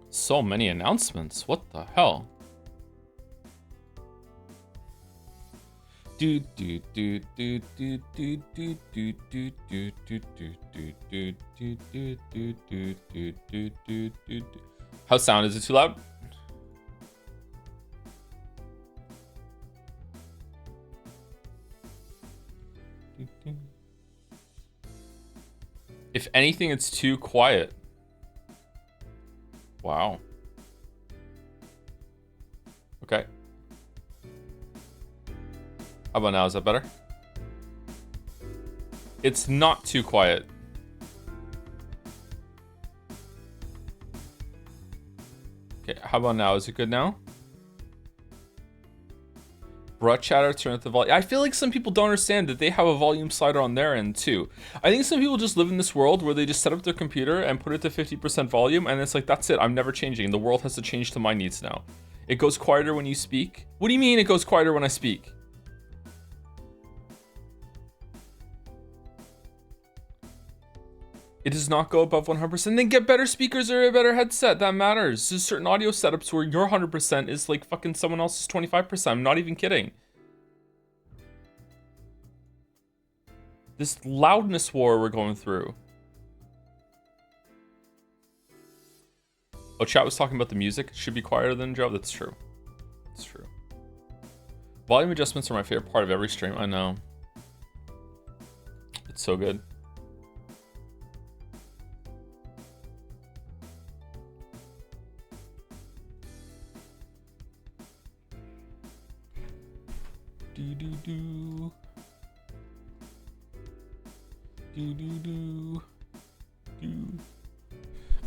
So many announcements. What the hell? How's sound? Is it too loud? If anything, it's too quiet. Wow. Okay. How about now? Is that better? It's not too quiet. Okay, how about now? Is it good now? Bruh chatter, turn up the volume. I feel like some people don't understand that they have a volume slider on their end too. I think some people just live in this world where they just set up their computer and put it to 50% volume, and it's like, that's it, I'm never changing. The world has to change to my needs now. It goes quieter when you speak. What do you mean it goes quieter when I speak? It does not go above 100%. Then get better speakers or a better headset. That matters. There's certain audio setups where your 100% is like fucking someone else's 25%. I'm not even kidding. This loudness war we're going through. Oh, chat was talking about the music. It should be quieter than Joe. That's true. That's true. Volume adjustments are my favorite part of every stream. I know. It's so good.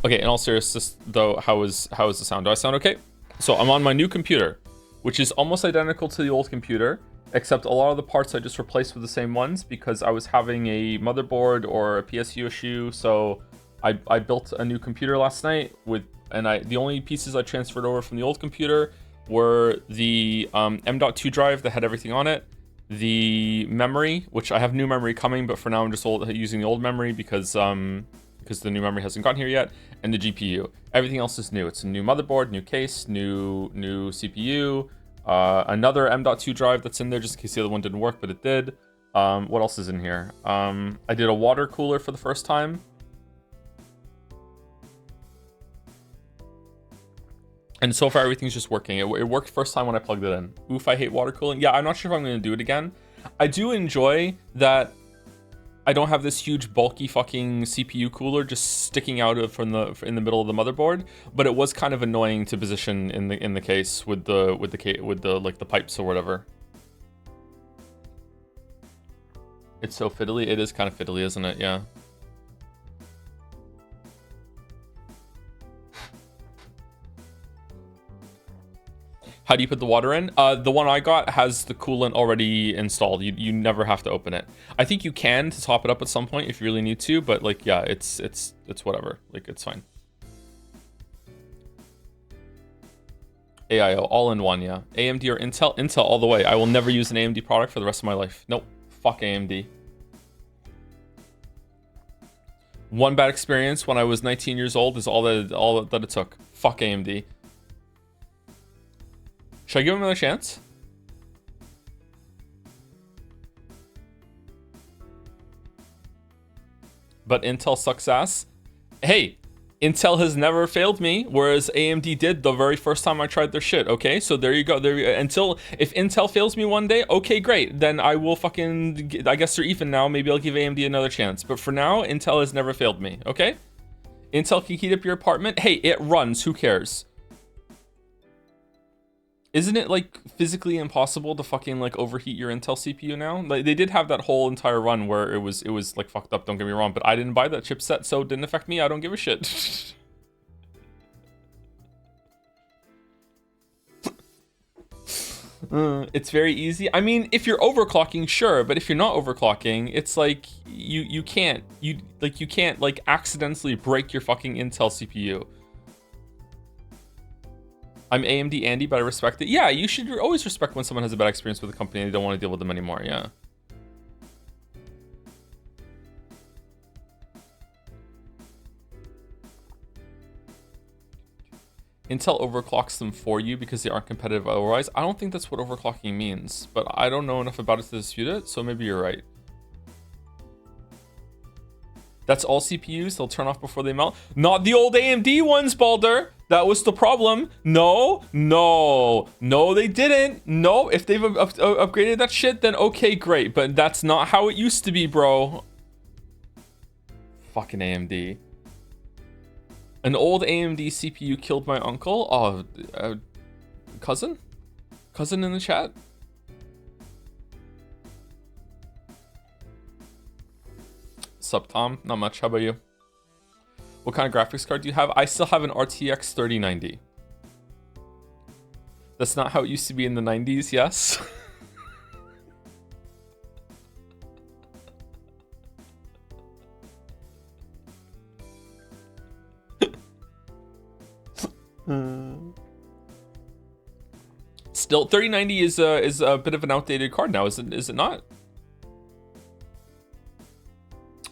Okay, in all seriousness though, how is the sound? Do I sound okay? So I'm on my new computer, which is almost identical to the old computer, except a lot of the parts I just replaced with the same ones because I was having a motherboard or a PSU issue. So I built a new computer last night the only pieces I transferred over from the old computer were the M.2 drive that had everything on it, the memory, which I have new memory coming, but for now I'm just using the old memory because the new memory hasn't gotten here yet, and the GPU. Everything else is new. It's a new motherboard, new case, new CPU, another M.2 drive that's in there just in case the other one didn't work, but it did. What else is in here? I did a water cooler for the first time. And so far, everything's just working. It worked first time when I plugged it in. Oof, I hate water cooling. Yeah, I'm not sure if I'm going to do it again. I do enjoy that I don't have this huge bulky fucking CPU cooler just sticking out in the middle of the motherboard, but it was kind of annoying to position in the case with the like the pipes or whatever. It's so fiddly. It is kind of fiddly, isn't it? Yeah. How do you put the water in? The one I got has the coolant already installed. You never have to open it. I think you can to top it up at some point if you really need to, but like, yeah, it's whatever. Like, it's fine. AIO, all in one, yeah. AMD or Intel? Intel all the way. I will never use an AMD product for the rest of my life. Nope. Fuck AMD. One bad experience when I was 19 years old is all that it took. Fuck AMD. Should I give him another chance? But Intel sucks ass. Hey, Intel has never failed me, whereas AMD did the very first time I tried their shit. Okay, so there you go. Until if Intel fails me one day, okay, great. Then I will fucking. I guess they're even now. Maybe I'll give AMD another chance. But for now, Intel has never failed me. Okay, Intel can heat up your apartment. Hey, it runs. Who cares? Isn't it like physically impossible to fucking like overheat your Intel CPU now? Like they did have that whole entire run where it was like fucked up, don't get me wrong, but I didn't buy that chipset, so it didn't affect me. I don't give a shit. It's very easy. I mean, if you're overclocking, sure, but if you're not overclocking, it's like you can't like accidentally break your fucking Intel CPU. I'm AMD Andy, but I respect it. Yeah, you should always respect when someone has a bad experience with a company and they don't want to deal with them anymore, yeah. Intel overclocks them for you because they aren't competitive otherwise. I don't think that's what overclocking means, but I don't know enough about it to dispute it, so maybe you're right. That's all CPUs, they'll turn off before they melt. Not the old AMD ones, Balder. That was the problem. No, they didn't. No, if they've upgraded that shit, then okay, great. But that's not how it used to be, bro. Fucking AMD. An old AMD CPU killed my uncle. Oh, cousin? Cousin in the chat? Sup, Tom? Not much. How about you? What kind of graphics card do you have? I still have an RTX 3090. That's not how it used to be in the 90s, yes? Still, 3090 is a bit of an outdated card now, is it not?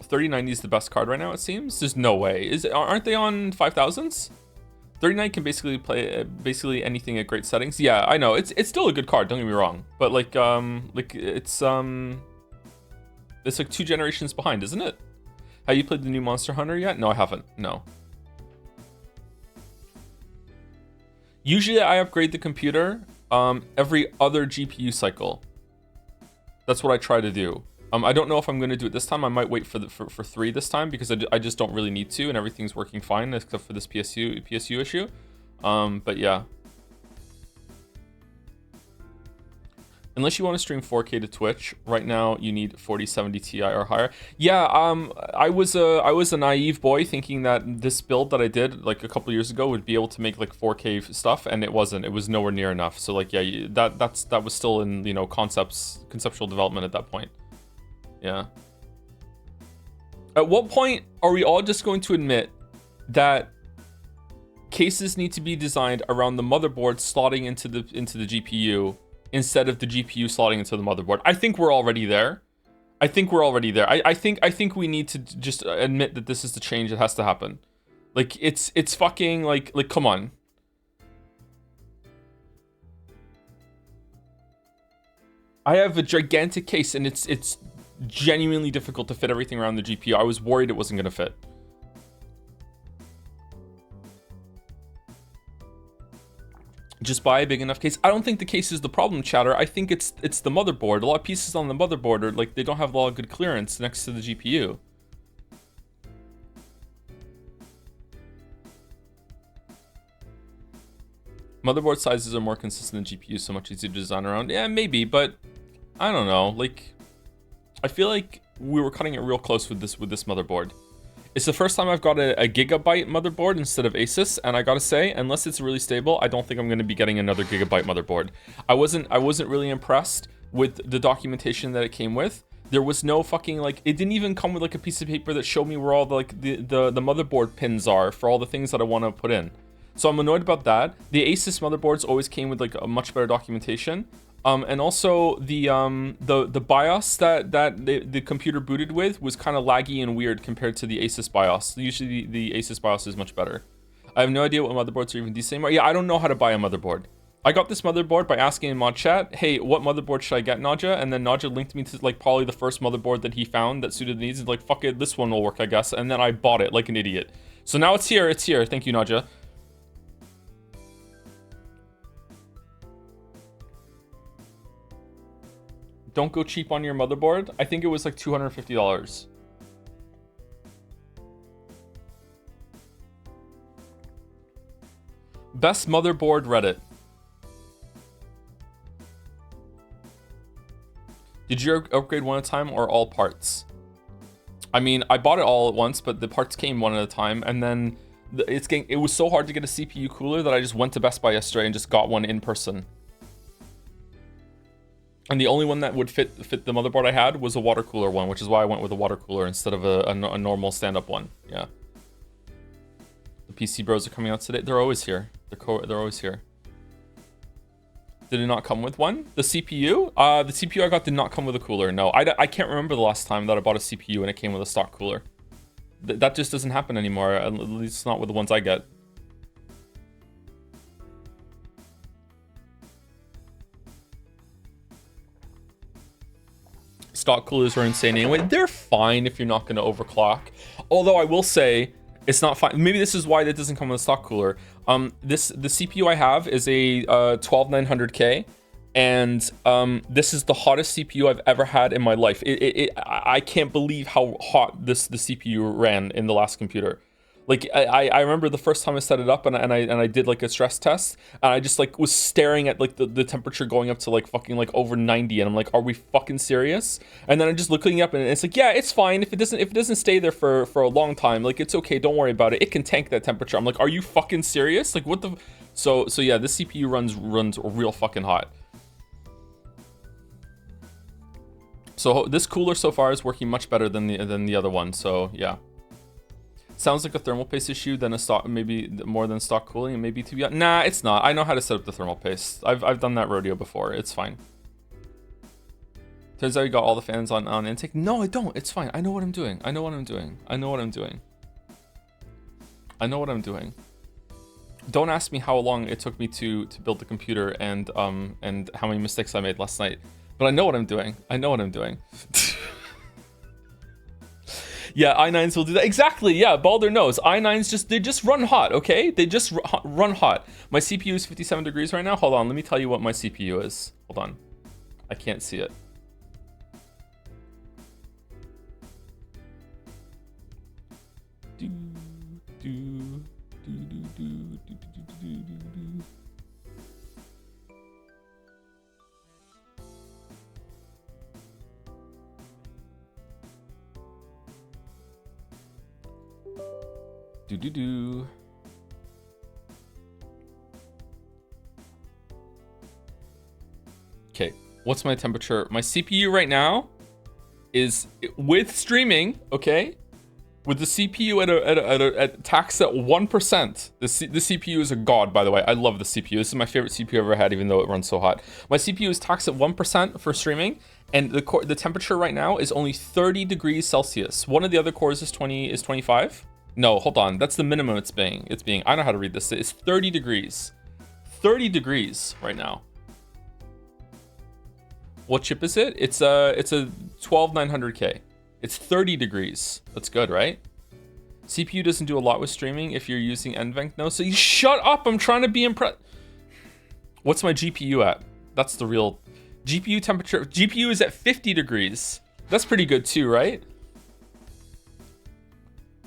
3090 is the best card right now, it seems. There's no way. Aren't they on 5000s? 39 can basically play anything at great settings. Yeah, I know. It's still a good card, don't get me wrong. But like it's like 2 generations behind, isn't it? Have you played the new Monster Hunter yet? No, I haven't. No. Usually I upgrade the computer every other GPU cycle. That's what I try to do. I don't know if I'm going to do it this time. I might wait for 3 this time because I just don't really need to, and everything's working fine except for this PSU issue. But yeah. Unless you want to stream 4K to Twitch, right now you need 4070 Ti or higher. Yeah, I was a naive boy thinking that this build that I did like a couple years ago would be able to make like 4K stuff, and it wasn't. It was nowhere near enough. So like yeah, that was still in, you know, conceptual development at that point. Yeah. At what point are we all just going to admit that cases need to be designed around the motherboard slotting into the GPU instead of the GPU slotting into the motherboard? I think we're already there. I think we need to just admit that this is the change that has to happen. Like it's fucking like come on. I have a gigantic case and it's genuinely difficult to fit everything around the GPU. I was worried it wasn't going to fit. Just buy a big enough case. I don't think the case is the problem, chatter. I think it's the motherboard. A lot of pieces on the motherboard are like they don't have a lot of good clearance next to the GPU. Motherboard sizes are more consistent than GPU, so much easier to design around. Yeah, maybe, but I don't know. Like, I feel like we were cutting it real close with this motherboard. It's the first time I've got a gigabyte motherboard instead of Asus, and I gotta say, unless it's really stable, I don't think I'm going to be getting another gigabyte motherboard. I wasn't really impressed with the documentation that it came with. There was no fucking like, it didn't even come with like a piece of paper that showed me where all the like the motherboard pins are for all the things that I want to put in. So I'm annoyed about that. The Asus motherboards always came with like a much better documentation. And also the BIOS that the computer booted with was kind of laggy and weird compared to the Asus BIOS. Usually the Asus BIOS is much better. I have no idea what motherboards are even decent anymore. Yeah, I don't know how to buy a motherboard. I got this motherboard by asking in mod chat, hey, what motherboard should I get, Naja? And then Naja linked me to like probably the first motherboard that he found that suited the needs. He's like, fuck it, this one will work, I guess. And then I bought it like an idiot. So now it's here, it's here. Thank you, Naja. Don't go cheap on your motherboard. I think it was like $250. Best motherboard Reddit. Did you upgrade one at a time or all parts? I mean, I bought it all at once, but the parts came one at a time, and then it was so hard to get a CPU cooler that I just went to Best Buy yesterday and just got one in person. And the only one that would fit the motherboard I had was a water cooler one, which is why I went with a water cooler instead of a normal stand-up one. Yeah. The PC bros are coming out today. They're always here. They're always here. Did it not come with one? The CPU? The CPU I got did not come with a cooler. No, I can't remember the last time that I bought a CPU and it came with a stock cooler. That just doesn't happen anymore. At least not with the ones I get. Stock coolers are insane anyway. They're fine if you're not going to overclock. Although I will say, it's not fine. Maybe this is why that doesn't come with a stock cooler. The CPU I have is a 12900K, and this is the hottest CPU I've ever had in my life. I can't believe how hot the CPU ran in the last computer. Like I remember the first time I set it up and I did like a stress test, and I just like was staring at like the temperature going up to like fucking like over 90, and I'm like, are we fucking serious? And then I'm just looking up and it's like, yeah, it's fine if it doesn't stay there for a long time, like it's okay, don't worry about it. It can tank that temperature. I'm like, are you fucking serious? Like what the? So yeah, this CPU runs real fucking hot. So this cooler so far is working much better than the other one. So yeah. Sounds like a thermal paste issue than a stock, maybe more than stock cooling, and maybe to nah, it's not. I know how to set up the thermal paste. I've done that rodeo before. It's fine. Turns out you got all the fans on intake. No, I don't. It's fine. I know what I'm doing. I know what I'm doing. I know what I'm doing. I know what I'm doing. Don't ask me how long it took me to build the computer and how many mistakes I made last night. But I know what I'm doing. I know what I'm doing. Yeah, i9s will do that. Exactly, yeah, Balder knows. i9s they just run hot, okay? They just run hot. My CPU is 57 degrees right now. Hold on, let me tell you what my CPU is. Hold on. I can't see it. Okay, what's my temperature? My CPU right now is with streaming, okay? With the CPU at tax at 1%. The CPU is a god, by the way. I love the CPU. This is my favorite CPU I've ever had, even though it runs so hot. My CPU is taxed at 1% for streaming, and the temperature right now is only 30 degrees Celsius. One of the other cores is 25. No, hold on. That's the minimum it's being. I know how to read this. It's 30 degrees. 30 degrees right now. What chip is it? It's a 12900K. It's 30 degrees. That's good, right? CPU doesn't do a lot with streaming if you're using NVENC. No, so you shut up. I'm trying to be impressed. What's my GPU at? That's the real GPU temperature. GPU is at 50 degrees. That's pretty good too, right?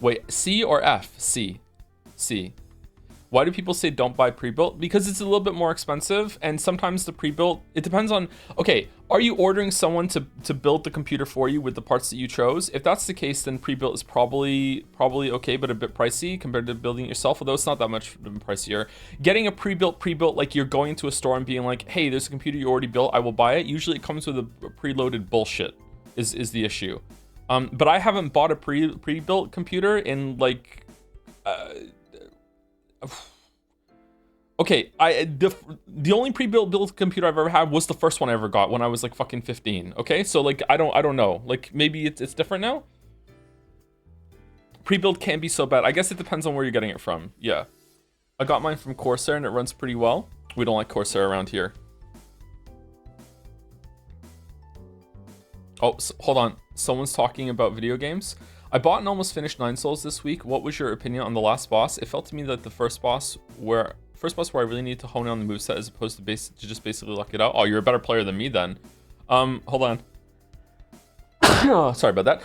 Wait, C or F? C. Why do people say don't buy pre-built? Because it's a little bit more expensive, and sometimes the pre-built, it depends on, okay, are you ordering someone to build the computer for you with the parts that you chose? If that's the case, then pre-built is probably okay, but a bit pricey compared to building it yourself, although it's not that much pricier. Getting a pre-built, like you're going to a store and being like, hey, there's a computer you already built, I will buy it. Usually it comes with a preloaded bullshit is the issue. But I haven't bought a pre-built computer in like Okay, the only pre-built computer I've ever had was the first one I ever got when I was like fucking 15. Okay, so like I don't know. Like maybe it's different now. Pre-built can't be so bad. I guess it depends on where you're getting it from. Yeah, I got mine from Corsair and it runs pretty well. We don't like Corsair around here. Oh, hold on. Someone's talking about video games. I bought and almost finished 9 Souls this week. What was your opinion on the last boss? It felt to me that the first boss where I really need to hone in on the moveset as opposed to just basically luck it out. Oh, you're a better player than me then. Hold on. Oh, sorry about that.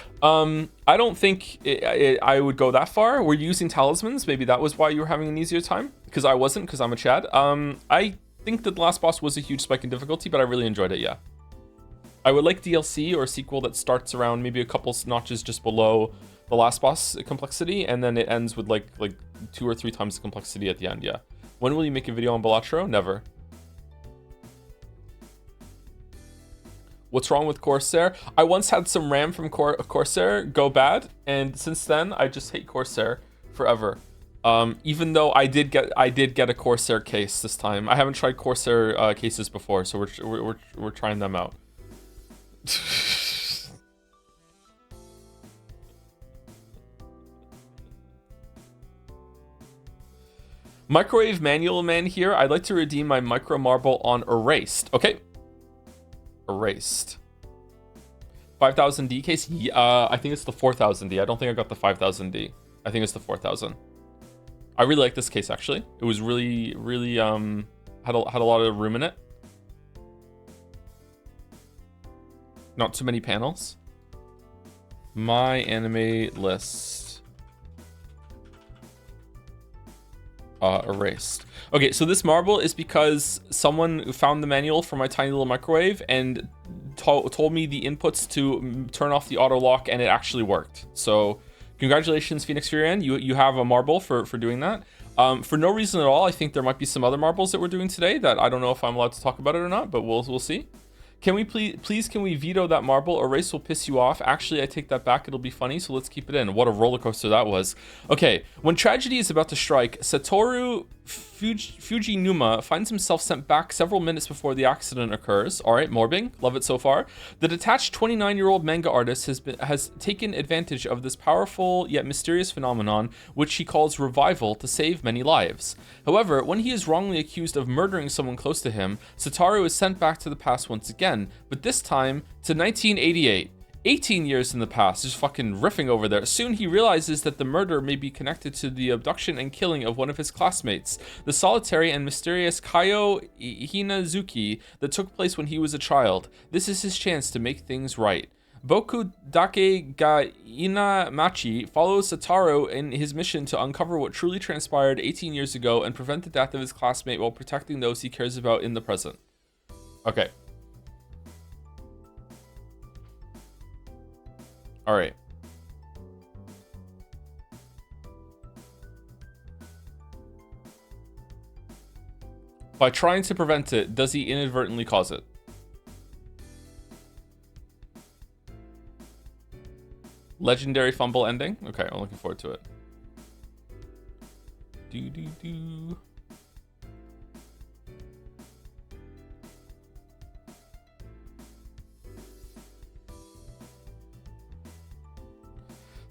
I don't think I would go that far. We're using talismans. Maybe that was why you were having an easier time. Because I wasn't, because I'm a Chad. I think that the last boss was a huge spike in difficulty, but I really enjoyed it, yeah. I would like DLC or a sequel that starts around maybe a couple notches just below the last boss complexity, and then it ends with like 2 or 3 times the complexity at the end, yeah. When will you make a video on Balatro? Never. What's wrong with Corsair? I once had some RAM from Corsair go bad, and since then I just hate Corsair forever. Even though I did get a Corsair case this time. I haven't tried Corsair cases before, so we're trying them out. Microwave manual man here. I'd like to redeem my micro marble on erased. Okay. Erased. 5000D case? Yeah, I think it's the 4000D. I don't think I got the 5000D. I think it's the 4000. I really like this case actually. It was really had a lot of room in it. Not too many panels. My anime list. Erased. Okay, so this marble is because someone found the manual for my tiny little microwave and told me the inputs to turn off the auto lock, and it actually worked. So congratulations, Phoenix Furian. You have a marble for doing that. For no reason at all. I think there might be some other marbles that we're doing today that I don't know if I'm allowed to talk about it or not, but we'll see. Can we please can we veto that marble? Erase will piss you off. Actually, I take that back. It'll be funny, so let's keep it in. What a roller coaster that was. Okay, when tragedy is about to strike, Satoru Fujinuma finds himself sent back several minutes before the accident occurs. All right, morbing. Love it so far. The detached 29-year-old manga artist has taken advantage of this powerful yet mysterious phenomenon, which he calls revival, to save many lives. However, when he is wrongly accused of murdering someone close to him, Satoru is sent back to the past once again, but this time to 1988. 18 years in the past, just fucking riffing over there. Soon he realizes that the murder may be connected to the abduction and killing of one of his classmates, the solitary and mysterious Kaio Hinazuki, that took place when he was a child. This is his chance to make things right. Boku Dake ga Inamachi follows Satoru in his mission to uncover what truly transpired 18 years ago and prevent the death of his classmate while protecting those he cares about in the present. Okay. All right. By trying to prevent it, does he inadvertently cause it? Legendary fumble ending? Okay, I'm looking forward to it. Do.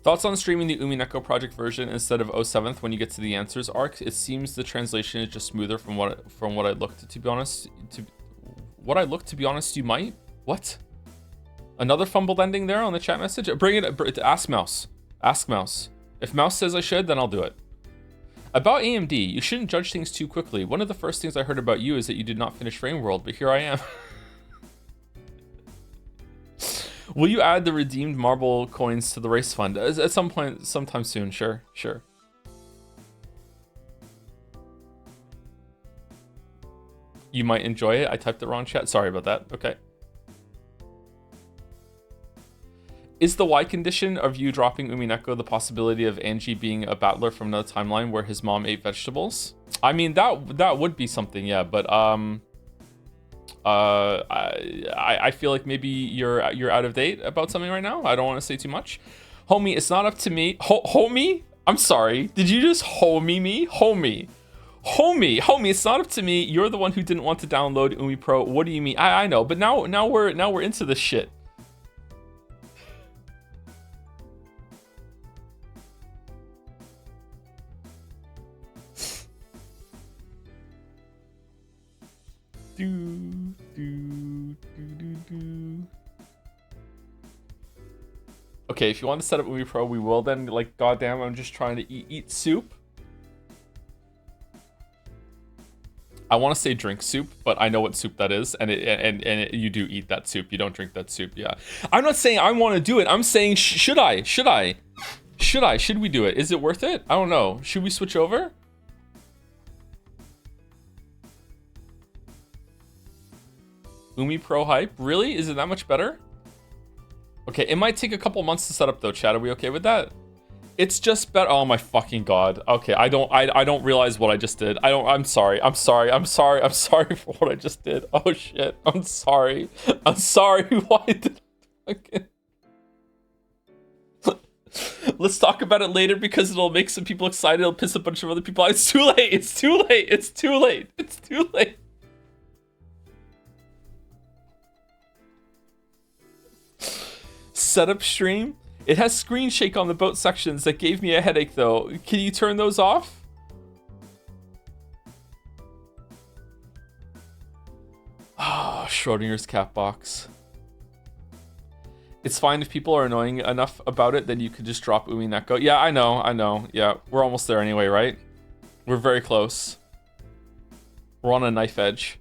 Thoughts on streaming the Umineko project version instead of 07th when you get to the answers arc? It seems the translation is just smoother from what I looked, to be honest. To be honest, you might. What? Another fumbled ending there on the chat message? Bring it. Ask Mouse. Ask Mouse. If Mouse says I should, then I'll do it. About AMD, you shouldn't judge things too quickly. One of the first things I heard about you is that you did not finish Frame World, but here I am. Will you add the redeemed marble coins to the race fund? At some point, sometime soon, sure. You might enjoy it. I typed the wrong chat. Sorry about that. Okay. Is the Y condition of you dropping Umineko the possibility of Angie being a battler from another timeline where his mom ate vegetables? I mean, that would be something, yeah, but I feel like maybe you're out of date about something right now. I don't want to say too much. Homie, it's not up to me. Homie? I'm sorry. Did you just homie me? Homie. Homie, it's not up to me. You're the one who didn't want to download Umi Pro. What do you mean? I know, but now we're into this shit. Okay, if you want to set up Umi Pro, we will then. Like, goddamn, I'm just trying to eat soup. I want to say drink soup, but I know what soup that is, and you do eat that soup. You don't drink that soup, yeah. I'm not saying I want to do it. I'm saying should I? Should we do it? Is it worth it? I don't know. Should we switch over? Umi Pro hype? Really? Is it that much better? Okay, it might take a couple months to set up though, chat. Are we okay with that? It's just better. Oh my fucking god. Okay, I don't realize what I just did. I'm sorry for what I just did. Oh shit. I'm sorry. Why did I Let's talk about it later because it'll make some people excited. It'll piss a bunch of other people off. It's too late. Setup stream. It has screen shake on the boat sections that gave me a headache though. Can you turn those off? Ah, Schrodinger's cat box. It's fine if people are annoying enough about it, then you could just drop Umineko. Yeah, I know. Yeah, we're almost there anyway, right? We're very close. We're on a knife edge.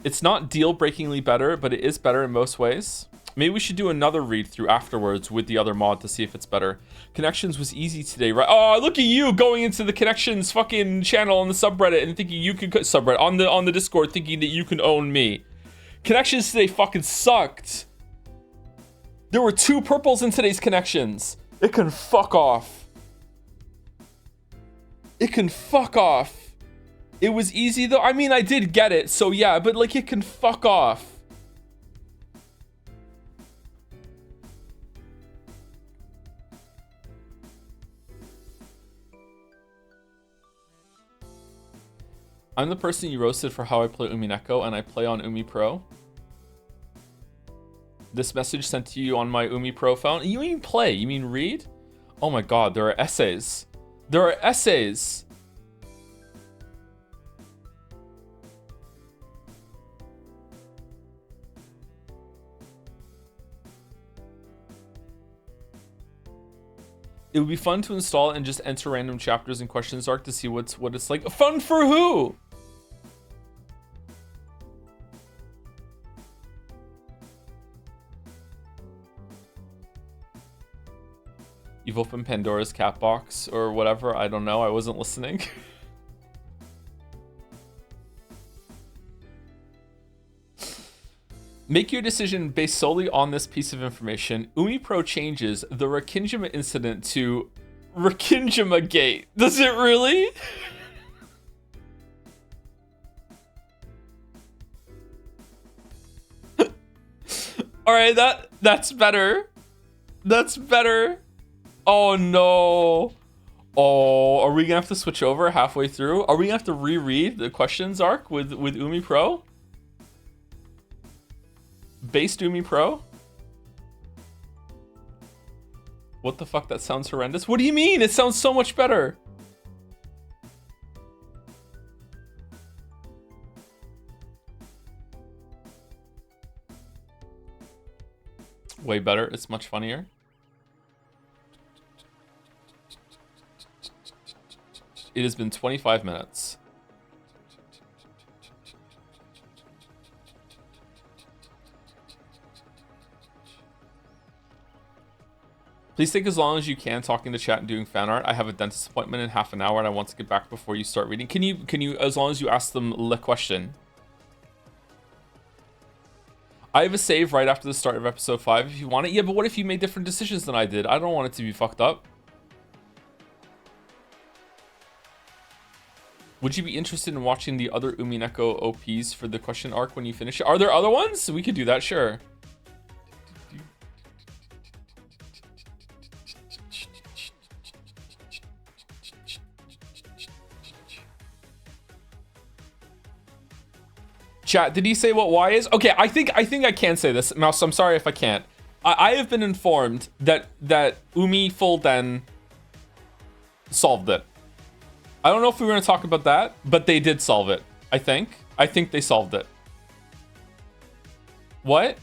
It's not deal-breakingly better, but it is better in most ways. Maybe we should do another read through afterwards with the other mod to see if it's better. Connections was easy today, right? Oh, look at you going into the Connections fucking channel on the subreddit and thinking you can subreddit on the Discord thinking that you can own me. Connections today fucking sucked. There were 2 purples in today's Connections. It can fuck off. It was easy though. I mean, I did get it, so yeah, but like it can fuck off. I'm the person you roasted for how I play Umineko, and I play on Umi Pro. This message sent to you on my Umi Pro phone. You mean play? You mean read? Oh my god, there are essays. It would be fun to install and just enter random chapters and questions arc to see what it's like. Fun for who? You've opened Pandora's cat box or whatever. I don't know. I wasn't listening. Make your decision based solely on this piece of information. Umi Pro changes the Rakinjima incident to Rakinjima Gate. Does it really? All right, that's better. Oh no. Oh, are we gonna have to switch over halfway through? Are we gonna have to reread the questions arc with Umi Pro? Based Umi Pro? What the fuck? That sounds horrendous. What do you mean? It sounds so much better. Way better. It's much funnier. It has been 25 minutes. Please take as long as you can talking to chat and doing fan art. I have a dentist appointment in half an hour and I want to get back before you start reading. Can you as long as you ask them the question? I have a save right after the start of episode 5 if you want it. Yeah, but what if you made different decisions than I did? I don't want it to be fucked up. Would you be interested in watching the other Umineko OPs for the question arc when you finish it? Are there other ones? We could do that, sure. Chat, did he say what Y is? Okay, I think I can say this. Mouse, I'm sorry if I can't. I have been informed that Umi Fulden solved it. I don't know if we were going to talk about that, but they did solve it. I think they solved it. What?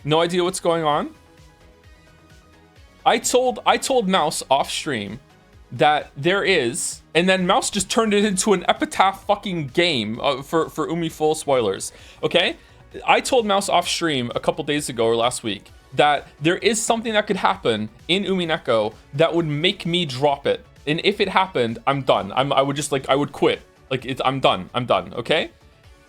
No idea what's going on? I told Mouse off stream that there is, and then Mouse just turned it into an epitaph fucking game for Umi full spoilers. Okay, I told Mouse off stream a couple days ago or last week that there is something that could happen in Umineko that would make me drop it, and if it happened, I'm done. I would quit. Like I'm done. Okay.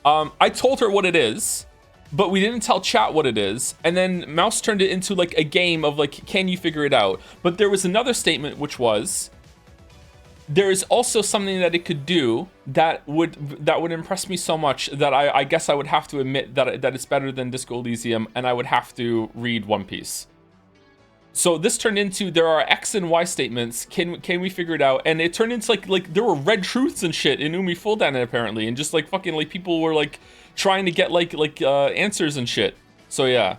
I told her what it is, but we didn't tell chat what it is, and then Mouse turned it into like a game of like, can you figure it out? But there was another statement which was, there is also something that it could do that would impress me so much that I guess I would have to admit that it's better than Disco Elysium, and I would have to read One Piece. So this turned into, there are X and Y statements. Can we figure it out? And it turned into like there were red truths and shit in Umi Fulden apparently, and just like fucking like people were like trying to get like answers and shit. So yeah.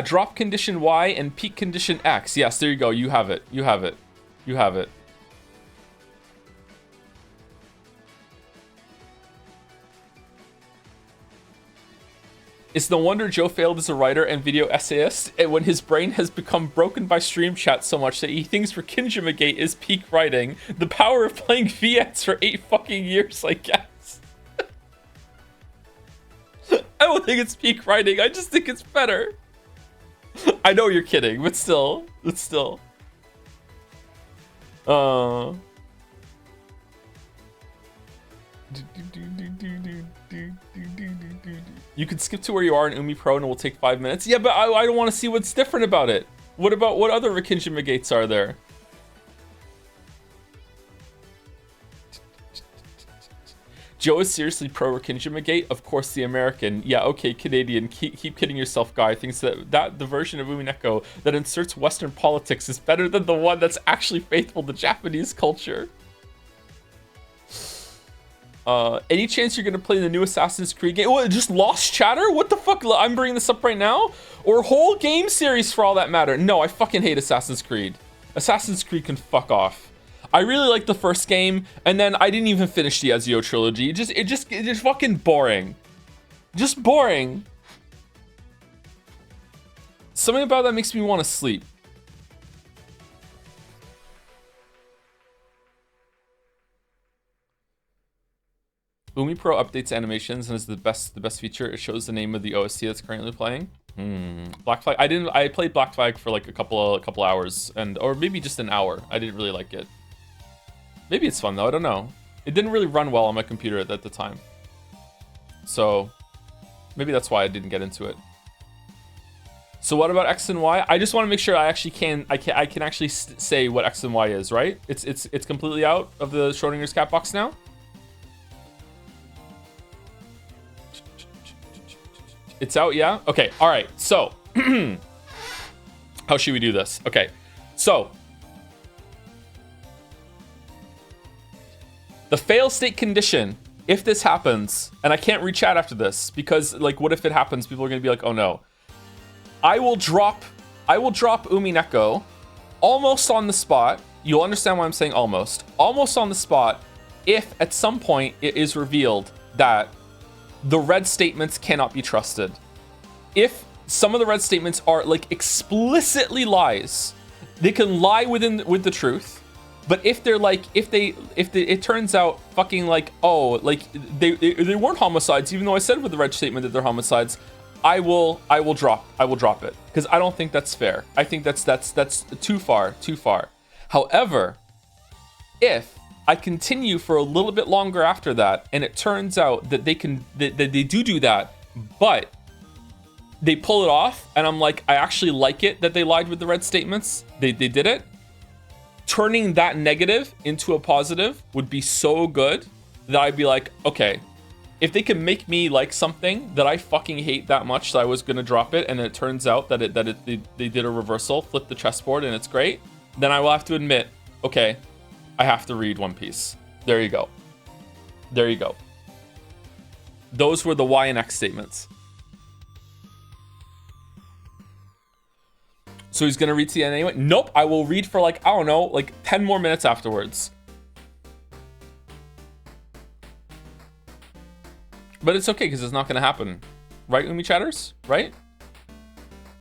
Drop condition Y and peak condition X. Yes, there you go. You have it. It's no wonder Joe failed as a writer and video essayist, and when his brain has become broken by stream chat so much that he thinks for Kinjimagate is peak writing. The power of playing VX for 8 fucking years, I guess. I don't think it's peak writing, I just think it's better. I know you're kidding, but still. You can skip to where you are in Umi Pro and it will take 5 minutes. Yeah, but I don't want to see what's different about it. What other Kinjimagates are there? Joe is seriously pro Kinjimagate? Of course, the American. Yeah, okay, Canadian. Keep kidding yourself, guy. Thinks that the version of Umineko that inserts Western politics is better than the one that's actually faithful to Japanese culture. Any chance you're gonna play the new Assassin's Creed game? What, just lost chatter? What the fuck? I'm bringing this up right now? Or whole game series for all that matter? No, I fucking hate Assassin's Creed. Assassin's Creed can fuck off. I really liked the first game, and then I didn't even finish the Ezio trilogy. It just fucking boring. Just boring. Something about that makes me want to sleep. Umi Pro updates animations and is the best feature. It shows the name of the OST that's currently playing. Black Flag. I played Black Flag for like a couple hours, or maybe just an hour. I didn't really like it. Maybe it's fun though, I don't know. It didn't really run well on my computer at the time. So maybe that's why I didn't get into it. So what about X and Y? I just want to make sure I can actually say what X and Y is, right? It's completely out of the Schrodinger's cat box now. It's out, yeah? Okay, all right, so how should we do this? Okay, so the fail state condition, if this happens, and I can't reach out after this because like, what if it happens? People are gonna be like, oh no. I will drop Umineko almost on the spot. You'll understand why I'm saying almost on the spot if at some point it is revealed that the red statements cannot be trusted. If some of the red statements are like explicitly lies, they can lie with the truth. But if they're like, it turns out fucking like, oh, like they weren't homicides, even though I said with the red statement that they're homicides, I will drop it because I don't think that's fair. I think that's too far. However, if I continue for a little bit longer after that, and it turns out that they do that, but they pull it off, and I'm like, I actually like it that they lied with the red statements. They did it. Turning that negative into a positive would be so good that I'd be like, okay, if they can make me like something that I fucking hate that much that I was gonna drop it, and it turns out that they did a reversal, flip the chessboard, and it's great, then I will have to admit, okay, I have to read One Piece. There you go. Those were the Y and X statements. So he's gonna read to the end anyway? Nope, I will read for like, I don't know, like 10 more minutes afterwards. But it's okay, because it's not gonna happen. Right, Umi Chatters? Right?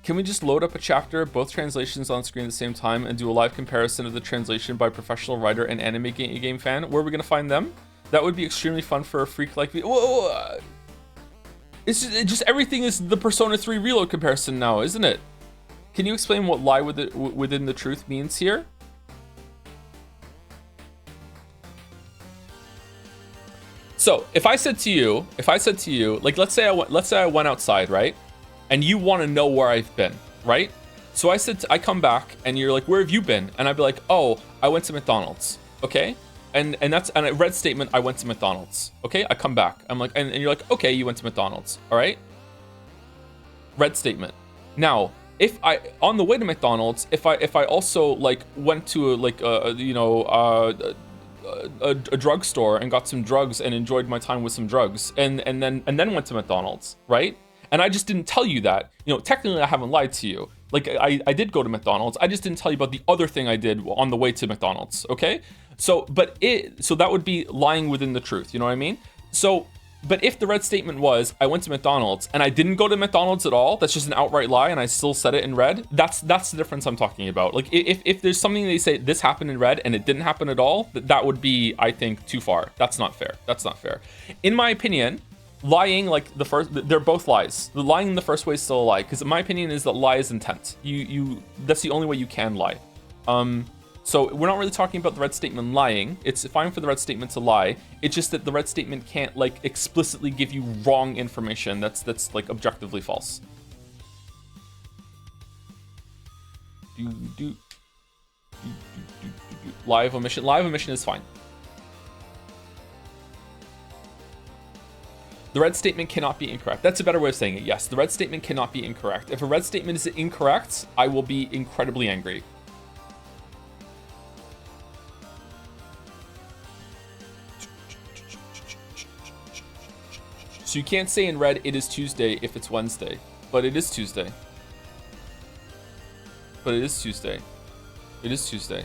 Can we just load up a chapter, both translations on screen at the same time, and do a live comparison of the translation by professional writer and anime game fan? Where are we gonna find them? That would be extremely fun for a freak like me. Whoa! It's just everything is the Persona 3 Reload comparison now, isn't it? Can you explain what lie within the truth means here? So if I said to you, like let's say I went outside, right? And you want to know where I've been, right? So I come back and you're like, where have you been? And I'd be like, oh, I went to McDonald's, okay? And a red statement, I went to McDonald's, okay? I come back, I'm like, and you're like, okay, you went to McDonald's, all right? Red statement. Now, if I on the way to McDonald's, if I also like went to a drugstore and got some drugs and enjoyed my time with some drugs, and then went to McDonald's, right? And I just didn't tell you that, technically I haven't lied to you. Like I did go to McDonald's, I just didn't tell you about the other thing I did on the way to McDonald's, okay? So that would be lying within the truth, you know what I mean? So, but if the red statement was, I went to McDonald's and I didn't go to McDonald's at all, that's just an outright lie and I still said it in red, that's the difference I'm talking about. Like if there's something they say, this happened in red and it didn't happen at all, that would be, I think, too far. That's not fair. That's not fair. In my opinion, lying, like they're both lies. The lying in the first way is still a lie, because my opinion is that lie is intent. That's the only way you can lie. So we're not really talking about the red statement lying. It's fine for the red statement to lie. It's just that the red statement can't like explicitly give you wrong information that's like objectively false. Live omission. Live omission is fine. The red statement cannot be incorrect. That's a better way of saying it. Yes, the red statement cannot be incorrect. If a red statement is incorrect, I will be incredibly angry. So you can't say in red, it is Tuesday if it's Wednesday, but it is Tuesday. But it is Tuesday. It is Tuesday.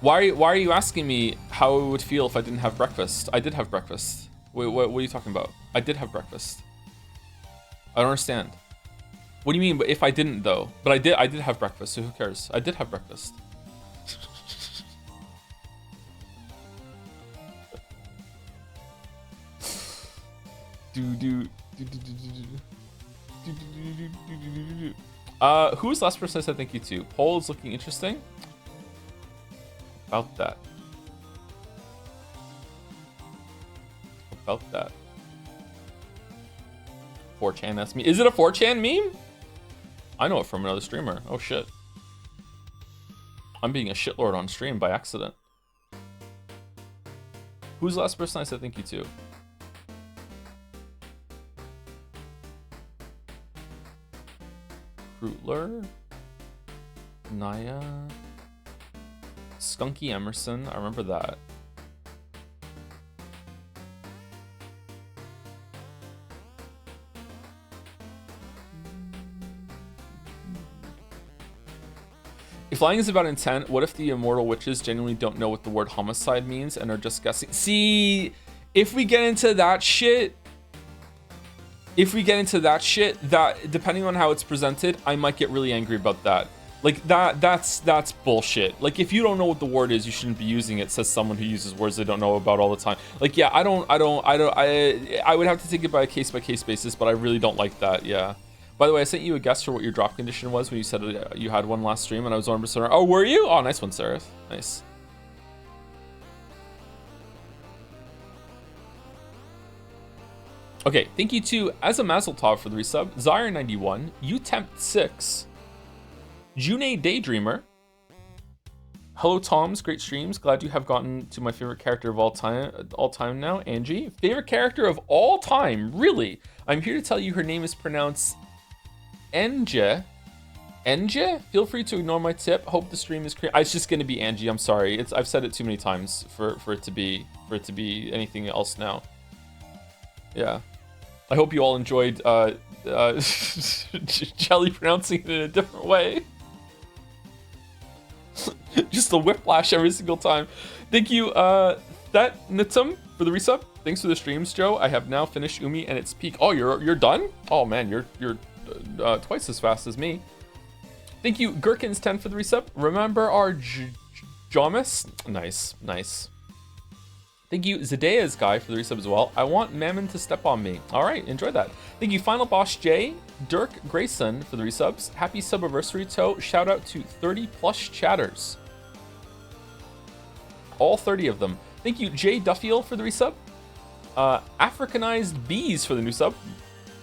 Why are you asking me how it would feel if I didn't have breakfast? I did have breakfast. Wait, what are you talking about? I did have breakfast. I don't understand. What do you mean, but if I didn't though? But I did have breakfast, so who cares? I did have breakfast. Who was the last person I said thank you to? Poll is looking interesting. About that. About that. 4chan asked me. Is it a 4chan meme? I know it from another streamer. Oh shit. I'm being a shitlord on stream by accident. Who's the last person I said thank you to? Krutler, Naya, Skunky Emerson, I remember that. If lying is about intent, what if the immortal witches genuinely don't know what the word homicide means and are just guessing? See, if we get into that shit, that depending on how it's presented, I might get really angry about that. Like that's bullshit. Like if you don't know what the word is, you shouldn't be using it, says someone who uses words they don't know about all the time. Like yeah, I would have to take it by a case basis, but I really don't like that. Yeah. By the way, I sent you a guess for what your drop condition was when you said you had one last stream, and I was 100% right. Oh, were you? Oh, nice one, Seraph. Nice. Okay, thank you to As a Mazel Tov for the resub, Zyre91, Utempt6, June Daydreamer. Hello Toms, great streams. Glad you have gotten to my favorite character of all time now, Angie. Favorite character of all time, really? I'm here to tell you her name is pronounced Enje. Enje? Feel free to ignore my tip. Hope the stream is clear. It's just gonna be Angie. I'm sorry. I've said it too many times for it to be anything else now. Yeah. I hope you all enjoyed Jelly pronouncing it in a different way. Just the whiplash every single time. Thank you, that Nitum for the resub. Thanks for the streams, Joe. I have now finished Umi and its peak. Oh, you're done? Oh man, you're twice as fast as me. Thank you, Gherkins10 for the resub. Remember our Jomus? Nice, nice. Thank you, Zadea's guy for the resub as well. I want Mammon to step on me. All right, enjoy that. Thank you, Final Boss J, Dirk Grayson for the resubs. Happy subiversary, Toe. Shout out to 30 plus chatters. All 30 of them. Thank you, Jay Duffield for the resub. Africanized Bees for the new sub.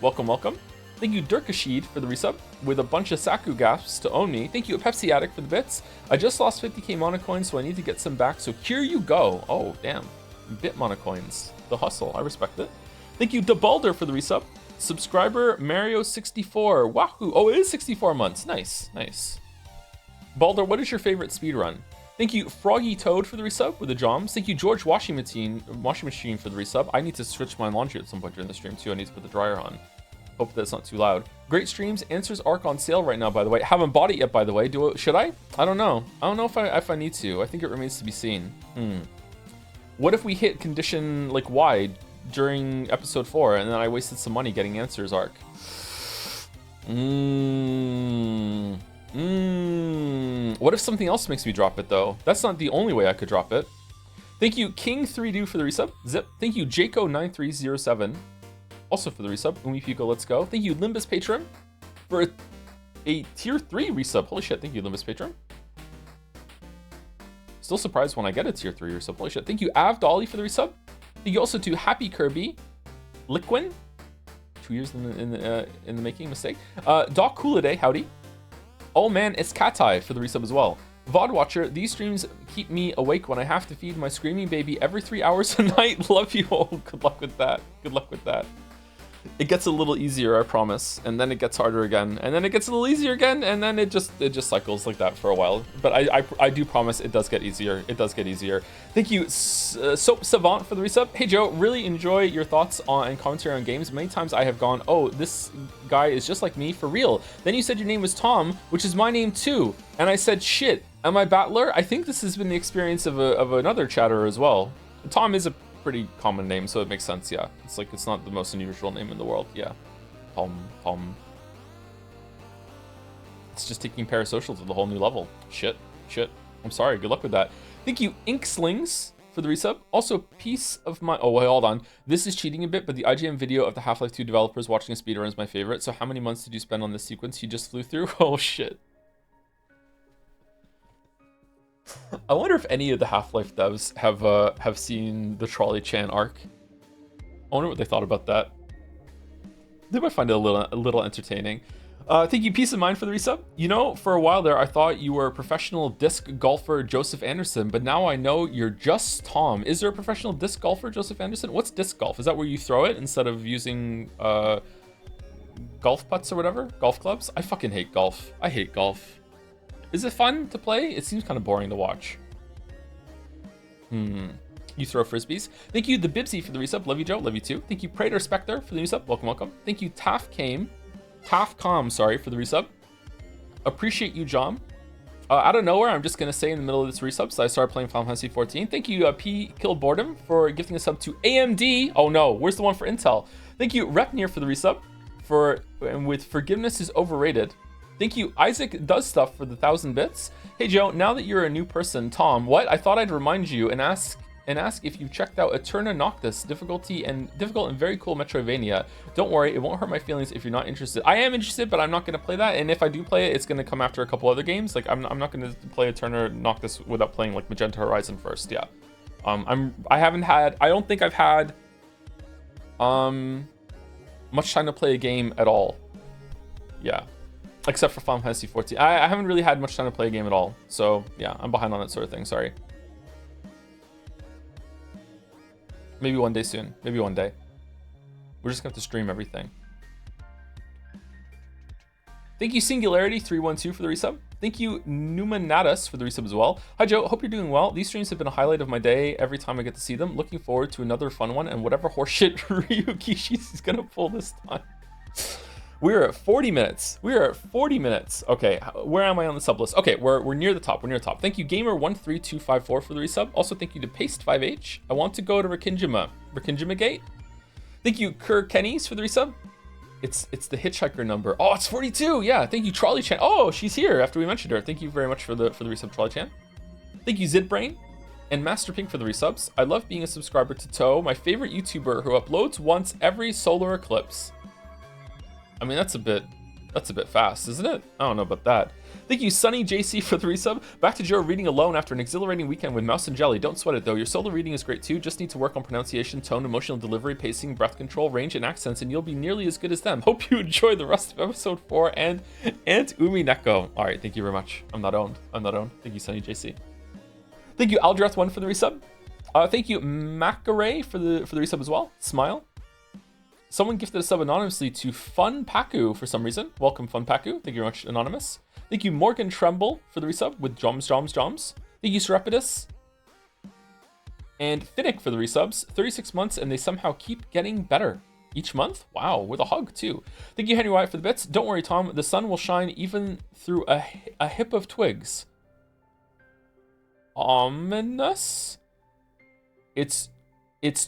Welcome, welcome. Thank you, Dirkashid for the resub with a bunch of Saku gasps to own me. Thank you, Pepsi Addict for the bits. I just lost 50k monocoins, so I need to get some back. So here you go. Oh, damn. Bit monocoins. The hustle. I respect it. Thank you, DeBalder for the resub. Subscriber Mario64. Wahoo. Oh, it is 64 months. Nice, nice. Balder, what is your favorite speedrun? Thank you, Froggy Toad for the resub with the Joms. Thank you, George Washing Machine for the resub. I need to switch my laundry at some point during the stream too. I need to put the dryer on. Hope that's not too loud. Great streams. Answers Arc on sale right now, by the way. Haven't bought it yet, by the way. Should I? I don't know. I don't know if I need to. I think it remains to be seen. What if we hit condition like wide during episode 4 and then I wasted some money getting Answers Arc? What if something else makes me drop it though? That's not the only way I could drop it. Thank you, King3Do for the resub. Zip. Thank you, Jaco9307. Also for the resub. Umipiko, let's go. Thank you, Limbus Patron, for a tier 3 resub. Holy shit, thank you, Limbus Patron. Still surprised when I get a tier 3 resub. Holy shit. Thank you, Av Dolly for the resub. Thank you also to Happy Kirby, Liquin, 2 years in the making, mistake. Doc Cooladay, howdy. Oh man, it's Katai for the resub as well. VOD Watcher, these streams keep me awake when I have to feed my screaming baby every 3 hours a night. Love you all. Good luck with that. Good luck with that. It gets a little easier, I promise, and then it gets harder again, and then it gets a little easier again, and then it just cycles like that for a while. But I do promise it does get easier. It does get easier. Thank you, Soap Savant for the resub. Hey Joe, really enjoy your thoughts on and commentary on games. Many times I have gone, oh, this guy is just like me for real. Then you said your name was Tom, which is my name too, and I said, shit, am I Battler? I think this has been the experience of another chatterer as well. Tom is a pretty common name, so it makes sense. Yeah, it's like it's not the most unusual name in the world. Yeah, Tom. It's just taking parasocial to the whole new level. Shit. I'm sorry. Good luck with that. Thank you, Inkslings, for the resub. Also, piece of my. Oh wait, hold on. This is cheating a bit, but the IGN video of the Half-Life 2 developers watching a speedrun is my favorite. So how many months did you spend on this sequence you just flew through? Oh shit. I wonder if any of the Half-Life devs have seen the Trolley Chan arc. I wonder what they thought about that. They might find it a little entertaining. Thank you, Peace of Mind, for the resub. You know, for a while there, I thought you were a professional disc golfer, Joseph Anderson, but now I know you're just Tom. Is there a professional disc golfer, Joseph Anderson? What's disc golf? Is that where you throw it instead of using golf putts or whatever? Golf clubs? I fucking hate golf. I hate golf. Is it fun to play? It seems kind of boring to watch. You throw frisbees. Thank you, the Bibsy, for the resub. Love you, Joe. Love you too. Thank you, Praetor Spectre, for the new sub. Welcome, welcome. Thank you, Tafcom, sorry, for the resub. Appreciate you, John. Out of nowhere, I'm just gonna say in the middle of this resub, so I started playing Final Fantasy 14. Thank you, P Kill Boredom, for gifting a sub to AMD. Oh no, where's the one for Intel? Thank you, Repnir, for the resub. And with forgiveness is overrated. Thank you, Isaac Does Stuff, for the 1,000 bits. Hey Joe, now that you're a new person, Tom, what? I thought I'd remind you and ask if you've checked out Eterna Noctis, difficult and very cool Metroidvania. Don't worry, it won't hurt my feelings if you're not interested. I am interested, but I'm not going to play that, and if I do play it, it's going to come after a couple other games. Like, I'm not going to play Eterna Noctis without playing, like, Magenta Horizon first, yeah. I don't think I've had, much time to play a game at all. Yeah. Except for Final Fantasy 14. I haven't really had much time to play a game at all. So, yeah, I'm behind on that sort of thing. Sorry. Maybe one day soon. Maybe one day. We're just going to have to stream everything. Thank you, Singularity312, for the resub. Thank you, Numanatus, for the resub as well. Hi, Joe. Hope you're doing well. These streams have been a highlight of my day every time I get to see them. Looking forward to another fun one and whatever horseshit Ryukishi is going to pull this time. We're at 40 minutes. We are at 40 minutes. Okay, where am I on the sub list? Okay, we're near the top. We're near the top. Thank you, Gamer13254 for the resub. Also, thank you to Paste5H. I want to go to Rikinjima Gate. Thank you, Kerr Kenny's for the resub. It's the hitchhiker number. Oh, it's 42. Yeah, thank you, Trolley Chan. Oh, she's here after we mentioned her. Thank you very much for the resub, Trolley Chan. Thank you, Zidbrain and Master Pink for the resubs. I love being a subscriber to Toe, my favorite YouTuber who uploads once every solar eclipse. I mean, that's a bit fast, isn't it? I don't know about that. Thank you, Sunny JC, for the resub. Back to Joe reading alone after an exhilarating weekend with Mouse and Jelly. Don't sweat it though. Your solo reading is great too. Just need to work on pronunciation, tone, emotional delivery, pacing, breath control, range, and accents, and you'll be nearly as good as them. Hope you enjoy the rest of episode 4 and Umineko. All right, thank you very much. I'm not owned. Thank you, Sunny JC. Thank you, Aldreth1 for the resub. Thank you, Makare for the resub as well. Smile. Someone gifted a sub anonymously to Fun Paku for some reason. Welcome, Fun Paku. Thank you very much, Anonymous. Thank you, Morgan Tremble, for the resub with Joms. Thank you, Serepidus. And Finnick for the resubs. 36 months, and they somehow keep getting better each month. Wow, with a hug, too. Thank you, Henry Wyatt, for the bits. Don't worry, Tom. The sun will shine even through a hip of twigs. Ominous? It's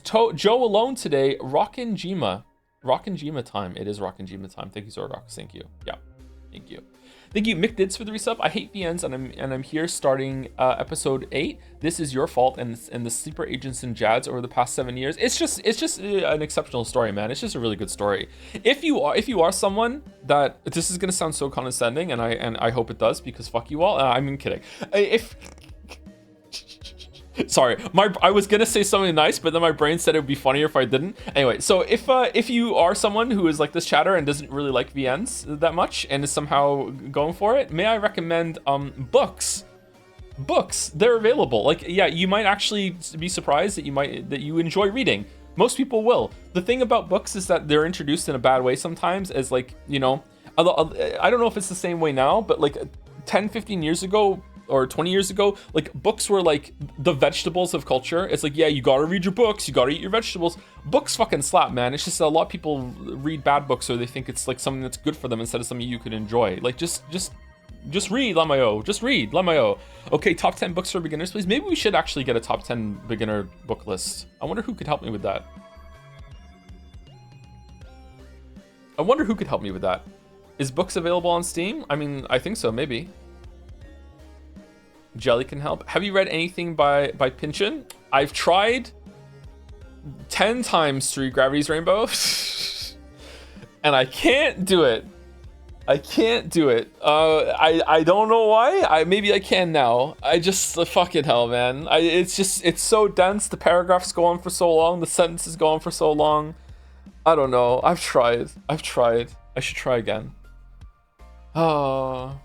Joe alone today. Rockin' Jima time. It is Rockin' Jima time. Thank you, Zordox. Thank you. Yeah, thank you. Thank you, Mick Dids, for the resub. I hate VNs, and I'm here starting episode 8. This is your fault, and the sleeper agents and Jads over the past 7 years. It's just an exceptional story, man. It's just a really good story. If you are someone that, this is gonna sound so condescending, and I hope it does, because fuck you all. I'm kidding. Sorry, I was gonna say something nice, but then my brain said it would be funnier if I didn't. Anyway, so if you are someone who is like this chatter and doesn't really like VNs that much and is somehow going for it, may I recommend books? Books, they're available. Like, yeah, you might actually be surprised that you enjoy reading. Most people will. The thing about books is that they're introduced in a bad way sometimes, as like, you know, I don't know if it's the same way now, but like 10, 15 years ago, or 20 years ago, like books were like the vegetables of culture. It's like, yeah, you gotta read your books, you gotta eat your vegetables. Books fucking slap, man. It's just a lot of people read bad books, or they think it's like something that's good for them instead of something you could enjoy. Like just read, Lamayo. Just read, Lamayo. Okay, top 10 books for beginners, please. Maybe we should actually get a top 10 beginner book list. I wonder who could help me with that. Is books available on Steam? I mean, I think so, maybe. Jelly can help. Have you read anything by Pynchon? I've tried 10 times to read Gravity's Rainbow, and I can't do it. I don't know why. Maybe I can now. I just fucking hell, man. It's so dense. The paragraphs go on for so long. The sentences go on for so long. I don't know. I've tried. I should try again. Oh.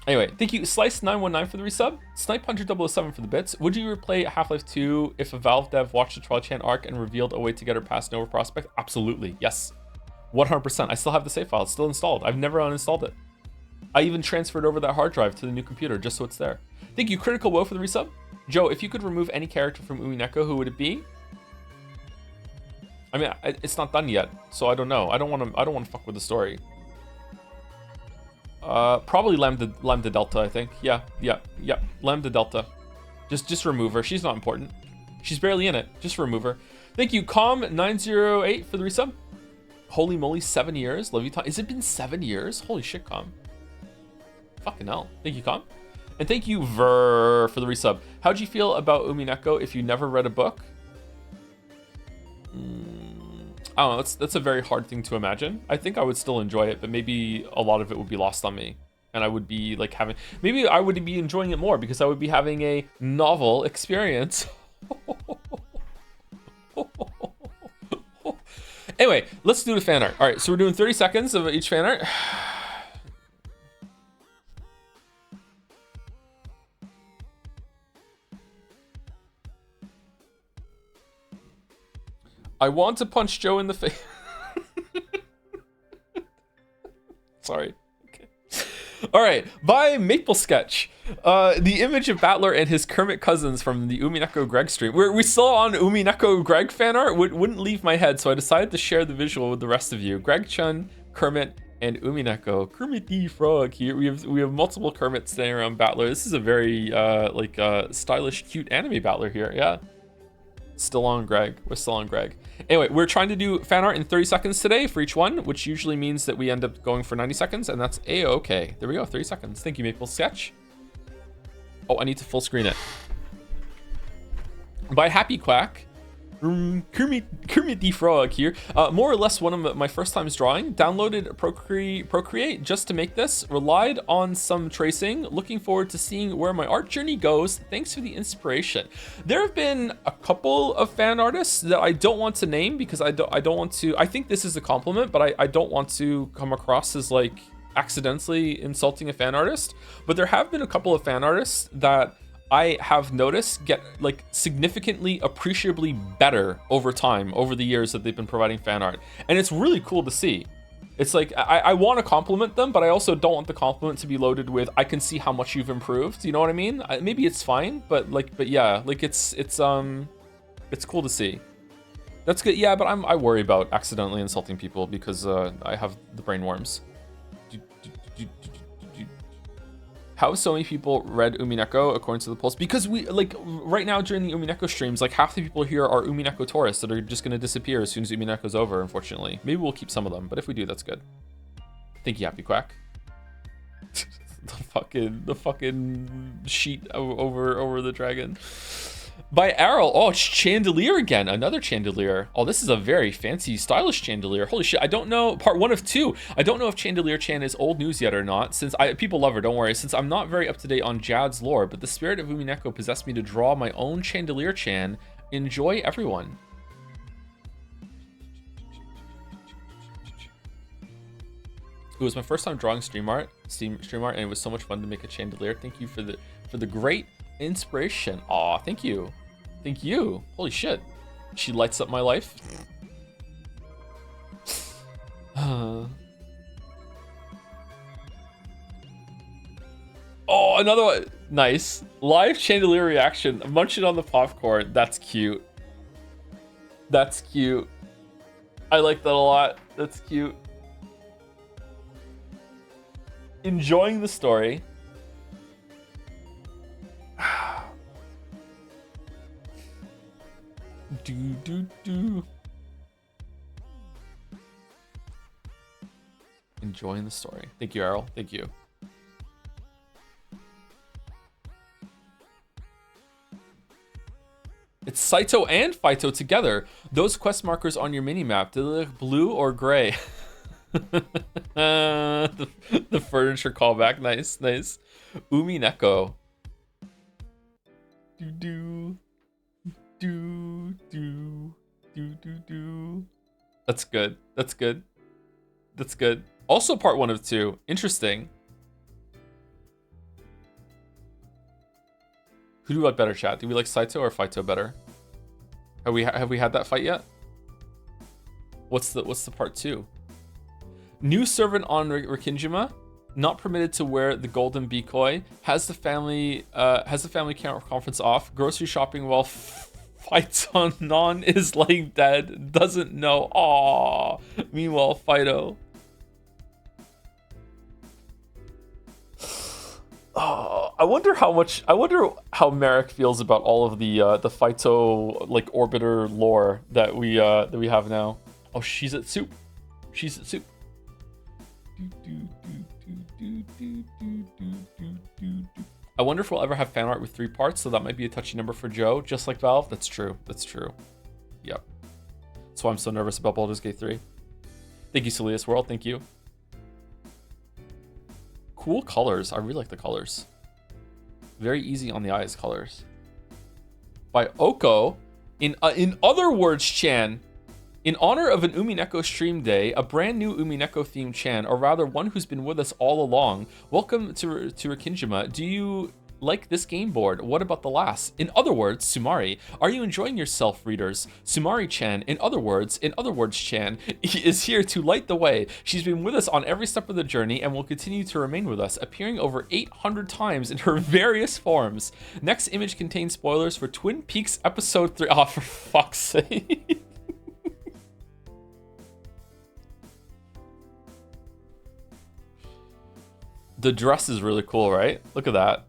Anyway, thank you, Slice919 for the resub. Snipe Hunter 007 for the bits. Would you replay Half-Life 2 if a Valve dev watched the Trolley Chan arc and revealed a way to get her past Nova Prospect? Absolutely, yes. 100%. I still have the save file. It's still installed. I've never uninstalled it. I even transferred over that hard drive to the new computer just so it's there. Thank you, Critical Woe, for the resub. Joe, if you could remove any character from Umineko, who would it be? I mean, it's not done yet, so I don't know. I don't want to fuck with the story. Probably Lambda Delta, I think. Yeah. Lambda Delta. Just remove her. She's not important. She's barely in it. Just remove her. Thank you, Com908 for the resub. Holy moly, 7 years. Love you, Tom. Has it been 7 years? Holy shit, Com. Fucking hell. Thank you, Com. And thank you, Ver, for the resub. How'd you feel about Umineko if you never read a book? I don't know, that's a very hard thing to imagine. I think I would still enjoy it, but maybe a lot of it would be lost on me. And I would be like maybe I would be enjoying it more because I would be having a novel experience. Anyway, let's do the fan art. All right, so we're doing 30 seconds of each fan art. I want to punch Joe in the face. Sorry. Okay. All right, by Maple Sketch, the image of Battler and his Kermit cousins from the Umineko Greg stream. We still on Umineko Greg fan art. Wouldn't leave my head, so I decided to share the visual with the rest of you. Greg Chun, Kermit, and Umineko. Kermit the Frog here. We have multiple Kermits standing around Battler. This is a very stylish, cute anime Battler here. Yeah. Still on Greg. We're still on Greg. Anyway, we're trying to do fan art in 30 seconds today for each one, which usually means that we end up going for 90 seconds, and that's a-okay. There we go, 30 seconds. Thank you, Maple Sketch. Oh, I need to full screen it. By Happy Quack, Kermit the Frog here. More or less one of my first times drawing. Downloaded Procreate just to make this. Relied on some tracing. Looking forward to seeing where my art journey goes. Thanks for the inspiration. There have been a couple of fan artists that I don't want to name because I don't want to. I think this is a compliment, but I don't want to come across as like accidentally insulting a fan artist. But there have been a couple of fan artists that I have noticed get like significantly appreciably better over time, over the years that they've been providing fan art. And it's really cool to see. It's like, I want to compliment them, but I also don't want the compliment to be loaded with, I can see how much you've improved. You know what I mean? Maybe it's fine, but yeah, like it's cool to see. That's good. Yeah, but I worry about accidentally insulting people because I have the brain worms. How have so many people read Umineko according to the polls? Because we, like, right now during the Umineko streams, like half the people here are Umineko tourists that are just going to disappear as soon as Umineko's over, unfortunately. Maybe we'll keep some of them, but if we do, that's good. Thank you, Happy Quack. the fucking sheet over the dragon. By Errol. Oh, it's Chandelier again. Another Chandelier. Oh, this is a very fancy, stylish Chandelier. Holy shit. I don't know. Part 1 of 2. I don't know if Chandelier Chan is old news yet or not. Since people love her, don't worry. Since I'm not very up to date on Jad's lore, but the spirit of Umineko possessed me to draw my own Chandelier Chan. Enjoy, everyone. It was my first time drawing stream art, and it was so much fun to make a Chandelier. Thank you for the great inspiration. Aw, thank you. Thank you. Holy shit. She lights up my life. Oh, another one. Nice. Live Chandelier reaction. Munching on the popcorn. That's cute. That's cute. I like that a lot. That's cute. Enjoying the story. Enjoying the story. Thank you, Errol. Thank you. It's Saito and Phyto together. Those quest markers on your mini-map, do they look blue or gray? the furniture callback. Nice, nice. Umineko. That's good. That's good. That's good. Also part 1 of 2. Interesting. Who do we like better, chat? Do we like Saito or Phyto better? Have we had that fight yet? What's the part 2? New servant on Rikinjima, not permitted to wear the golden decoy. Has the family conference off. Grocery shopping while fights on non is laying dead. Doesn't know. Aww. Meanwhile, Fido. Oh, I wonder how Merrick feels about all of the Phyto like orbiter lore that we have now. Oh, she's at soup. She's at soup. I wonder if we'll ever have fan art with 3 parts, so that might be a touchy number for Joe, just like Valve. That's true. That's true. Yep. That's why I'm so nervous about Baldur's Gate 3. Thank you, Celius World. Thank you. Cool colors. I really like the colors. Very easy on the eyes colors. By Oko. In other words, Chan, in honor of an Umineko stream day, a brand new Umineko themed Chan, or rather one who's been with us all along. Welcome to Rikinjima. Do you like this game board. What about the last? In other words, Sumari, are you enjoying yourself, readers? Sumari-chan, in other words, Chan, is here to light the way. She's been with us on every step of the journey and will continue to remain with us, appearing over 800 times in her various forms. Next image contains spoilers for Twin Peaks episode 3. Oh, for fuck's sake. The dress is really cool, right? Look at that.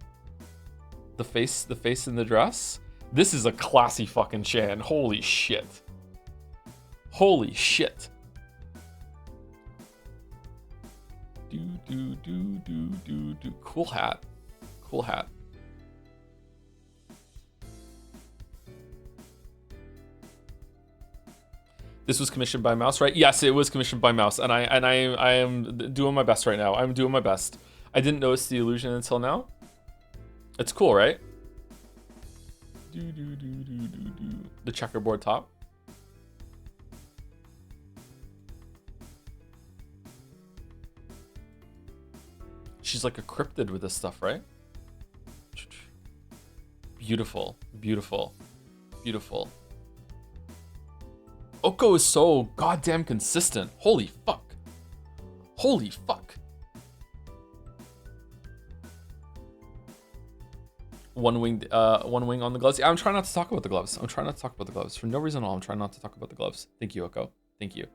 The face in the dress. This is a classy fucking Chan. Holy shit. Holy shit. Do. Cool hat. Cool hat. This was commissioned by Mouse, right? Yes, it was commissioned by Mouse, and I am doing my best right now. I'm doing my best. I didn't notice the illusion until now. It's cool, right? The checkerboard top. She's like a cryptid with this stuff, right? Beautiful, beautiful, beautiful. Oko is so goddamn consistent. Holy fuck. Holy fuck. One wing on the gloves. Yeah, I'm trying not to talk about the gloves. For no reason at all. I'm trying not to talk about the gloves. Thank you, Oko. Thank you.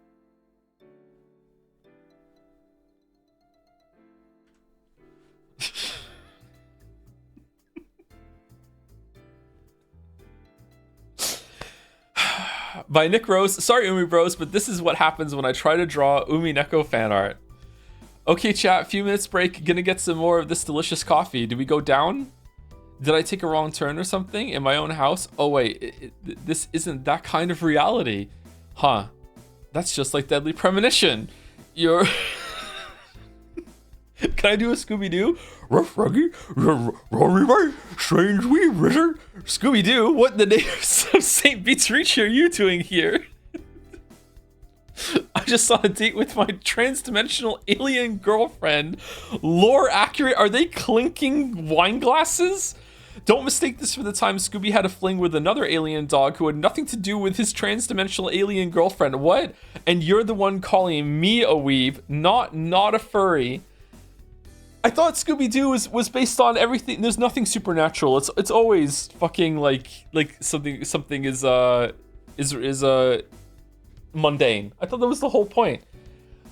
By Nick Rose. Sorry, Umi Bros, but this is what happens when I try to draw Umineko fan art. Okay, chat. Few minutes break. Gonna get some more of this delicious coffee. Did we go down? Did I take a wrong turn or something in my own house? Oh wait, this isn't that kind of reality. Huh. That's just like Deadly Premonition. You're... Can I do a Scooby-Doo? Rough Ruggy, Rory Ray, Strange Wee Ritter. Scooby-Doo, what in the name of St. Beats Reach are you doing here? I just saw a date with my trans-dimensional alien girlfriend. Lore accurate? Are they clinking wine glasses? Don't mistake this for the time Scooby had a fling with another alien dog who had nothing to do with his trans-dimensional alien girlfriend. What? And you're the one calling me a weeb, not a furry. I thought Scooby-Doo was based on everything. There's nothing supernatural. It's always fucking like something is mundane. I thought that was the whole point.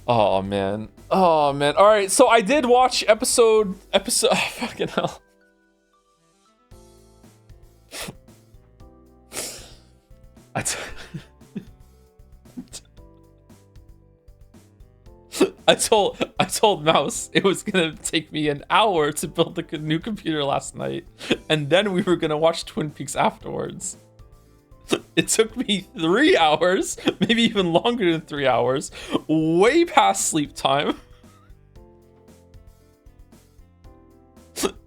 Oh man. All right, so I did watch episode oh, fucking hell. I told Mouse it was gonna take me an hour to build the new computer last night, and then we were gonna watch Twin Peaks afterwards. It took me 3 hours, maybe even longer than 3 hours, way past sleep time.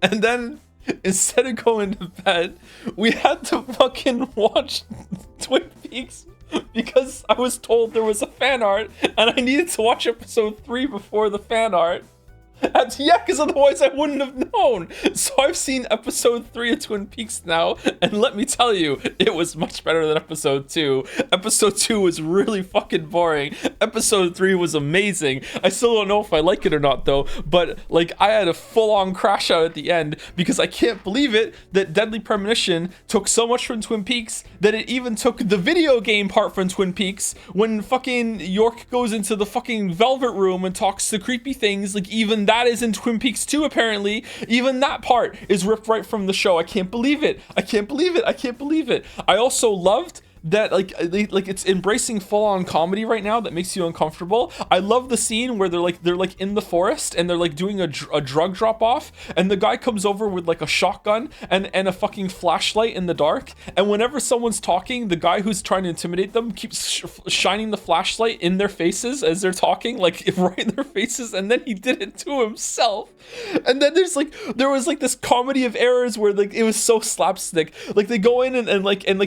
And then, instead of going to bed, we had to fucking watch Twin Peaks because I was told there was a fan art and I needed to watch episode 3 before the fan art. Yeah, because otherwise I wouldn't have known. So I've seen episode 3 of Twin Peaks now, and let me tell you, it was much better than episode 2. Episode 2 was really fucking boring. Episode 3 was amazing. I still don't know if I like it or not though, but like I had a full-on crash out at the end because I can't believe it that Deadly Premonition took so much from Twin Peaks that it even took the video game part from Twin Peaks when fucking York goes into the fucking Velvet Room and talks to creepy things. Like even that is in Twin Peaks 2 apparently. Even that part is ripped right from the show. I can't believe it. I can't believe it. I also loved that like it's embracing full-on comedy right now that makes you uncomfortable. I love the scene where they're like in the forest and they're like doing a drug drop off, and the guy comes over with like a shotgun and a fucking flashlight in the dark, and whenever someone's talking, the guy who's trying to intimidate them keeps shining the flashlight in their faces as they're talking, like right in their faces, and then he did it to himself. And then there was this comedy of errors where like it was so slapstick. Like they go in and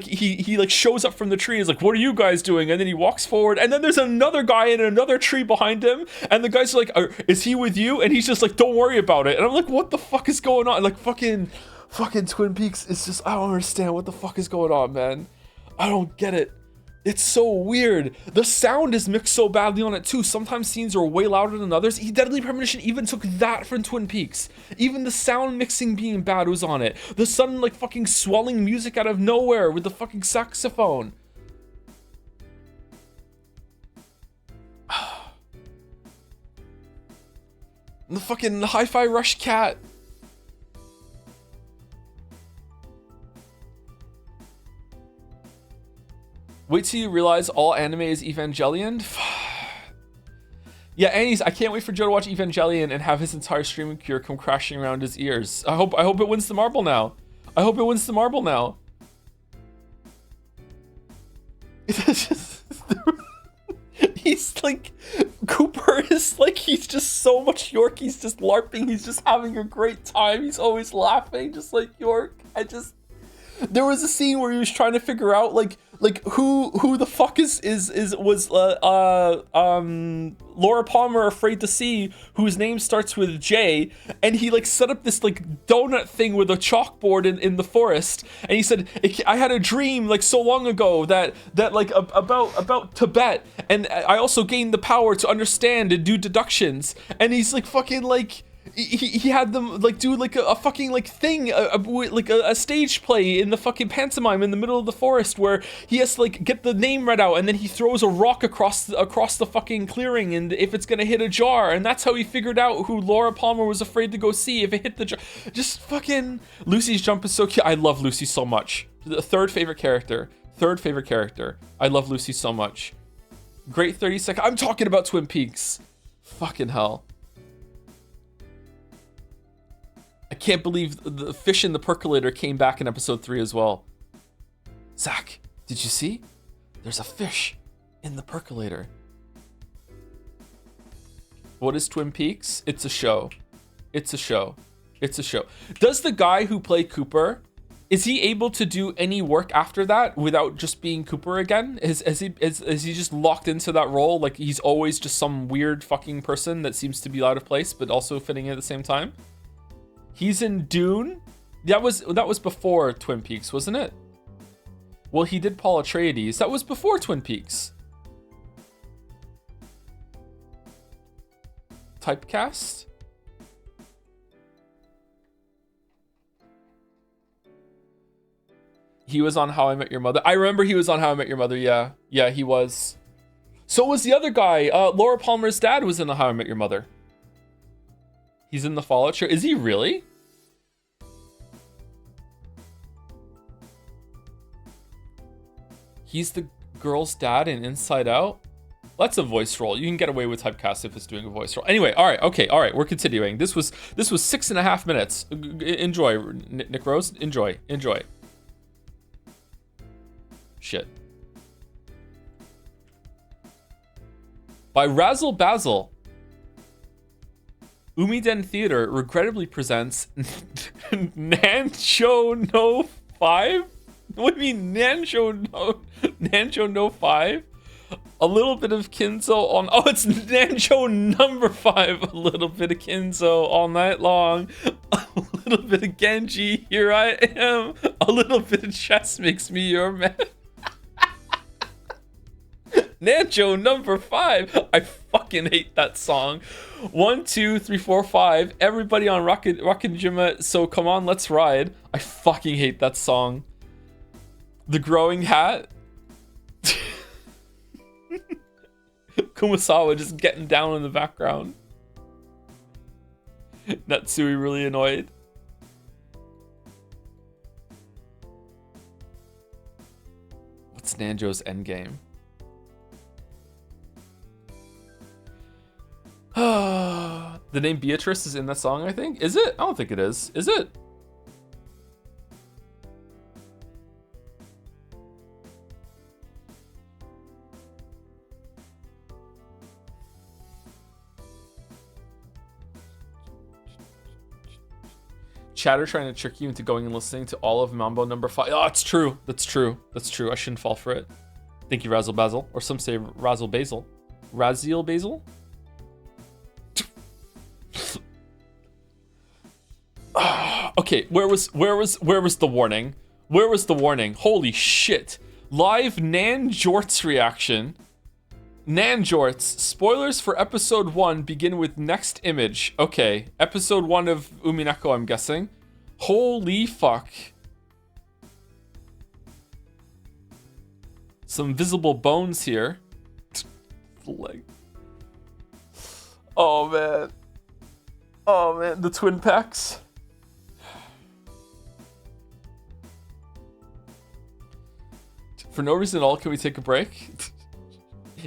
he like shows up from the tree. He's like, "What are you guys doing?" And then he walks forward, and then there's another guy in another tree behind him, and the guy's like, "Is he with you?" And he's just like, "Don't worry about it." And I'm like, "What the fuck is going on?" Like fucking Fucking Twin Peaks is just, I don't understand what the fuck is going on, man. I don't get it. It's so weird. The sound is mixed so badly on it too. Sometimes scenes are way louder than others. Deadly Premonition even took that from Twin Peaks. Even the sound mixing being bad was on it. The sudden like fucking swelling music out of nowhere with the fucking saxophone. The fucking Hi-Fi Rush cat. Wait till you realize all anime is Evangelion. Yeah, Annie's. I can't wait for Joe to watch Evangelion and have his entire streaming cure come crashing around his ears. I hope it wins the marble now. I hope it wins the marble now. It's just, he's like, Cooper is like, he's just so much York. He's just LARPing. He's just having a great time. He's always laughing, just like York. There was a scene where he was trying to figure out like who the fuck was Laura Palmer afraid to see, whose name starts with J, and he like set up this like donut thing with a chalkboard in the forest, and he said, I had a dream like so long ago that like about Tibet, and I also gained the power to understand and do deductions, and he's like fucking like he had them like do like a fucking like thing, like a stage play in the fucking pantomime in the middle of the forest where he has to like get the name read out, and then he throws a rock across the fucking clearing, and if it's gonna hit a jar, and that's how he figured out who Laura Palmer was afraid to go see if it hit the jar. Just fucking Lucy's jump is so cute. I love Lucy so much. The third favorite character. I love Lucy so much. Great 30 seconds. I'm talking about Twin Peaks. Fucking hell. I can't believe the fish in the percolator came back in episode 3 as well. Zach, did you see? There's a fish in the percolator. What is Twin Peaks? It's a show. It's a show. Does the guy who played Cooper, is he able to do any work after that without just being Cooper again? Is he just locked into that role? Like he's always just some weird fucking person that seems to be out of place but also fitting in at the same time? He's in Dune? That was before Twin Peaks, wasn't it? Well, he did Paul Atreides. That was before Twin Peaks. Typecast? He was on How I Met Your Mother. I remember he was on How I Met Your Mother, yeah. Yeah, he was. So was the other guy. Laura Palmer's dad was in the How I Met Your Mother. He's in the Fallout show. Is he really? He's the girl's dad in Inside Out? That's a voice role. You can get away with typecast if it's doing a voice role. Anyway, all right, we're continuing. This was 6.5 minutes. Enjoy, Nick Rose. Enjoy. Shit. By Razzle Basil. Umiden Theater regrettably presents Nancho No 5? What do you mean Nancho No 5? A little bit of Kinzo on... Oh, it's Nancho number 5. A little bit of Kinzo all night long. A little bit of Genji, here I am. A little bit of chess makes me your man. Nancho number 5. I fucking hate that song. 1, 2, 3, 4, 5. Everybody on Rockin' Jima, so come on, let's ride. I fucking hate that song. The Growing Hat. Kumasawa just getting down in the background. Natsui really annoyed. What's Nanjo's endgame? The name Beatrice is in that song, I think. Is it? I don't think it is. Is it? Chatter trying to trick you into going and listening to all of Mambo number 5. Oh, it's true. That's true. I shouldn't fall for it. Thank you, Razzle Basil. Or some say Razzle Basil. Raziel Basil? Okay, where was the warning? Where was the warning? Holy shit. Live Nan Jorts reaction. Nan Jorts. Spoilers for episode 1 begin with next image. Okay, episode 1 of Umineko, I'm guessing. Holy fuck. Some visible bones here. Leg. Oh man. Oh man, the twin pecs. For no reason at all, can we take a break?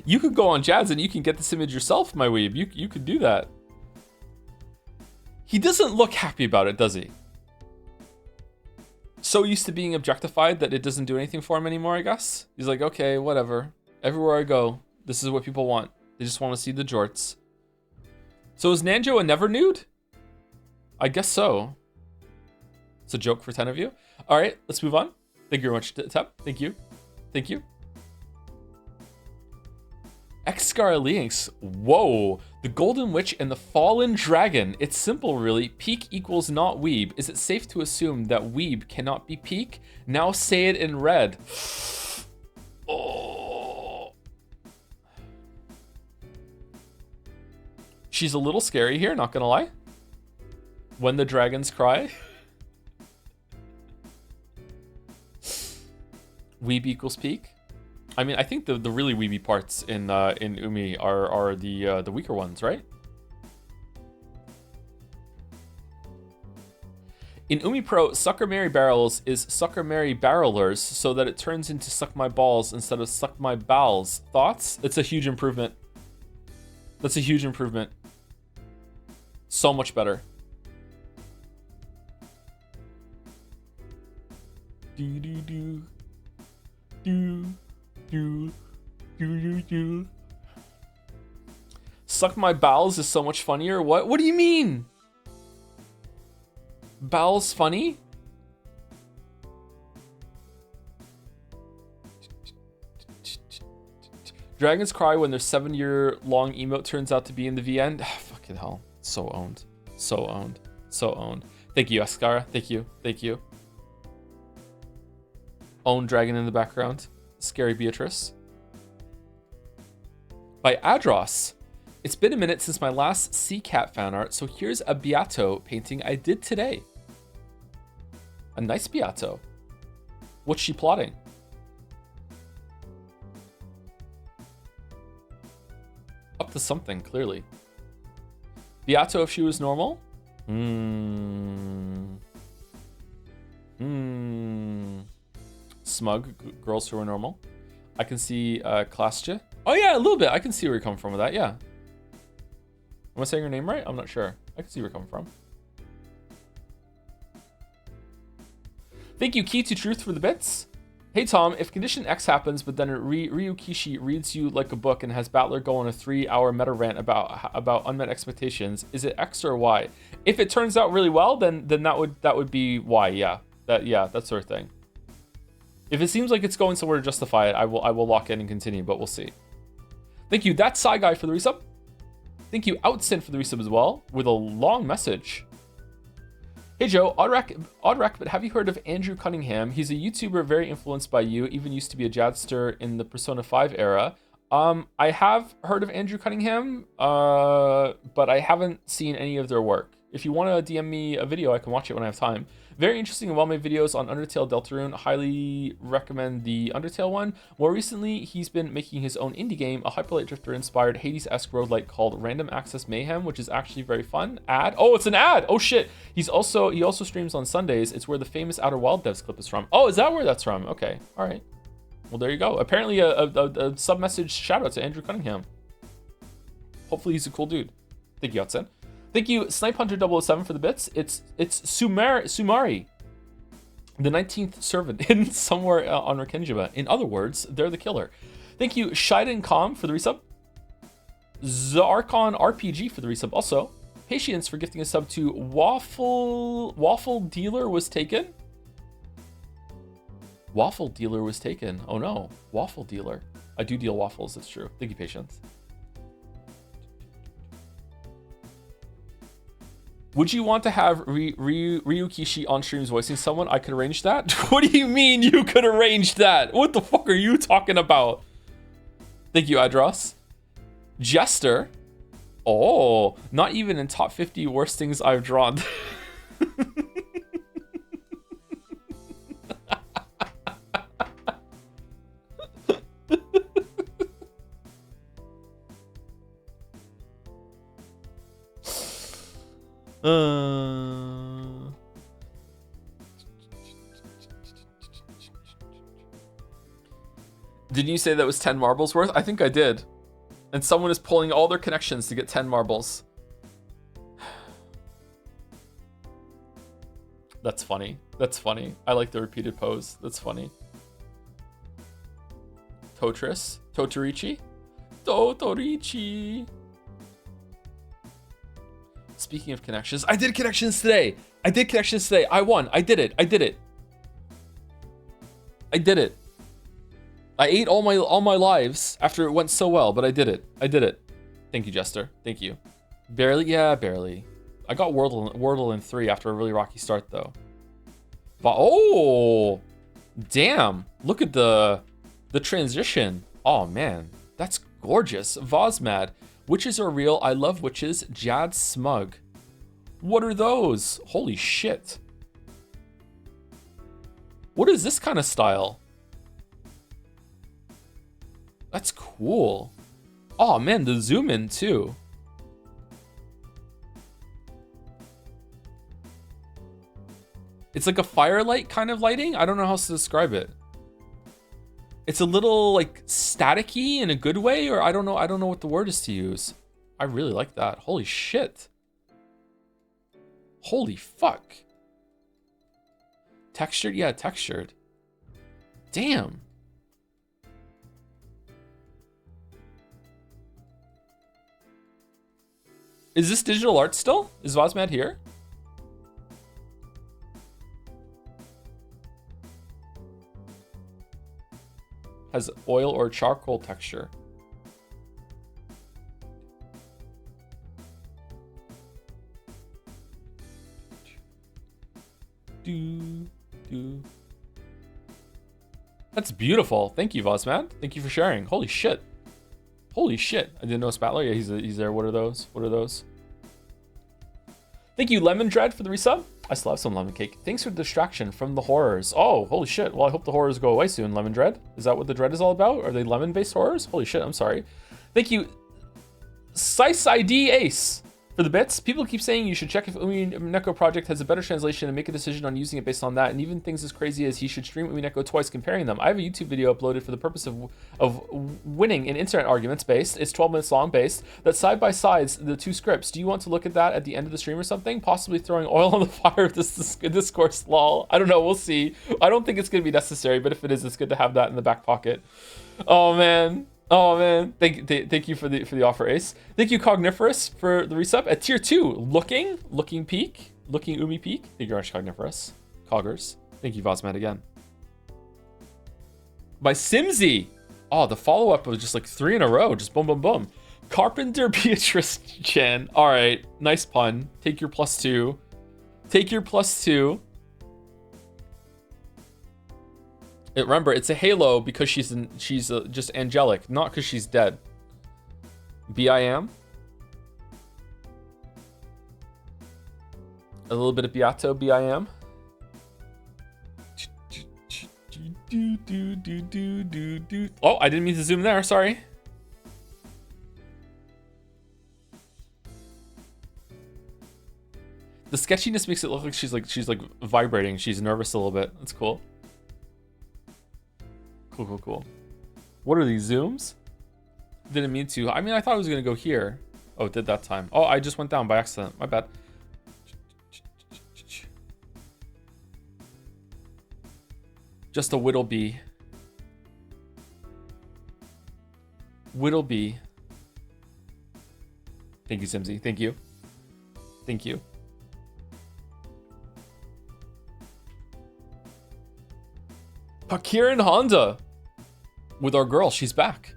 You could go on Jazz and you can get this image yourself, my weeb. You could do that. He doesn't look happy about it, does he? So used to being objectified that it doesn't do anything for him anymore, I guess. He's like, okay, whatever. Everywhere I go, this is what people want. They just want to see the jorts. So is Nanjo a never nude? I guess so. It's a joke for 10 of you. All right, let's move on. Thank you very much, Tep. Thank you. Thank you. Excar Links. Whoa. The Golden Witch and the Fallen Dragon. It's simple, really. Peak equals not weeb. Is it safe to assume that weeb cannot be peak? Now say it in red. Oh. She's a little scary here, not gonna lie. When the dragons cry. Weeb equals peak. I mean, I think the really weeby parts in Umi are the weaker ones, right? In Umi Pro, Sucker Mary Barrels is Sucker Mary Barrelers, so that it turns into Suck My Balls instead of Suck My Bowels. Thoughts? It's a huge improvement. That's a huge improvement. So much better. Do do do. Do. Suck My Bowels is so much funnier. What do you mean? Bowels funny? Dragons cry when their 7-year-long emote turns out to be in the V end. Fucking hell. So owned. So owned. So owned. Thank you, Ascara. Thank you. Thank you. Own dragon in the background. Scary Beatrice. By Adros. It's been a minute since my last Sea Cat fan art, so here's a Beato painting I did today. A nice Beato. What's she plotting? Up to something, clearly. Beato if she was normal? Smug girls who are normal. I can see Klastia. Oh yeah, a little bit. I can see where you're coming from with that. Yeah. Am I saying her name right? I'm not sure. I can see where you're coming from. Thank you, Key to Truth, for the bits. Hey Tom, if Condition X happens, but then Ryukishi reads you like a book and has Battler go on a 3-hour meta rant about unmet expectations, is it X or Y? If it turns out really well, then that would be Y. Yeah, that sort of thing. If it seems like it's going somewhere to justify it, I will lock in and continue, but we'll see. Thank you, That Psy Guy, for the resub. Thank you, Outsint, for the resub as well, with a long message. Hey Joe, odd rec, but have you heard of Andrew Cunningham? He's a YouTuber very influenced by you, even used to be a Jadster in the Persona 5 era. I have heard of Andrew Cunningham, but I haven't seen any of their work. If you want to DM me a video, I can watch it when I have time. Very interesting and well-made videos on Undertale Deltarune. Highly recommend the Undertale one. More recently, he's been making his own indie game, a Hyperlight Drifter-inspired Hades-esque roguelike called Random Access Mayhem, which is actually very fun. Ad? Oh, it's an ad! Oh shit! He also streams on Sundays. It's where the famous Outer Wild Devs clip is from. Oh, is that where that's from? Okay, all right. Well, there you go. Apparently a sub-message shout-out to Andrew Cunningham. Hopefully he's a cool dude. Thank you, Outsen. Thank you, Snipe Hunter 007, for the bits. It's Sumari, the 19th servant in somewhere on Rakenjima. In other words, they're the killer. Thank you, Shiden Com, for the resub. Zarkon RPG for the resub also. Patience for gifting a sub to Waffle Dealer was taken. Waffle Dealer was taken. Oh no, Waffle Dealer. I do deal waffles, it's true. Thank you, Patience. Would you want to have Ryukishi on streams voicing someone? I could arrange that. What do you mean you could arrange that? What the fuck are you talking about? Thank you, Adros. Jester. Oh, not even in top 50 worst things I've drawn. Did you say that was 10 marbles worth? I think I did. And someone is pulling all their connections to get 10 marbles. That's funny. That's funny. I like the repeated pose. That's funny. Totris? Totorichi? Totorichi. Speaking of connections, I did connections today. I won. I did it. I ate all my lives after it went so well, but I did it. Thank you, Jester. Thank you. Barely, yeah, barely. I got Wordle in 3 after a really rocky start though. But oh, damn! Look at the transition. Oh man, that's gorgeous. Vosmad. Witches are real. I love witches. Jad Smug. What are those? Holy shit. What is this kind of style? That's cool. Oh man, the zoom in too. It's like a firelight kind of lighting. I don't know how else to describe it. It's a little like staticky in a good way, or I don't know what the word is to use. I really like that. Holy shit. Holy fuck. Textured? Yeah, textured. Damn. Is this digital art still? Is Vosmad here? Has oil or charcoal texture. That's beautiful. Thank you, Vosmad. Thank you for sharing. Holy shit. Holy shit. I didn't know Spatler. Yeah, he's there. What are those? What are those? Thank you, Lemon Dread, for the resub. I still have some lemon cake. Thanks for the distraction from the horrors. Oh, holy shit. Well, I hope the horrors go away soon, Lemon Dread. Is that what the dread is all about? Are they lemon-based horrors? Holy shit, I'm sorry. Thank you, Sice ID Ace, for the bits. People keep saying you should check if Umineko project has a better translation and make a decision on using it based on that. And even things as crazy as he should stream Umineko twice comparing them. I have a YouTube video uploaded for the purpose of winning in internet arguments based. It's 12 minutes long based. That side by sides the two scripts. Do you want to look at that at the end of the stream or something? Possibly throwing oil on the fire of this discourse, lol. I don't know. We'll see. I don't think it's going to be necessary, but if it is, it's good to have that in the back pocket. Oh, man. Oh man, thank you for the offer, Ace. Thank you, Cogniferous, for the resub at tier 2. Looking Umi Peak. Thank you very much, Cogniferous. Coggers. Thank you, Vosmad, again. By Simsy. Oh, the follow-up was just like 3 in a row. Just boom, boom, boom. Carpenter Beatrice Chen. All right, nice pun. Take your +2. Take your +2. Remember, it's a halo because she's just angelic, not because she's dead. BIM. A little bit of Beato BIM. Oh, I didn't mean to zoom there. Sorry. The sketchiness makes it look like she's like vibrating. She's nervous a little bit. That's cool. Cool. What are these zooms? Didn't mean to. I mean, I thought it was gonna go here. Oh, it did that time. Oh, I just went down by accident. My bad. Just a Whittleby. Whittleby. Thank you, Simsy. Thank you. Thank you. Pakirin Honda. With our girl, she's back.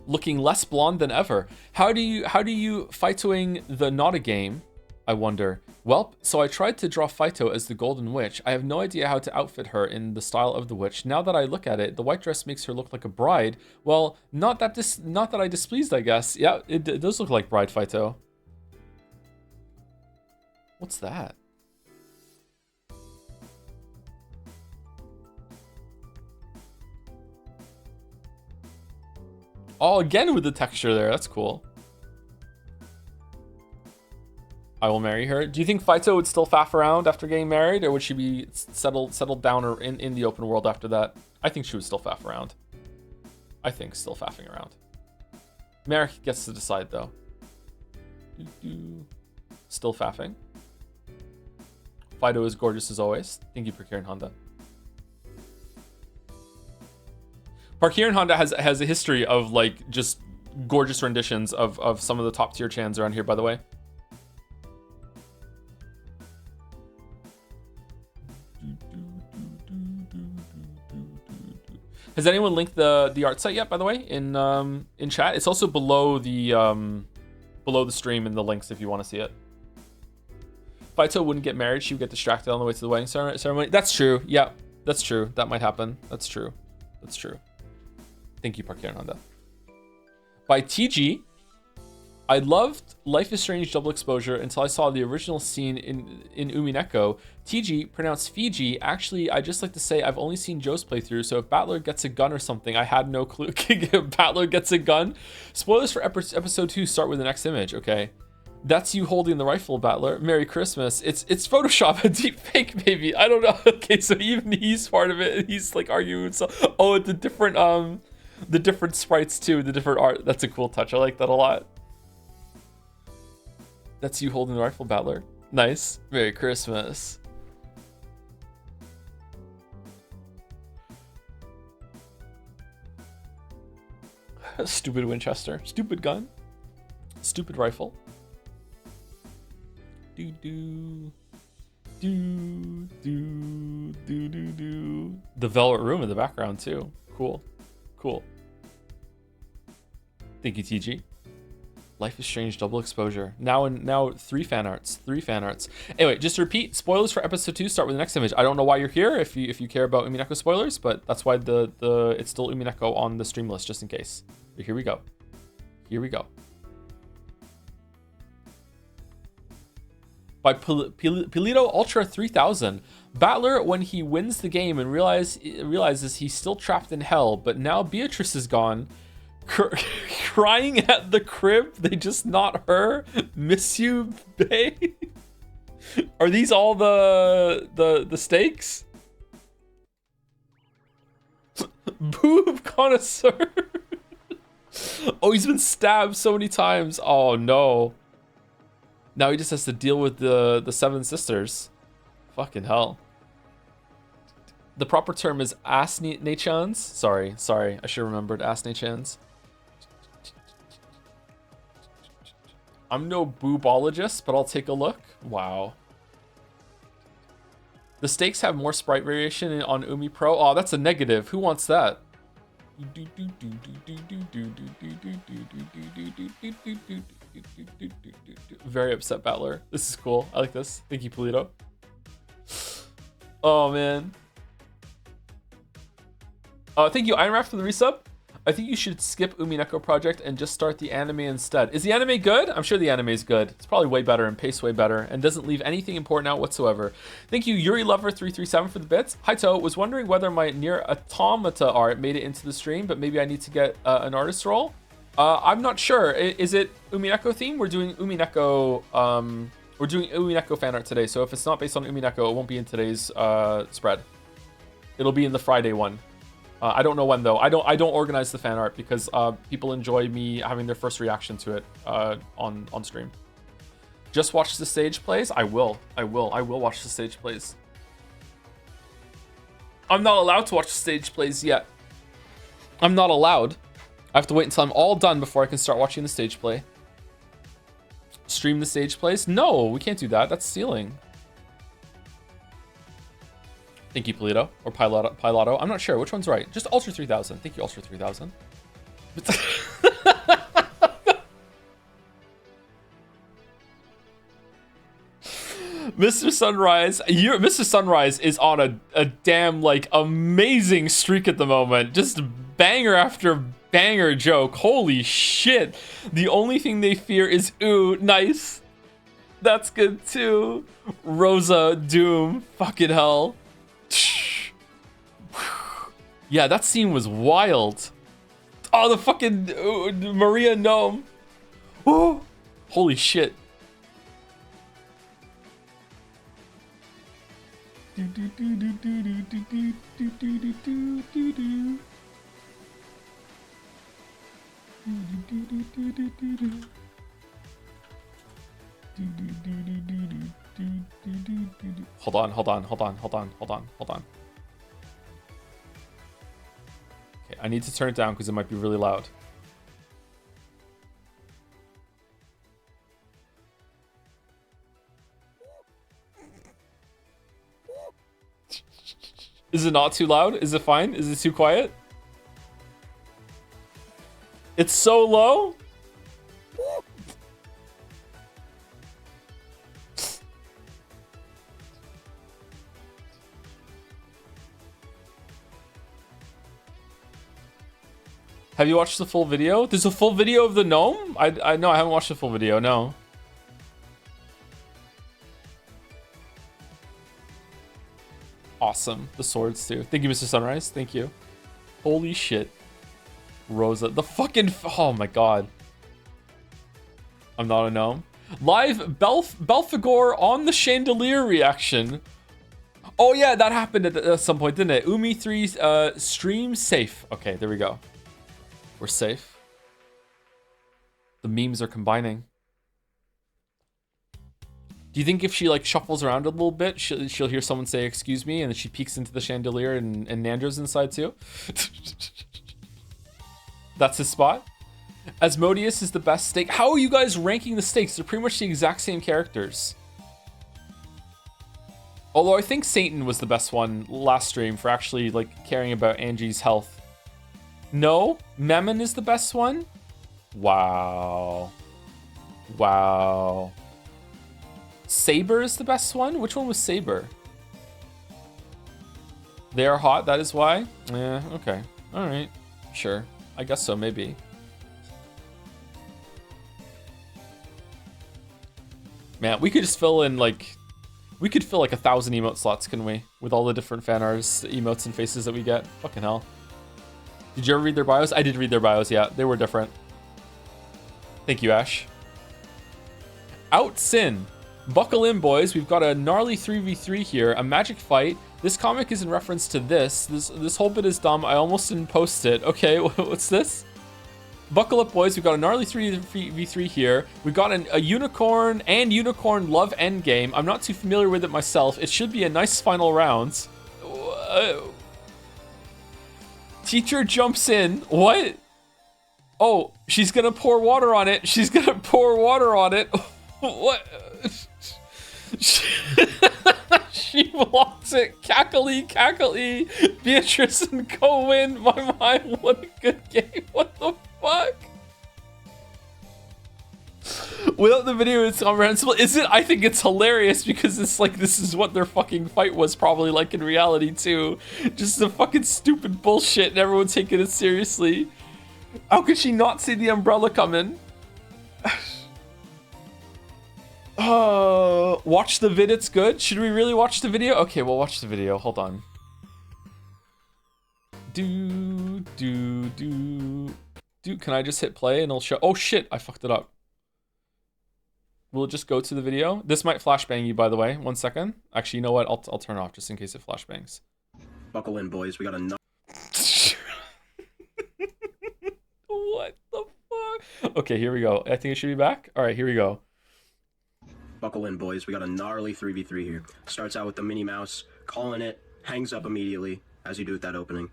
Looking less blonde than ever. How do you fighting the not a game? I wonder. Welp, so I tried to draw Phyto as the Golden Witch. I have no idea how to outfit her in the style of the witch. Now that I look at it, the white dress makes her look like a bride. Well, not that I displeased, I guess. Yeah, it does look like bride Phyto. What's that? Oh, again with the texture there. That's cool. I will marry her. Do you think Phyto would still faff around after getting married, or would she be settled down or in the open world after that? I think she would still faff around. I think still faffing around. Merrick gets to decide though. Still faffing. Phyto is gorgeous as always. Thank you, Parkir and Honda. Parkir and Honda has a history of like just gorgeous renditions of some of the top tier chans around here, by the way. Has anyone linked the art site yet, by the way, in chat? It's also below the stream in the links if you want to see it. Phyto wouldn't get married, she would get distracted on the way to the wedding ceremony. That's true. Yeah, that's true. That might happen. That's true. That's true. Thank you, Parkir and Honda. By TG, I loved Life is Strange Double Exposure until I saw the original scene in Umineko. TG, pronounced Fiji. Actually, I just like to say I've only seen Joe's playthrough, so if Battler gets a gun or something, I had no clue. Battler gets a gun? Spoilers for episode 2 start with the next image, okay? That's you holding the rifle, Battler. Merry Christmas. It's Photoshop, a deep fake, baby. I don't know. Okay, so even he's part of it. He's like arguing. So, oh, the different sprites too, the different art. That's a cool touch. I like that a lot. That's you holding the rifle, Battler. Nice. Merry Christmas. Stupid Winchester. Stupid gun. Stupid rifle. Do do do do do do do. The velvet room in the background too. Cool. Cool. Thank you, TG. Life is Strange Double Exposure. Now 3 fan arts. 3 fan arts. Anyway, just to repeat, spoilers for episode 2 start with the next image. I don't know why you're here if you care about Umineko spoilers, but that's why it's still Umineko on the stream list just in case. But here we go. Here we go. By Pilito Ultra 3000. Battler, when he wins the game and realizes he's still trapped in hell, but now Beatrice is gone, crying at the crib. They just not her. Miss you, babe. Are these all the stakes? Boob connoisseur. Oh, he's been stabbed so many times. Oh no. Now he just has to deal with the 7 sisters. Fucking hell. The proper term is ass-nachans. Sorry. I should have remembered ass-nachans. I'm no boobologist, but I'll take a look. Wow. The stakes have more sprite variation on Umi Pro. Oh, that's a negative. Who wants that? Very upset Battler. This is cool. I like this. Thank you, Polito. Oh man. Thank you, Iron Wrap, for the resub. I think you should skip Umineko project and just start the anime instead. Is the anime good? I'm sure the anime is good. It's probably way better and paced way better and doesn't leave anything important out whatsoever. Thank you, Yuri Lover 337 for the bits. Hi To, was wondering whether my Nier Automata art made it into the stream, but maybe I need to get an artist role. I'm not sure. Is it Umineko theme? We're doing Umineko. We're doing Umineko fan art today. So if it's not based on Umineko, it won't be in today's spread. It'll be in the Friday one. I don't know when though. I don't organize the fan art because people enjoy me having their first reaction to it on stream. Just watch the stage plays. I will watch the stage plays. I'm not allowed to watch the stage plays yet. I'm not allowed. I have to wait until I'm all done before I can start watching the stage play. Stream the stage plays? No, we can't do that. That's stealing. Thank you, Polito. Or Pilato. I'm not sure. Which one's right? Just Ultra 3000. Thank you, Ultra 3000. Mr. Sunrise, Mr. Sunrise is on a damn like amazing streak at the moment. Just banger after banger joke. Holy shit. The only thing they fear is ooh, nice. That's good too. Rosa, Doom, fucking hell. Yeah, that scene was wild. Oh, the fucking Maria Gnome. Oh, holy shit. Hold on. Okay, I need to turn it down because it might be really loud. Is it not too loud? Is it fine? Is it too quiet? It's so low? Have you watched the full video? There's a full video of the gnome? I know I haven't watched the full video, no. Awesome. The swords too. Thank you, Mr. Sunrise. Thank you. Holy shit. Rosa. The fucking... Oh my god. I'm not a gnome. Live Belphegor on the chandelier reaction. Oh yeah, that happened at some point, didn't it? Umi3 stream safe. Okay, there we go. We're safe. The memes are combining. Do you think if she like shuffles around a little bit, she'll hear someone say "excuse me" and then she peeks into the chandelier and Nandra's inside too? That's his spot. Asmodeus is the best stake. How are you guys ranking the stakes? They're pretty much the exact same characters. Although I think Satan was the best one last stream for actually like caring about Angie's health. No, Memon is the best one. Wow. Wow. Saber is the best one? Which one was Saber? They are hot, that is why? Yeah, okay. Alright. Sure. I guess so, maybe. Man, we could just fill in like... We could fill like 1,000 emote slots, couldn't we? With all the different fan arts, emotes, and faces that we get. Fucking hell. Did you ever read their bios? I did read their bios, yeah. They were different. Thank you, Ash. Out Sin. Buckle in, boys. We've got a gnarly 3v3 here. A magic fight. This comic is in reference to this. This whole bit is dumb. I almost didn't post it. Okay, what's this? Buckle up, boys. We've got a gnarly 3v3 here. We've got a unicorn and unicorn love endgame. I'm not too familiar with it myself. It should be a nice final round. Teacher jumps in. What? Oh, she's gonna pour water on it. She's gonna pour water on it. What? She blocks it. Cackly, cackly. Beatrice and Cohen. My mind, what a good game. What the fuck? Without the video, it's comprehensible. Is it? I think it's hilarious because it's like this is what their fucking fight was probably like in reality too. Just the fucking stupid bullshit and everyone taking it seriously. How could she not see the umbrella coming? Watch the vid, it's good. Should we really watch the video? Okay, we'll watch the video. Hold on. Dude, can I just hit play and it'll show? Oh shit, I fucked it up. Will it just go to the video? This might flashbang you, by the way. 1 second. Actually, you know what? I'll turn it off just in case it flashbangs. Buckle in, boys. We got a... What the fuck? Okay, here we go. I think it should be back. All right, here we go. Buckle in, boys. We got a gnarly 3v3 here. Starts out with the Minnie Mouse, calling it, hangs up immediately, as you do with that opening.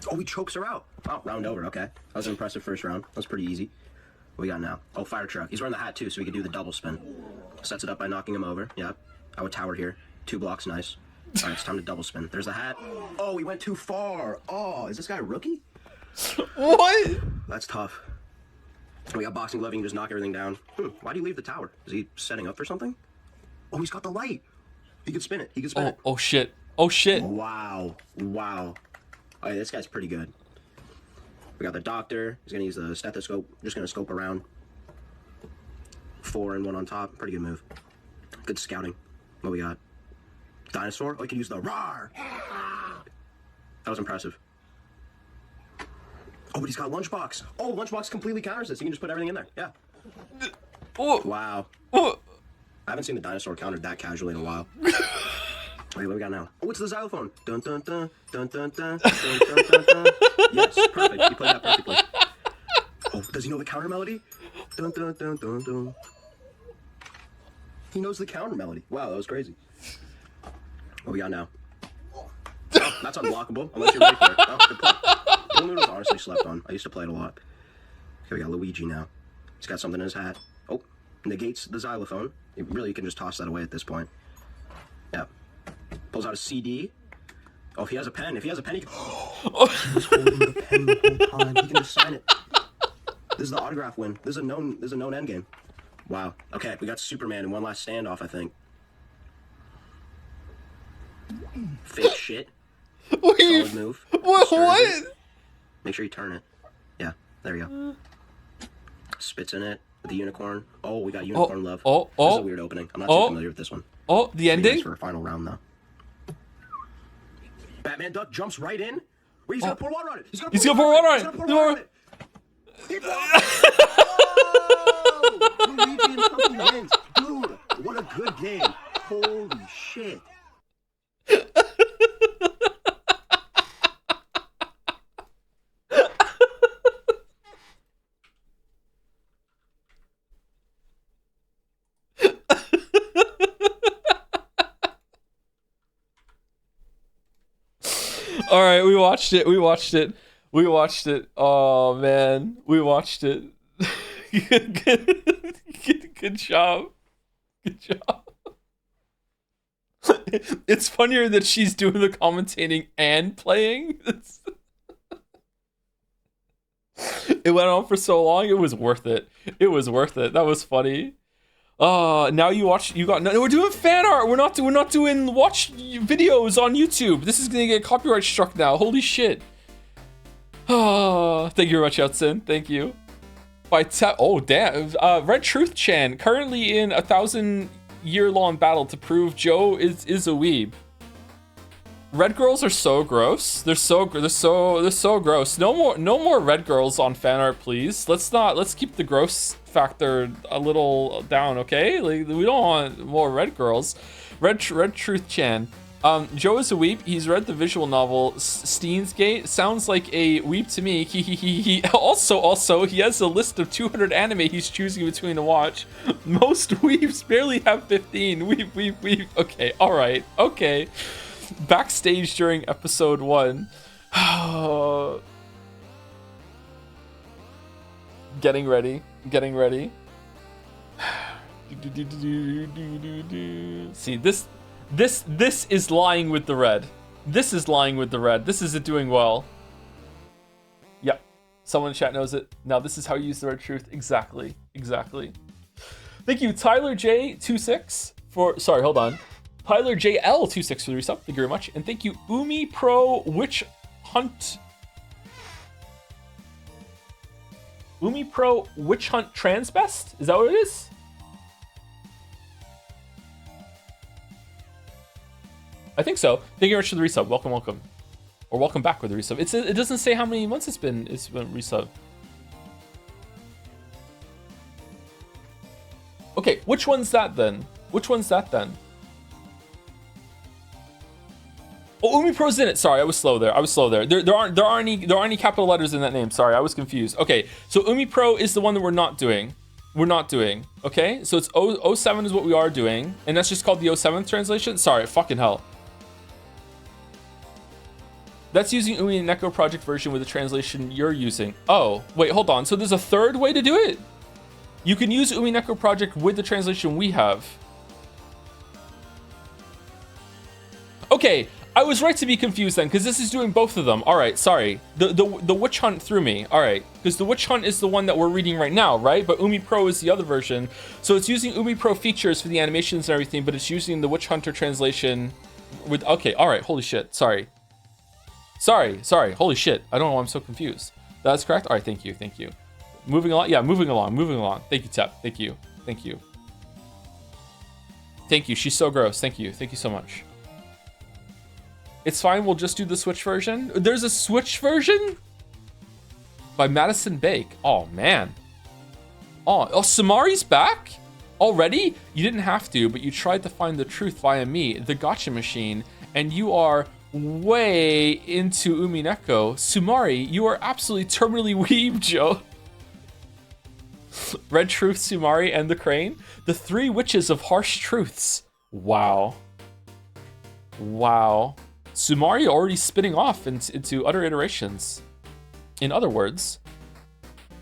Oh, he chokes her out. Oh, round over, okay. That was an impressive first round. That was pretty easy. What we got now? Oh, fire truck. He's wearing the hat, too, so we can do the double spin. Sets it up by knocking him over. Yep. I would tower here. 2 blocks, nice. All right, it's time to double spin. There's the hat. Oh, he went too far. Oh, is this guy a rookie? What? That's tough. We got boxing glove, you can just knock everything down. Why do you leave the tower? Is he setting up for something? Oh, he's got the light. He can spin it. He can spin it. Oh shit. Oh shit. Wow. Wow. Oh, yeah, this guy's pretty good. We got the doctor. He's gonna use the stethoscope. Just gonna scope around. 4 and 1 on top. Pretty good move. Good scouting. What we got? Dinosaur? Oh, he can use the roar. That was impressive. Oh, but he's got Lunchbox. Oh, Lunchbox completely counters this. You can just put everything in there. Yeah. Oh. Wow. Oh. I haven't seen the dinosaur countered that casually in a while. Wait, what we got now? Oh, it's the xylophone. Dun dun dun dun dun dun dun dun dun dun. Yes, perfect. He played that perfectly. Oh, does he know the counter melody? Dun dun dun dun dun. He knows the counter melody. Wow, that was crazy. What we got now? Oh, that's unblockable unless you're ready for it. Oh, good play. Pool Noodles honestly slept on. I used to play it a lot. Okay, we got Luigi now. He's got something in his hat. Oh, negates the xylophone. Really, you can just toss that away at this point. Yeah. Pulls out a CD. Oh, if he has a pen. If he has a pen, he can... He was holding the pen the whole time. He can just sign it. This is the autograph win. This is a known endgame. Wow. Okay, we got Superman in one last standoff, I think. Fake shit. Solid move. What? Make sure you turn it. Yeah, there you go. Spits in it with the unicorn. Oh, we got unicorn love. This is a weird opening. I'm not too familiar with this one. Oh, the ending? Nice for a final round, though. Batman Duck jumps right in. Wait, he's gonna pour water on it. He's gonna pour water on it. He poured oh! Luigi and company wins. Dude, what a good game. Holy shit. All right, we watched it. Oh man, we watched it. Good job. It's funnier that she's doing the commentating and playing. It went on for so long. It was worth it. That was funny. Now you got no, we're doing fan art. We're not doing watch videos on YouTube. This is gonna get copyright struck now. Holy shit. Oh, thank you very much, Hudson. Thank you. Oh damn. Red Truth Chan currently in 1,000-year-long battle to prove Joe is a weeb. Red girls are so gross. They're so gross. No more red girls on fan art, please. Let's keep the gross factor a little down, okay? Like, we don't want more red girls. Red Truth Chan. Joe is a weep. He's read the visual novel Steins Gate. Sounds like a weep to me. He also he has a list of 200 anime he's choosing between to watch. Most weeps barely have 15. Weep. Okay, all right. Okay. Backstage during episode 1. Getting ready. See, this is lying with the red. This isn't doing well. Yep. Someone in chat knows it. Now this is how you use the red truth. Exactly. Thank you, Tyler J26 for, sorry, hold on. Tyler JL26 for the resub. Thank you very much. And thank you, Umi Pro Witch Hunt. Umi Pro Witch Hunt Transbest? Is that what it is? I think so. Thank you very much for the resub. Welcome. Or welcome back with the resub. It doesn't say how many months it's been resub. Okay, which one's that then? Oh, Umi Pro's in it. Sorry, I was slow there. There aren't any capital letters in that name. Sorry, I was confused. Okay, so Umi Pro is the one that we're not doing. Okay, so it's 07 is what we are doing, and that's just called the 07th translation. Sorry, fucking hell. That's using Umineko project version with the translation you're using. Oh, wait, hold on. So there's a third way to do it? You can use Umineko project with the translation we have. Okay, I was right to be confused then, because this is doing both of them. All right, sorry. The witch hunt threw me. All right, because the witch hunt is the one that we're reading right now, right? But Umi Pro is the other version. So it's using Umi Pro features for the animations and everything, but it's using the witch hunter translation with, okay, all right, holy shit, sorry. Sorry, holy shit. I don't know why I'm so confused. That's correct? All right, thank you. Moving along, yeah, moving along. Thank you, Tep, thank you. Thank you, she's so gross, thank you so much. It's fine, we'll just do the Switch version. There's a Switch version? By Madison Bake. Oh, man. Oh, Samari's back? Already? You didn't have to, but you tried to find the truth via me, the gotcha machine, and you are way into Umineko. Sumari, you are absolutely terminally weeb, Joe. Red Truth, Sumari, and the Crane. The three witches of harsh truths. Wow. Sumari already spinning off into other iterations. In other words,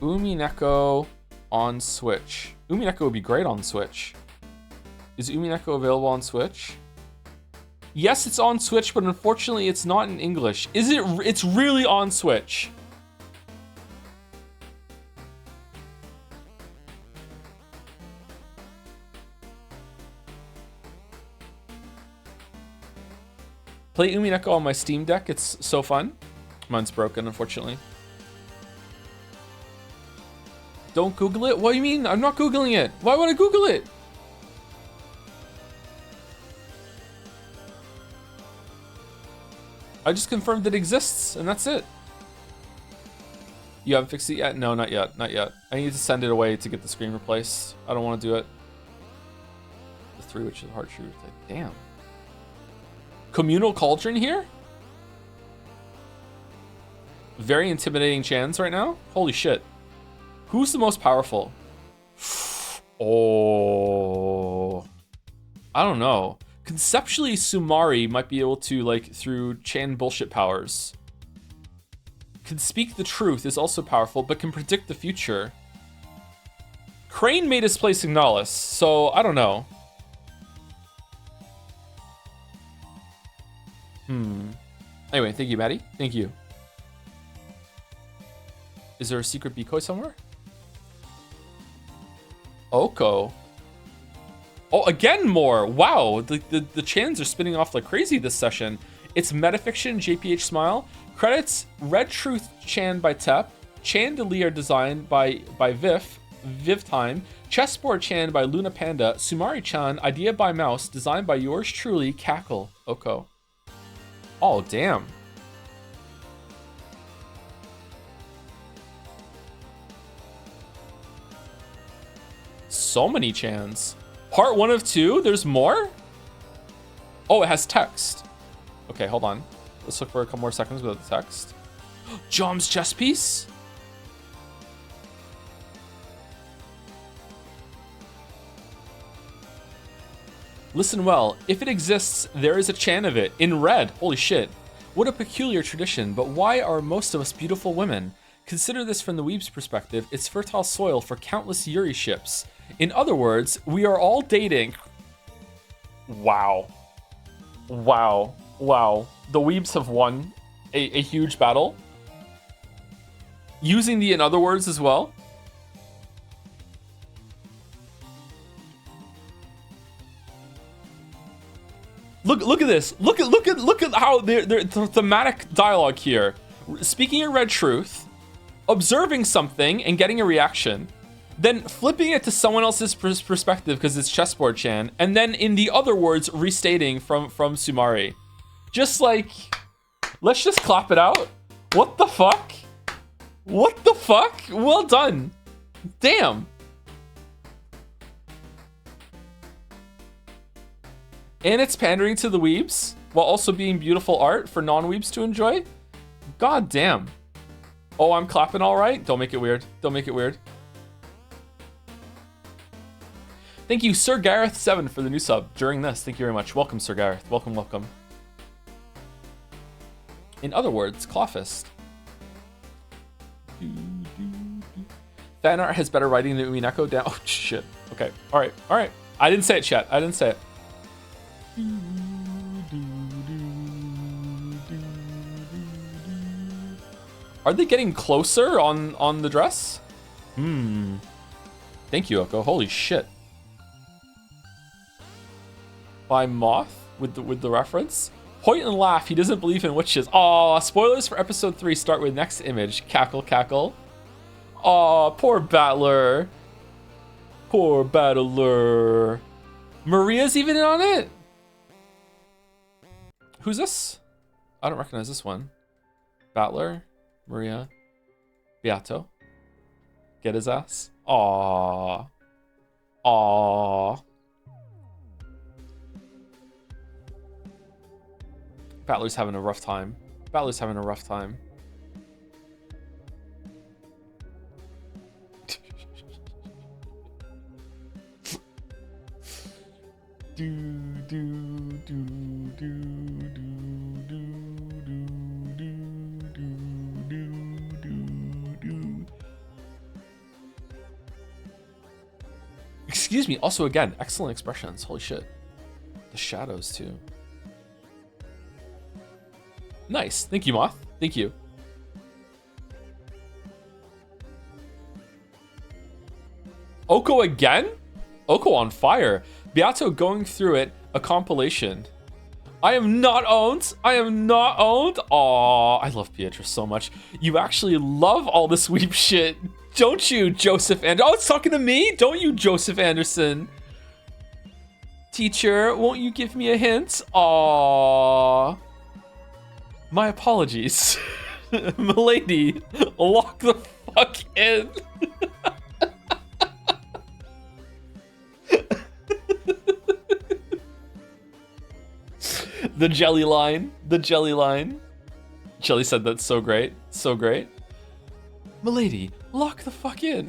Umineko on Switch. Umineko would be great on Switch. Is Umineko available on Switch? Yes, it's on Switch, but unfortunately it's not in English. Is it? It's really on Switch. Play Umineko on my Steam Deck, it's so fun. Mine's broken, unfortunately. Don't Google it? What do you mean? I'm not Googling it. Why would I Google it? I just confirmed it exists, and that's it. You haven't fixed it yet? No, not yet. I need to send it away to get the screen replaced. I don't want to do it. The three witches of hard truth. Damn. Communal Cauldron here? Very intimidating Chans right now. Holy shit. Who's the most powerful? Oh. I don't know. Conceptually, Sumari might be able to, like, through Chan bullshit powers. Can speak the truth is also powerful, but can predict the future. Crane made his play Signalis, so I don't know. Anyway, thank you, Maddie. Thank you. Is there a secret decoy somewhere? Oko. Oh, again more. Wow, the Chans are spinning off like crazy this session. It's Metafiction, JPH Smile. Credits, Red Truth Chan by Tep. Chandelier design by Viv Time. Chessboard Chan by Luna Panda. Sumari-chan, idea by Mouse, designed by yours truly, Cackle. Oko. Oh, damn. So many Chans. Part 1 of 2? There's more? Oh, it has text. Okay, hold on. Let's look for a couple more seconds without the text. Jom's chess piece? Listen well, if it exists, there is a Chan of it, in red. Holy shit. What a peculiar tradition, but why are most of us beautiful women? Consider this from the weeb's perspective, it's fertile soil for countless Yuri ships. In other words, we are all dating. Wow. The weebs have won a huge battle. Using the in other words as well. Look at this. Look at how the thematic dialogue here. Speaking a red truth, observing something and getting a reaction, then flipping it to someone else's perspective because it's chessboard Chan, and then in the other words restating from Sumari. Just like, let's just clap it out. What the fuck? What the fuck? Well done. Damn. And it's pandering to the weebs while also being beautiful art for non-weebs to enjoy. God damn. Oh, I'm clapping all right? Don't make it weird. Don't make it weird. Thank you, Sir Gareth7 for the new sub during this. Thank you very much. Welcome, Sir Gareth. Welcome. In other words, Clawfist. Fanart has better writing than Umineko down. Oh, shit. Okay. All right. I didn't say it, chat. I didn't say it. Are they getting closer on the dress? Thank you, Oko. Holy shit. By Moth with the reference. Point and laugh. He doesn't believe in witches. Aw, spoilers for episode 3 start with next image. Cackle, cackle. Aw, poor Battler. Poor Battler. Maria's even in on it? Who's this? I don't recognize this one. Battler, Maria, Beato. Get his ass. Aww. Aww. Battler's having a rough time. Battler's having a rough time. Excuse me. Also, again, excellent expressions. Holy shit. The shadows, too. Nice. Thank you, Moth. Thank you. Oko again? Oko on fire. Beato going through it. A compilation. I am not owned. I am not owned. Aw, I love Beatrice so much. You actually love all this weep shit. Don't you, Joseph Anderson? Oh, it's talking to me? Don't you, Joseph Anderson? Teacher, won't you give me a hint? Aw. My apologies. Milady, lock the fuck in. The jelly line. The jelly line. Jelly said that's so great. So great. Milady, lock the fuck in.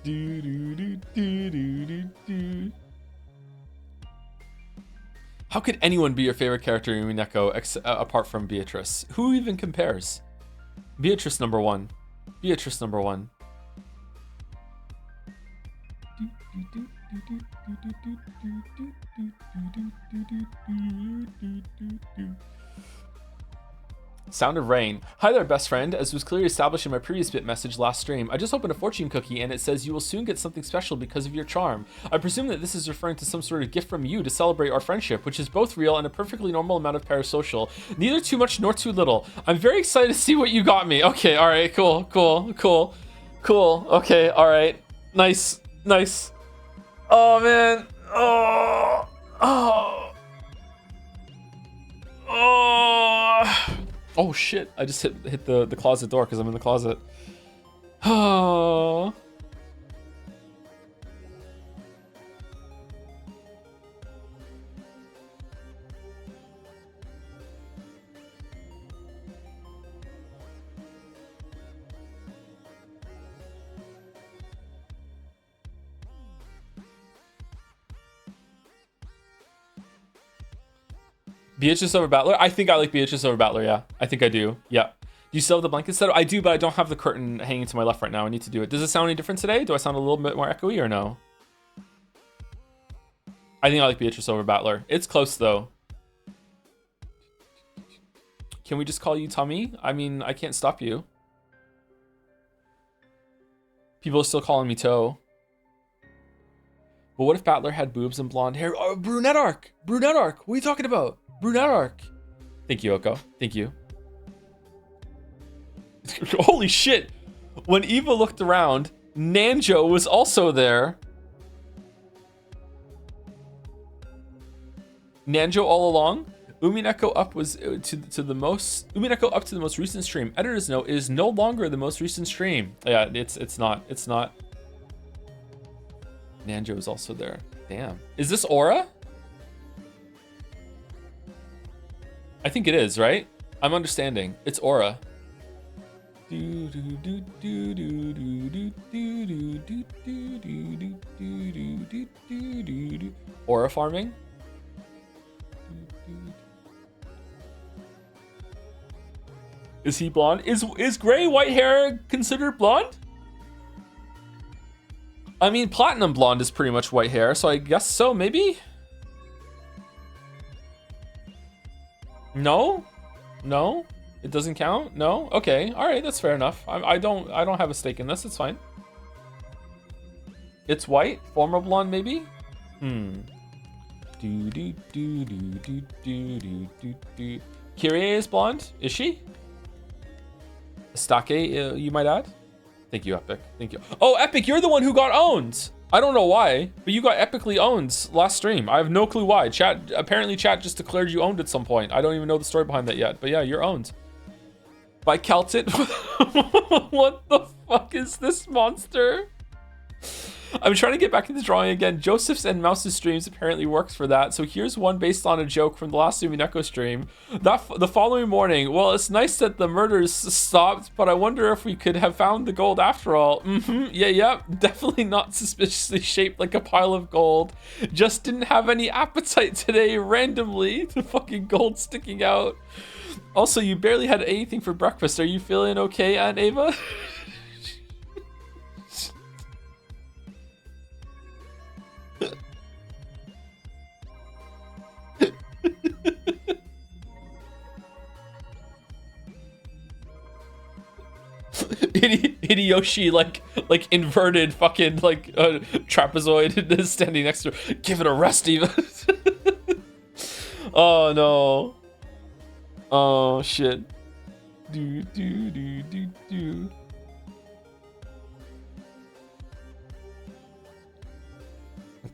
Do, do, do, do, do, do, do. How could anyone be your favorite character in Umineko apart from Beatrice? Who even compares? Beatrice number one. Beatrice number one. Sound of rain. Hi there, best friend. As was clearly established in my previous bit message last stream, I just opened a fortune cookie and it says you will soon get something special because of your charm. I presume that this is referring to some sort of gift from you to celebrate our friendship, which is both real and a perfectly normal amount of parasocial. Neither too much nor too little. I'm very excited to see what you got me. Okay, alright, cool, cool, cool, cool. Okay, alright. Nice, nice. Oh, man. Oh. Oh. Oh. Oh shit, I just hit the closet door because I'm in the closet. Oh. Beatrice over Battler? I think I like Beatrice over Battler, yeah. I think I do, yeah. Do you still have the blanket set? I do, but I don't have the curtain hanging to my left right now. I need to do it. Does it sound any different today? Do I sound a little bit more echoey or no? I think I like Beatrice over Battler. It's close, though. Can we just call you Tommy? I mean, I can't stop you. People are still calling me Toe. But what if Battler had boobs and blonde hair? Oh, brunette arc! Brunette arc! What are you talking about? Brunette arc. Thank you, Oko. Thank you. Holy shit! When Eva looked around, Nanjo was also there. Nanjo all along. Umineko up was Umineko up to the most recent stream. Editor's note is no longer the most recent stream. Yeah, it's not. Nanjo is also there. Damn. Is this Aura? I think it is, right? I'm understanding. It's Aura. Aura farming? Is he blonde? Is gray white hair considered blonde? I mean, platinum blonde is pretty much white hair, so I guess so, maybe? No? No? It doesn't count? No? Okay. All right, that's fair enough. I don't have a stake in this. It's fine. It's white? Former blonde, maybe? Kyrie is blonde? Is she? Stake, you might add? Thank you, Epic. Thank you. Oh, Epic, you're the one who got owned! I don't know why, but you got epically owned last stream. I have no clue why. Apparently chat just declared you owned at some point. I don't even know the story behind that yet, but yeah, you're owned. By Kelton. What the fuck is this monster? I'm trying to get back into drawing again. Joseph's and Mouse's streams apparently works for that. So here's one based on a joke from the last Umineko stream. The following morning, well, it's nice that the murders stopped, but I wonder if we could have found the gold after all. Yeah, definitely not suspiciously shaped like a pile of gold. Just didn't have any appetite today randomly. The fucking gold sticking out. Also, you barely had anything for breakfast. Are you feeling okay, Aunt Ava? Hideyoshi like inverted fucking like trapezoid standing next to her. Give it a rest, Eva. Oh no. Oh shit. Do.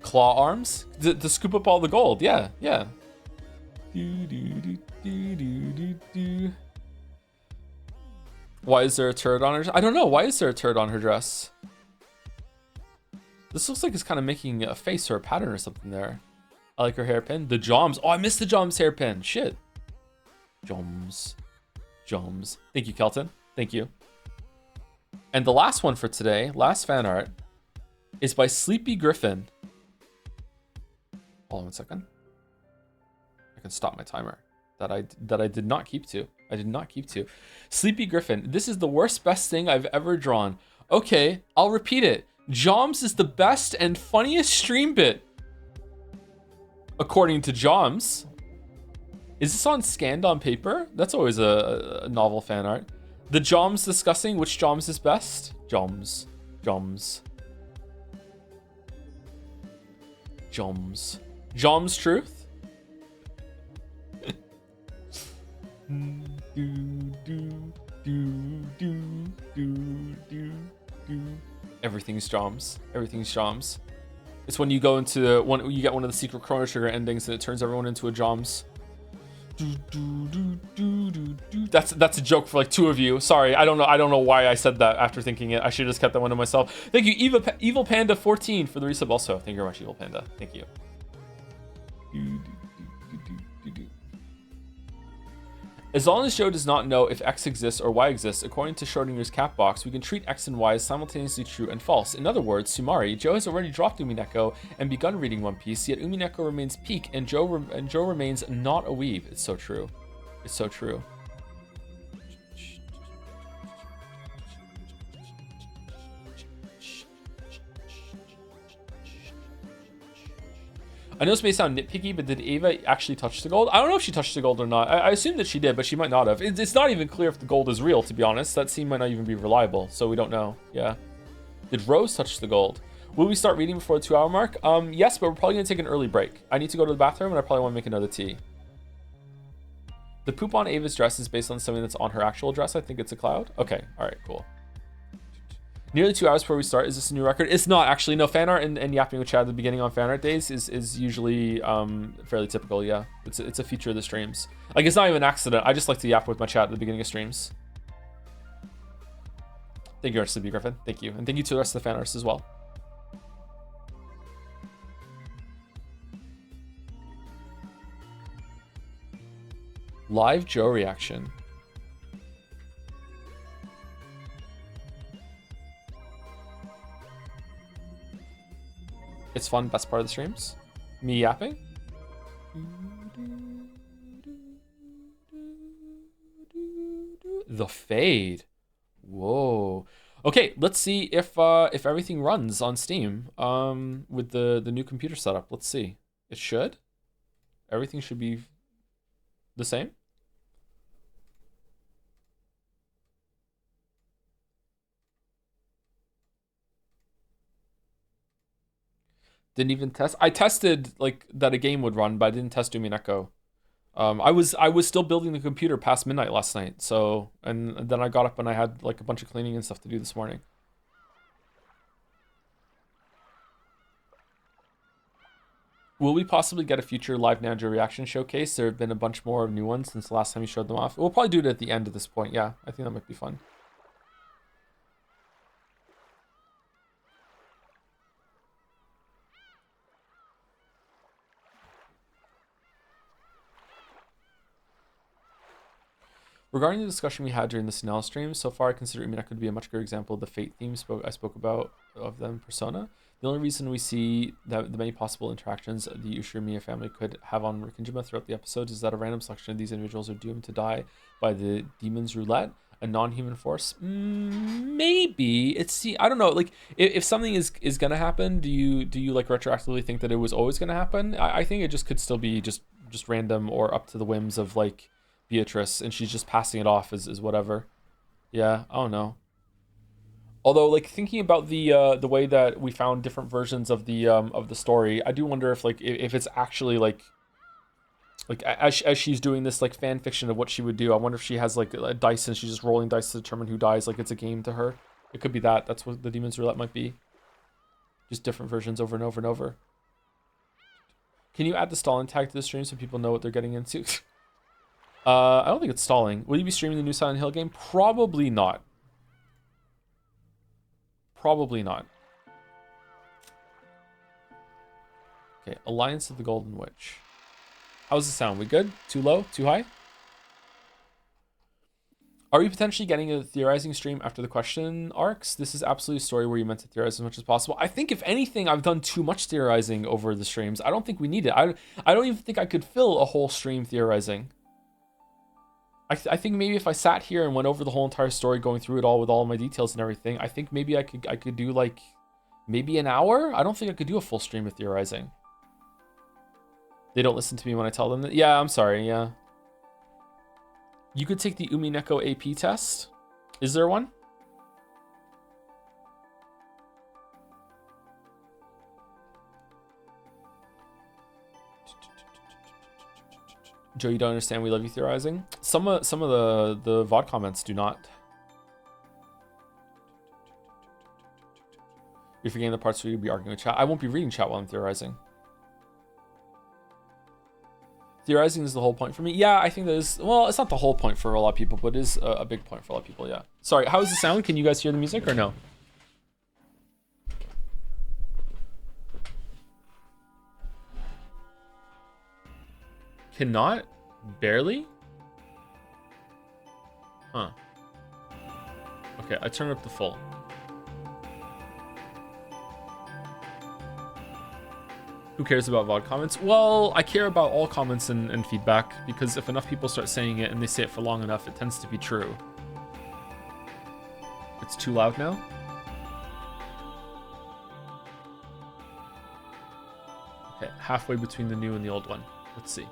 Claw arms to scoop up all the gold. Yeah. Do. Why is there a turret on her? I don't know. Why is there a turret on her dress? This looks like it's kind of making a face or a pattern or something there. I like her hairpin. The Joms. Oh, I missed the Joms hairpin. Shit. Joms. Thank you, Kelton. Thank you. And the last one for today, last fan art, is by Sleepy Griffin. Hold on 1 second. I can stop my timer. That I did not keep to. Sleepy Griffin. This is the worst best thing I've ever drawn. Okay, I'll repeat it. Joms is the best and funniest stream bit. According to Joms. Is this on scanned on paper? That's always a novel fan art. The Joms discussing which Joms is best. Joms. Truth. Everything's Joms. It's when you go into one, you get one of the secret Chrono Trigger endings and it turns everyone into a Joms. That's a joke for like 2 of you. Sorry, I don't know why I said that after thinking it. I should have just kept that one to myself. Thank you, Evil Panda 14 for the resub also. Thank you very much, Evil Panda. Thank you. As long as Joe does not know if X exists or Y exists, according to Schrodinger's cat box, we can treat X and Y as simultaneously true and false. In other words, Sumari, Joe has already dropped Umineko and begun reading One Piece, yet Umineko remains peak and Joe remains not a weeb. It's so true. I know this may sound nitpicky, but did Ava actually touch the gold? I don't know if she touched the gold or not. I assume that she did, but she might not have. It's not even clear if the gold is real, to be honest. That scene might not even be reliable, so we don't know. Yeah. Did Rose touch the gold? Will we start reading before the 2-hour mark? Yes, but we're probably going to take an early break. I need to go to the bathroom, and I probably want to make another tea. The poop on Ava's dress is based on something that's on her actual dress. I think it's a cloud. Okay, all right, cool. Nearly 2 hours before we start. Is this a new record? It's not actually. No, fan art and yapping with Chad at the beginning on fan art days is usually fairly typical. Yeah, it's a feature of the streams. Like, it's not even an accident. I just like to yap with my chat at the beginning of streams. Thank you, RCB Griffin. Thank you, and thank you to the rest of the fan artists as well. Live Joe reaction. It's fun, best part of the streams. Me yapping. The fade. Whoa. Okay, let's see if everything runs on Steam with the new computer setup. Let's see. It should. Everything should be the same. Didn't even test. I tested like that a game would run, but I didn't test Umineko. I was still building the computer past midnight last night. So and then I got up and I had like a bunch of cleaning and stuff to do this morning. Will we possibly get a future live Ninja reaction showcase? There have been a bunch more new ones since the last time you showed them off. We'll probably do it at the end at this point. Yeah, I think that might be fun. Regarding the discussion we had during the Snell stream, so far I consider Umineko to be a much greater example of the Fate theme I spoke about of them Persona. The only reason we see that the many possible interactions the Ushirimiya family could have on Rikinjima throughout the episodes is that a random selection of these individuals are doomed to die by the demon's roulette, a non-human force. Maybe it's I don't know. Like if something is gonna happen, do you like retroactively think that it was always gonna happen? I think it just could still be just random or up to the whims of like Beatrice, and she's just passing it off as whatever. Yeah, I don't know. Although, like thinking about the way that we found different versions of the story, I do wonder if like if it's actually like as she's doing this like fan fiction of what she would do. I wonder if she has like a dice and she's just rolling dice to determine who dies. Like it's a game to her. It could be that. That's what the Demon's Roulette might be. Just different versions over and over and over. Can you add the stalling tag to the stream so people know what they're getting into? I don't think it's stalling. Will you be streaming the new Silent Hill game? Probably not. Probably not. Okay, Alliance of the Golden Witch. How's the sound? We good? Too low? Too high? Are we potentially getting a theorizing stream after the question arcs? This is absolutely a story where you meant to theorize as much as possible. I think if anything, I've done too much theorizing over the streams. I don't think we need it. I don't even think I could fill a whole stream theorizing. I think maybe if I sat here and went over the whole entire story, going through it all with all my details and everything, I think maybe I could do like maybe an hour. I don't think I could do a full stream of theorizing. They don't listen to me when I tell them that. Yeah, I'm sorry. Yeah. You could take the Umineko AP test. Is there one? Joe, you don't understand we love you theorizing? Some of the VOD comments do not. You're forgetting the parts where you'll be arguing with chat. I won't be reading chat while I'm theorizing. Theorizing is the whole point for me. Yeah, I think that is, well, it's not the whole point for a lot of people, but it is a big point for a lot of people, yeah. Sorry, how is the sound? Can you guys hear the music or no? Cannot? Barely? Huh. Okay, I turn it up to full. Who cares about VOD comments? Well, I care about all comments and feedback, because if enough people start saying it and they say it for long enough, it tends to be true. It's too loud now? Okay, halfway between the new and the old one. Let's see.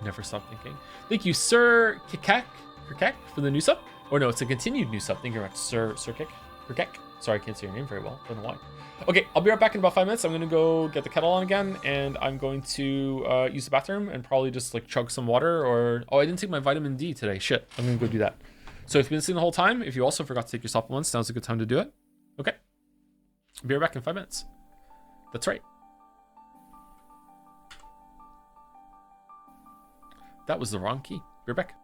Never stop thinking. Thank you, Sir Kikek, for the new sub. Or no, it's a continued new sub. Thank you very much, Sir Kikek. Sorry, I can't say your name very well. Don't know why. Okay, I'll be right back in about 5 minutes. I'm gonna go get the kettle on again, and I'm going to use the bathroom and probably just like chug some water. Or oh, I didn't take my vitamin D today. Shit, I'm gonna go do that. So if you've been listening the whole time, if you also forgot to take your supplements, now's a good time to do it. Okay, I'll be right back in 5 minutes. That's right. That was the wrong key. Be right back.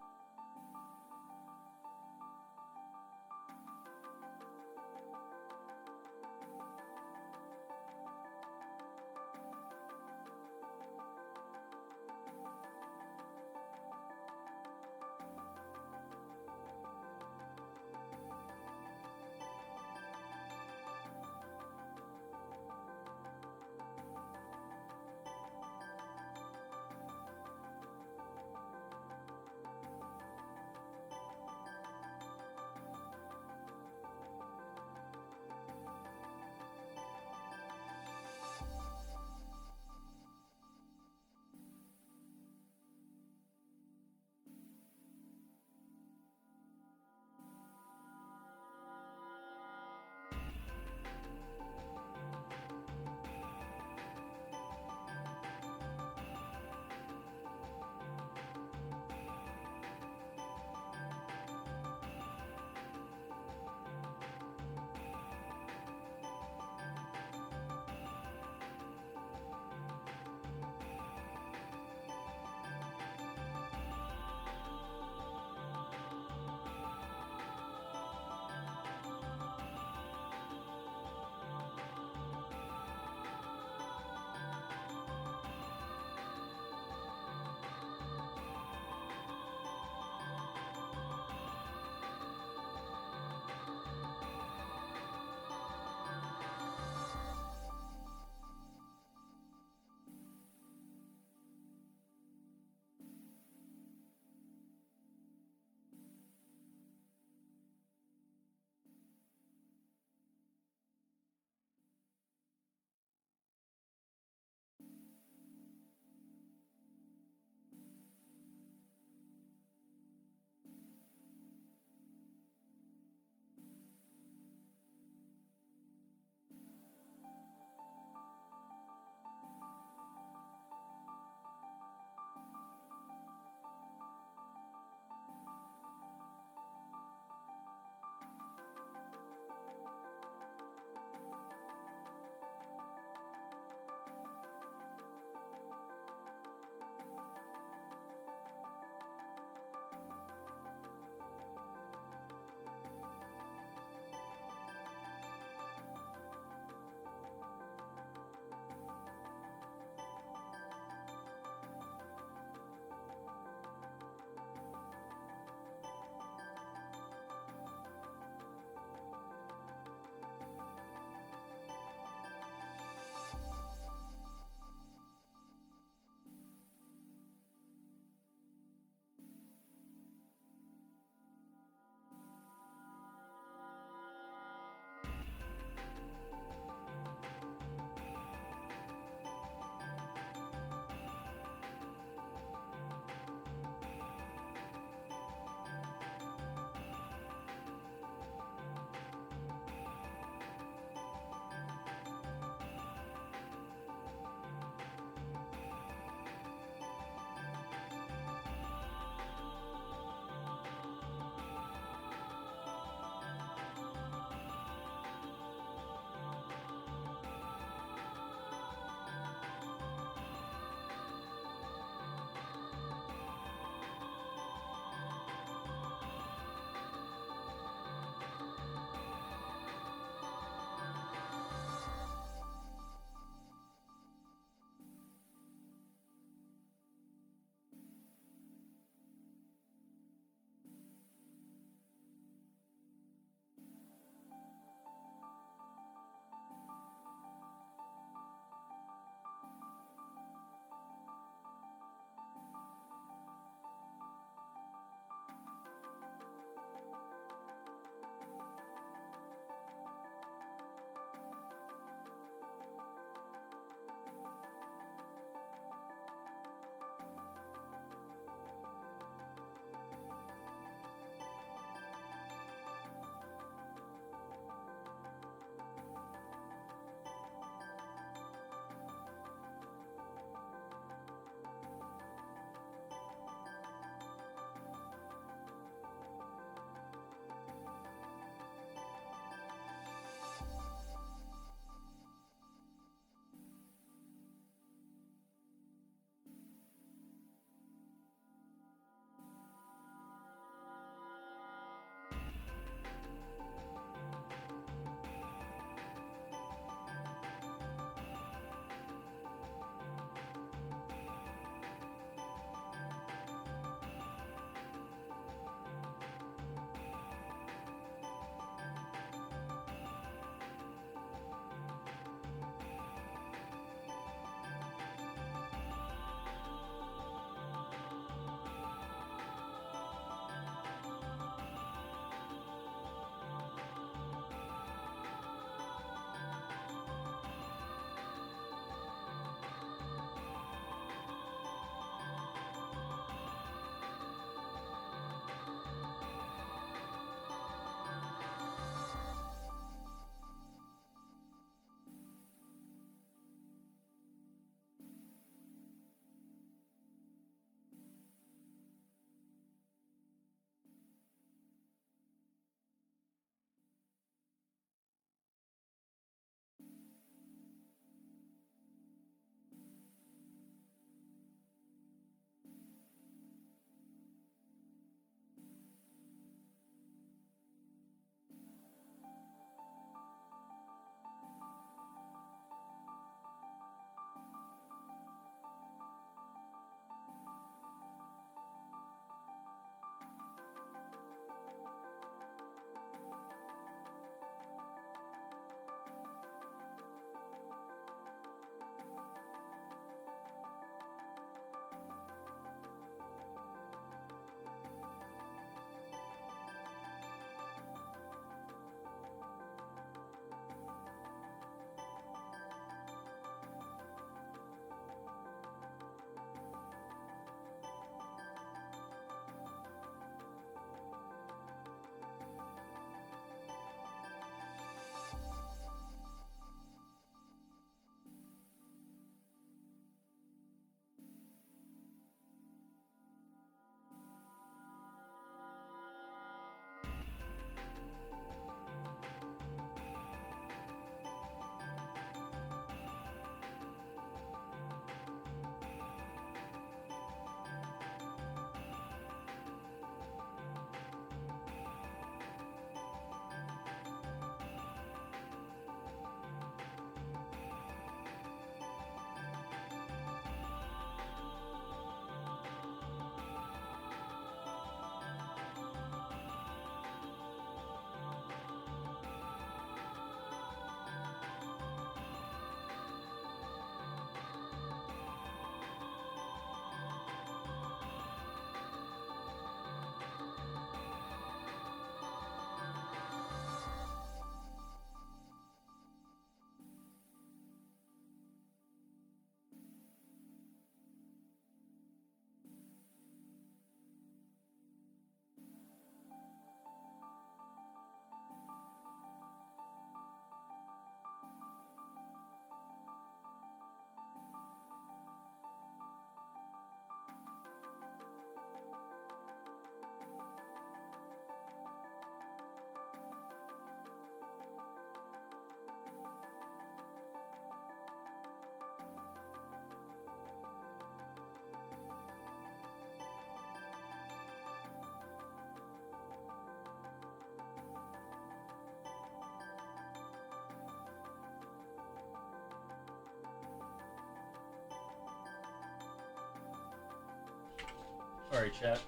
Alright, chat.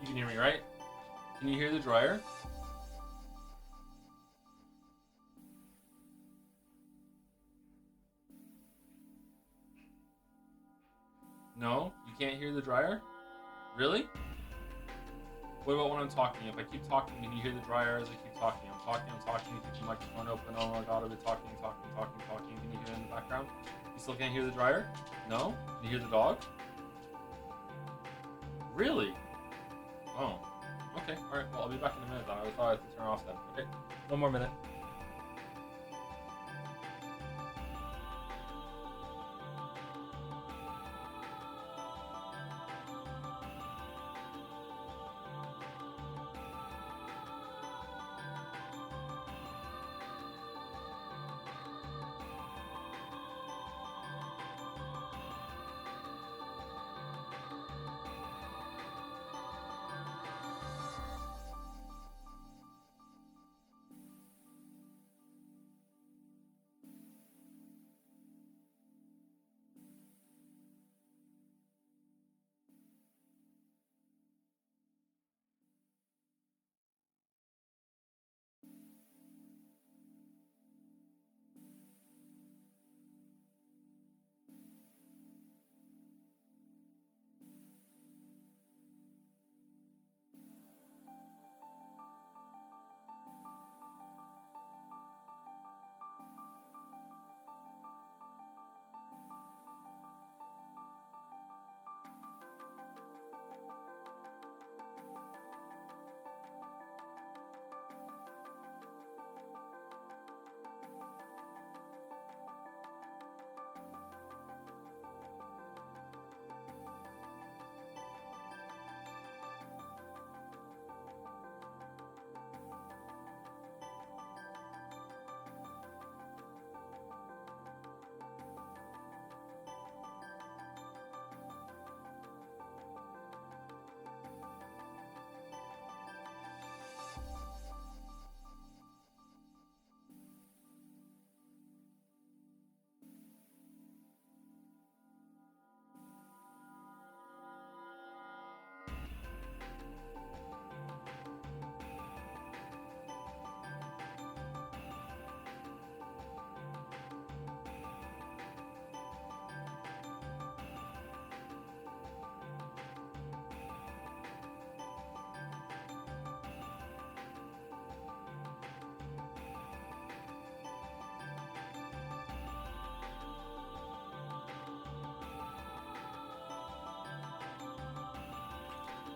You can hear me, right? Can you hear the dryer? No? You can't hear the dryer? Really? What about when I'm talking? If I keep talking, can you hear the dryer as I keep talking? I'm talking, you keep the microphone open, oh my god, I've been talking. Can you hear it in the background? You still can't hear the dryer? No? Can you hear the dog? Really? Oh. Okay, alright, well I'll be back in a minute then. I thought I had to turn off then. Okay, 1 more minute.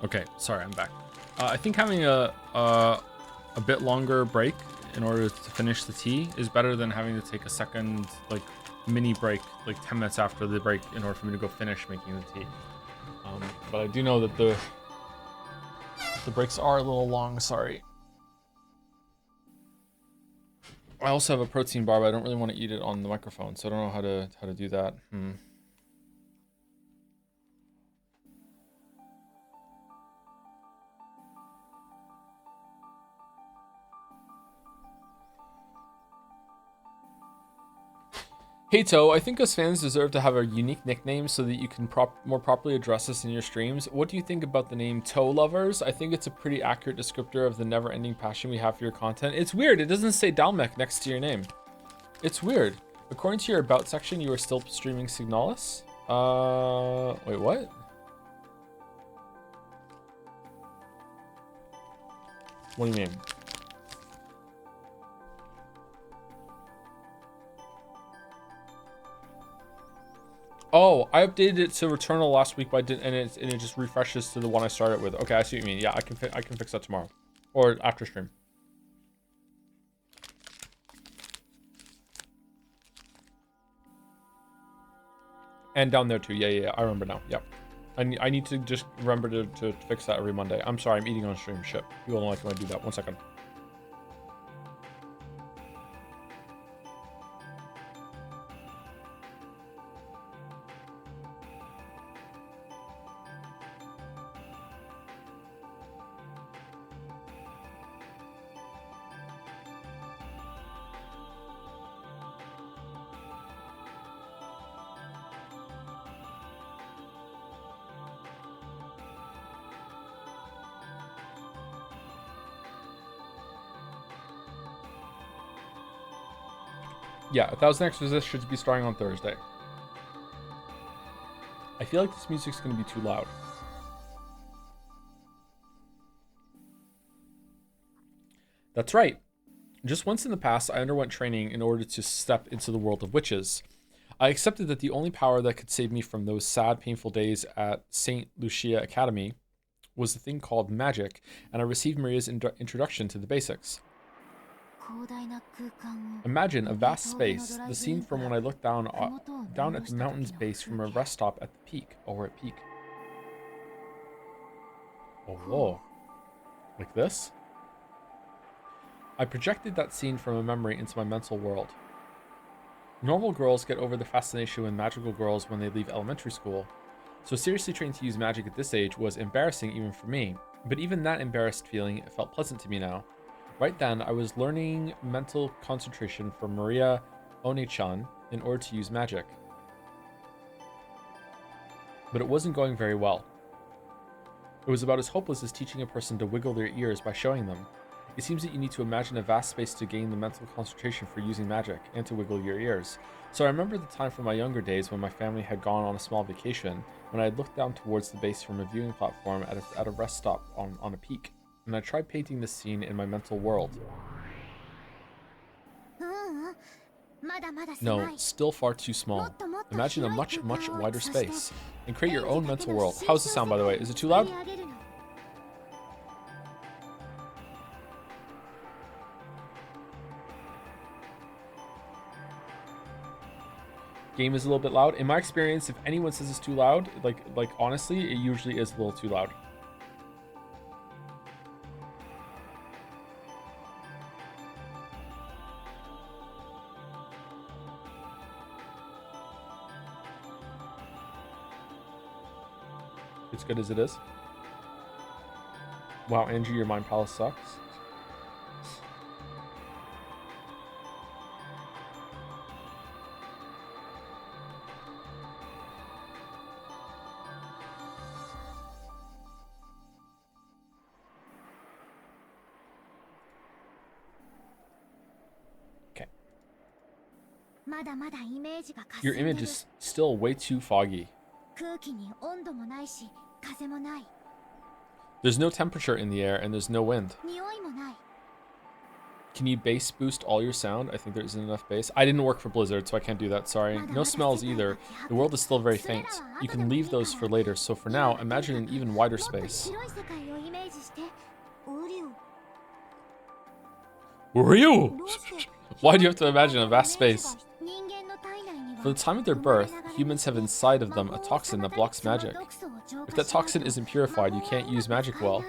Okay, sorry, I'm back. I think having a bit longer break in order to finish the tea is better than having to take a second like mini break, like 10 minutes after the break, in order for me to go finish making the tea. But I do know that the breaks are a little long. Sorry. I also have a protein bar, but I don't really want to eat it on the microphone, so I don't know how to do that. Hey Toe, I think us fans deserve to have a unique nickname so that you can more properly address us in your streams. What do you think about the name Toe Lovers? I think it's a pretty accurate descriptor of the never-ending passion we have for your content. It's weird, it doesn't say Dalmec next to your name. It's weird. According to your about section, you are still streaming Signalis? Wait, what? What do you mean? Oh, I updated it to Returnal last week, but I didn't, and it just refreshes to the one I started with. Okay, I see what you mean. Yeah, I can fix that tomorrow, or after stream. And down there too. Yeah. I remember now. Yep. I need to just remember to fix that every Monday. I'm sorry, I'm eating on stream. Shit. People don't like when I do that. 1 second. Yeah, 1,000 Exorcists should be starting on Thursday. I feel like this music's going to be too loud. That's right. Just once in the past, I underwent training in order to step into the world of witches. I accepted that the only power that could save me from those sad, painful days at St. Lucia Academy was a thing called magic, and I received Maria's introduction to the basics. Imagine a vast space, the scene from when I looked down at the mountain's base from a rest stop at the peak. Oh, we're at peak. Oh, whoa. Like this? I projected that scene from a memory into my mental world. Normal girls get over their fascination with magical girls when they leave elementary school, so seriously trying to use magic at this age was embarrassing even for me, but even that embarrassed feeling felt pleasant to me now. Right then, I was learning mental concentration from Maria One-chan in order to use magic. But it wasn't going very well. It was about as hopeless as teaching a person to wiggle their ears by showing them. It seems that you need to imagine a vast space to gain the mental concentration for using magic, and to wiggle your ears. So I remember the time from my younger days when my family had gone on a small vacation, when I had looked down towards the base from a viewing platform at a rest stop on a peak, and I tried painting this scene in my mental world. No, still far too small. Imagine a much, much wider space, and create your own mental world. How's the sound, by the way? Is it too loud? Game is a little bit loud. In my experience, if anyone says it's too loud, like honestly, it usually is a little too loud. It's good as it is. Wow, Angie, your Mind Palace sucks. Your image is still way too foggy. There's no temperature in the air and there's no wind. Can you bass boost all your sound? I think there isn't enough bass. I didn't work for Blizzard, so I can't do that, sorry. No smells either. The world is still very faint. You can leave those for later, so for now, imagine an even wider space. Ryu! Why do you have to imagine a vast space? For the time of their birth, humans have inside of them a toxin that blocks magic. If that toxin isn't purified, you can't use magic well.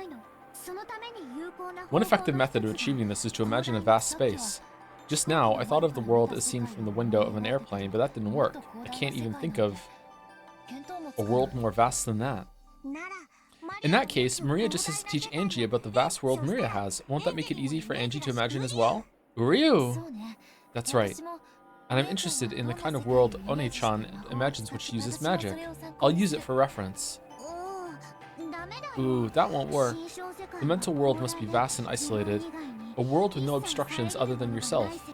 One effective method of achieving this is to imagine a vast space. Just now, I thought of the world as seen from the window of an airplane, but that didn't work. I can't even think of a world more vast than that. In that case, Maria just has to teach Angie about the vast world Maria has. Won't that make it easy for Angie to imagine as well? Ryu! That's right. And I'm interested in the kind of world One-chan imagines when she uses magic. I'll use it for reference. Ooh, that won't work. The mental world must be vast and isolated. A world with no obstructions other than yourself.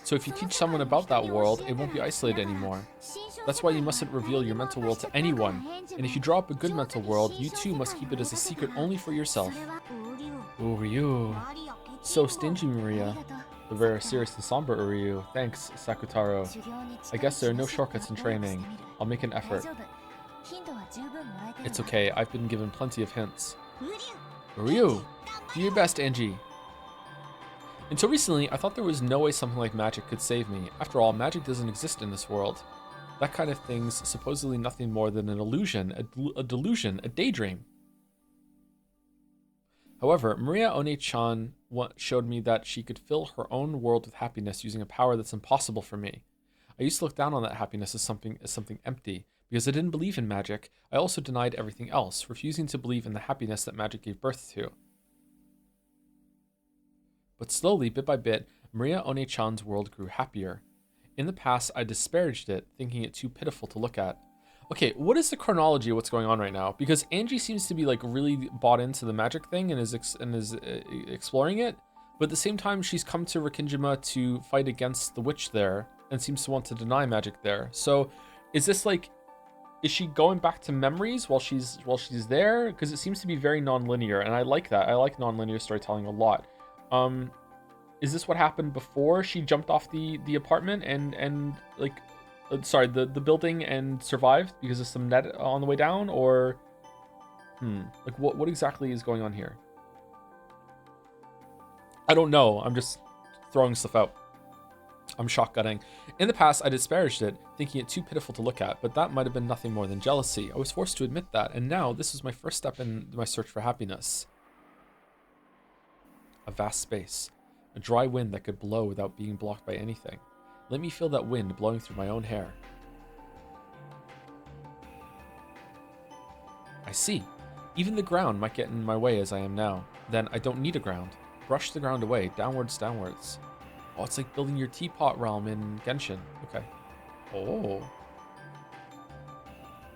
So if you teach someone about that world, it won't be isolated anymore. That's why you mustn't reveal your mental world to anyone. And if you draw up a good mental world, you too must keep it as a secret only for yourself. Ooh, Ryu. So stingy, Maria. The very serious and somber Ryu. Thanks, Sakutaro. I guess there are no shortcuts in training. I'll make an effort. It's okay, I've been given plenty of hints. Ryu! Do your best, Angie. Until recently, I thought there was no way something like magic could save me. After all, magic doesn't exist in this world. That kind of thing's supposedly nothing more than an illusion, a delusion, a daydream. However, Maria One-chan showed me that she could fill her own world with happiness using a power that's impossible for me. I used to look down on that happiness as something empty. Because I didn't believe in magic, I also denied everything else, refusing to believe in the happiness that magic gave birth to. But slowly, bit by bit, Maria One-chan's world grew happier. In the past, I disparaged it, thinking it too pitiful to look at. Okay, what is the chronology of what's going on right now? Because Angie seems to be like really bought into the magic thing and is exploring it, But at the same time, she's come to Rikingima to fight against the witch there and seems to want to deny magic there. So is this like, is she going back to memories while she's there? Because it seems to be very non-linear, and I like that. I like non-linear storytelling a lot. Is this what happened before she jumped off the apartment and like, sorry, the building and survived because of some net on the way down? Or like what exactly is going on here? I don't know. I'm just throwing stuff out. I'm shotgunning. In the past, I disparaged it, thinking it too pitiful to look at, but that might have been nothing more than jealousy. I was forced to admit that, and now this is my first step in my search for happiness. A vast space. A dry wind that could blow without being blocked by anything. Let me feel that wind blowing through my own hair. I see. Even the ground might get in my way as I am now. Then I don't need a ground. Brush the ground away, downwards, downwards. Oh, it's like building your teapot realm in Genshin. Okay. Oh.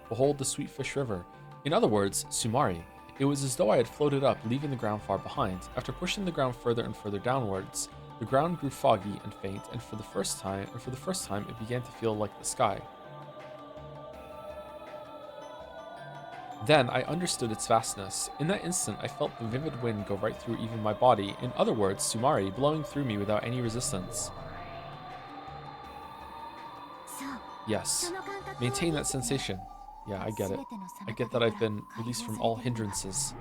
Behold the sweet fish river. In other words, Sumari. It was as though I had floated up, leaving the ground far behind. After pushing the ground further and further downwards, the ground grew foggy and faint, and for the first time, it began to feel like the sky. Then I understood its vastness. In that instant, I felt the vivid wind go right through even my body. In other words, Sumari, blowing through me without any resistance. Yes. Maintain that sensation. Yeah, I get it. I get that I've been released from all hindrances.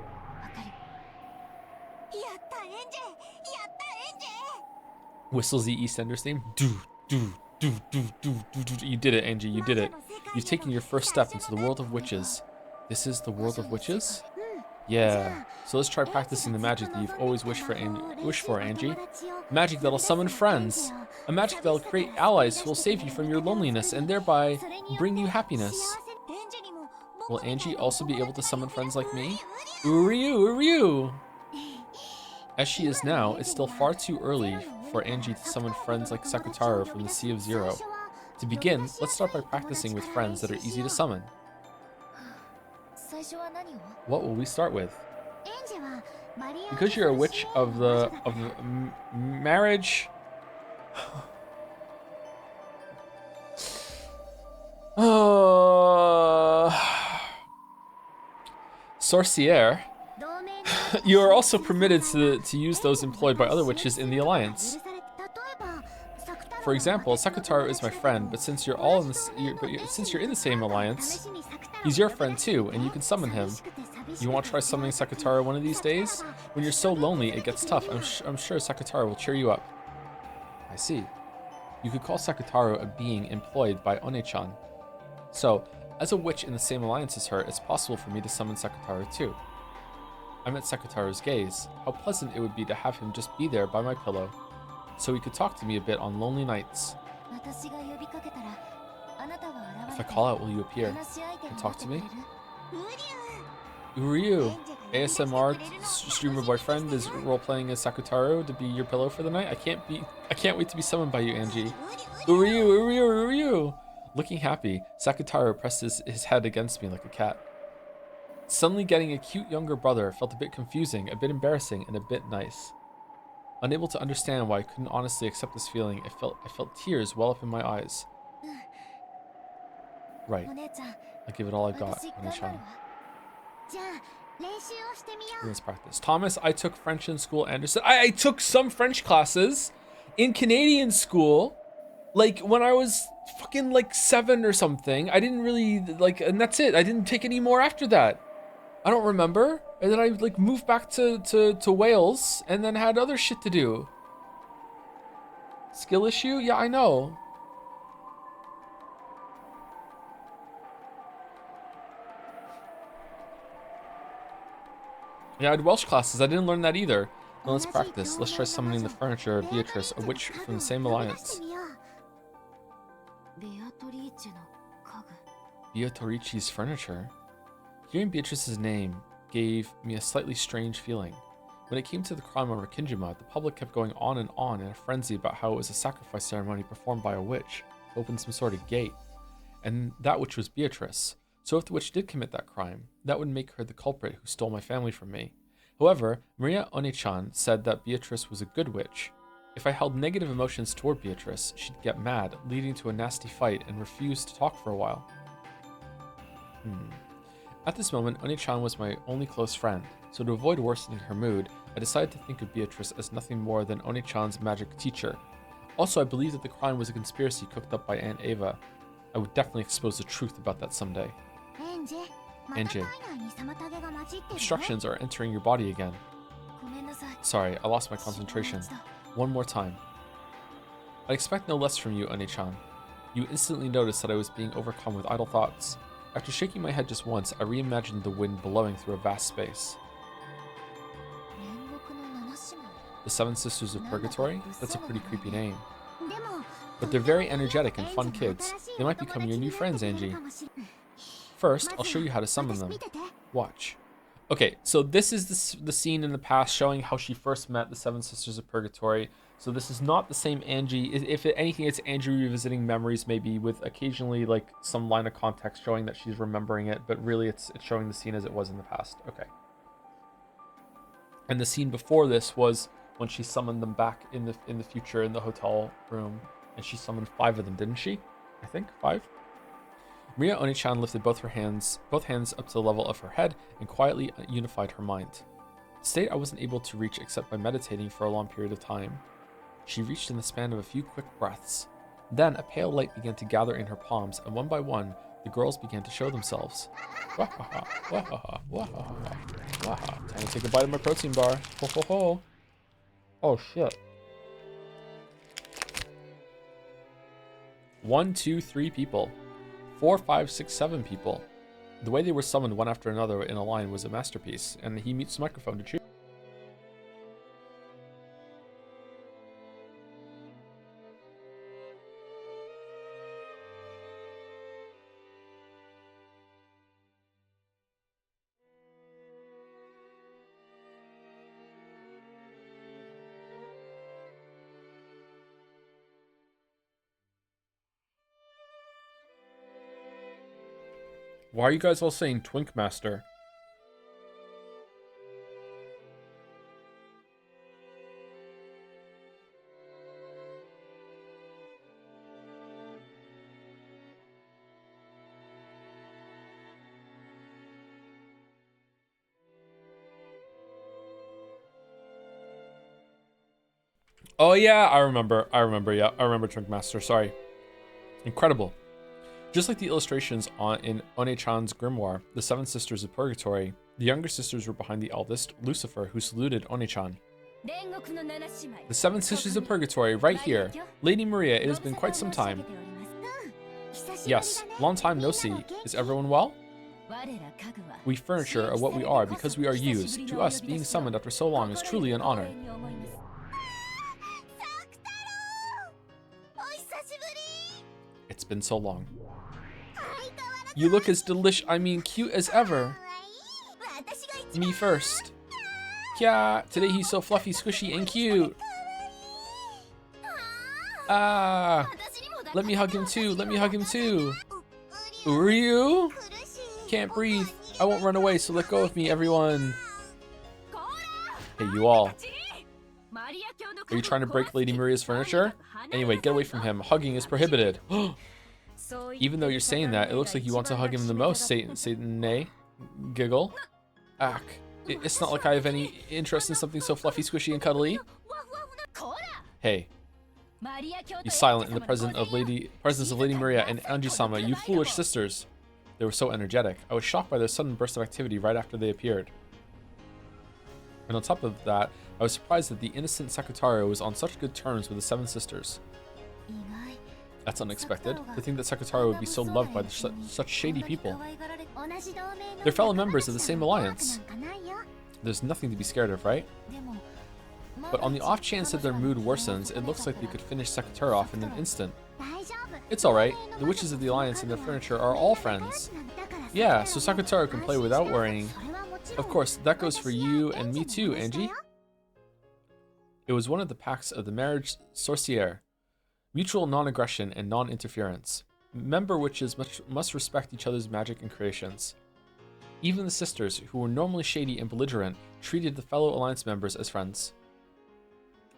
Whistles the EastEnders theme. You did it, Angie. You did it. You've taken your first step into the world of witches. This is the world of witches? Yeah. So let's try practicing the magic that you've always wished for, Angie. Magic that'll summon friends. A magic that'll create allies who will save you from your loneliness and thereby bring you happiness. Will Angie also be able to summon friends like me? Uryu, Uryu! As she is now, it's still far too early for Angie to summon friends like Sakutaro from the Sea of Zero. To begin, let's start by practicing with friends that are easy to summon. What will we start with? Because you're a witch of the marriage. Sorcière. You are also permitted to use those employed by other witches in the alliance. For example, Sakutaro is my friend, but since you're all in since you're in the same alliance, he's your friend too, and you can summon him. You want to try summoning Sakutaro one of these days? When you're so lonely, it gets tough. I'm sure Sakutaro will cheer you up. I see. You could call Sakutaro a being employed by One-chan. So, as a witch in the same alliance as her, it's possible for me to summon Sakutaro too. I met Sakutaro's gaze. How pleasant it would be to have him just be there by my pillow, so he could talk to me a bit on lonely nights. If I call out, will you appear and talk to me? Uryu, ASMR streamer boyfriend is role-playing as Sakutaro to be your pillow for the night. I can't wait to be summoned by you, Angie. Uryu, Uryu, Uryu. Looking happy, Sakutaro pressed his head against me like a cat. Suddenly getting a cute younger brother felt a bit confusing, a bit embarrassing, and a bit nice. Unable to understand why I couldn't honestly accept this feeling, I felt tears well up in my eyes. Right. I give it all I got, One-chan. Let's practice. Thomas, I took French in school. Anderson, I took some French classes in Canadian school, like when I was fucking like 7 or something. I didn't really like, and that's it. I didn't take any more after that. I don't remember. And then I like moved back to Wales and then had other shit to do. Skill issue? Yeah, I know. Yeah, I had Welsh classes. I didn't learn that either. Now let's practice. Let's try summoning the furniture of Beatrice, a witch from the same alliance. Beatorici's furniture? Hearing Beatrice's name gave me a slightly strange feeling. When it came to the crime of Rikingima, the public kept going on in a frenzy about how it was a sacrifice ceremony performed by a witch to open some sort of gate. And that witch was Beatrice. So if the witch did commit that crime, that would make her the culprit who stole my family from me. However, Maria Oni-chan said that Beatrice was a good witch. If I held negative emotions toward Beatrice, she'd get mad, leading to a nasty fight and refuse to talk for a while. At this moment, Oni-chan was my only close friend, so to avoid worsening her mood, I decided to think of Beatrice as nothing more than Oni-chan's magic teacher. Also, I believed that the crime was a conspiracy cooked up by Aunt Ava. I would definitely expose the truth about that someday. Angie, obstructions are entering your body again. Sorry, I lost my concentration. One more time. I expect no less from you, Oni-chan. You instantly noticed that I was being overcome with idle thoughts. After shaking my head just once, I reimagined the wind blowing through a vast space. The Seven Sisters of Purgatory? That's a pretty creepy name. But they're very energetic and fun kids. They might become your new friends, Angie. First, I'll show you how to summon them. Watch. Okay, so this is the scene in the past showing how she first met the Seven Sisters of Purgatory. So this is not the same Angie. If anything, it's Angie revisiting memories, maybe with occasionally like some line of context showing that she's remembering it, but really it's showing the scene as it was in the past. Okay. And the scene before this was when she summoned them back in the future in the hotel room, and she summoned 5 of them, didn't she? I think 5. Maria Oni-chan lifted both hands up to the level of her head and quietly unified her mind. A state I wasn't able to reach except by meditating for a long period of time. She reached in the span of a few quick breaths. Then a pale light began to gather in her palms, and one by one, the girls began to show themselves. Wahaha, wahaha, wahaha, wahaha. Time to take a bite of my protein bar. Ho ho ho. Oh shit. 1, 2, 3 people. 4, 5, 6, 7 people. The way they were summoned one after another in a line was a masterpiece, and he mutes the microphone to cheer. Why are you guys all saying Twink Master? Oh yeah, I remember, yeah. I remember Twink Master, sorry. Incredible. Just like the illustrations in One-chan's grimoire, the Seven Sisters of Purgatory, the younger sisters were behind the eldest, Lucifer, who saluted One-chan. The Seven Sisters of Purgatory, right here. Lady Maria, it has been quite some time. Yes, long time no see. Is everyone well? We furniture are what we are because we are used. To us, being summoned after so long is truly an honor. It's been so long. You look as cute as ever. Me first. Yeah, today he's so fluffy, squishy, and cute. Ah, let me hug him too, Uryu? Can't breathe. I won't run away, so let go of me, everyone. Hey, you all. Are you trying to break Lady Maria's furniture? Anyway, get away from him. Hugging is prohibited. Even though you're saying that, it looks like you want to hug him the most, Satan, nay. Giggle. Ack. It's not like I have any interest in something so fluffy, squishy, and cuddly. Hey. You silent in the presence of Lady Maria and Anji-sama, you foolish sisters. They were so energetic. I was shocked by their sudden burst of activity right after they appeared. And on top of that, I was surprised that the innocent Sakutaro was on such good terms with the Seven Sisters. That's unexpected, to think that Sakutaro would be so loved by such shady people. They're fellow members of the same alliance. There's nothing to be scared of, right? But on the off chance that their mood worsens, it looks like they could finish Sakutaro off in an instant. It's alright, the witches of the alliance and their furniture are all friends. Yeah, so Sakutaro can play without worrying. Of course, that goes for you and me too, Angie. It was one of the pacts of the marriage sorcière. Mutual non-aggression and non-interference. Member witches must respect each other's magic and creations. Even the sisters, who were normally shady and belligerent, treated the fellow Alliance members as friends.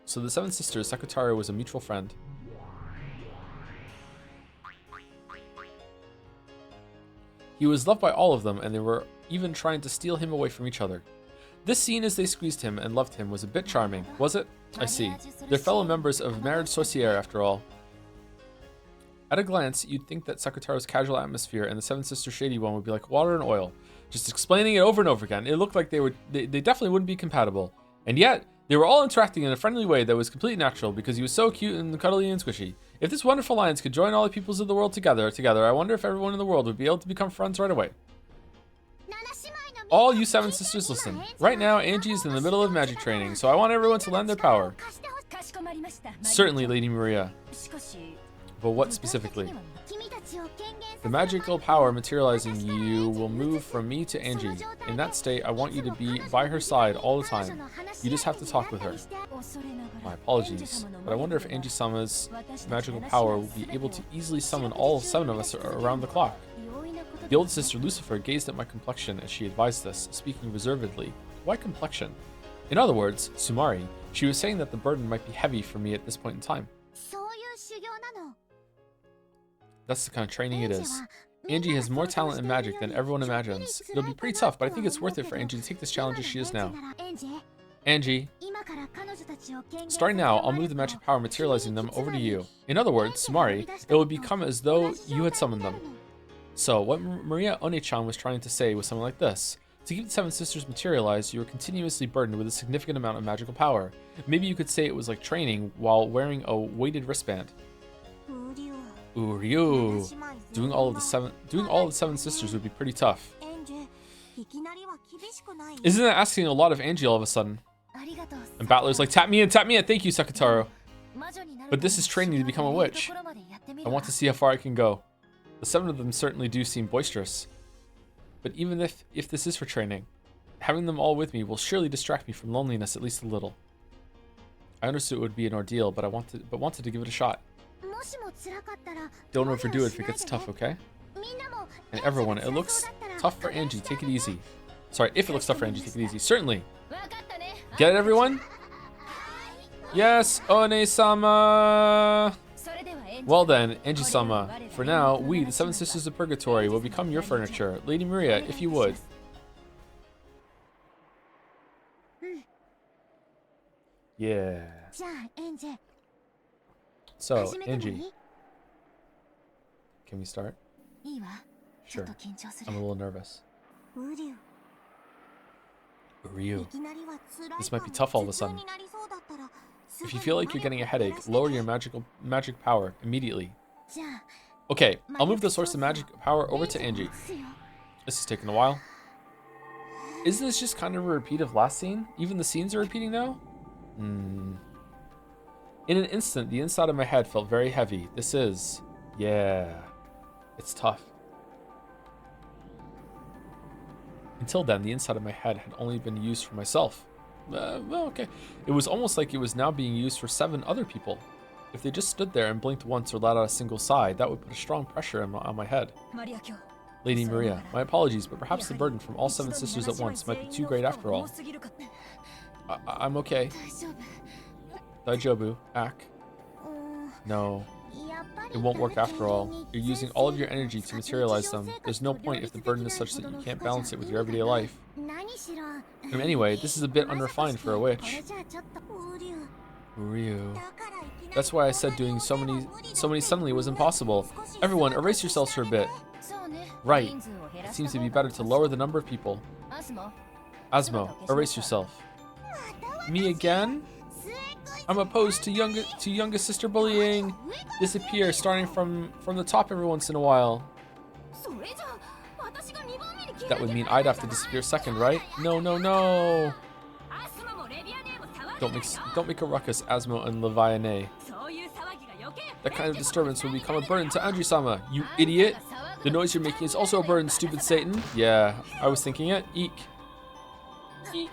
So the 7 sisters, Sakutaro was a mutual friend. He was loved by all of them, and they were even trying to steal him away from each other. This scene as they squeezed him and loved him was a bit charming, was it? I see. They're fellow members of Marriage Sorcière after all. At a glance, you'd think that Sakutaro's casual atmosphere and the 7 Sister Shady one would be like water and oil, just explaining it over and over again. It looked like they definitely wouldn't be compatible. And yet, they were all interacting in a friendly way that was completely natural because he was so cute and cuddly and squishy. If this wonderful alliance could join all the peoples of the world together, I wonder if everyone in the world would be able to become friends right away. All you 7 sisters listen. Right now, Angie is in the middle of magic training, so I want everyone to lend their power. Certainly, Lady Maria. But what specifically? The magical power materializing you will move from me to Angie. In that state, I want you to be by her side all the time. You just have to talk with her. My apologies, but I wonder if Angie-sama's magical power will be able to easily summon all 7 of us around the clock. The old sister Lucifer gazed at my complexion as she advised this, speaking reservedly. Why complexion? In other words, Sumari, she was saying that the burden might be heavy for me at this point in time. That's the kind of training it is. Angie has more talent in magic than everyone imagines. It'll be pretty tough, but I think it's worth it for Angie to take this challenge as she is now. Angie. Starting now, I'll move the magic power materializing them over to you. In other words, Sumari, it will become as though you had summoned them. So, what Maria One-chan was trying to say was something like this. To keep the 7 sisters materialized, you were continuously burdened with a significant amount of magical power. Maybe you could say it was like training while wearing a weighted wristband. Uryu. Doing all of the 7 sisters would be pretty tough. Isn't that asking a lot of Angie all of a sudden? And Battler's like, tap me in, thank you, Sakutaro. But this is training to become a witch. I want to see how far I can go. The 7 of them certainly do seem boisterous. But even if this is for training, having them all with me will surely distract me from loneliness at least a little. I understood it would be an ordeal, but wanted to give it a shot. Don't overdo it if it gets tough, okay? And everyone, it looks tough for Angie, take it easy. Sorry, if it looks tough for Angie, take it easy. Certainly. Get it, everyone? Yes, One-sama! Well then, Angie-sama, for now, we, the 7 Sisters of Purgatory, will become your furniture. Lady Maria, if you would. Yeah. So, Angie. Can we start? Sure. I'm a little nervous. Ryu. This might be tough all of a sudden. If you feel like you're getting a headache, lower your magic power immediately. Okay, I'll move the source of magic power over to Angie. This is taking a while. Isn't this just kind of a repeat of last scene? Even the scenes are repeating now? In an instant, the inside of my head felt very heavy. Yeah, it's tough. Until then, the inside of my head had only been used for myself. Well, okay. It was almost like it was now being used for 7 other people. If they just stood there and blinked once or let out a single sigh, that would put a strong pressure on my head. Lady Maria, my apologies, but perhaps the burden from all 7 sisters at once might be too great after all. I'm okay. Daijobu, Ak. No. It won't work after all. You're using all of your energy to materialize them. There's no point if the burden is such that you can't balance it with your everyday life. And anyway, this is a bit unrefined for a witch. Ryu. That's why I said doing so many suddenly was impossible. Everyone, erase yourselves for a bit. Right. It seems to be better to lower the number of people. Asmo, erase yourself. Me again? I'm opposed to youngest sister bullying. Disappear, starting from the top every once in a while. That would mean I'd have to disappear second, right? No. Don't make a ruckus, Asmo and Leviane. That kind of disturbance will become a burden to Andrew-sama. You idiot! The noise you're making is also a burden, stupid Satan. Yeah, I was thinking it. Eek. Eek.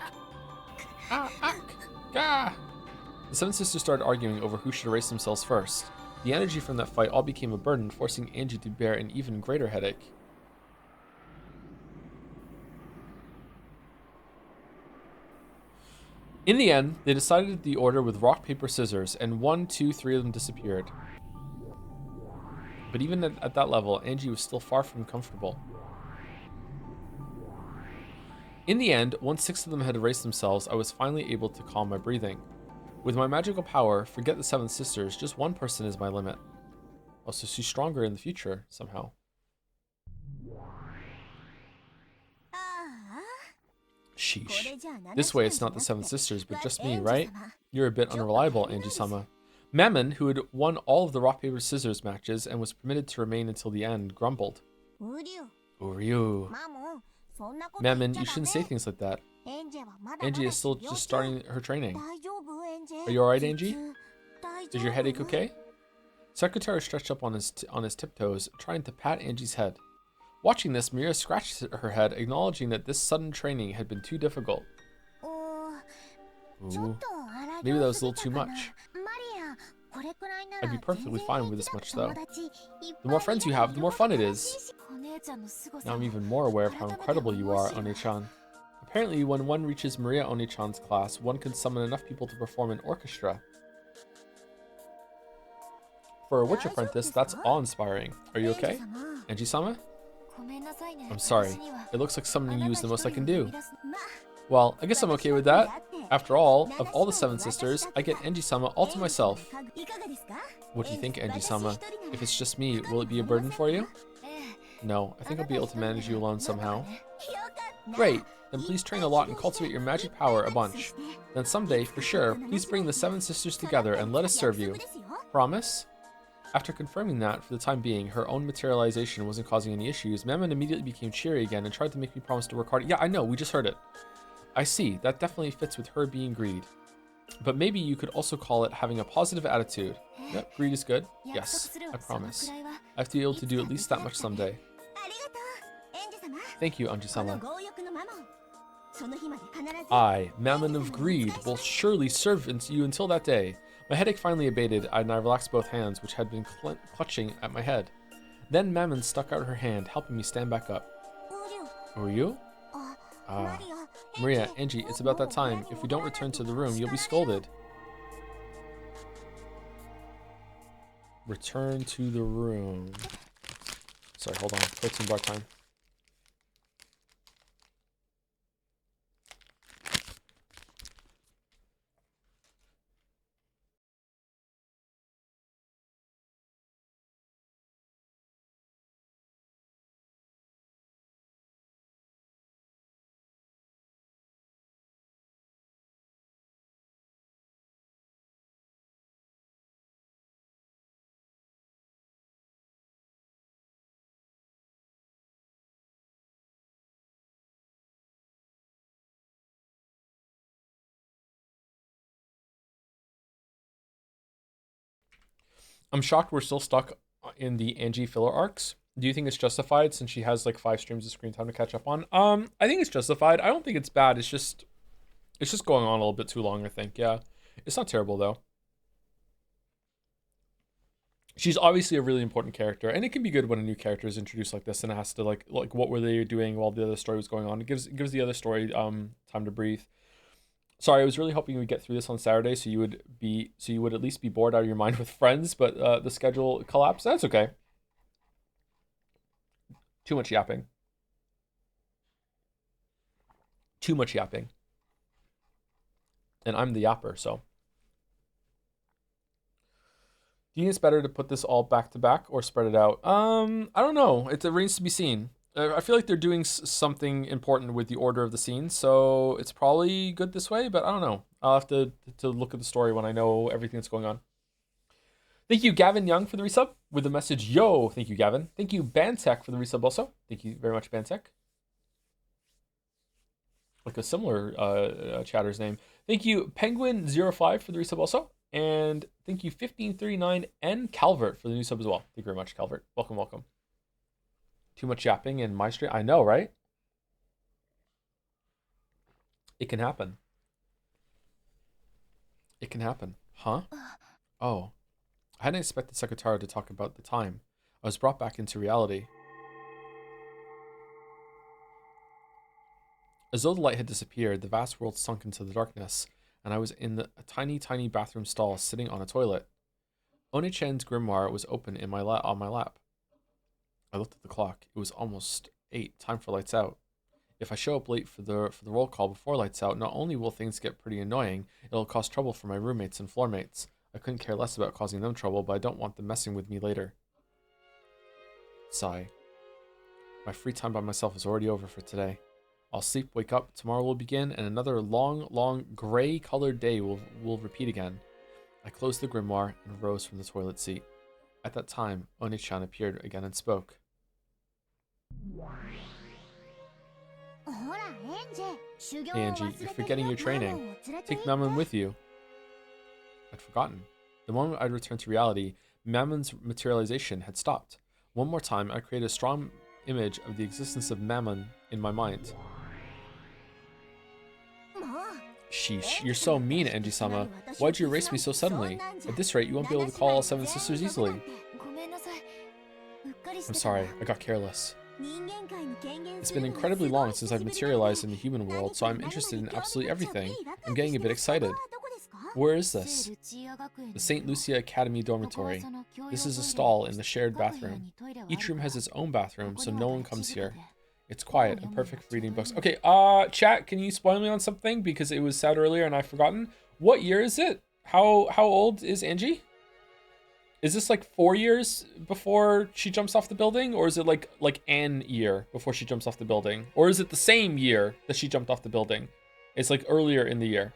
Gah. The 7 sisters started arguing over who should erase themselves first. The energy from that fight all became a burden, forcing Angie to bear an even greater headache. In the end, they decided the order with rock, paper, scissors, and 1, 2, 3 of them disappeared. But even at that level, Angie was still far from comfortable. In the end, once 6 of them had erased themselves, I was finally able to calm my breathing. With my magical power, forget the 7 sisters, just one person is my limit. Oh, so she's stronger in the future, somehow. Sheesh. This way it's not the 7 sisters, but just me, right? You're a bit unreliable, Angie-sama. Mammon, who had won all of the rock, paper, scissors matches and was permitted to remain until the end, grumbled. Uryu. Mammon, you shouldn't say things like that. Angie is still just starting her training. Are you alright, Angie? Is your headache okay? Secretary stretched up on his tiptoes, trying to pat Angie's head. Watching this, Miria scratched her head, acknowledging that this sudden training had been too difficult. Ooh. Maybe that was a little too much. I'd be perfectly fine with this much, though. The more friends you have, the more fun it is. Now I'm even more aware of how incredible you are, Oni-chan. Apparently, when one reaches Maria Oni-chan's class, one can summon enough people to perform an orchestra. For a witch apprentice, that's awe-inspiring. Are you okay? Angie-sama? I'm sorry. It looks like summoning you is the most I can do. Well, I guess I'm okay with that. After all, of all the 7 sisters, I get Angie-sama all to myself. What do you think, Angie-sama? If it's just me, will it be a burden for you? No, I think I'll be able to manage you alone somehow. Great, then please train a lot and cultivate your magic power a bunch. Then someday, for sure, please bring the 7 sisters together and let us serve you. Promise? After confirming that, for the time being, her own materialization wasn't causing any issues, Mammon immediately became cheery again and tried to make me promise to work hard. Yeah, I know, we just heard it. I see, that definitely fits with her being greed. But maybe you could also call it having a positive attitude. Yep, greed is good. Yes, I promise. I have to be able to do at least that much someday. Thank you, Anji-sama. I, Mammon of Greed, will surely serve you until that day. My headache finally abated, and I relaxed both hands, which had been clutching at my head. Then Mammon stuck out her hand, helping me stand back up. Who are you? Ah. Maria, Angie, it's about that time. If we don't return to the room, you'll be scolded. Return to the room. Sorry, hold on. Protein bar time. I'm shocked we're still stuck in the Angie filler arcs. Do you think it's justified since she has like 5 streams of screen time to catch up on? I think it's justified. I don't think it's bad. It's just going on a little bit too long, I think. Yeah. It's not terrible though. She's obviously a really important character, and it can be good when a new character is introduced like this and it has to like what were they doing while the other story was going on. It gives the other story time to breathe. Sorry, I was really hoping we'd get through this on Saturday so you would at least be bored out of your mind with friends, but the schedule collapsed. That's okay. Too much yapping. Too much yapping. And I'm the yapper, so. Do you think it's better to put this all back to back or spread it out? I don't know. It remains to be seen. I feel like they're doing something important with the order of the scenes, so it's probably good this way, but I don't know. I'll have to look at the story when I know everything that's going on. Thank you, Gavin Young, for the resub with the message, yo. Thank you, Gavin. Thank you, Bantek, for the resub also. Thank you very much, Bantek. Like a similar chatter's name. Thank you, Penguin05, for the resub also. And thank you, 1539 and Calvert for the new sub as well. Thank you very much, Calvert. Welcome, welcome. Too much yapping in my stream. I know, right? It can happen. It can happen. Huh? Oh. I hadn't expected Secretary to talk about the time. I was brought back into reality. As though the light had disappeared, the vast world sunk into the darkness. and I was in a tiny, tiny bathroom stall sitting on a toilet. Oni-chan's grimoire was open on my lap. I looked at the clock. It was almost 8, time for lights out. If I show up late for the roll call before lights out, not only will things get pretty annoying, it'll cause trouble for my roommates and floor mates. I couldn't care less about causing them trouble, but I don't want them messing with me later. Sigh. My free time by myself is already over for today. I'll sleep, wake up, tomorrow will begin, and another long, long, gray-colored day will repeat again. I closed the grimoire and rose from the toilet seat. At that time, Oni-chan appeared again and spoke. Hey Angie, you're forgetting your training. Take Mammon with you. I'd forgotten. The moment I'd returned to reality, Mammon's materialization had stopped. One more time, I created a strong image of the existence of Mammon in my mind. Sheesh, you're so mean, Angie-sama. Why'd you erase me so suddenly? At this rate, you won't be able to call all 7 sisters easily. I'm sorry, I got careless. It's been incredibly long since I've materialized in the human world, so I'm interested in absolutely everything. I'm getting a bit excited. Where is this? The St. Lucia Academy dormitory. This is a stall in the shared bathroom. Each room has its own bathroom, so no one comes here. It's quiet and perfect for reading books. Okay, chat, can you spoil me on something? Because it was said earlier and I've forgotten. What year is it? How old is Angie? Is this like 4 years before she jumps off the building? Or is it like an year before she jumps off the building? Or is it the same year that she jumped off the building? It's like earlier in the year.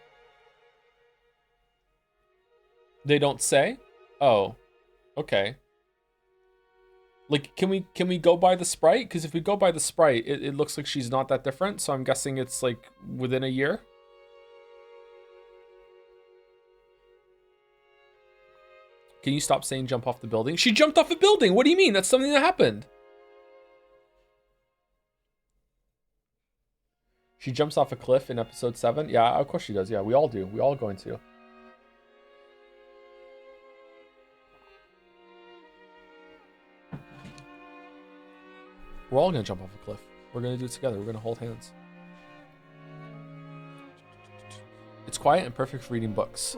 They don't say? Oh, okay. Like, can we go by the sprite? Because if we go by the sprite, it looks like she's not that different. So I'm guessing it's like within a year. Can you stop saying jump off the building? She jumped off a building. What do you mean? That's something that happened. She jumps off a cliff in episode 7. Yeah, of course she does. Yeah, we all do. We all going to. We're all gonna jump off a cliff. We're gonna do it together. We're gonna hold hands. It's quiet and perfect for reading books.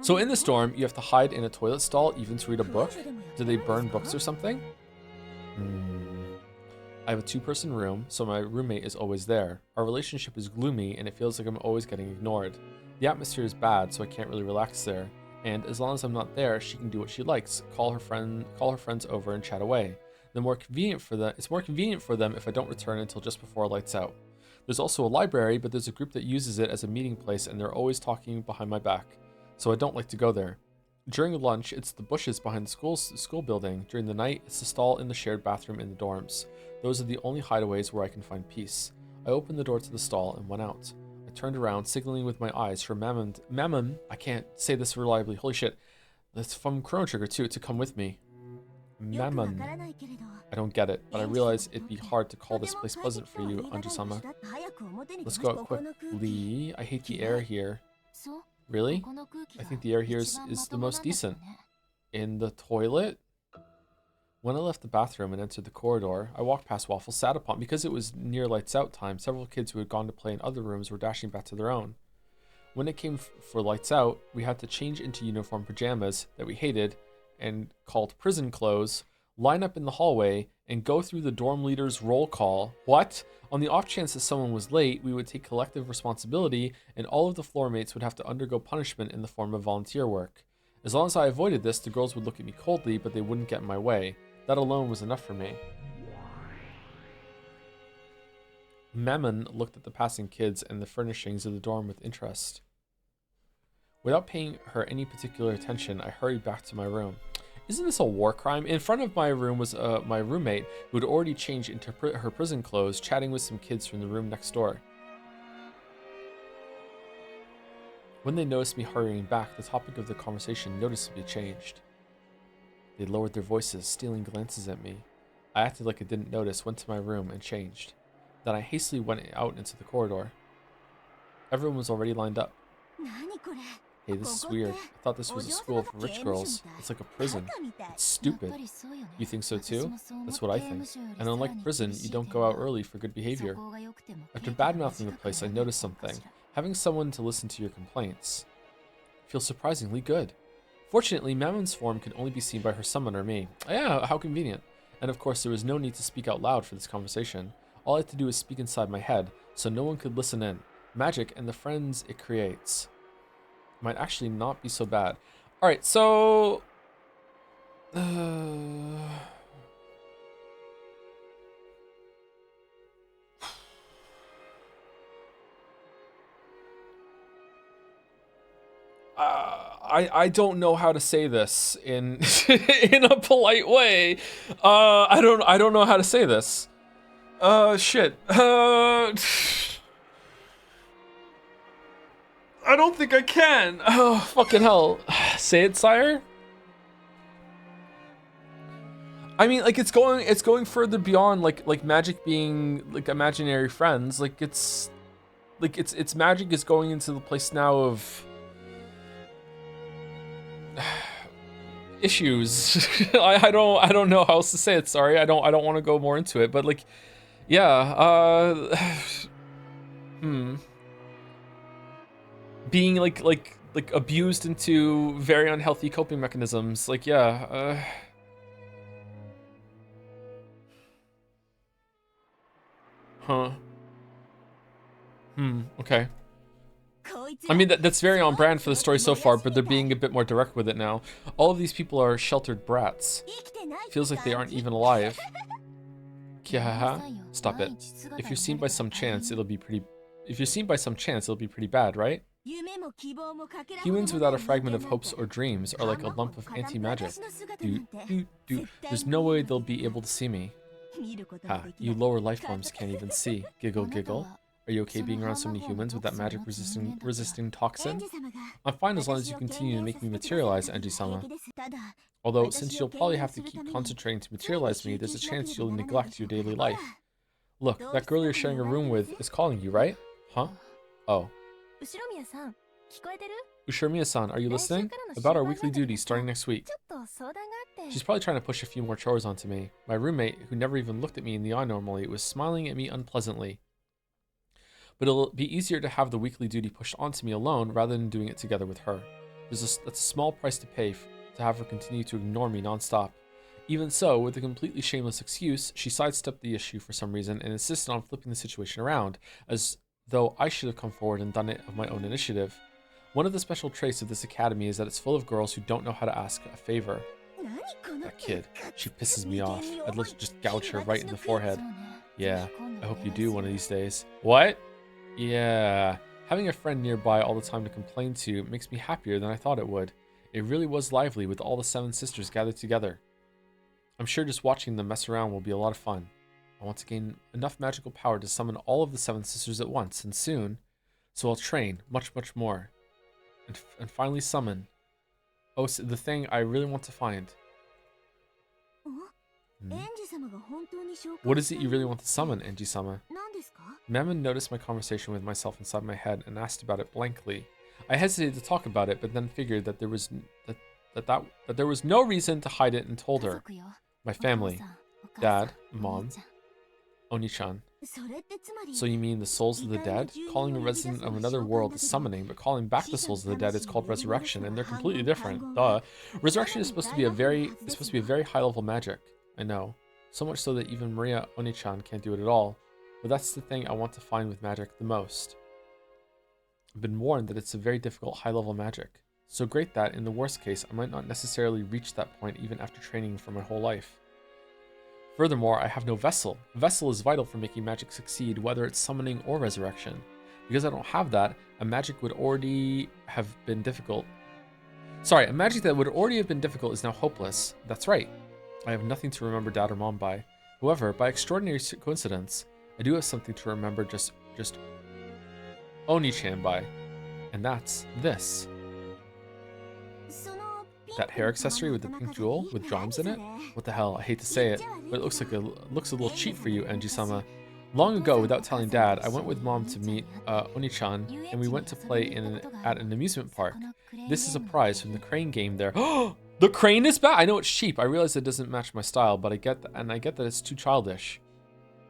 So in the storm, you have to hide in a toilet stall even to read a book? Do they burn books or something? I have a 2-person room, so my roommate is always there. Our relationship is gloomy and it feels like I'm always getting ignored. The atmosphere is bad, so I can't really relax there. And as long as I'm not there, she can do what she likes, call her friends over and chat away. It's more convenient for them if I don't return until just before lights out. There's also a library, but there's a group that uses it as a meeting place and they're always talking behind my back, so I don't like to go there. During lunch, it's the bushes behind the school building. During the night, it's the stall in the shared bathroom in the dorms. Those are the only hideaways where I can find peace. I opened the door to the stall and went out. I turned around, signaling with my eyes for Mammon, I can't say this reliably, holy shit. That's from Chrono Trigger too, to come with me. Mammon. I don't get it, but I realize it'd be hard to call this place pleasant for you, Anji-sama. Let's go out quickly. I hate the air here. Really? I think the air here is the most decent. In the toilet? When I left the bathroom and entered the corridor, I walked past Waffle sat upon. Because it was near lights out time, several kids who had gone to play in other rooms were dashing back to their own. When it came for lights out, we had to change into uniform pajamas that we hated and called prison clothes, line up in the hallway, and go through the dorm leader's roll call. What? On the off chance that someone was late, we would take collective responsibility, and all of the floor mates would have to undergo punishment in the form of volunteer work. As long as I avoided this, the girls would look at me coldly, but they wouldn't get in my way. That alone was enough for me. Mammon looked at the passing kids and the furnishings of the dorm with interest. Without paying her any particular attention, I hurried back to my room. Isn't this a war crime? In front of my room was my roommate, who had already changed into her prison clothes, chatting with some kids from the room next door. When they noticed me hurrying back, the topic of the conversation noticeably changed. They lowered their voices, stealing glances at me. I acted like I didn't notice, went to my room, and changed. Then I hastily went out into the corridor. Everyone was already lined up. Hey, this is weird. I thought this was a school for rich girls. It's like a prison. It's stupid. You think so too? That's what I think. And unlike prison, you don't go out early for good behavior. After badmouthing the place, I noticed something. Having someone to listen to your complaints feels surprisingly good. Fortunately, Mammon's form can only be seen by her summoner, me. Yeah, how convenient. And of course, there was no need to speak out loud for this conversation. All I had to do was speak inside my head, so no one could listen in. Magic and the friends it creates might actually not be so bad. Alright, so... I don't know how to say this in in a polite way. I don't know how to say this. Shit. I don't think I can. Oh, fucking hell. Say it, sire. I mean, like it's going further beyond like magic being like imaginary friends. Like it's magic is going into the place now of issues. I don't know how else to say it. Sorry, I don't want to go more into it. But like, yeah. Being like abused into very unhealthy coping mechanisms. Like, yeah. Huh. Okay. I mean, that's very on brand for the story so far, but they're being a bit more direct with it now. All of these people are sheltered brats. Feels like they aren't even alive. Kihaha. Stop it. If you're seen by some chance, it'll be pretty bad, right? Humans without a fragment of hopes or dreams are like a lump of anti-magic. There's no way they'll be able to see me. Ha, you lower life forms can't even see. Giggle, giggle. Are you okay being around so many humans with that magic resisting toxin? I'm fine as long as you continue to make me materialize, Anji-sama. Although, since you'll probably have to keep concentrating to materialize me, there's a chance you'll neglect your daily life. Look, that girl you're sharing a room with is calling you, right? Huh? Oh. Ushiromiya-san, are you listening? About our weekly duties starting next week. She's probably trying to push a few more chores onto me. My roommate, who never even looked at me in the eye normally, was smiling at me unpleasantly. But it'll be easier to have the weekly duty pushed onto me alone rather than doing it together with her. That's a small price to pay to have her continue to ignore me nonstop. Even so, with a completely shameless excuse, she sidestepped the issue for some reason and insisted on flipping the situation around, as though I should have come forward and done it of my own initiative. One of the special traits of this academy is that it's full of girls who don't know how to ask a favor. That kid, she pisses me off. I'd love to just gouge her right in the forehead. Yeah, I hope you do one of these days. What? Yeah, having a friend nearby all the time to complain to makes me happier than I thought it would. It really was lively with all the 7 sisters gathered together. I'm sure just watching them mess around will be a lot of fun. I want to gain enough magical power to summon all of the 7 sisters at once, and soon, so I'll train much more, and finally summon. Oh, so the thing I really want to find. What is it you really want to summon, Anji-sama? Mammon noticed my conversation with myself inside my head and asked about it blankly. I hesitated to talk about it, but then figured that there was no reason to hide it and told her. My family. Dad, Mom, Oni-chan. So you mean the souls of the dead? Calling a resident of another world is summoning, but calling back the souls of the dead is called resurrection, and they're completely different. Duh. Resurrection is supposed to be a very high level magic. I know. So much so that even Maria Oni-chan can't do it at all. But that's the thing I want to find with magic the most. I've been warned that it's a very difficult high level magic. So great that, in the worst case, I might not necessarily reach that point even after training for my whole life. Furthermore, I have no vessel. A vessel is vital for making magic succeed, whether it's summoning or resurrection. Because I don't have that, a magic that would already have been difficult is now hopeless. That's right. I have nothing to remember Dad or Mom by. However, by extraordinary coincidence, I do have something to remember just Oni-chan by. And that's this. That hair accessory with the pink jewel with drums in it? What the hell, I hate to say it, but it looks a little cheap for you, Anji-sama. Long ago, without telling Dad, I went with Mom to meet Oni-chan, and we went to play at an amusement park. This is a prize from the crane game there. The crane is back! I know it's cheap. I realize it doesn't match my style, but I get that it's too childish.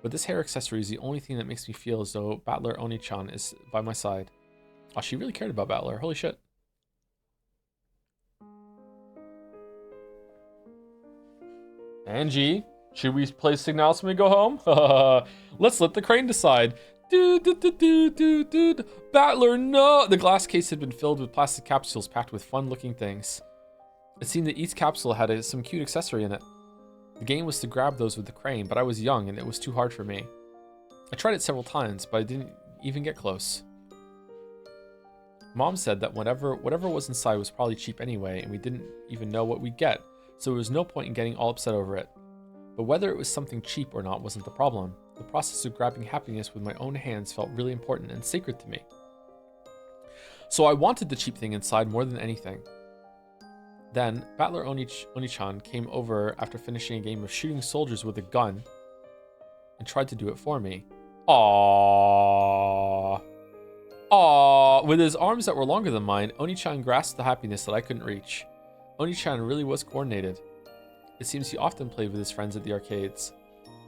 But this hair accessory is the only thing that makes me feel as though Battler Oni-chan is by my side. Oh, she really cared about Battler. Holy shit. Angie, should we play Signals when we go home? Let's let the crane decide. Battler, no! The glass case had been filled with plastic capsules packed with fun-looking things. It seemed that each capsule had some cute accessory in it. The game was to grab those with the crane, but I was young and it was too hard for me. I tried it several times, but I didn't even get close. Mom said that whatever was inside was probably cheap anyway, and we didn't even know what we'd get, so there was no point in getting all upset over it. But whether it was something cheap or not wasn't the problem. The process of grabbing happiness with my own hands felt really important and sacred to me. So I wanted the cheap thing inside more than anything. Then, Battler Oni-chan came over after finishing a game of shooting soldiers with a gun and tried to do it for me. Aww. Aww. With his arms that were longer than mine, Oni-chan grasped the happiness that I couldn't reach. Oni-chan really was coordinated. It seems he often played with his friends at the arcades.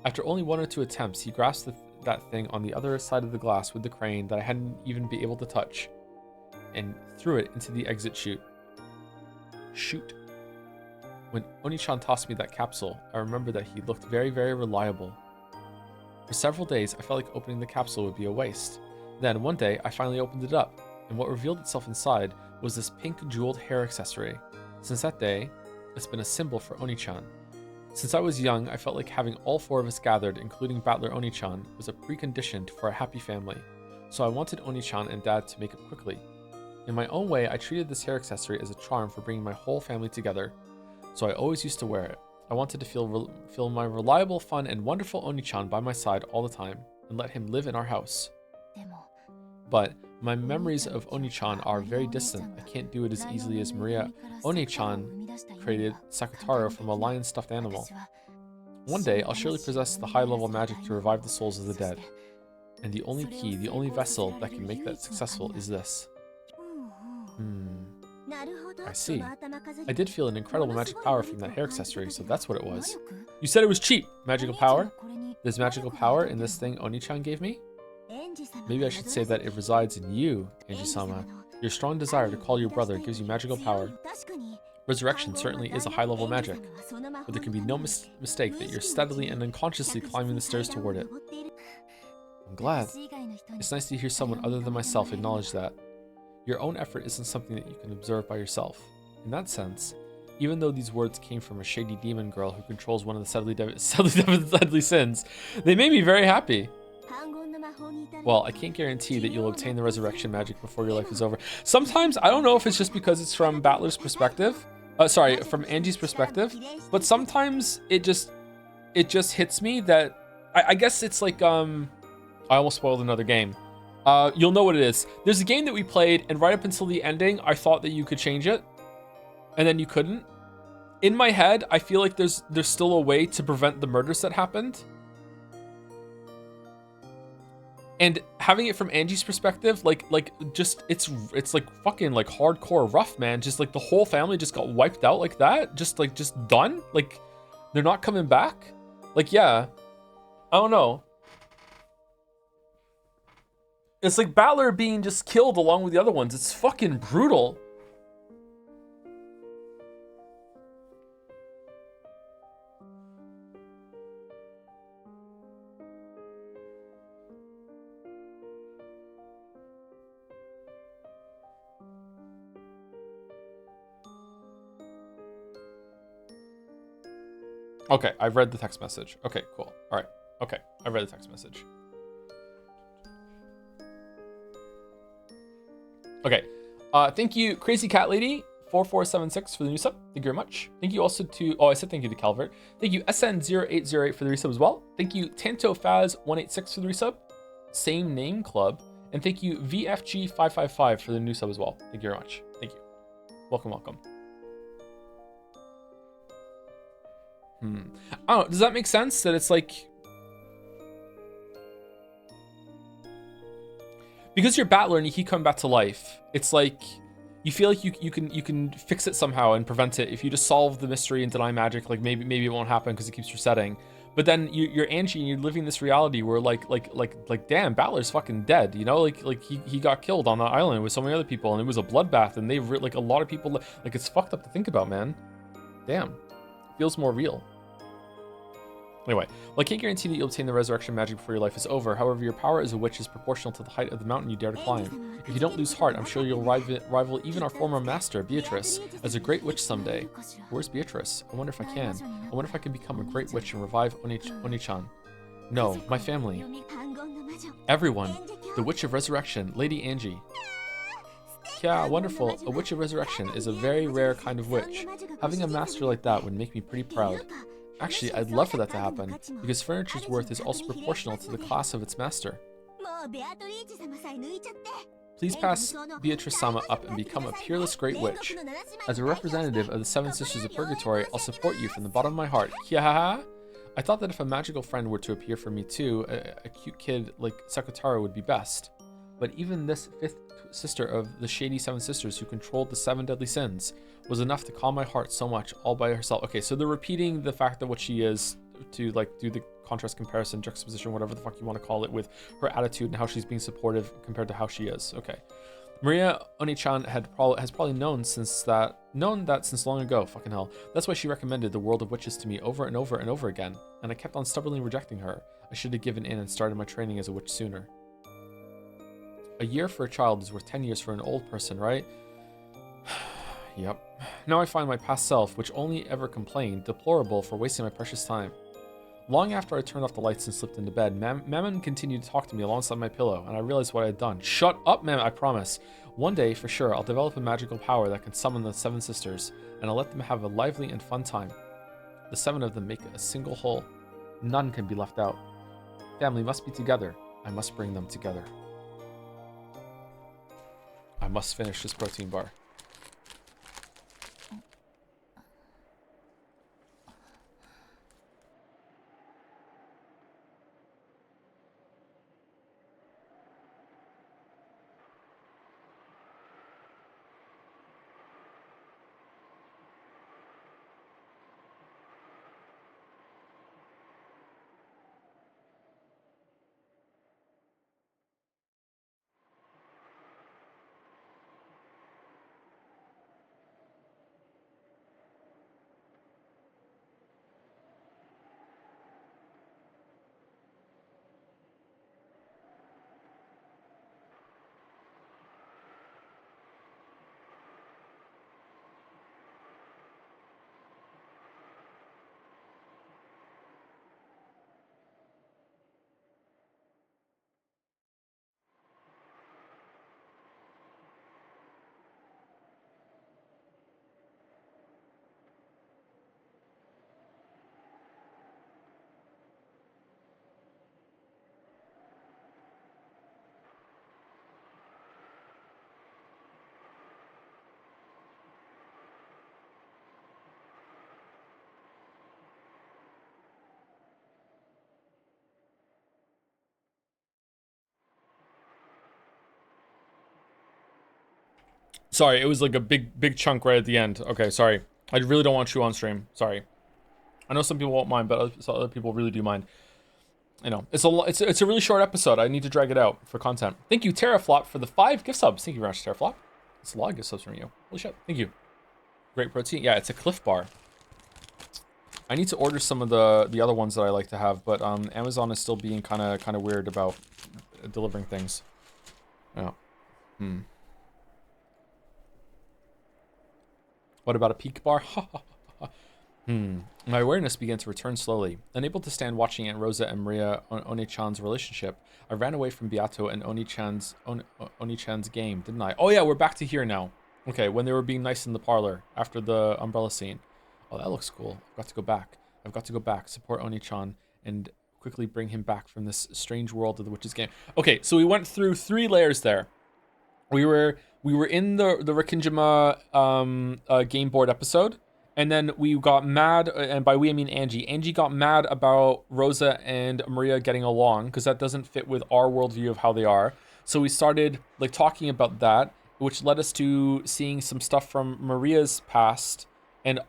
After only 1 or 2 attempts, he grasped that thing on the other side of the glass with the crane that I hadn't even been able to touch, and threw it into the exit chute. Shoot. When Oni-chan tossed me that capsule, I remembered that he looked very, very reliable. For several days, I felt like opening the capsule would be a waste. Then, one day, I finally opened it up, and what revealed itself inside was this pink jeweled hair accessory. Since that day, it's been a symbol for Oni-chan. Since I was young, I felt like having all 4 of us gathered, including Battler Oni-chan, was a precondition for a happy family. So I wanted Oni-chan and Dad to make it quickly. In my own way, I treated this hair accessory as a charm for bringing my whole family together. So I always used to wear it. I wanted to feel my reliable, fun, and wonderful Oni-chan by my side all the time, and let him live in our house. But my memories of Oni-chan are very distant. I can't do it as easily as Maria One-chan created Sakutaro from a lion stuffed animal. One day, I'll surely possess the high-level magic to revive the souls of the dead. And the only key, the only vessel that can make that successful is this. I see. I did feel an incredible magic power from that hair accessory, so that's what it was. You said it was cheap. Magical power? There's magical power in this thing Oni-chan gave me? Maybe I should say that it resides in you, Angie-sama. Your strong desire to call your brother gives you magical power. Resurrection certainly is a high-level magic, but there can be no mistake that you're steadily and unconsciously climbing the stairs toward it. I'm glad. It's nice to hear someone other than myself acknowledge that. Your own effort isn't something that you can observe by yourself. In that sense, even though these words came from a shady demon girl who controls one of the deadly sins, they made me very happy. Well, I can't guarantee that you'll obtain the resurrection magic before your life is over. Sometimes, I don't know if it's just because it's from Battler's perspective. From Angie's perspective. But sometimes it just hits me that... I guess it's like, I almost spoiled another game. You'll know what it is. There's a game that we played, and right up until the ending, I thought that you could change it. And then you couldn't. In my head, I feel like there's still a way to prevent the murders that happened. And having it from Angie's perspective, it's like fucking like hardcore rough, man. Just like the whole family just got wiped out like that. Just done. Like they're not coming back. Like, yeah, I don't know. It's like Battler being just killed along with the other ones. It's fucking brutal. Okay, I've read the text message. Okay, cool. All right. Okay, I've read the text message. Okay. Thank you, Crazy Cat Lady 4476 for the new sub. Thank you very much. Thank you also to... Oh, I said thank you to Calvert. Thank you, SN0808 for the resub as well. Thank you, TantoFaz186 for the resub. Same name club. And thank you, VFG555 for the new sub as well. Thank you very much. Thank you. Welcome, welcome. I don't know. Does that make sense? That it's like... because you're battler and you keep coming back to life, it's like you feel like you can fix it somehow and prevent it if you just solve the mystery and deny magic. Like maybe it won't happen because it keeps resetting. But then you're Angie and you're living this reality where like damn, Battler's fucking dead, you know, like he got killed on the island with so many other people and it was a bloodbath and they've like a lot of people, like it's fucked up to think about, man. Damn, feels more real. Anyway, well, I can't guarantee that you'll obtain the resurrection magic before your life is over. However, your power as a witch is proportional to the height of the mountain you dare to climb. If you don't lose heart, I'm sure you'll rival even our former master, Beatrice, as a great witch someday. Where's Beatrice? I wonder if I can. I wonder if I can become a great witch and revive Oni-chan. No, my family. Everyone. The Witch of Resurrection, Lady Angie. Yeah, wonderful. A Witch of Resurrection is a very rare kind of witch. Having a master like that would make me pretty proud. Actually, I'd love for that to happen, because furniture's worth is also proportional to the class of its master. Please pass Beatrice-sama up and become a peerless great witch. As a representative of the Seven Sisters of Purgatory, I'll support you from the bottom of my heart. Yeah. I thought that if a magical friend were to appear for me too, a cute kid like Sakutaro would be best. But even this fifth sister of the shady Seven Sisters who controlled the 7 deadly sins was enough to calm my heart so much all by herself. Okay, so they're repeating the fact that what she is to like do the contrast comparison, juxtaposition, whatever the fuck you want to call it, with her attitude and how she's being supportive compared to how she is. Okay. Maria Oni-chan has probably known that since long ago. Fucking hell. That's why she recommended the world of witches to me over and over and over again, and I kept on stubbornly rejecting her. I should have given in and started my training as a witch sooner. A year for a child is worth 10 years for an old person, right? Yep. Now I find my past self, which only ever complained, deplorable for wasting my precious time. Long after I turned off the lights and slipped into bed, Mammon continued to talk to me alongside my pillow, and I realized what I had done. Shut up, Mammon, I promise. One day, for sure, I'll develop a magical power that can summon the 7 sisters, and I'll let them have a lively and fun time. The 7 of them make a single whole. None can be left out. Family must be together. I must bring them together. I must finish this protein bar. Sorry, it was like a big chunk right at the end. Okay, sorry. I really don't want to chew on stream. Sorry. I know some people won't mind, but other people really do mind. You know, it's a really short episode. I need to drag it out for content. Thank you, Terraflop, for the 5 gift subs. Thank you very much, Terraflop. It's a lot of gift subs from you. Holy shit. Thank you. Great protein. Yeah, it's a Cliff Bar. I need to order some of the other ones that I like to have, but Amazon is still being kind of weird about delivering things. Yeah. What about a peak bar? My awareness began to return slowly. Unable to stand watching Aunt Rosa and Maria Oni-chan's relationship, I ran away from Beato and Oni-chan's game, didn't I? Oh yeah, we're back to here now. Okay, when they were being nice in the parlor after the umbrella scene. Oh, that looks cool. I've got to go back. I've got to go back, support Oni-chan, and quickly bring him back from this strange world of the witch's game. Okay, so we went through 3 layers there. We were in the Rikinjima game board episode, and then we got mad, and by we I mean Angie. Angie got mad about Rosa and Maria getting along because that doesn't fit with our worldview of how they are. So we started like talking about that, which led us to seeing some stuff from Maria's past, and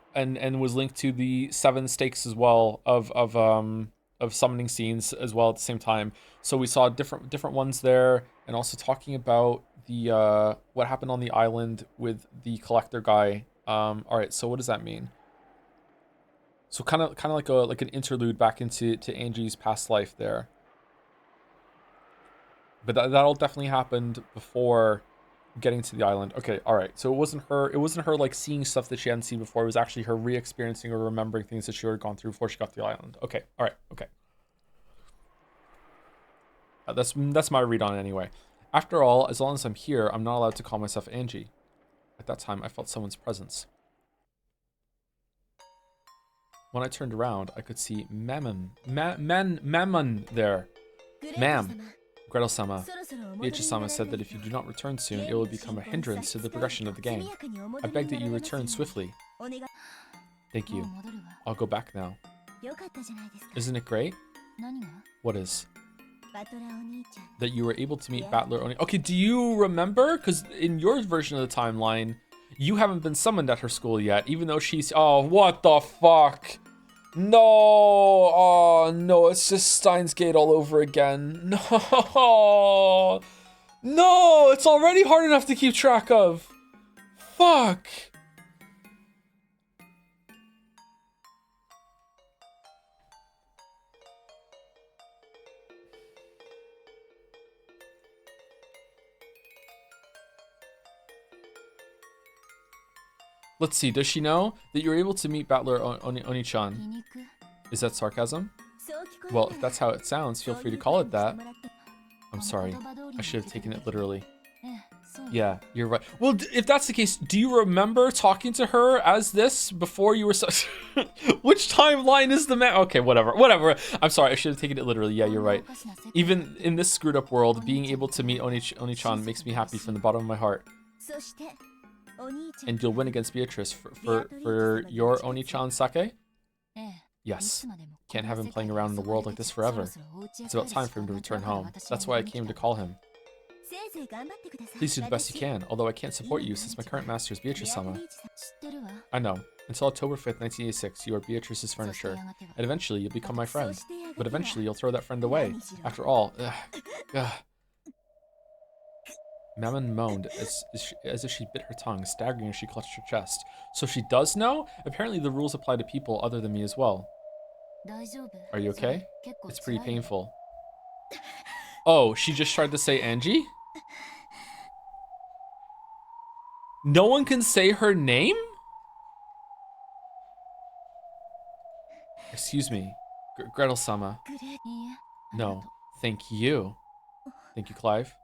was linked to the 7 stakes as well of summoning scenes as well at the same time. So we saw different ones there, and also talking about the what happened on the island with the collector guy. All right, so what does that mean? So kind of like an interlude back into Angie's past life there. But that all definitely happened before getting to the island. Okay, all right. So it wasn't her like seeing stuff that she hadn't seen before. It was actually her re-experiencing or remembering things that she had gone through before she got to the island. Okay, all right, okay. That's my read on it anyway. After all, as long as I'm here, I'm not allowed to call myself Angie. At that time, I felt someone's presence. When I turned around, I could see Mammon there. Ma'am, Gretel-sama. Beatrice-sama said that if you do not return soon, it will become a hindrance to the progression of the game. I beg that you return swiftly. Thank you. I'll go back now. Isn't it great? What is? That you were able to meet Battler Oni. Okay, do you remember? Because in your version of the timeline, you haven't been summoned at her school yet, even though she's... Oh, what the fuck? No! Oh, no, it's just Steins Gate all over again. No! No! It's already hard enough to keep track of. Fuck! Let's see, does she know that you're able to meet Battler Oni-chan? Is that sarcasm? Well, if that's how it sounds, feel free to call it that. I'm sorry, I should have taken it literally. Yeah, you're right. Well, if that's the case, do you remember talking to her as this before you were Which timeline is the man? Okay, whatever. I'm sorry, I should have taken it literally. Yeah, you're right. Even in this screwed up world, being able to meet Oni-chan makes me happy from the bottom of my heart. And you'll win against Beatrice for your Oni-chan sake? Yes. Can't have him playing around in the world like this forever. It's about time for him to return home. That's why I came to call him. Please do the best you can, although I can't support you since my current master is Beatrice-sama. I know. Until October 5th, 1986, you are Beatrice's furniture, and eventually you'll become my friend. But eventually you'll throw that friend away. After all, Mammon moaned as if she bit her tongue, staggering as she clutched her chest. So she does know? Apparently the rules apply to people other than me as well. Are you okay? It's pretty painful. Oh, she just tried to say Angie? No one can say her name? Excuse me, Gretel-sama. No, thank you. Thank you, Clive.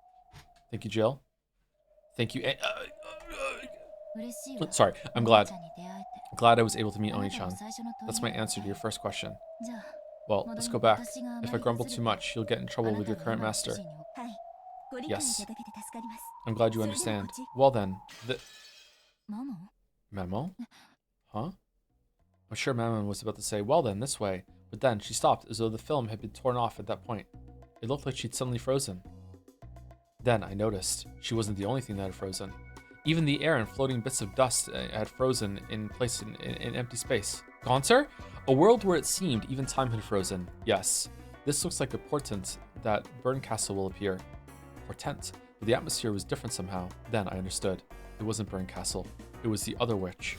Thank you, Jill. Thank you. Sorry, I'm glad I was able to meet Oni-chan. That's my answer to your first question. Well, let's go back. If I grumble too much, you'll get in trouble with your current master. Yes. I'm glad you understand. Well then, Memo? Huh? I'm sure Mammon was about to say, well then, this way. But then, she stopped as though the film had been torn off at that point. It looked like she'd suddenly frozen. Then I noticed she wasn't the only thing that had frozen. Even the air and floating bits of dust had frozen in place in empty space. Gaunter? A world where it seemed even time had frozen. Yes. This looks like a portent that Burncastle will appear. Portent? But the atmosphere was different somehow. Then I understood. It wasn't Burncastle. It was the other witch.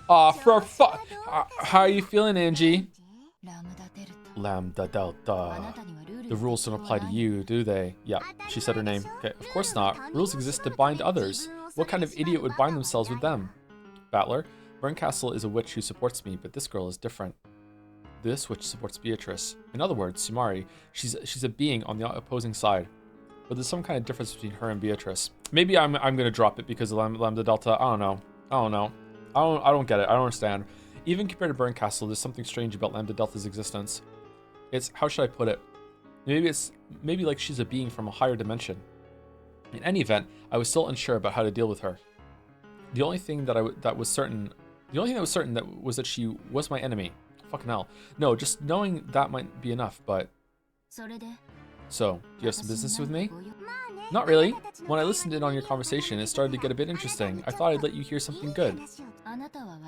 How are you feeling, Angie? Lambda Delta. The rules don't apply to you, do they? Yeah, she said her name. Okay, of course not. Rules exist to bind others. What kind of idiot would bind themselves with them? Battler, Burncastle is a witch who supports me, but this girl is different. This witch supports Beatrice. In other words, Sumari, she's a being on the opposing side. But there's some kind of difference between her and Beatrice. Maybe I'm gonna drop it because of Lambda Delta. I don't know. I don't get it. I don't understand. Even compared to Burncastle, there's something strange about Lambda Delta's existence. It's, how should I put it? Maybe like she's a being from a higher dimension. In any event, I was still unsure about how to deal with her. The only thing that was certain was that she was my enemy. Fucking hell. No, just knowing that might be enough, but... So, do you have some business with me? Not really. When I listened in on your conversation, it started to get a bit interesting. I thought I'd let you hear something good.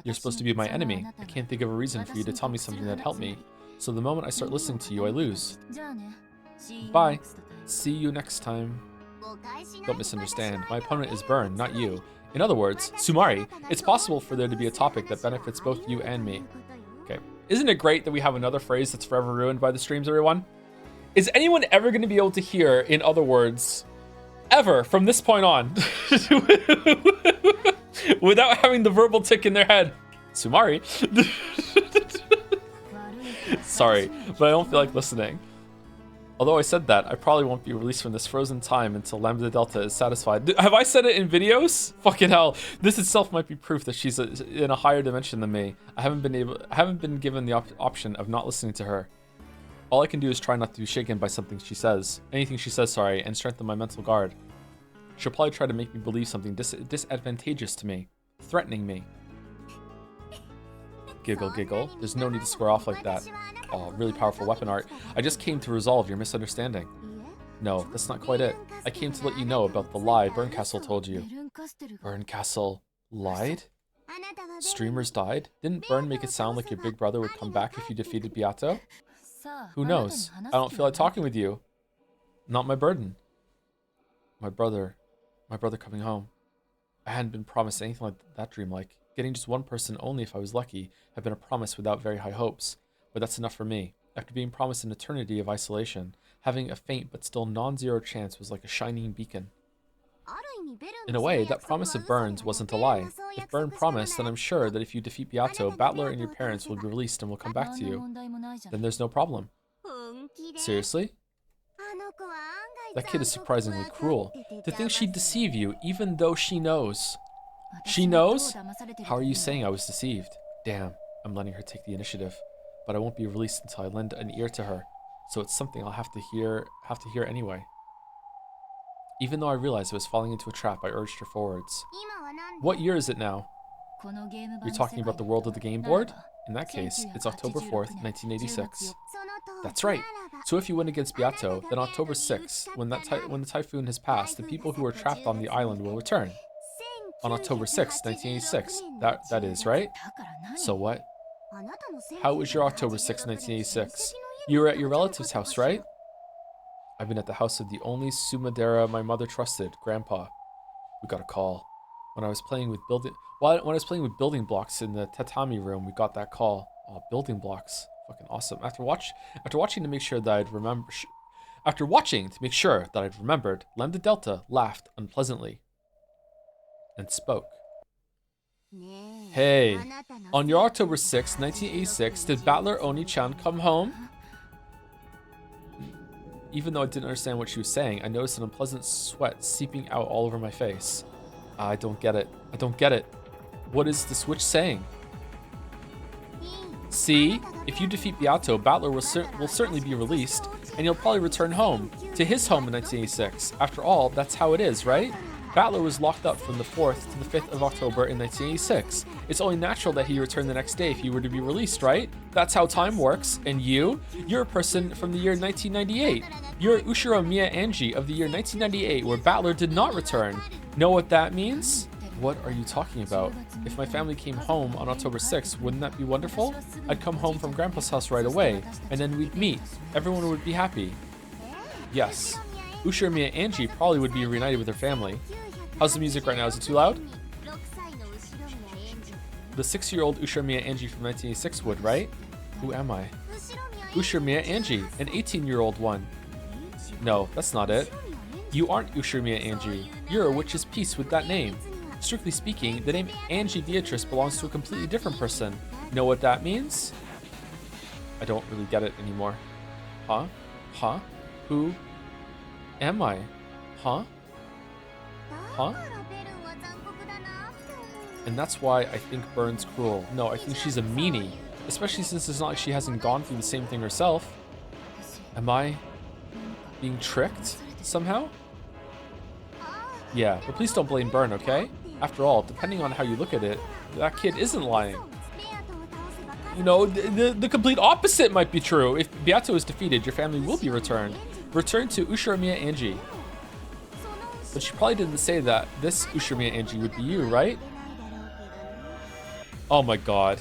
You're supposed to be my enemy. I can't think of a reason for you to tell me something that'd help me. So the moment I start listening to you, I lose. Bye. See you next time. Don't misunderstand. My opponent is Burn, not you. In other words, Sumari, it's possible for there to be a topic that benefits both you and me. Okay. Isn't it great that we have another phrase that's forever ruined by the streams, everyone? Is anyone ever going to be able to hear, in other words, ever from this point on, without having the verbal tick in their head? Sumari. Sorry, but I don't feel like listening. Although I said that, I probably won't be released from this frozen time until Lambda Delta is satisfied. Have I said it in videos? Fucking hell. This itself might be proof that she's in a higher dimension than me. I haven't been given the option of not listening to her. All I can do is try not to be shaken by something she says. Anything she says, sorry, and strengthen my mental guard. She'll probably try to make me believe something disadvantageous to me. Threatening me. Giggle, giggle. There's no need to square off like that. Oh, really powerful weapon art. I just came to resolve your misunderstanding. No, that's not quite it. I came to let you know about the lie Burncastle told you. Burncastle lied? Streamers died? Didn't Burn make it sound like your big brother would come back if you defeated Beato? Who knows? I don't feel like talking with you. Not my burden. My brother coming home. I hadn't been promised anything like that dreamlike. Getting just one person only if I was lucky had been a promise without very high hopes. But that's enough for me. After being promised an eternity of isolation, having a faint but still non-zero chance was like a shining beacon. In a way, that promise of Burn's wasn't a lie. If Burn promised, then I'm sure that if you defeat Beato, Battler and your parents will be released and will come back to you. Then there's no problem. Seriously? That kid is surprisingly cruel. To think she'd deceive you, even though she knows. She knows? How are you saying I was deceived? Damn, I'm letting her take the initiative. But I won't be released until I lend an ear to her, so it's something I'll have to hear anyway. Even though I realized I was falling into a trap, I urged her forwards. What year is it now? You're talking about the world of the game board? In that case, it's October 4th, 1986. That's right. So if you win against Beato, then October 6th, when the typhoon has passed, the people who are trapped on the island will return. On October 6th, 1986. That is, right? So what? How was your October 6th, 1986? You were at your relative's house, right? I've been at the house of the only Sumadera my mother trusted, Grandpa. We got a call. When I was playing with building blocks in the tatami room, we got that call. Oh, building blocks. Fucking awesome. After watching to make sure that I'd remembered, Lambda Delta laughed unpleasantly and spoke. Hey, on your October 6, 1986, did Battler Oni-chan come home? Even though I didn't understand what she was saying, I noticed an unpleasant sweat seeping out all over my face. I don't get it. I don't get it. What is the switch saying? See, if you defeat Beato, Battler will certainly be released, and he'll probably return home, to his home in 1986. After all, that's how it is, right? Battler was locked up from the 4th to the 5th of October in 1986. It's only natural that he returned the next day if he were to be released, right? That's how time works. And you're a person from the year 1998. You're Ushiro Miya Anji of the year 1998, where Battler did not return. Know what that means? What are you talking about? If my family came home on October 6th, wouldn't that be wonderful? I'd come home from Grandpa's house right away, and then we'd meet. Everyone would be happy. Yes. Ushiro Miya Anji probably would be reunited with her family. How's the music right now? Is it too loud? The 6-year-old Ushiro Miya Anji from 1986 would, right? Who am I? Ushiro Miya Anji, an 18-year-old one. No, that's not it. You aren't Ushiro Miya Anji. You're a witch's piece with that name. Strictly speaking, the name Angie Beatrice belongs to a completely different person. Know what that means? I don't really get it anymore. Huh? Huh? Who am I? Huh? Huh? And that's why I think Burn's cruel. No, I think she's a meanie. Especially since it's not like she hasn't gone through the same thing herself. Am I being tricked somehow? Yeah, but please don't blame Burn, okay? After all, depending on how you look at it, that kid isn't lying. You know, the complete opposite might be true. If Beato is defeated, your family will be returned. Return to Ushiro Miya Anji. But she probably didn't say that this Ushiromiya Angie would be you, right? Oh my god.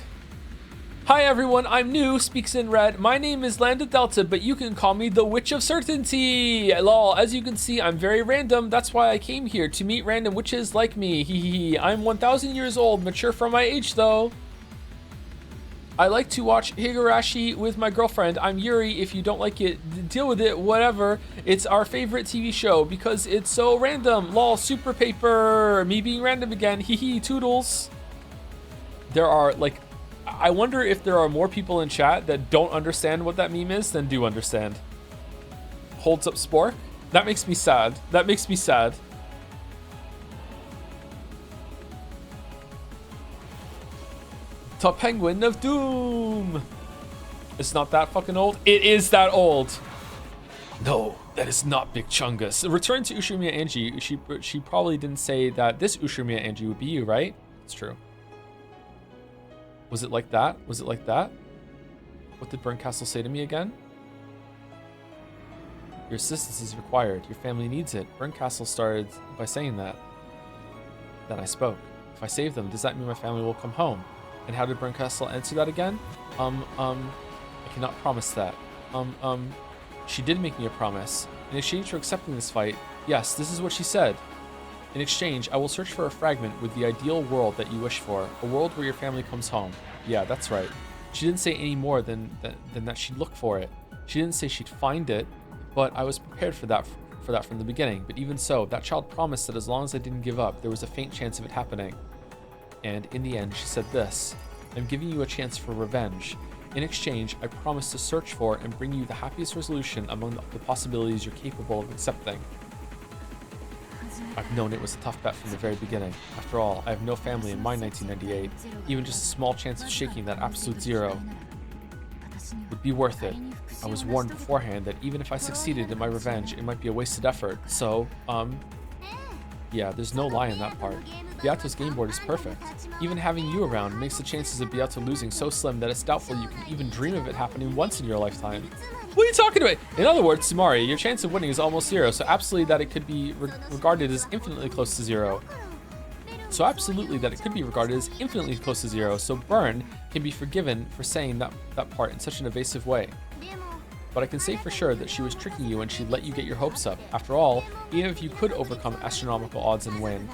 Hi everyone, I'm new, speaks in red. My name is Lambda Delta, but you can call me the Witch of Certainty. Lol, as you can see, I'm very random. That's why I came here, to meet random witches like me. Hehehe. I'm 1,000 years old, mature for my age though. I like to watch Higurashi with my girlfriend. I'm Yuri. If you don't like it, deal with it, whatever. It's our favorite TV show because it's so random. Lol, super paper. Me being random again. Hehe, toodles. There are like, I wonder if there are more people in chat that don't understand what that meme is than do understand. Holds up spork? That makes me sad. That makes me sad. The Penguin of Doom. It's not that fucking old. It is that old. No, that is not Big Chungus. Return to Ushiromiya Angie. She probably didn't say that this Ushiromiya Angie would be you, right? It's true. Was it like that? Was it like that? What did Burncastle say to me again? Your assistance is required. Your family needs it. Burncastle started by saying that. Then I spoke. If I save them, does that mean my family will come home? And how did Burncastle answer that again? I cannot promise that. She did make me a promise. In exchange for accepting this fight, yes, this is what she said. In exchange, I will search for a fragment with the ideal world that you wish for. A world where your family comes home. Yeah, that's right. She didn't say any more than that she'd look for it. She didn't say she'd find it, but I was prepared for that from the beginning. But even so, that child promised that as long as I didn't give up, there was a faint chance of it happening. And in the end, she said this: I'm giving you a chance for revenge. In exchange, I promise to search for and bring you the happiest resolution among the possibilities you're capable of accepting. I've known it was a tough bet from the very beginning. After all, I have no family in my 1998. Even just a small chance of shaking that absolute zero would be worth it. I was warned beforehand that even if I succeeded in my revenge, it might be a wasted effort. So, yeah, there's no lie in that part. Beato's game board is perfect. Even having you around makes the chances of Beato losing so slim that it's doubtful you can even dream of it happening once in your lifetime. What are you talking about? In other words, Sumari, your chance of winning is almost zero, so absolutely that it could be regarded as infinitely close to zero. So Burn can be forgiven for saying that part in such an evasive way. But I can say for sure that she was tricking you when she let you get your hopes up. After all, even if you could overcome astronomical odds and win,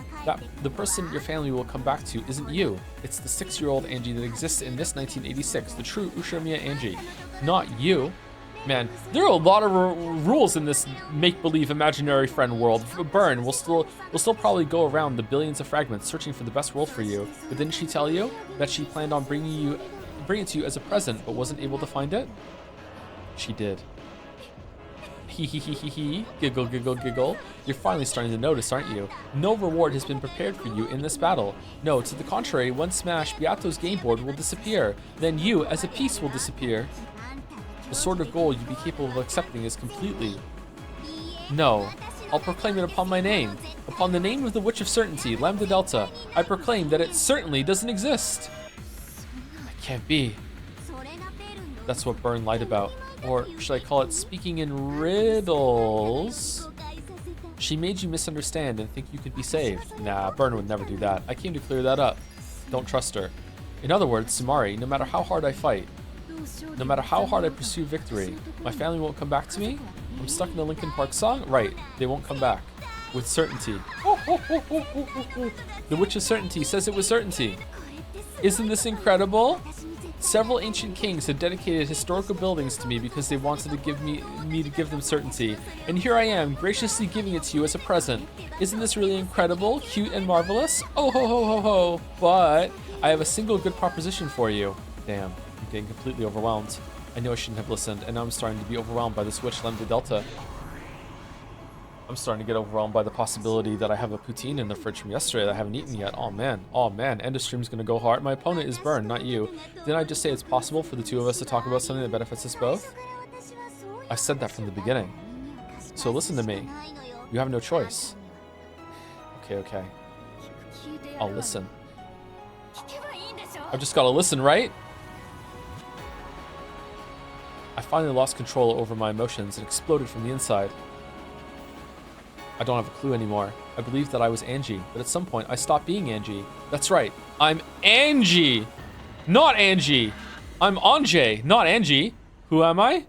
the person your family will come back to isn't you. It's the 6-year-old Angie that exists in this 1986, the true Ushiromiya Angie, not you. Man, there are a lot of rules in this make-believe imaginary friend world. Burn will still probably go around the billions of fragments searching for the best world for you. But didn't she tell you that she planned on bringing it to you as a present, but wasn't able to find it? She did. Hee hee hee hee hee. Giggle, giggle, giggle. You're finally starting to notice, aren't you? No reward has been prepared for you in this battle. No, to the contrary, one smash, Beato's game board will disappear. Then you, as a piece, will disappear. The sort of goal you'd be capable of accepting is completely... No. I'll proclaim it upon my name. Upon the name of the Witch of Certainty, Lambda Delta, I proclaim that it certainly doesn't exist. It can't be. That's what Burn lied about. Or should I call it speaking in riddles? She made you misunderstand and think you could be saved. Nah, Burn would never do that. I came to clear that up. Don't trust her. In other words, Sumari, no matter how hard I fight, no matter how hard I pursue victory, my family won't come back to me? I'm stuck in the Linkin Park song? Right, they won't come back. With certainty. The Witch of Certainty says it with certainty. Isn't this incredible? Several ancient kings have dedicated historical buildings to me because they wanted to give me to give them certainty. And here I am, graciously giving it to you as a present. Isn't this really incredible, cute, and marvelous? Oh ho ho ho ho. But I have a single good proposition for you. Damn. Getting completely overwhelmed. I know I shouldn't have listened, and now I'm starting to be overwhelmed by this witch Lambda Delta. I'm starting to get overwhelmed by the possibility that I have a poutine in the fridge from yesterday that I haven't eaten yet. Oh man, end of stream's gonna go hard. My opponent is Burn, not you. Didn't I just say it's possible for the two of us to talk about something that benefits us both? I said that from the beginning. So listen to me. You have no choice. Okay. I'll listen. I've just gotta listen, right? I finally lost control over my emotions and exploded from the inside. I don't have a clue anymore. I believed that I was Angie, but at some point I stopped being Angie. That's right, I'm Angie, not Angie. I'm Anjay, not Angie. Who am I?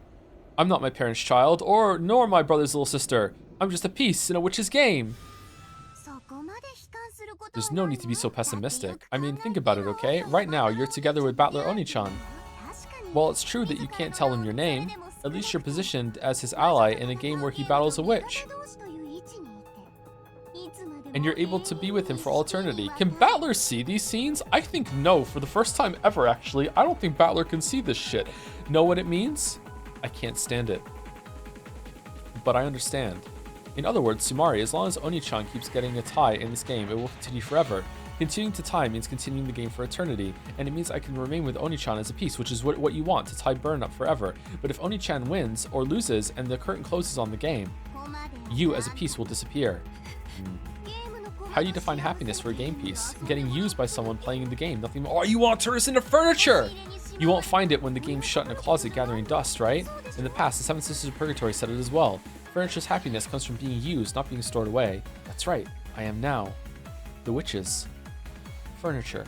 I'm not my parents' child, nor my brother's little sister. I'm just a piece in a witch's game. There's no need to be so pessimistic. I mean, think about it, okay? Right now, you're together with Battler Oni-chan. While it's true that you can't tell him your name, at least you're positioned as his ally in a game where he battles a witch. And you're able to be with him for all eternity. Can Battler see these scenes? I think no, for the first time ever, actually. I don't think Battler can see this shit. Know what it means? I can't stand it. But I understand. In other words, Sumari, as long as Oni-chan keeps getting a tie in this game, it will continue forever. Continuing to tie means continuing the game for eternity, and it means I can remain with Oni-chan as a piece, which is what you want, to tie Burn up forever. But if Oni-chan wins, or loses, and the curtain closes on the game, you as a piece will disappear. How do you define happiness for a game piece? Getting used by someone playing the game, nothing more. Oh, you want to turn us into furniture! You won't find it when the game's shut in a closet gathering dust, right? In the past, the Seven Sisters of Purgatory said it as well. Furniture's happiness comes from being used, not being stored away. That's right, I am now the witches. Furniture.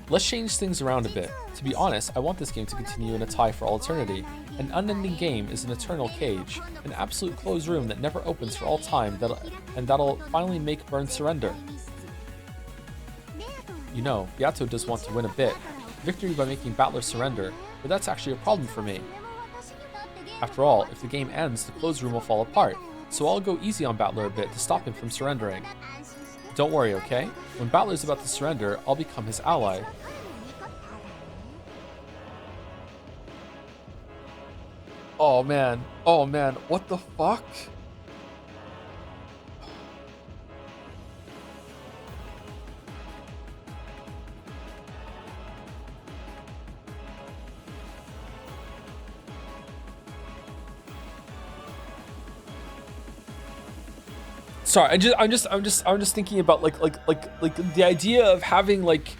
Let's change things around a bit. To be honest, I want this game to continue in a tie for all eternity. An unending game is an eternal cage, an absolute closed room that never opens for all time, that'll finally make Burn surrender. You know, Yato does want to win a bit. Victory by making Battler surrender, but that's actually a problem for me. After all, if the game ends, the closed room will fall apart, so I'll go easy on Battler a bit to stop him from surrendering. Don't worry, okay? When Battler's about to surrender, I'll become his ally. Oh man, what the fuck? Sorry, I'm just thinking about like the idea of having like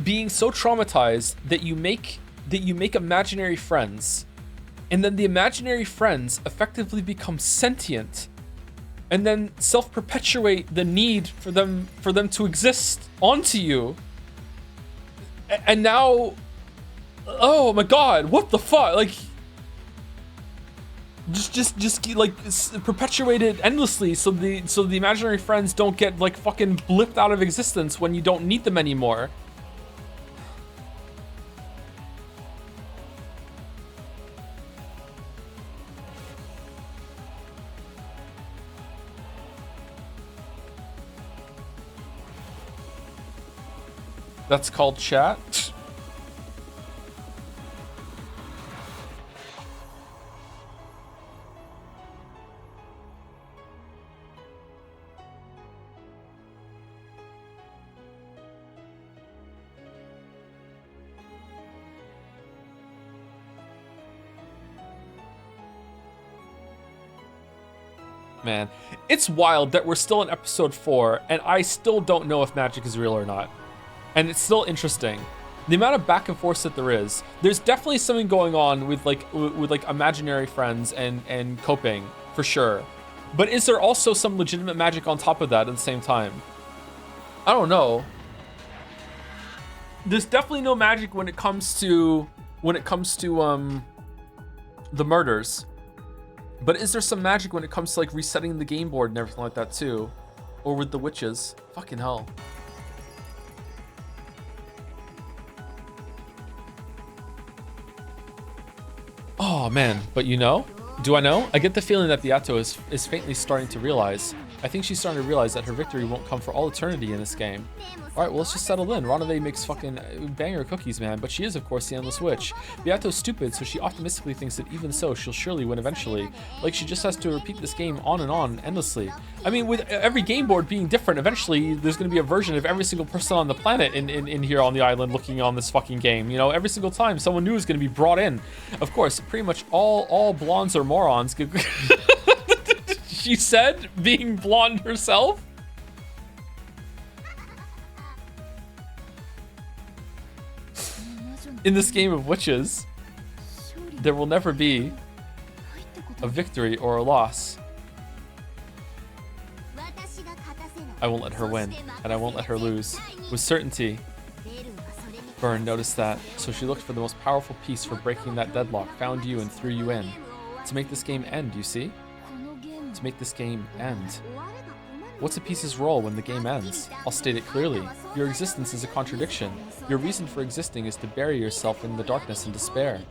being so traumatized that you make imaginary friends, and then the imaginary friends effectively become sentient, and then self-perpetuate the need for them to exist onto you. And now, oh my god, what the fuck? Like, just like perpetuated endlessly, so the imaginary friends don't get like fucking blipped out of existence when you don't need them anymore. That's called chat. Man, it's wild that we're still in episode 4 and I still don't know if magic is real or not. And it's still interesting. The amount of back and forth that there's definitely something going on with like imaginary friends and coping, for sure. But is there also some legitimate magic on top of that at the same time? I don't know. There's definitely no magic when it comes to the murders. But is there some magic when it comes to like resetting the game board and everything like that too? Or with the witches? Fucking hell. Oh man, but you know? Do I know? I get the feeling that Yato is faintly starting to realize. I think she's starting to realize that her victory won't come for all eternity in this game. Alright, well, let's just settle in. Ranave makes fucking banger cookies, man, but she is, of course, the Endless Witch. Yato's stupid, so she optimistically thinks that even so, she'll surely win eventually. Like, she just has to repeat this game on and on, endlessly. I mean, with every game board being different, eventually, there's going to be a version of every single person on the planet in here on the island looking on this fucking game. You know, every single time someone new is going to be brought in. Of course, pretty much all blondes are morons. She said, being blonde herself? In this game of witches, there will never be a victory or a loss. I won't let her win, and I won't let her lose. With certainty. Byrne noticed that, so she looked for the most powerful piece for breaking that deadlock, found you, and threw you in. To make this game end, you see? To make this game end. What's a piece's role when the game ends? I'll state it clearly. Your existence is a contradiction. Your reason for existing is to bury yourself in the darkness and despair.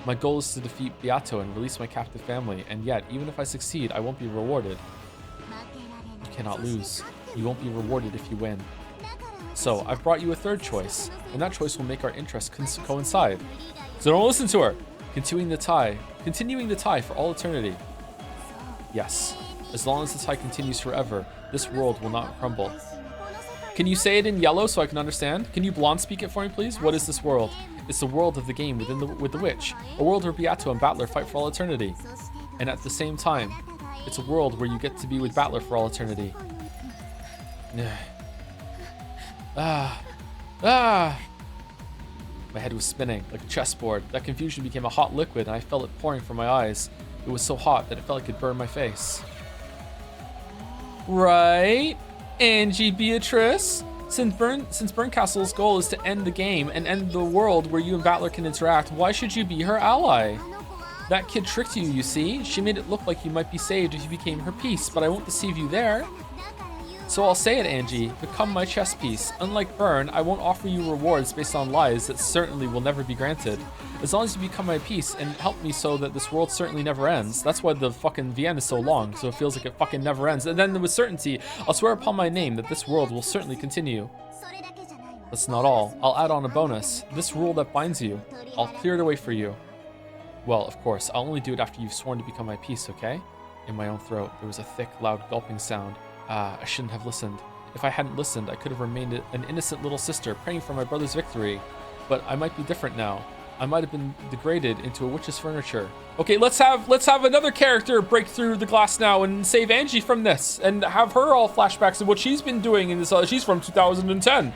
My goal is to defeat Beato and release my captive family, and yet, even if I succeed, I won't be rewarded. You cannot lose. You won't be rewarded if you win. So, I've brought you a third choice, and that choice will make our interests coincide. So don't listen to her! Continuing the tie for all eternity. Yes. As long as the tie continues forever, this world will not crumble. Can you say it in yellow so I can understand? Can you blonde speak it for me, please? What is this world? It's the world of the game with the witch. A world where Beato and Battler fight for all eternity. And at the same time, it's a world where you get to be with Battler for all eternity. My head was spinning like a chessboard. That confusion became a hot liquid and I felt it pouring from my eyes. It was so hot that it felt like it burned my face. Right? Angie Beatrice? Since Burncastle's goal is to end the game and end the world where you and Battler can interact, why should you be her ally? That kid tricked you, you see? She made it look like you might be saved if you became her piece, but I won't deceive you there. So I'll say it, Angie. Become my chess piece. Unlike Burn, I won't offer you rewards based on lies that certainly will never be granted. As long as you become my piece and help me so that this world certainly never ends. That's why the fucking VN is so long, so it feels like it fucking never ends. And then with certainty, I'll swear upon my name that this world will certainly continue. That's not all. I'll add on a bonus. This rule that binds you. I'll clear it away for you. Well, of course, I'll only do it after you've sworn to become my piece, okay? In my own throat, there was a thick, loud gulping sound. I shouldn't have listened. If I hadn't listened, I could have remained an innocent little sister praying for my brother's victory. But I might be different now. I might have been degraded into a witch's furniture. Okay, let's have another character break through the glass now and save Angie from this, and have her all flashbacks of what she's been doing in this. She's from 2010.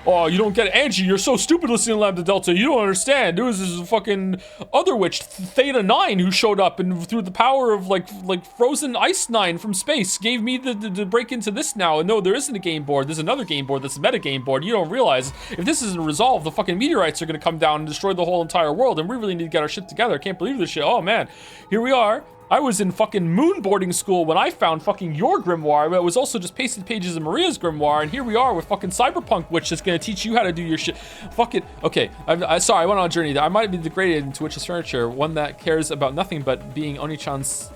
Oh, you don't get it. Angie, you're so stupid listening to Lambda Delta. You don't understand. There was this fucking other witch, Theta 9, who showed up and through the power of like frozen ice 9 from space gave me the break into this now. And no, there isn't a game board. There's another game board that's a meta game board. You don't realize if this isn't resolved, the fucking meteorites are going to come down and destroy the whole entire world. And we really need to get our shit together. I can't believe this shit. Oh man, here we are. I was in fucking moon boarding school when I found fucking your grimoire, but it was also just pasted pages of Maria's grimoire, and here we are with fucking Cyberpunk Witch that's gonna teach you how to do your shit. Fuck it. Okay, sorry, I went on a journey there. I might be degraded into Witch's furniture, one that cares about nothing but being by Oni-chan's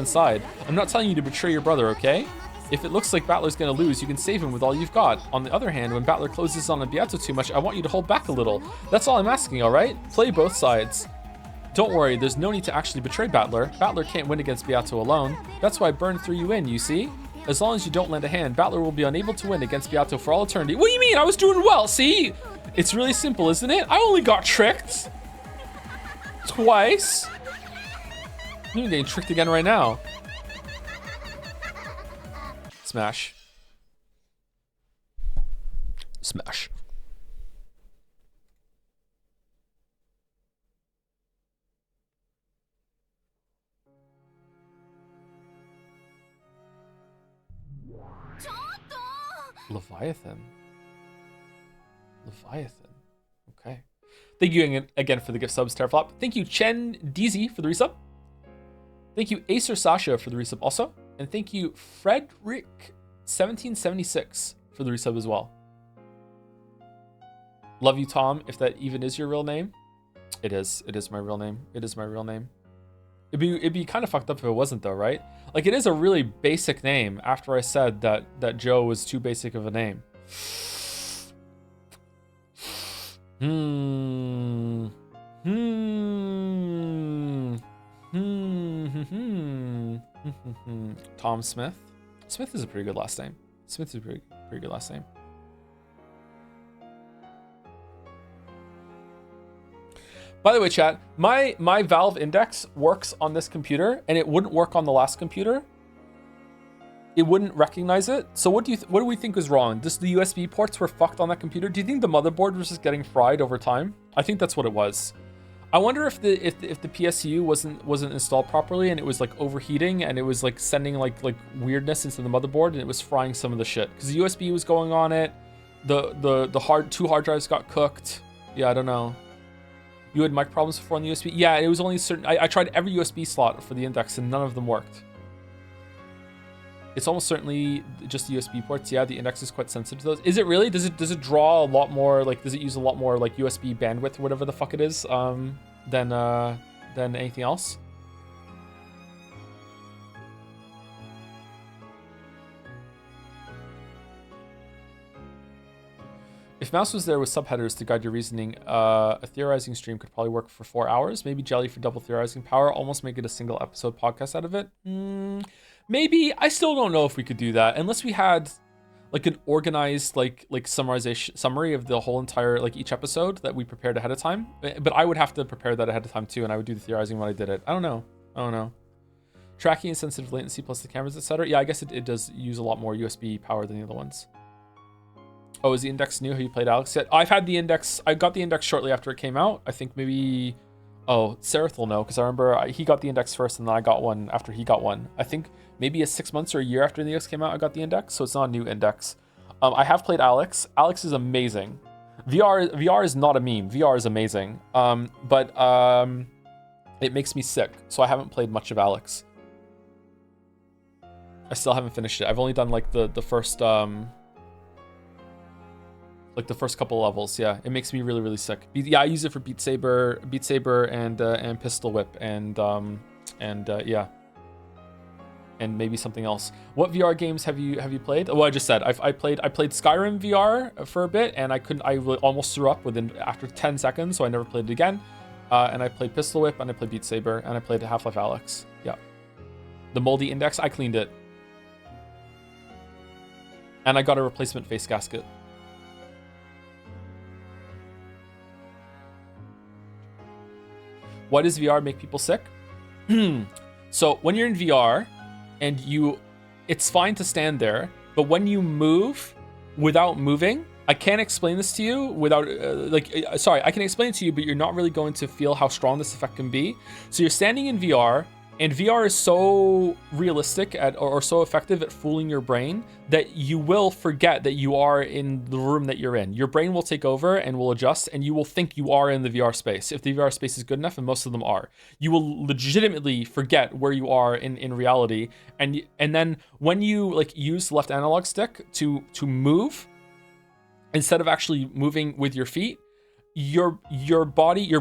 side. I'm not telling you to betray your brother, okay? If it looks like Battler's gonna lose, you can save him with all you've got. On the other hand, when Battler closes on a Beato too much, I want you to hold back a little. That's all I'm asking, alright? Play both sides. Don't worry, there's no need to actually betray Battler. Battler can't win against Beato alone. That's why Burn threw you in, you see? As long as you don't lend a hand, Battler will be unable to win against Beato for all eternity. What do you mean? I was doing well, see? It's really simple, isn't it? I only got tricked. Twice. I'm getting tricked again right now. Smash. Smash. Leviathan. Okay. Thank you again for the gift subs, Terraflop. Thank you, Chen DZ, for the resub. Thank you, Acer Sasha, for the resub also. And thank you, Frederick1776, for the resub as well. Love you, Tom, if that even is your real name. It is. It is my real name. It is my real name. It'd be kind of fucked up if it wasn't, though, right? Like, it is a really basic name after I said that Joe was too basic of a name. Tom Smith. Smith is a pretty good last name. Smith is a pretty good last name. By the way, chat, my Valve Index works on this computer, and it wouldn't work on the last computer. It wouldn't recognize it. So what do we think was wrong? Just the USB ports were fucked on that computer. Do you think the motherboard was just getting fried over time? I think that's what it was. I wonder if the PSU wasn't installed properly and it was like overheating and it was like sending like weirdness into the motherboard and it was frying some of the shit because the USB was going on it. The two hard drives got cooked. Yeah, I don't know. You had mic problems before on the USB? Yeah, it was only certain. I tried every USB slot for the Index and none of them worked. It's almost certainly just the USB ports. Yeah, the Index is quite sensitive to those. Is it really? Does it draw a lot more, like, does it use a lot more, like, USB bandwidth or whatever the fuck it is, than anything else? If Mouse was there with subheaders to guide your reasoning, a theorizing stream could probably work for 4 hours. Maybe Jelly for double theorizing power. Almost make it a single episode podcast out of it. Maybe. I still don't know if we could do that unless we had like an organized like summary of the whole entire like each episode that we prepared ahead of time. But I would have to prepare that ahead of time too, and I would do the theorizing when I did it. I don't know. Tracking and sensitive latency plus the cameras, etc. Yeah, I guess it does use a lot more USB power than the other ones. Oh, is the Index new? Have you played Alex yet? I've had the Index. I got the Index shortly after it came out. I think maybe... Oh, Sereth will know, because I remember he got the Index first, and then I got one after he got one. I think maybe 6 months or a year after the Index came out, I got the Index, so it's not a new Index. I have played Alex. Alex is amazing. VR is not a meme. VR is amazing. But it makes me sick, so I haven't played much of Alex. I still haven't finished it. I've only done like the first... like the first couple levels. Yeah, it makes me really, really sick. Yeah, I use it for Beat Saber and Pistol Whip and yeah, and maybe something else. What VR games have you played? Oh, I just said I played Skyrim VR for a bit, and I almost threw up after 10 seconds, so I never played it again. And I played Pistol Whip, and I played Beat Saber, and I played Half-Life Alyx. Yeah, the moldy Index, I cleaned it, and I got a replacement face gasket. Why does VR make people sick? So when you're in VR and it's fine to stand there, but when you move without moving, I can't explain this to you without, I can explain it to you, but you're not really going to feel how strong this effect can be. So you're standing in VR, and VR is so realistic or so effective at fooling your brain that you will forget that you are in the room that you're in. Your brain will take over and will adjust, and you will think you are in the VR space. If the VR space is good enough, and most of them are, you will legitimately forget where you are in reality. And then when you like use the left analog stick to move, instead of actually moving with your feet, your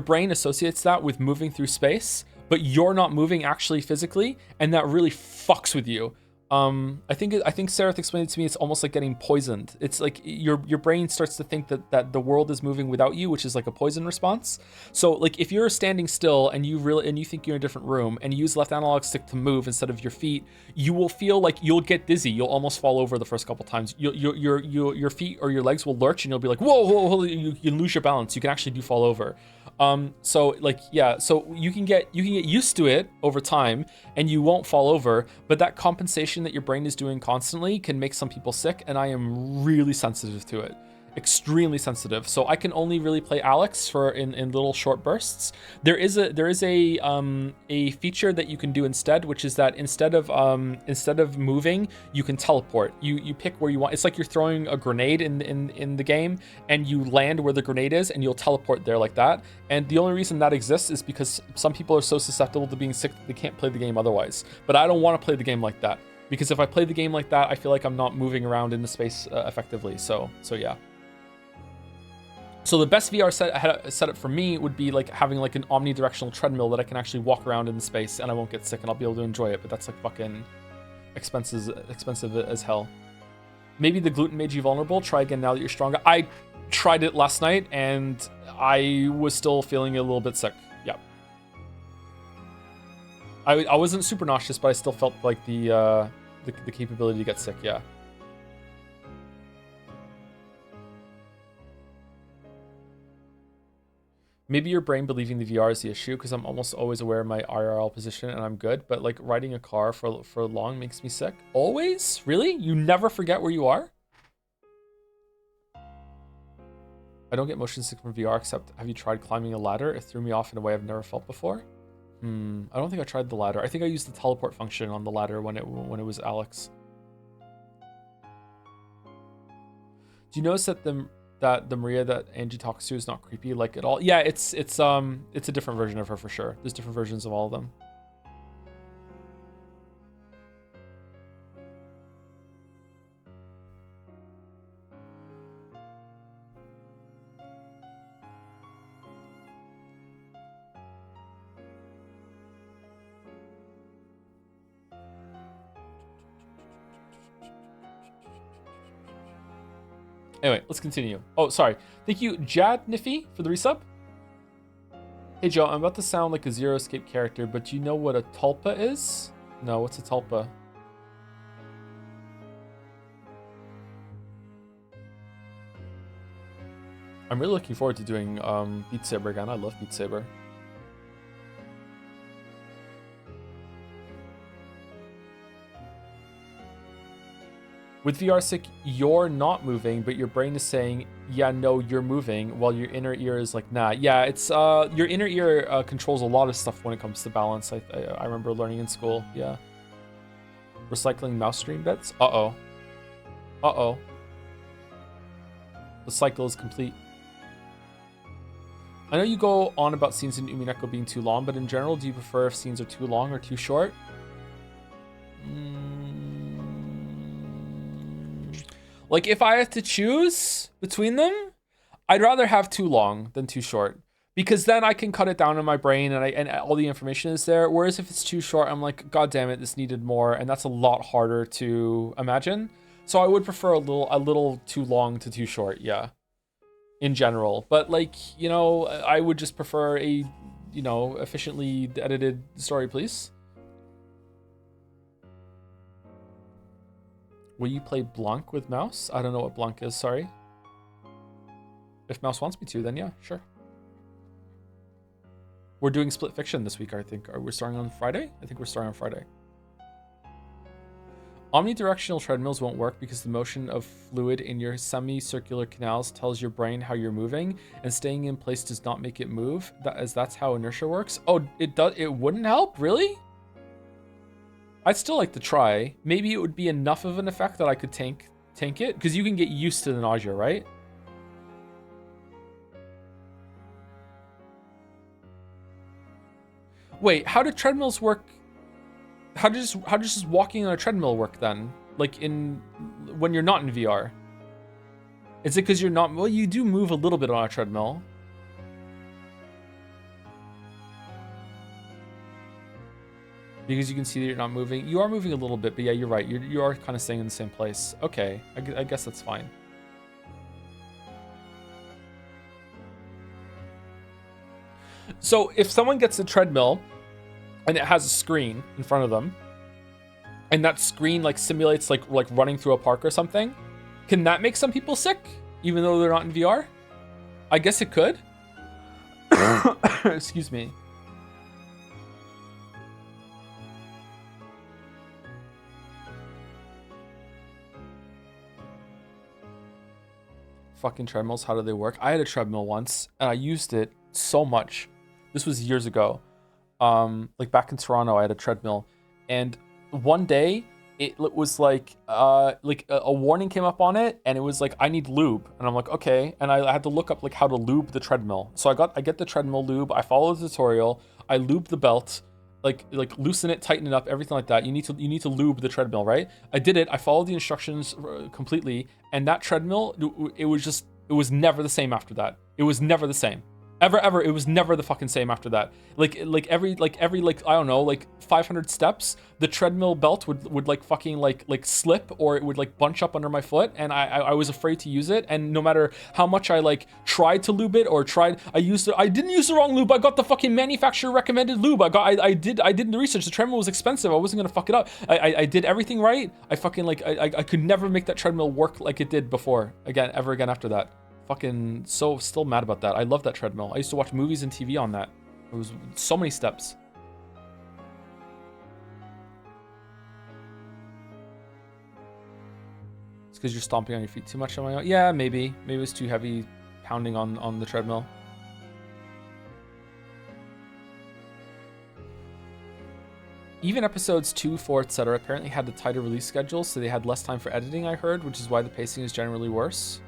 brain associates that with moving through space, but you're not moving actually physically, and that really fucks with you. I think Sereth explained it to me. It's almost like getting poisoned. It's like your brain starts to think that the world is moving without you, which is like a poison response. So like if you're standing still and you think you're in a different room and you use left analog stick to move instead of your feet, you will feel like you'll get dizzy. You'll almost fall over the first couple times. Your feet or your legs will lurch, and you'll be like, whoa, you lose your balance. You can actually do fall over. So like, yeah, so you can get used to it over time and you won't fall over, but that compensation that your brain is doing constantly can make some people sick, and I am really sensitive to it. Extremely sensitive. So I can only really play Alex in little short bursts. There is a feature that you can do instead, which is that instead of moving, you can teleport. You pick where you want. It's like you're throwing a grenade in the game, and you land where the grenade is, and you'll teleport there like that. And the only reason that exists is because some people are so susceptible to being sick that they can't play the game otherwise. But I don't want to play the game like that, because if I play the game like that, I feel like I'm not moving around in the space effectively. So yeah. So the best VR setup for me would be like having like an omnidirectional treadmill that I can actually walk around in space and I won't get sick and I'll be able to enjoy it. But that's like fucking expensive as hell. Maybe the gluten made you vulnerable. Try again now that you're stronger. I tried it last night and I was still feeling a little bit sick. Yeah. I wasn't super nauseous, but I still felt like the capability to get sick. Yeah. Maybe your brain believing the VR is the issue, because I'm almost always aware of my IRL position and I'm good, but like riding a car for long makes me sick. Always? Really? You never forget where you are? I don't get motion sick from VR, except have you tried climbing a ladder? It threw me off in a way I've never felt before. I don't think I tried the ladder. I think I used the teleport function on the ladder when it was Alex. Do you notice that the Maria that Angie talks to is not creepy like at all? Yeah, it's a different version of her for sure. There's different versions of all of them. Anyway, let's continue. Oh, sorry. Thank you, Jad Niffy, for the resub. Hey, Joe, I'm about to sound like a Zero Escape character, but do you know what a tulpa is? No, what's a tulpa? I'm really looking forward to doing Beat Saber again. I love Beat Saber. With VR Stick, you're not moving, but your brain is saying, yeah, no, you're moving, while your inner ear is like, nah. Yeah, it's your inner ear controls a lot of stuff when it comes to balance. I remember learning in school. Yeah. Recycling mouse stream bits. Uh-oh. Uh-oh. The cycle is complete. I know you go on about scenes in Umineko being too long, but in general, do you prefer if scenes are too long or too short? Like, if I have to choose between them, I'd rather have too long than too short, because then I can cut it down in my brain and all the information is there. Whereas if it's too short, I'm like, God damn it, this needed more, and that's a lot harder to imagine. So I would prefer a little too long to too short, yeah, in general. But like, you know, I would just prefer a, you know, efficiently edited story, please. Will you play Blanc with Mouse? I don't know what Blanc is, sorry. If Mouse wants me to, then yeah, sure. We're doing Split Fiction this week, I think. Are we starting on Friday? I think we're starting on Friday. Omnidirectional treadmills won't work because the motion of fluid in your semicircular canals tells your brain how you're moving, and staying in place does not make it move, that's how inertia works. Oh, it wouldn't help? Really? I'd still like to try. Maybe it would be enough of an effect that I could tank it, because you can get used to the nausea, right? Wait, how do treadmills work? How does just walking on a treadmill work then? Like when you're not in VR? Is it because you're not? Well, you do move a little bit on a treadmill. Because you can see that you're not moving. You are moving a little bit, but yeah, you're right. You are kind of staying in the same place. Okay, I guess that's fine. So if someone gets a treadmill and it has a screen in front of them, and that screen like simulates like running through a park or something, can that make some people sick, even though they're not in VR? I guess it could. Excuse me. Fucking treadmills, how do they work? I had a treadmill once and I used it so much. This was years ago. Like back in Toronto, I had a treadmill, and one day it was like a warning came up on it, and it was like, I need lube, and I'm like, okay, and I had to look up like how to lube the treadmill. So I get the treadmill lube, I follow the tutorial, I lube the belt, like loosen it, tighten it up, everything like that. You need to lube the treadmill, right? I did it. I followed the instructions completely, and that treadmill, it was never the same after that. It was never the same. Ever, it was never the fucking same after that. Like every I don't know, like 500 steps, the treadmill belt would like fucking like slip, or it would like bunch up under my foot, and I was afraid to use it. And no matter how much I like tried to lube it or I didn't use the wrong lube. I got the fucking manufacturer recommended lube. I did the research. The treadmill was expensive. I wasn't gonna fuck it up. I did everything right. I fucking I could never make that treadmill work like it did before ever again after that. Fucking still mad about that. I love that treadmill. I used to watch movies and TV on that. It was so many steps. It's because you're stomping on your feet too much on my own. Yeah, maybe it was too heavy pounding on the treadmill. Even episodes 2, 4, etc. apparently had a tighter release schedule, so they had less time for editing, I heard, which is why the pacing is generally worse.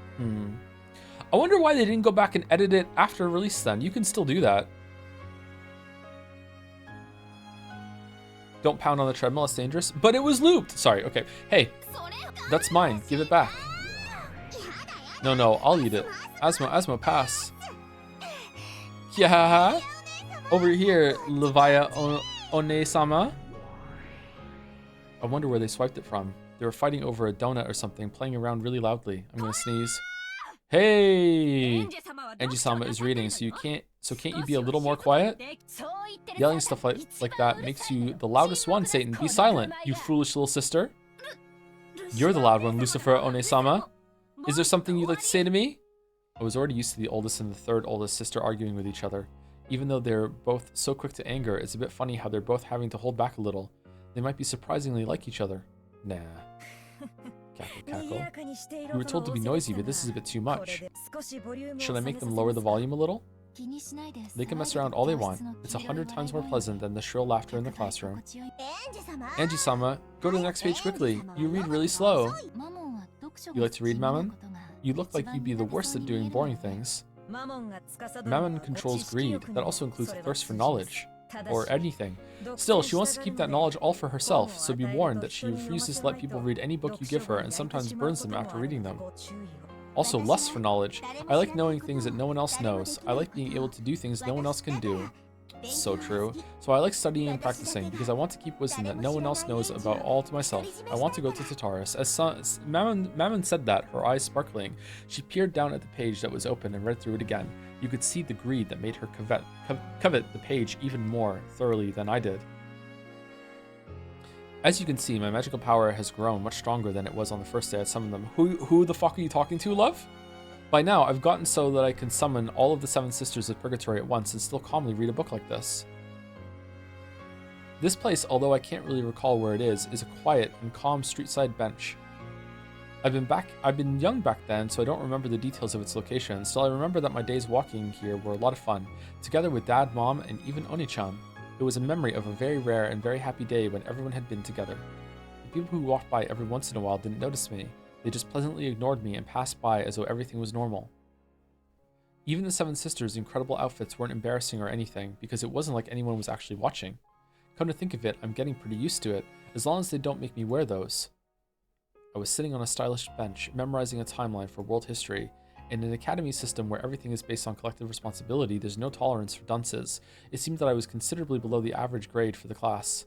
I wonder why they didn't go back and edit it after release then. You can still do that. Don't pound on the treadmill, it's dangerous. But it was looped! Sorry, okay. Hey, that's mine. Give it back. No, I'll eat it. Asmo, pass. Yeah. Over here, Levaya One-sama. I wonder where they swiped it from. They were fighting over a donut or something, playing around really loudly. I'm gonna sneeze. Hey! Angie-sama is reading, so can't you be a little more quiet? Yelling stuff like that makes you the loudest one, Satan. Be silent, you foolish little sister. You're the loud one, Lucifer One-sama. Is there something you'd like to say to me? I was already used to the oldest and the third oldest sister arguing with each other. Even though they're both so quick to anger, it's a bit funny how they're both having to hold back a little. They might be surprisingly like each other. Nah. Cackle. We were told to be noisy, but this is a bit too much. Should I make them lower the volume a little? They can mess around all they want. It's 100 times more pleasant than the shrill laughter in the classroom. Angie-sama, go to the next page quickly. You read really slow. You like to read, Mammon? You look like you'd be the worst at doing boring things. Mammon controls greed. That also includes a thirst for knowledge. Or anything. Still, she wants to keep that knowledge all for herself, so be warned that she refuses to let people read any book you give her and sometimes burns them after reading them. Also, lust for knowledge. I like knowing things that no one else knows. I like being able to do things no one else can do. So true. So I like studying and practicing because I want to keep wisdom that no one else knows about all to myself. I want to go to Tartarus. As Mammon said that, her eyes sparkling, she peered down at the page that was open and read through it again. You could see the greed that made her covet the page even more thoroughly than I did. As you can see, my magical power has grown much stronger than it was on the first day I summoned them. Who the fuck are you talking to, love? By now, I've gotten so that I can summon all of the 7 sisters of Purgatory at once and still calmly read a book like this. This place, although I can't really recall where it is a quiet and calm street-side bench. I've been young back then, so I don't remember the details of its location. Still, I remember that my days walking here were a lot of fun, together with Dad, Mom, and even Oni-chan. It was a memory of a very rare and very happy day when everyone had been together. The people who walked by every once in a while didn't notice me. They just pleasantly ignored me and passed by as though everything was normal. Even the 7 sisters' incredible outfits weren't embarrassing or anything, because it wasn't like anyone was actually watching. Come to think of it, I'm getting pretty used to it, as long as they don't make me wear those. I was sitting on a stylish bench, memorizing a timeline for world history. In an academy system where everything is based on collective responsibility, there's no tolerance for dunces. It seemed that I was considerably below the average grade for the class.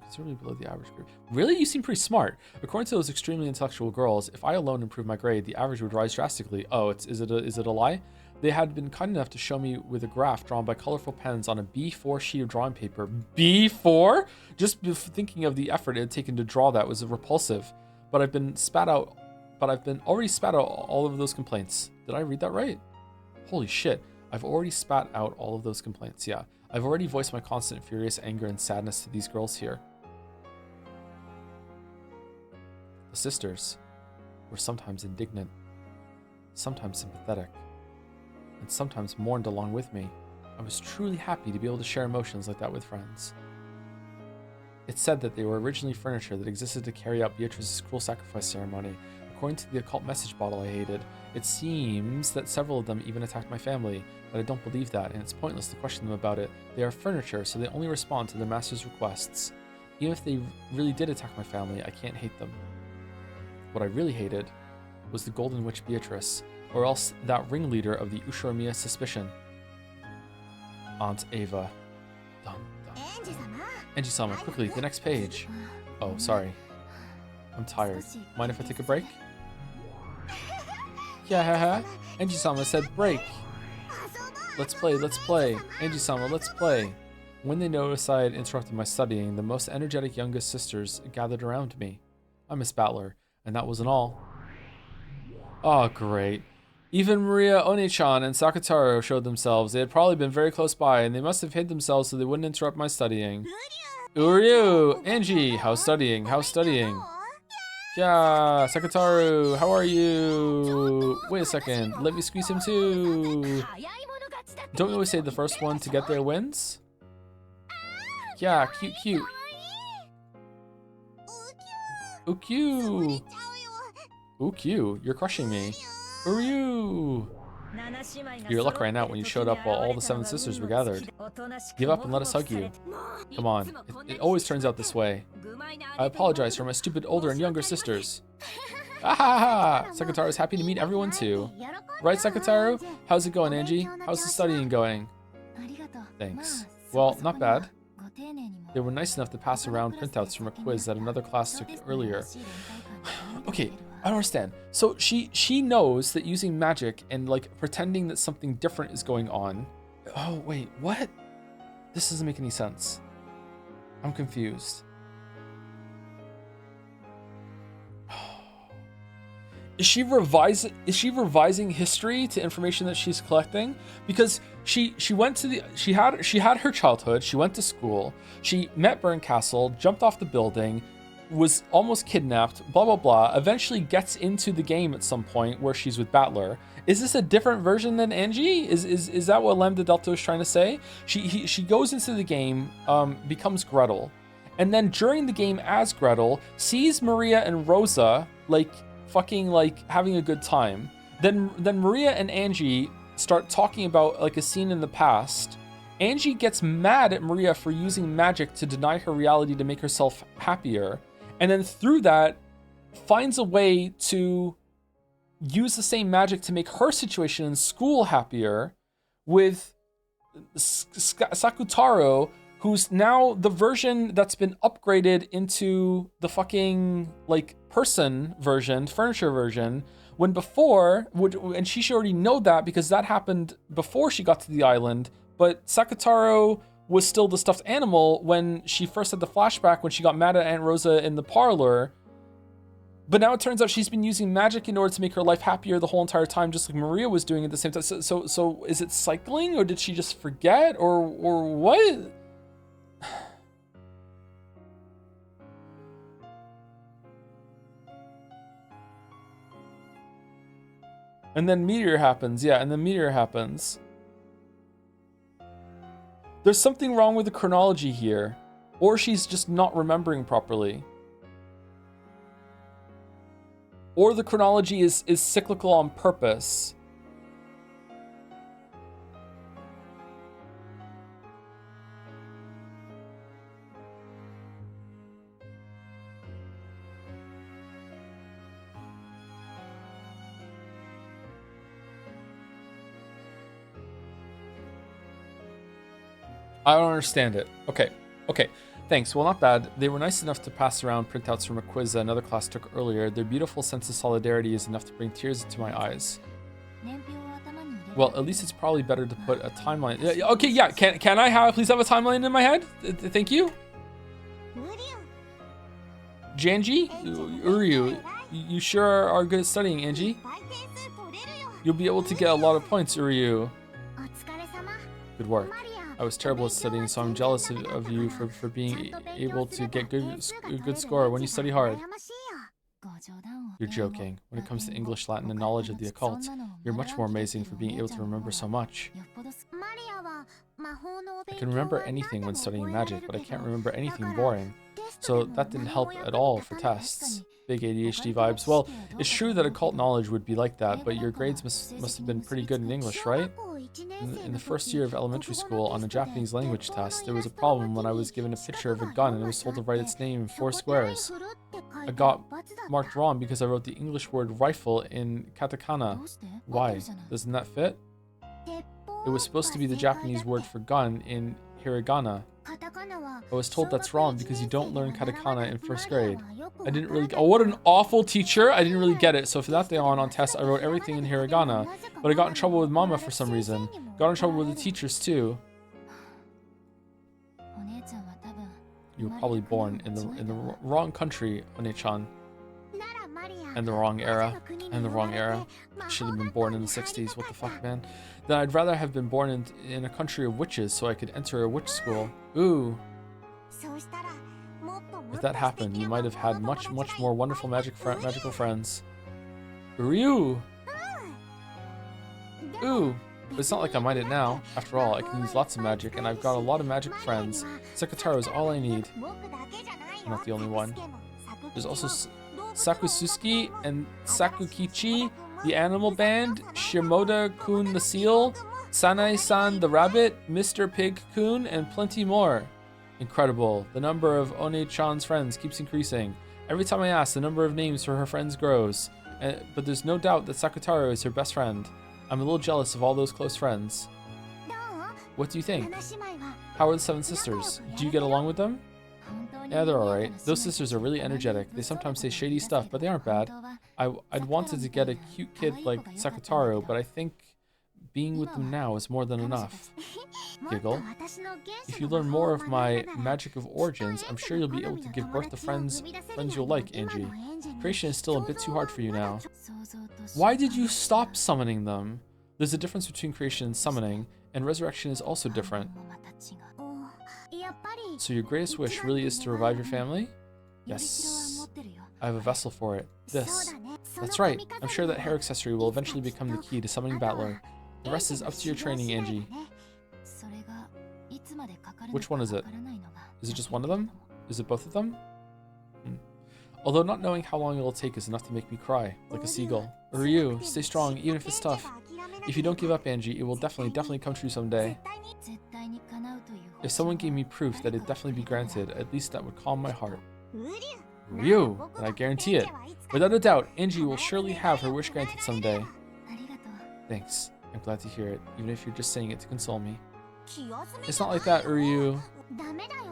Considerably below the average grade. Really? You seem pretty smart. According to those extremely intellectual girls, if I alone improved my grade, the average would rise drastically. Oh, is it a lie? They had been kind enough to show me with a graph drawn by colorful pens on a B4 sheet of drawing paper. B4? Just thinking of the effort it had taken to draw that was repulsive. But I've been already spat out all of those complaints. Did I read that right? Holy shit. I've already spat out all of those complaints, yeah. I've already voiced my constant furious anger and sadness to these girls here. The sisters were sometimes indignant, sometimes sympathetic, and sometimes mourned along with me. I was truly happy to be able to share emotions like that with friends. It's said that they were originally furniture that existed to carry out Beatrice's cruel sacrifice ceremony. According to the occult message bottle I hated, it seems that several of them even attacked my family, but I don't believe that, and it's pointless to question them about it. They are furniture, so they only respond to their master's requests. Even if they really did attack my family, I can't hate them. What I really hated was the Golden Witch Beatrice, or else that ringleader of the Ushoromiya suspicion. Aunt Ava. Dun, dun. Angie-sama, quickly, the next page. Oh, sorry. I'm tired. Mind if I take a break? Yeah, haha. Angie-sama said break. Let's play. Angie-sama, let's play. When they noticed I had interrupted my studying, the most energetic youngest sisters gathered around me. I'm Miss Battler, and that wasn't all. Oh, great. Even Maria One-chan and Sakataro showed themselves. They had probably been very close by, and they must have hid themselves so they wouldn't interrupt my studying. Uryu! Angie! How's studying? Yeah, Sakataru, how are you? Wait a second. Let me squeeze him too. Don't we always say the first one to get there wins? Yeah, cute, cute. Ooh, cute. Ooh, cute. You're crushing me. Uryu. Your luck ran out when you showed up while all the 7 sisters were gathered. Give up and let us hug you. Come on. It always turns out this way. I apologize for my stupid older and younger sisters. Ah, Sekitaru's happy to meet everyone too. Right, Sekitaru? How's it going, Angie? How's the studying going? Thanks. Well, not bad. They were nice enough to pass around printouts from a quiz that another class took earlier. Okay, I don't understand. So she knows that using magic and like pretending that something different is going on. Oh, wait, what? This doesn't make any sense. I'm confused. Is she revising history to information that she's collecting? Because she went to the she had her childhood, she went to school, she met Castle, jumped off the building, was almost kidnapped, blah blah blah, eventually gets into the game at some point where she's with Battler. Is this a different version than Angie? Is that what Lambda Delta is trying to say? She goes into the game, becomes Gretel, and then during the game as Gretel, sees Maria and Rosa like fucking like having a good time. Then Maria and Angie start talking about like a scene in the past. Angie gets mad at Maria for using magic to deny her reality to make herself happier. And then through that finds a way to use the same magic to make her situation in school happier with Sakutaro, who's now the version that's been upgraded into the fucking like person version, furniture version, when before, and she should already know that because that happened before she got to the island, but Sakutaro was still the stuffed animal when she first had the flashback when she got mad at Aunt Rosa in the parlor. But now it turns out she's been using magic in order to make her life happier the whole entire time, just like Maria was doing at the same time. So is it cycling, or did she just forget, or what? And then Meteor happens, yeah, and then Meteor happens. There's something wrong with the chronology here, or she's just not remembering properly. Or the chronology is cyclical on purpose. I don't understand it. Okay. Thanks. Well, not bad. They were nice enough to pass around printouts from a quiz that another class took earlier. Their beautiful sense of solidarity is enough to bring tears into my eyes. Well, at least it's probably better to put a timeline. Okay, yeah. Can I please have a timeline in my head? Thank you. Janji? Uryu, you sure are good at studying, Angie. You'll be able to get a lot of points, Uryu. Good work. I was terrible at studying, so I'm jealous of you for being able to get a good score when you study hard. You're joking. When it comes to English, Latin, and knowledge of the occult, you're much more amazing for being able to remember so much. I can remember anything when studying magic, but I can't remember anything boring. So that didn't help at all for tests. Big ADHD vibes. Well, it's true that occult knowledge would be like that, but your grades must have been pretty good in English, right? In the first year of elementary school, on a Japanese language test, there was a problem when I was given a picture of a gun and I was told to write its name in 4 squares. I got marked wrong because I wrote the English word rifle in katakana. Why? Doesn't that fit? It was supposed to be the Japanese word for gun in hiragana. I was told that's wrong because you don't learn katakana in 1st grade. I didn't really... Oh, what an awful teacher! I didn't really get it, so for that day on test, I wrote everything in hiragana. But I got in trouble with Mama for some reason. Got in trouble with the teachers too. You were probably born in the wrong country, One-chan. And the wrong era. And the wrong era. Should have been born in the 60s. What the fuck, man? Then I'd rather have been born in a country of witches so I could enter a witch school. Ooh. If that happened, you might have had much more wonderful magical friends. Ryu! Ooh, but it's not like I mind it now. After all, I can use lots of magic, and I've got a lot of magic friends. Sakutaro is all I need. I'm not the only one. There's also Sakususki and Sakukichi, the animal band, Shimoda-kun the seal, Sanae-san the rabbit, Mr. Pig-kun, and plenty more. Incredible. The number of One-chan's friends keeps increasing. Every time I ask, the number of names for her friends grows. But there's no doubt that Sakutaro is her best friend. I'm a little jealous of all those close friends. What do you think? How are the 7 sisters? Do you get along with them? Yeah, they're alright. Those sisters are really energetic. They sometimes say shady stuff, but they aren't bad. I'd wanted to get a cute kid like Sakutaro, but I think being with them now is more than enough. Giggle. If you learn more of my magic of origins, I'm sure you'll be able to give birth to friends you'll like, Angie. Creation is still a bit too hard for you now. Why did you stop summoning them? There's a difference between creation and summoning, and resurrection is also different. So your greatest wish really is to revive your family? Yes. I have a vessel for it. This. That's right. I'm sure that hair accessory will eventually become the key to summoning Battler. The rest is up to your training, Angie. Which one is it? Is it just one of them? Is it both of them? Although not knowing how long it will take is enough to make me cry, like a seagull. Ryu, stay strong, even if it's tough. If you don't give up, Angie, it will definitely come true someday. If someone gave me proof that it'd definitely be granted, at least that would calm my heart. Ryu, then I guarantee it. Without a doubt, Angie will surely have her wish granted someday. Thanks. I'm glad to hear it, even if you're just saying it to console me. It's not like that, Ryu.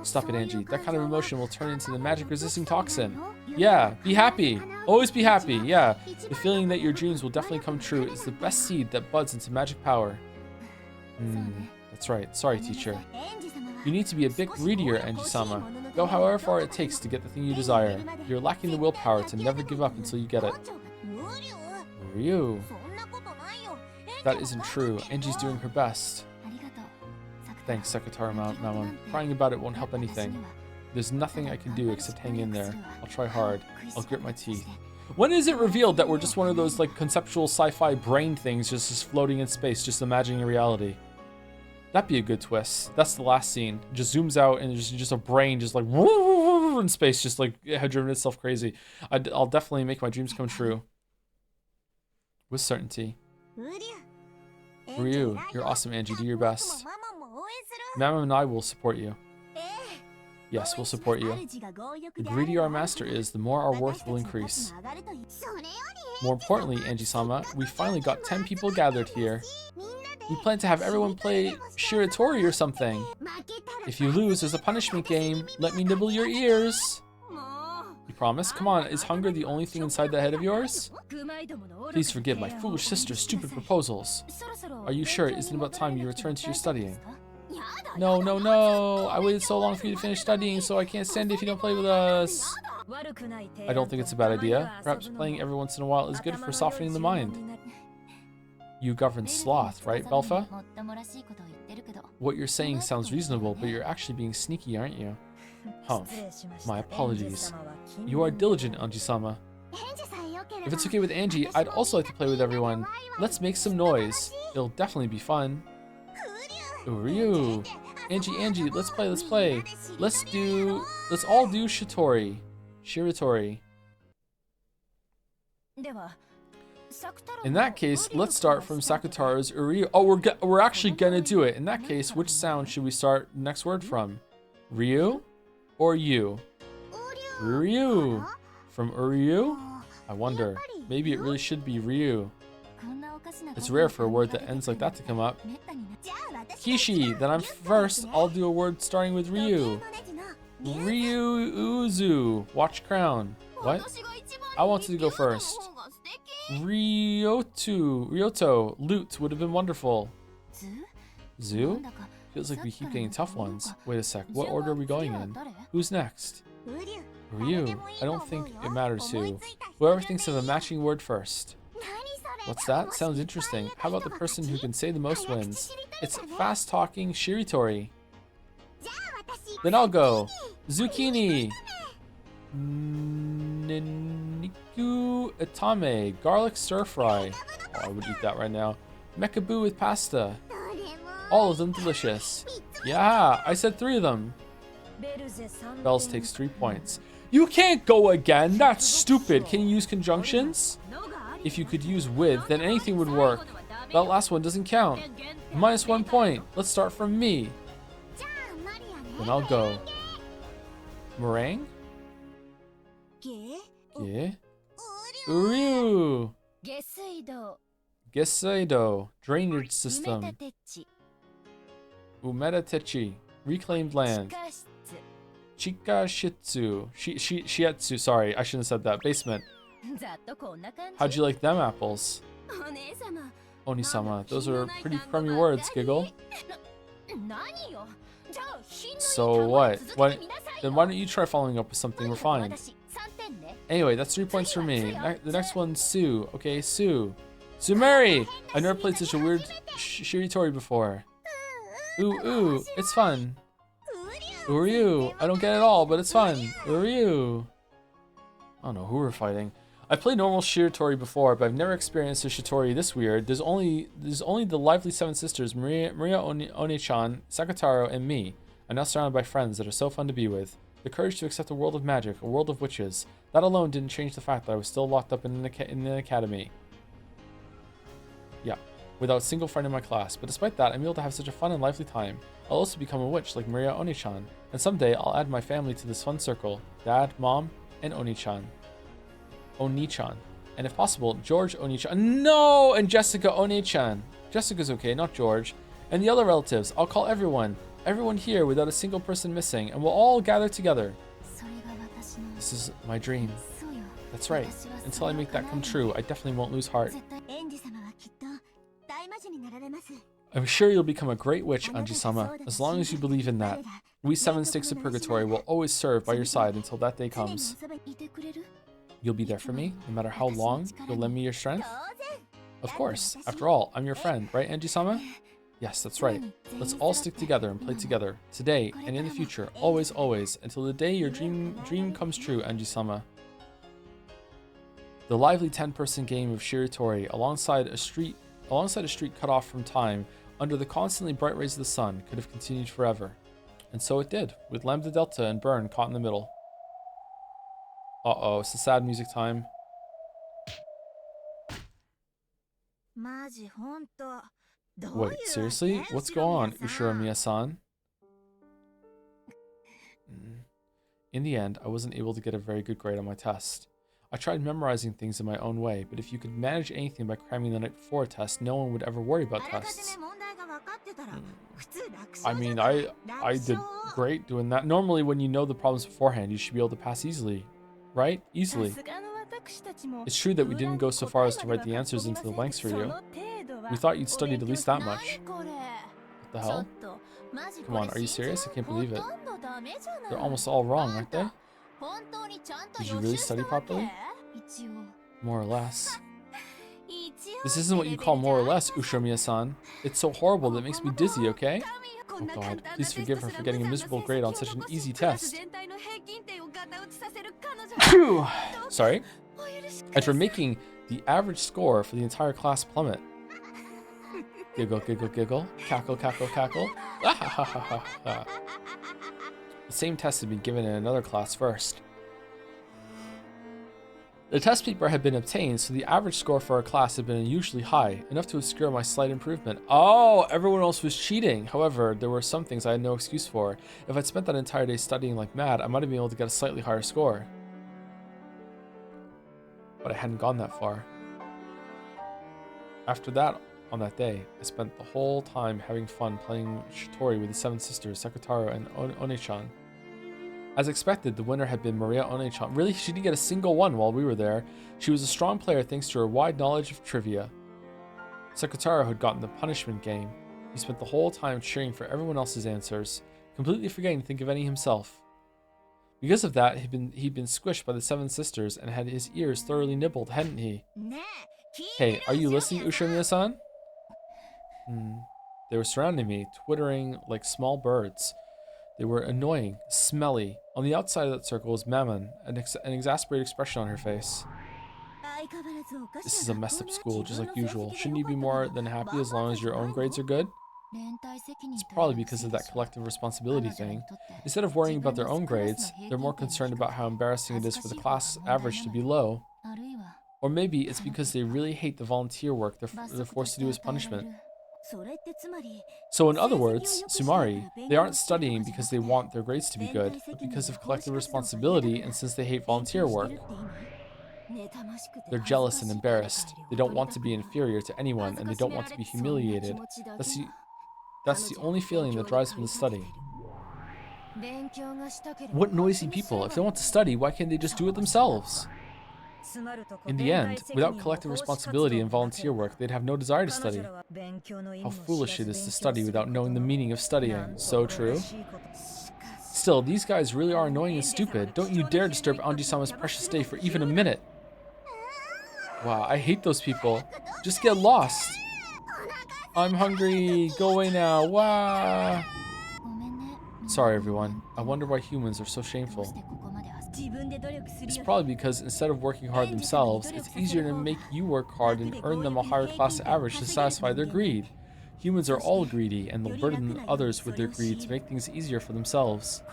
Stop it, Angie. That kind of emotion will turn into the magic-resisting toxin. Yeah, be happy. Always be happy, yeah. The feeling that your dreams will definitely come true is the best seed that buds into magic power. That's right. Sorry, teacher. You need to be a bit greedier, Angie-sama. Go however far it takes to get the thing you desire. You're lacking the willpower to never give up until you get it. Ryu. That isn't true. Angie's doing her best. Thanks, Sakutaro Mama. Crying about it won't help anything. There's nothing I can do except hang in there. I'll try hard. I'll grit my teeth. When is it revealed that we're just one of those like conceptual sci-fi brain things just floating in space, just imagining a reality? That'd be a good twist. That's the last scene. It just zooms out and there's just a brain just like in space, just like it had driven itself crazy. I'll definitely make my dreams come true. With certainty. Ryu, you're awesome, Angie. Do your best. Mama and I will support you. Yes, we'll support you. The greedier our master is, the more our worth will increase. More importantly, Angie-sama, we finally got 10 people gathered here. We plan to have everyone play Shiratori or something. If you lose, there's a punishment game. Let me nibble your ears. You promise? Come on, is hunger the only thing inside that head of yours? Please forgive my foolish sister's stupid proposals. Are you sure it isn't about time you return to your studying? No, no, no! I waited so long for you to finish studying, so I can't stand it if you don't play with us. I don't think it's a bad idea. Perhaps playing every once in a while is good for softening the mind. You govern sloth, right, Belpha? What you're saying sounds reasonable, but you're actually being sneaky, aren't you? Humph. My apologies. You are diligent, Angie-sama. If it's okay with Angie, I'd also like to play with everyone. Let's make some noise. It'll definitely be fun. Ryu. Angie, let's play. Let's all do Shiratori. In that case, let's start from Sakutaro's Ryu. Oh, we're actually gonna do it. In that case, which sound should we start the next word from? Ryu or you? Ryu. From Ryu? I wonder. Maybe it really should be Ryu. It's rare for a word that ends like that to come up. Kishi, then I'm first. I'll do a word starting with Ryu. Ryu-uzu. Watch crown. What? I wanted to go first. Ryoto. Loot would have been wonderful. Zoo? Feels like we keep getting tough ones. Wait a sec. What order are we going in? Who's next? Ryu. I don't think it matters who. Whoever thinks of a matching word first. What's that? Sounds interesting. How about the person who can say the most wins? It's fast-talking Shiratori. Then I'll go. Zucchini. Niniku Itame. Garlic stir-fry. Oh, I would eat that right now. Mekaboo with pasta. All of them delicious. Yeah, I said 3 of them. Bells takes 3 points. You can't go again. That's stupid. Can you use conjunctions? If you could use with, then anything would work. That last one doesn't count. -1 point. Let's start from me. Then I'll go. Meringue? Yeah. Uryu. Geseido. Drainage system. Umedatechi. Reclaimed land. Chikashitsu. Shietsu. Sorry, I shouldn't have said that. Basement. How'd you like them apples? Onisama. Those are pretty crummy words, Giggle. So what? Then why don't you try following up with something refined? Anyway, that's 3 points for me. The next one's Sue. Okay, Sue. Sumeri! I've never played such a weird Shiritori before. Ooh, it's fun. Uryu. I don't get it all, but it's fun. Uryu. I don't know who we're fighting. I've played normal Shiritori before, but I've never experienced a Shitori this weird. There's only the lively 7 sisters, Maria One-chan, Sakataro, and me. I'm now surrounded by friends that are so fun to be with. The courage to accept a world of magic, a world of witches. That alone didn't change the fact that I was still locked up in an academy. Yeah, without a single friend in my class. But despite that, I'm able to have such a fun and lively time. I'll also become a witch like Maria One-chan. And someday, I'll add my family to this fun circle. Dad, Mom, and Oni-chan. And if possible, George Oni-chan. No! And Jessica Oni-chan. Jessica's okay, not George. And the other relatives. I'll call everyone. Everyone here without a single person missing. And we'll all gather together. This is my dream. That's right. Until I make that come true, I definitely won't lose heart. I'm sure you'll become a great witch, Anji-sama, as long as you believe in that. We 7 sticks of purgatory will always serve by your side until that day comes. You'll be there for me, no matter how long. You'll lend me your strength? Of course. After all, I'm your friend, right, Anji-sama? Yes, that's right. Let's all stick together and play together, today and in the future, always, always, until the day your dream comes true, Anji-sama. The lively 10-person game of Shiritori alongside a street cut off from time, under the constantly bright rays of the sun, could have continued forever. And so it did, with Lambda Delta and Burn caught in the middle. Uh-oh, it's the sad music time. Wait, seriously? What's going on, Ushiramiya-san? In the end, I wasn't able to get a very good grade on my test. I tried memorizing things in my own way, but if you could manage anything by cramming the night before a test, no one would ever worry about tests. I mean, I did great doing that. Normally, when you know the problems beforehand, you should be able to pass easly. Right? Easily. It's true that we didn't go so far as to write the answers into the blanks for you. We thought you'd studied at least that much. What the hell? Come on, are you serious? I can't believe it. They're almost all wrong, aren't they? Did you really study properly? More or less. This isn't what you call more or less, Ushiramiya-san. It's so horrible that it makes me dizzy, okay? Oh god, please forgive her for getting a miserable grade on such an easy test. Phew! Sorry. And for making the average score for the entire class plummet. Giggle, giggle, giggle. Cackle, cackle, cackle. The same test had been given in another class first. The test paper had been obtained, so the average score for our class had been unusually high, enough to obscure my slight improvement. Oh, everyone else was cheating. However, there were some things I had no excuse for. If I'd spent that entire day studying like mad, I might have been able to get a slightly higher score. But I hadn't gone that far. After that, on that day, I spent the whole time having fun playing Shitori with the 7 sisters, Sakataro and One-chan. As expected, the winner had been Maria One-chan. Really, she didn't get a single one while we were there. She was a strong player thanks to her wide knowledge of trivia. Sakataro had gotten the punishment game. He spent the whole time cheering for everyone else's answers, completely forgetting to think of any himself. Because of that, he'd been squished by the 7 sisters and had his ears thoroughly nibbled, hadn't he? Hey, are you listening, Ushiramiya-san? They were surrounding me, twittering like small birds. They were annoying, smelly. On the outside of that circle was Mammon, an exasperated expression on her face. This is a messed up school, just like usual. Shouldn't you be more than happy as long as your own grades are good? It's probably because of that collective responsibility thing. Instead of worrying about their own grades, they're more concerned about how embarrassing it is for the class average to be low. Or maybe it's because they really hate the volunteer work they're forced to do as punishment. So in other words, Sumari, they aren't studying because they want their grades to be good, but because of collective responsibility and since they hate volunteer work. They're jealous and embarrassed. They don't want to be inferior to anyone, and they don't want to be humiliated. That's the only feeling that drives them to study. What noisy people. If they want to study, why can't they just do it themselves? In the end, without collective responsibility and volunteer work, they'd have no desire to study. How foolish it is to study without knowing the meaning of studying. So true. Still, these guys really are annoying and stupid. Don't you dare disturb Anji-sama's precious day for even a minute. Wow, I hate those people. Just get lost. I'm hungry. Go away now. Wow. Sorry, everyone. I wonder why humans are so shameful. It's probably because instead of working hard themselves, it's easier to make you work hard and earn them a higher class average to satisfy their greed. Humans are all greedy, and they'll burden others with their greed to make things easier for themselves.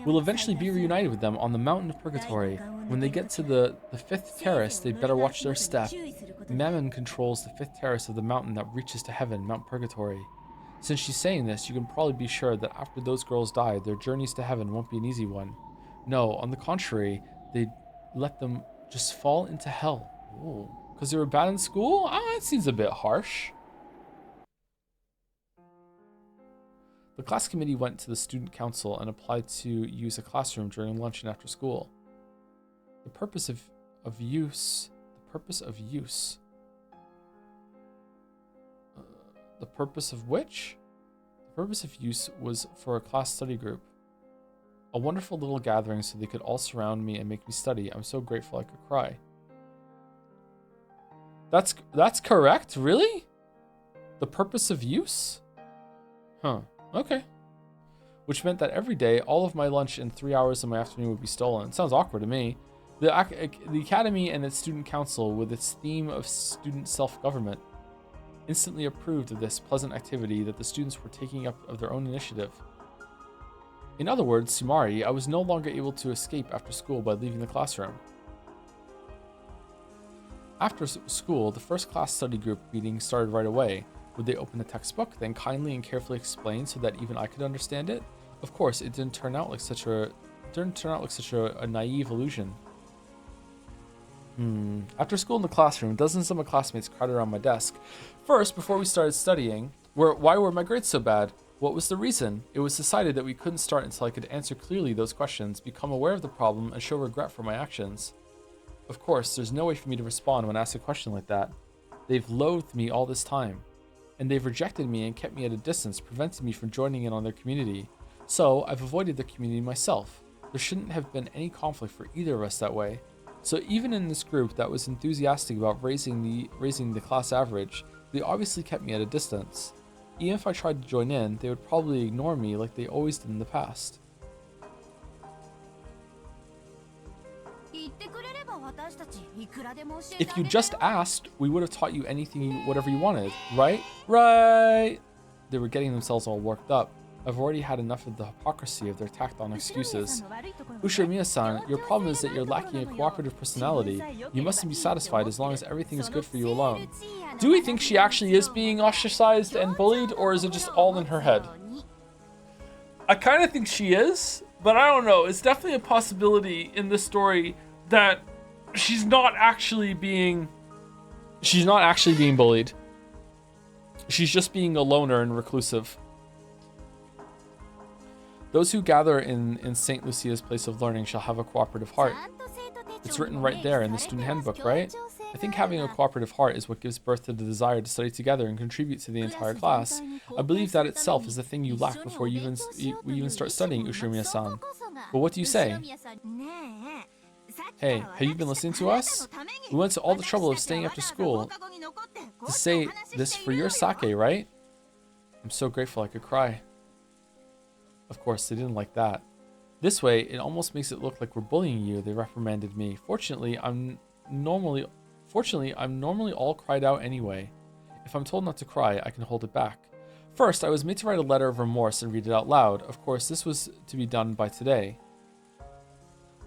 We'll eventually be reunited with them on the mountain of purgatory. When they get to the fifth terrace, they'd better watch their step. Mammon controls the fifth terrace of the mountain that reaches to heaven, Mount Purgatory. Since she's saying this, you can probably be sure that after those girls die, their journeys to heaven won't be an easy one. No, on the contrary, they'd let them just fall into hell. Ooh. Because they were bad in school? That seems a bit harsh. The class committee went to the student council and applied to use a classroom during lunch and after school. The purpose of use. The purpose of which? The purpose of use was for a class study group. A wonderful little gathering so they could all surround me and make me study. I'm so grateful I could cry. That's correct? Really? The purpose of use? Huh. Okay. Which meant that every day, all of my lunch and 3 hours of my afternoon would be stolen. Sounds awkward to me. The academy and its student council, with its theme of student self-government, instantly approved of this pleasant activity that the students were taking up of their own initiative. In other words, Sumari, I was no longer able to escape after school by leaving the classroom. After school, the first class study group meeting started right away. Would they open the textbook, then kindly and carefully explain so that even I could understand it? Of course, it didn't turn out like such a naive illusion. After school in the classroom, dozens of my classmates crowded around my desk. First, before we started studying, why were my grades so bad? What was the reason? It was decided that we couldn't start until I could answer clearly those questions, become aware of the problem, and show regret for my actions. Of course, there's no way for me to respond when asked a question like that. They've loathed me all this time, and they've rejected me and kept me at a distance, preventing me from joining in on their community. So, I've avoided the community myself. There shouldn't have been any conflict for either of us that way. So even in this group that was enthusiastic about raising the class average, they obviously kept me at a distance. Even if I tried to join in, they would probably ignore me like they always did in the past. If you just asked, we would have taught you whatever you wanted, right? Right! They were getting themselves all worked up. I've already had enough of the hypocrisy of their tacked-on excuses. Ushirimiya-san, your problem is that you're lacking a cooperative personality. You mustn't be satisfied as long as everything is good for you alone. Do we think she actually is being ostracized and bullied, or is it just all in her head? I kind of think she is, but I don't know. It's definitely a possibility in this story that she's not actually being bullied. She's just being a loner and reclusive. Those who gather in St. Lucia's place of learning shall have a cooperative heart. It's written right there in the student handbook, right? I think having a cooperative heart is what gives birth to the desire to study together and contribute to the entire class. I believe that itself is the thing you lack before you even start studying, Ushirimiya-san. But what do you say? Hey, have you been listening to us? We went to all the trouble of staying after school to say this for your sake, right? I'm so grateful I could cry. Of course, they didn't like that. This way, it almost makes it look like we're bullying you, they reprimanded me. Fortunately, I'm normally all cried out anyway. If I'm told not to cry, I can hold it back. First, I was made to write a letter of remorse and read it out loud. Of course, this was to be done by today.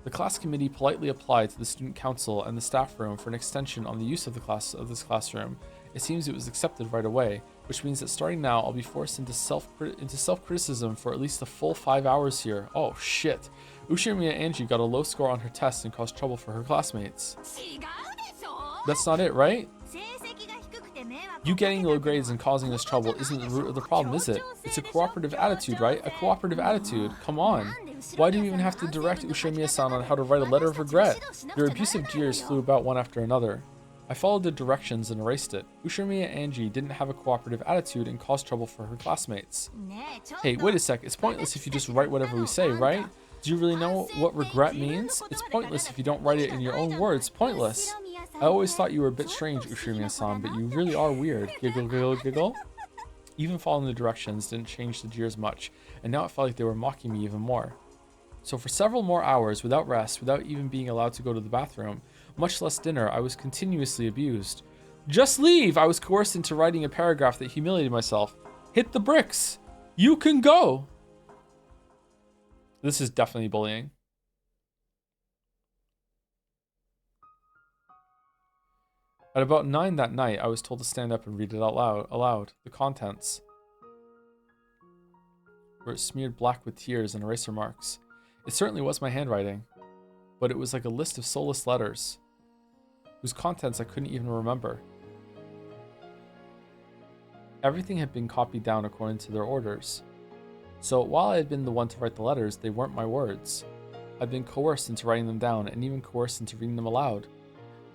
The class committee politely applied to the student council and the staff room for an extension on the use of this classroom. It seems it was accepted right away, which means that starting now, I'll be forced into self-criticism for at least a full 5 hours here. Oh shit. Ushimiya Angie got a low score on her test and caused trouble for her classmates. That's not it, right? You getting low grades and causing us trouble isn't the root of the problem, is it? It's a cooperative attitude, right? A cooperative attitude. Come on. Why do you even have to direct Ushimiya-san on how to write a letter of regret? Your abusive jeers flew about one after another. I followed the directions and erased it. Ushimiya Angie didn't have a cooperative attitude and caused trouble for her classmates. Hey, wait a sec. It's pointless if you just write whatever we say, right? Do you really know what regret means? It's pointless if you don't write it in your own words. Pointless. I always thought you were a bit strange, Ushimiya-san, but you really are weird. Giggle, giggle, giggle. Even following the directions didn't change the jeers much, and now it felt like they were mocking me even more. So for several more hours, without rest, without even being allowed to go to the bathroom, much less dinner, I was continuously abused. Just leave! I was coerced into writing a paragraph that humiliated myself. Hit the bricks! You can go! This is definitely bullying. At about 9 that night, I was told to stand up and read it out aloud. The contents were smeared black with tears and eraser marks. It certainly was my handwriting, but it was like a list of soulless letters, whose contents I couldn't even remember. Everything had been copied down according to their orders. So while I had been the one to write the letters, they weren't my words. I'd been coerced into writing them down and even coerced into reading them aloud.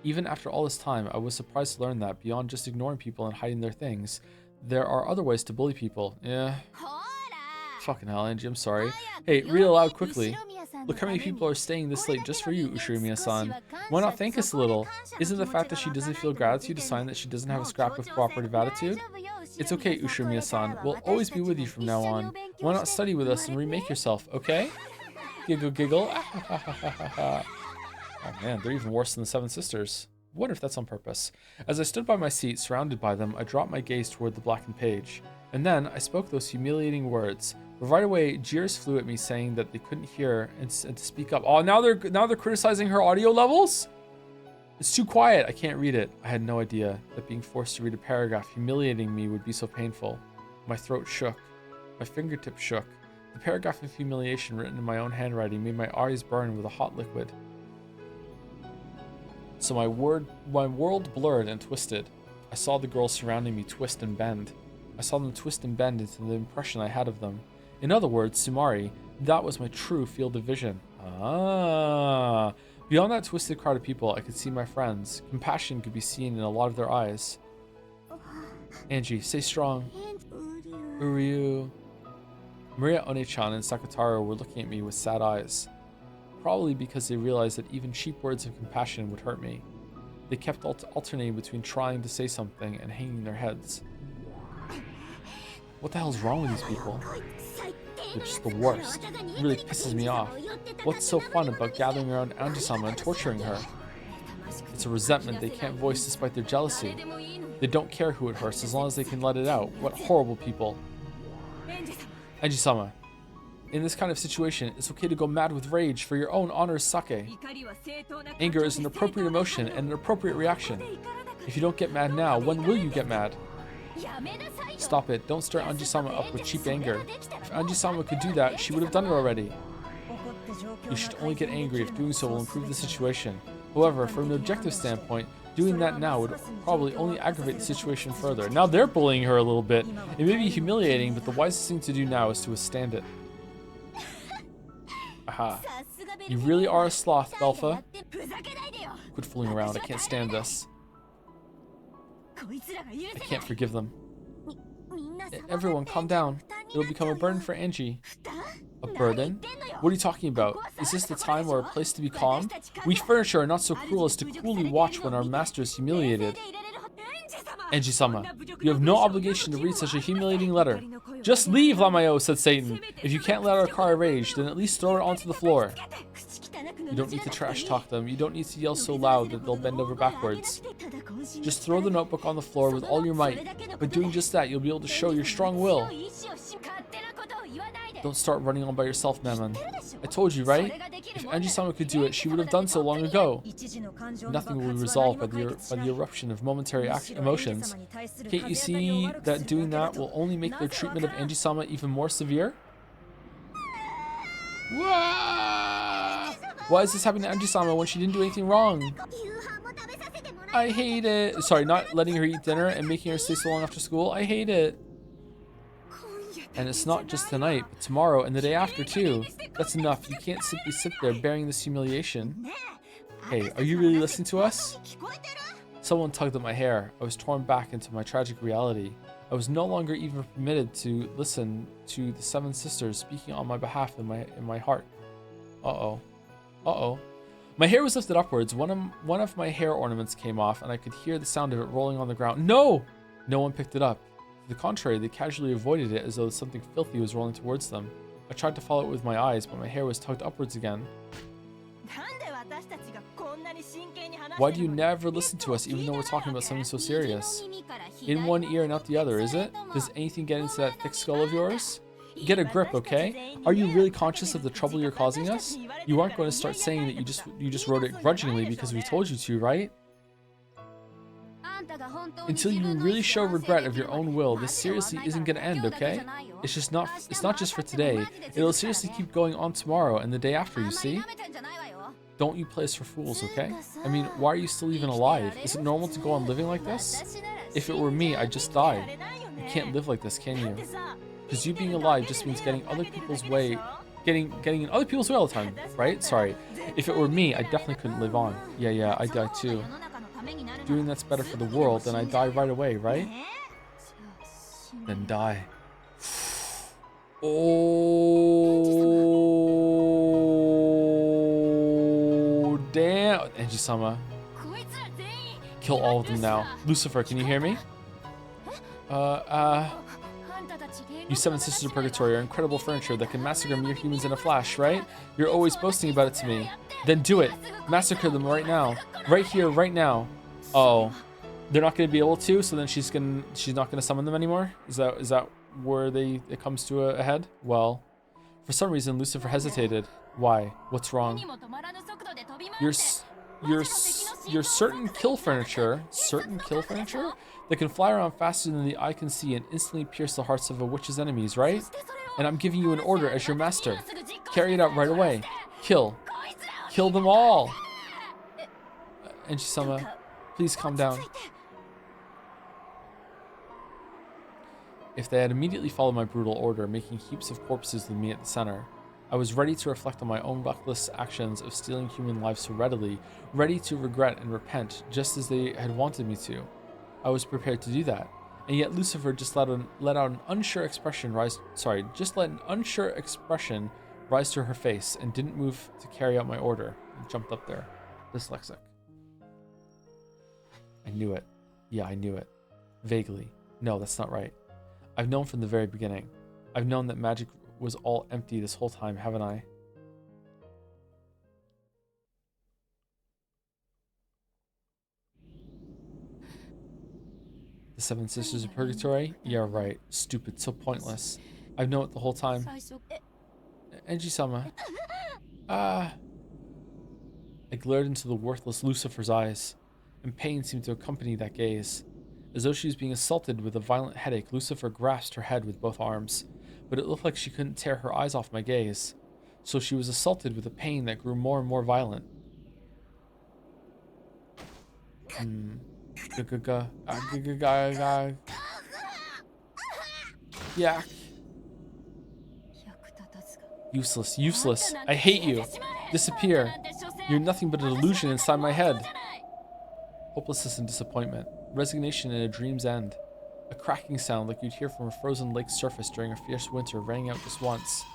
Even after all this time, I was surprised to learn that beyond just ignoring people and hiding their things, there are other ways to bully people. Yeah. Fucking hell, Angie, I'm sorry. Hey, read aloud quickly. Look how many people are staying this late just for you, Ushimiya-san. Why not thank us a little? Isn't the fact that she doesn't feel gratitude a sign that she doesn't have a scrap of cooperative attitude? It's okay, Ushimiya-san. We'll always be with you from now on. Why not study with us and remake yourself, okay? Giggle, giggle. Oh man, they're even worse than the Seven Sisters. I wonder if that's on purpose. As I stood by my seat, surrounded by them, I dropped my gaze toward the blackened page. And then I spoke those humiliating words. But right away, jeers flew at me, saying that they couldn't hear and to speak up. Oh, now they're criticizing her audio levels? It's too quiet. I can't read it. I had no idea that being forced to read a paragraph humiliating me would be so painful. My throat shook. My fingertips shook. The paragraph of humiliation written in my own handwriting made my eyes burn with a hot liquid. So my world blurred and twisted. I saw the girls surrounding me twist and bend. I saw them twist and bend into the impression I had of them. In other words, Sumari, that was my true field of vision. Ah. Beyond that twisted crowd of people, I could see my friends. Compassion could be seen in a lot of their eyes. Angie, stay strong. Uryu. Maria One-chan and Sakataro were looking at me with sad eyes. Probably because they realized that even cheap words of compassion would hurt me. They kept alternating between trying to say something and hanging their heads. What the hell's wrong with these people? They're just the worst. It really pisses me off. What's so fun about gathering around Anji-sama and torturing her? It's a resentment they can't voice despite their jealousy. They don't care who it hurts as long as they can let it out. What horrible people. Anji-sama. In this kind of situation, it's okay to go mad with rage for your own honor's sake. Anger is an appropriate emotion and an appropriate reaction. If you don't get mad now, when will you get mad? Stop it. Don't stir Anji-sama up with cheap anger. If Anji-sama could do that, she would have done it already. You should only get angry if doing so will improve the situation. However, from an objective standpoint, doing that now would probably only aggravate the situation further. Now they're bullying her a little bit. It may be humiliating, but the wisest thing to do now is to withstand it. Aha. You really are a sloth, Belfa. Quit fooling around. I can't stand this. I can't forgive them. Everyone, calm down. It'll become a burden for Angie. A burden? What are you talking about? Is this the time or a place to be calm? We furniture are not so cruel as to coolly watch when our master is humiliated. Anji-sama, you have no obligation to read such a humiliating letter. Just leave, Lamayo, said Satan. If you can't let our car rage, then at least throw it onto the floor. You don't need to trash talk them. You don't need to yell so loud that they'll bend over backwards. Just throw the notebook on the floor with all your might. By doing just that, you'll be able to show your strong will. Don't start running on by yourself, Mammon. I told you, right? If Anji-sama could do it, she would have done so long ago. Nothing will be resolved by the eruption of momentary emotions. Can't you see that doing that will only make their treatment of Anji-sama even more severe? Why is this happening to Anji-sama when she didn't do anything wrong? I hate it. Sorry, not letting her eat dinner and making her stay so long after school. I hate it. And it's not just tonight, but tomorrow and the day after too. That's enough. You can't simply sit there bearing this humiliation. Hey, are you really listening to us? Someone tugged at my hair. I was torn back into my tragic reality. I was no longer even permitted to listen to the seven sisters speaking on my behalf in my heart. Uh-oh. Uh-oh. My hair was lifted upwards. One of my hair ornaments came off, and I could hear the sound of it rolling on the ground. No! No one picked it up. To the contrary, they casually avoided it as though something filthy was rolling towards them. I tried to follow it with my eyes, but my hair was tugged upwards again. Why do you never listen to us even though we're talking about something so serious? In one ear and out the other, is it? Does anything get into that thick skull of yours? Get a grip, okay? Are you really conscious of the trouble you're causing us? You aren't going to start saying that you just wrote it grudgingly because we told you to, right? Until you really show regret of your own will, this seriously isn't going to end, okay? It's not just for today. It'll seriously keep going on tomorrow and the day after, you see? Don't you play us for fools, okay? I mean, why are you still even alive? Is it normal to go on living like this? If it were me, I'd just die. You can't live like this, can you? Because you being alive just means getting other people's way, getting in other people's way all the time, right? Sorry. If it were me, I definitely couldn't live on. Yeah, I'd die too. Doing that's better for the world, then I die right away, right? Then die. Oh, damn. Anji-sama. Kill all of them now. Lucifer, can you hear me? You seven sisters of purgatory are incredible furniture that can massacre mere humans in a flash, right? You're always boasting about it to me. Then do it. Massacre them right now. Right here, right now. Oh, they're not going to be able to, so then she's not going to summon them anymore? Is that where it comes to a head? Well, for some reason Lucifer hesitated. Why? What's wrong? You're certain kill furniture that can fly around faster than the eye can see and instantly pierce the hearts of a witch's enemies, right? And I'm giving you an order as your master. Carry it out right away. Kill them all. Anji-sama, please calm down. If they had immediately followed my brutal order, making heaps of corpses with me at the center, I was ready to reflect on my own reckless actions of stealing human lives so readily, ready to regret and repent, just as they had wanted me to. I was prepared to do that, and yet Lucifer just let an unsure expression rise to her face and didn't move to carry out my order. And jumped up there. Dyslexic. I knew it. Yeah, I knew it. Vaguely. No, that's not right. I've known from the very beginning. I've known that magic was all empty this whole time, haven't I? The Seven Sisters of Purgatory? Yeah, right. Stupid, so pointless. I've known it the whole time. Anji-sama. I glared into the worthless Lucifer's eyes, and pain seemed to accompany that gaze. As though she was being assaulted with a violent headache, Lucifer grasped her head with both arms, but it looked like she couldn't tear her eyes off my gaze. So she was assaulted with a pain that grew more and more violent. Yak. Useless. I hate you. Disappear. You're nothing but a delusion inside my head. Hopelessness and disappointment. Resignation and a dream's end. A cracking sound like you'd hear from a frozen lake's surface during a fierce winter rang out just once.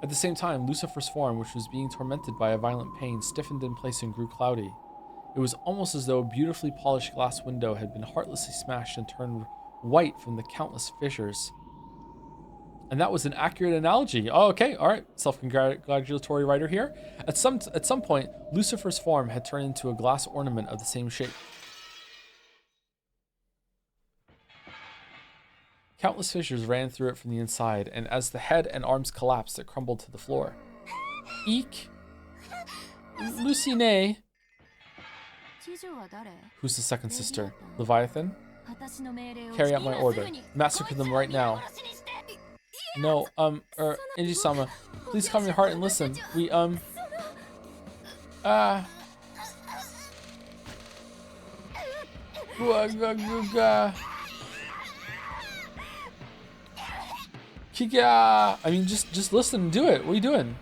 At the same time, Lucifer's form, which was being tormented by a violent pain, stiffened in place and grew cloudy. It was almost as though a beautifully polished glass window had been heartlessly smashed and turned white from the countless fissures. And that was an accurate analogy. Oh, okay, all right. Self-congratulatory writer here. At some point, Lucifer's form had turned into a glass ornament of the same shape. Countless fissures ran through it from the inside, and as the head and arms collapsed, it crumbled to the floor. Eek. Lucine. Who's the second sister? Leviathan? Carry out my order. Massacre them right now. No, Inji-sama, please calm your heart and listen. We, Kikia! I mean, just listen and do it. What are you doing?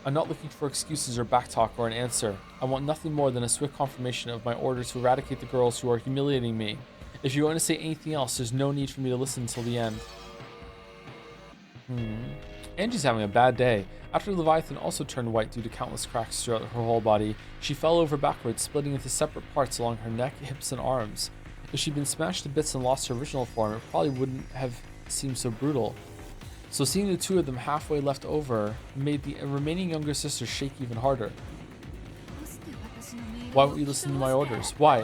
I'm not looking for excuses or backtalk or an answer. I want nothing more than a swift confirmation of my order to eradicate the girls who are humiliating me. If you want to say anything else, there's no need for me to listen until the end. Angie's having a bad day. After Leviathan also turned white due to countless cracks throughout her whole body, she fell over backwards, splitting into separate parts along her neck, hips, and arms. If she'd been smashed to bits and lost her original form, it probably wouldn't have seemed so brutal. So seeing the two of them halfway left over made the remaining younger sister shake even harder. Why won't you listen to my orders? Why?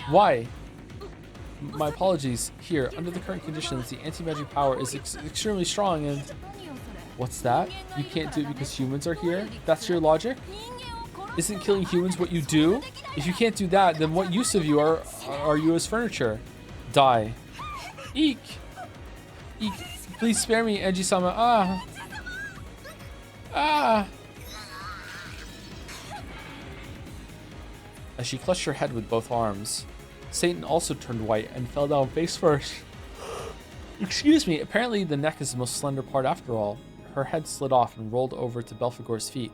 Why? My apologies. Here, under the current conditions, the anti-magic power is extremely strong and... What's that? You can't do it because humans are here? That's your logic? Isn't killing humans what you do? If you can't do that, then what use of you are you as furniture? Die. Eek! Eek! Please spare me, Anji-sama. Ah! Ah! As she clutched her head with both arms, Satan also turned white and fell down face first. Excuse me, apparently the neck is the most slender part after all. Her head slid off and rolled over to Belphegor's feet.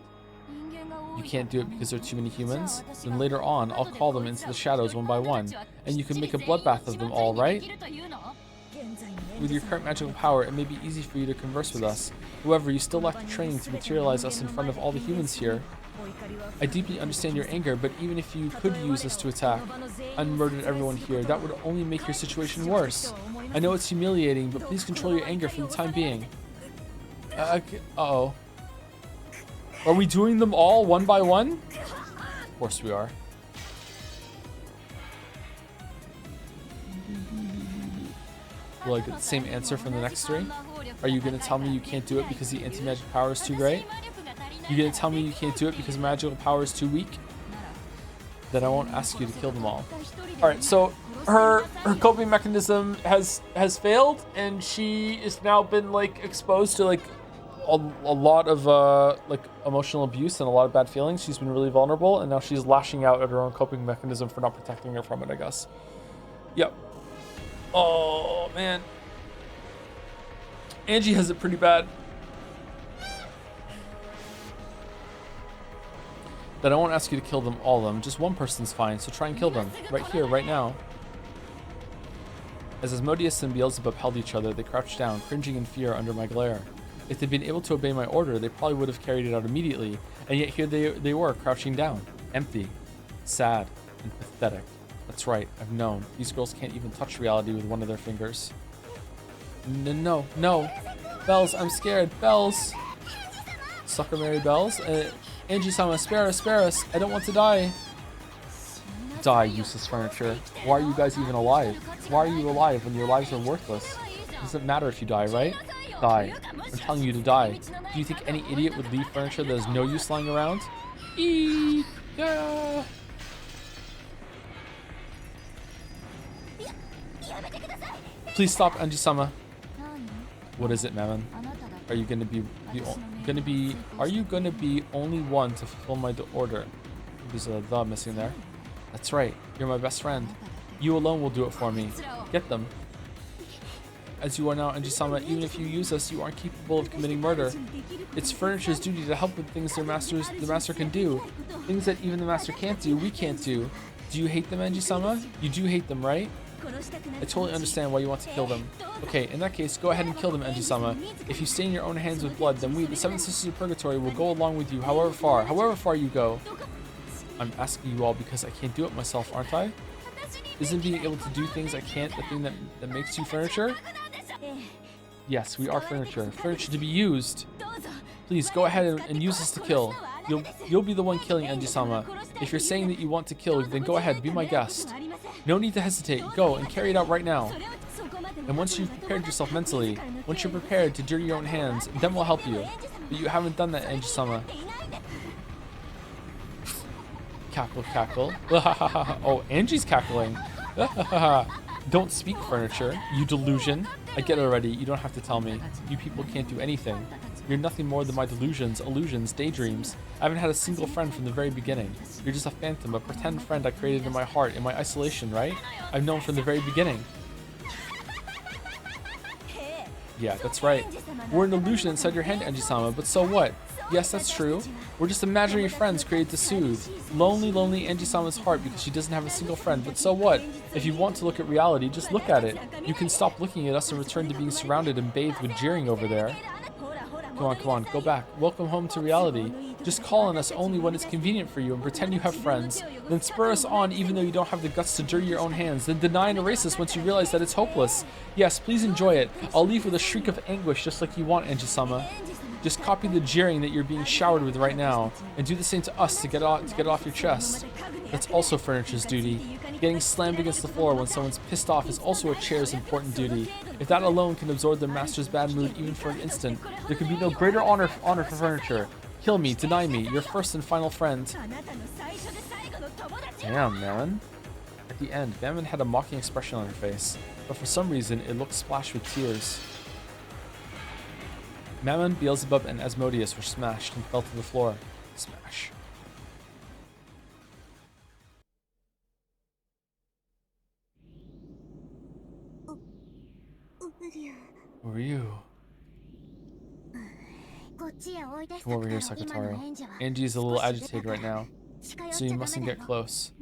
You can't do it because there are too many humans? Then later on, I'll call them into the shadows one by one, and you can make a bloodbath of them all, right? With your current magical power, it may be easy for you to converse with us. However, you still lack the training to materialize us in front of all the humans here. I deeply understand your anger, but even if you could use us to attack and murder everyone here, that would only make your situation worse. I know it's humiliating, but please control your anger for the time being. Uh-oh. Are we doing them all one by one? Of course we are. Will I get the same answer from the next three? Are you going to tell me you can't do it because the anti-magic power is too great? You going to tell me you can't do it because magical power is too weak? Then I won't ask you to kill them all. Alright, so her coping mechanism has failed, and she has now been like exposed to like a lot of like emotional abuse and a lot of bad feelings. She's been really vulnerable, and now she's lashing out at her own coping mechanism for not protecting her from it, I guess. Yep. Oh, man. Angie has it pretty bad. Then I won't ask you to kill them, all of them. Just one person's fine, so try and kill them. Right here, right now. As Asmodeus and Beelzebub held each other, they crouched down, cringing in fear under my glare. If they'd been able to obey my order, they probably would have carried it out immediately, and yet here they were, crouching down. Empty. Sad. And pathetic. That's right, I've known. These girls can't even touch reality with one of their fingers. No. Bells, I'm scared. Bells! Sucker Mary Bells? Angie-sama, spare us. I don't want to die. Die, useless furniture. Why are you guys even alive? Why are you alive when your lives are worthless? It doesn't matter if you die, right? Die. I'm telling you to die. Do you think any idiot would leave furniture that has no use lying around? Yeah. Please stop, Anji-sama. What is it, Mammon? Are you gonna be only one to fulfill my order? There's a the missing there. That's right. You're my best friend. You alone will do it for me. Get them. As you are now, Anji-sama, even if you use us, you aren't capable of committing murder. It's furniture's duty to help with things the master can do. Things that even the master can't do, we can't do. Do you hate them, Anji-sama? You do hate them, right? I totally understand why you want to kill them. Okay, in that case, go ahead and kill them, Anji-sama. If you stain your own hands with blood, then we, the Seven Sisters of Purgatory, will go along with you however far you go. I'm asking you all because I can't do it myself, aren't I? Isn't being able to do things I can't the thing that makes you furniture? Yes, we are furniture. Furniture to be used. Please, go ahead and use us to kill. You'll be the one killing Enji-sama. If you're saying that you want to kill, then go ahead, be my guest. No need to hesitate. Go and carry it out right now. And once you've prepared yourself mentally, once you're prepared to dirty your own hands, then we'll help you. But you haven't done that, Enji-sama. Cackle, cackle. Oh, Angie's cackling. Don't speak, furniture, you delusion. I get it already, you don't have to tell me. You people can't do anything. You're nothing more than my delusions, illusions, daydreams. I haven't had a single friend from the very beginning. You're just a phantom, a pretend friend I created in my heart, in my isolation, right? I've known from the very beginning. Yeah, that's right. We're an illusion inside your head, Enji-sama, but so what? Yes, that's true. We're just imaginary friends created to soothe lonely, lonely Angie-sama's heart because she doesn't have a single friend. But so what? If you want to look at reality, just look at it. You can stop looking at us and return to being surrounded and bathed with jeering over there. Come on, go back. Welcome home to reality. Just call on us only when it's convenient for you and pretend you have friends. Then spur us on even though you don't have the guts to dirty your own hands. Then deny and erase us once you realize that it's hopeless. Yes, please enjoy it. I'll leave with a shriek of anguish just like you want, Angie-sama. Just copy the jeering that you're being showered with right now, and do the same to us to get it off your chest. That's also furniture's duty. Getting slammed against the floor when someone's pissed off is also a chair's important duty. If that alone can absorb the master's bad mood even for an instant, there can be no greater honor for furniture. Kill me, deny me, your first and final friend. Damn, man. At the end, Mammon had a mocking expression on her face, but for some reason it looked splashed with tears. Mammon, Beelzebub, and Asmodeus were smashed and fell to the floor. Smash. Who are you? Come over here, Sakataro. Angie's a little agitated right now, so you mustn't get close.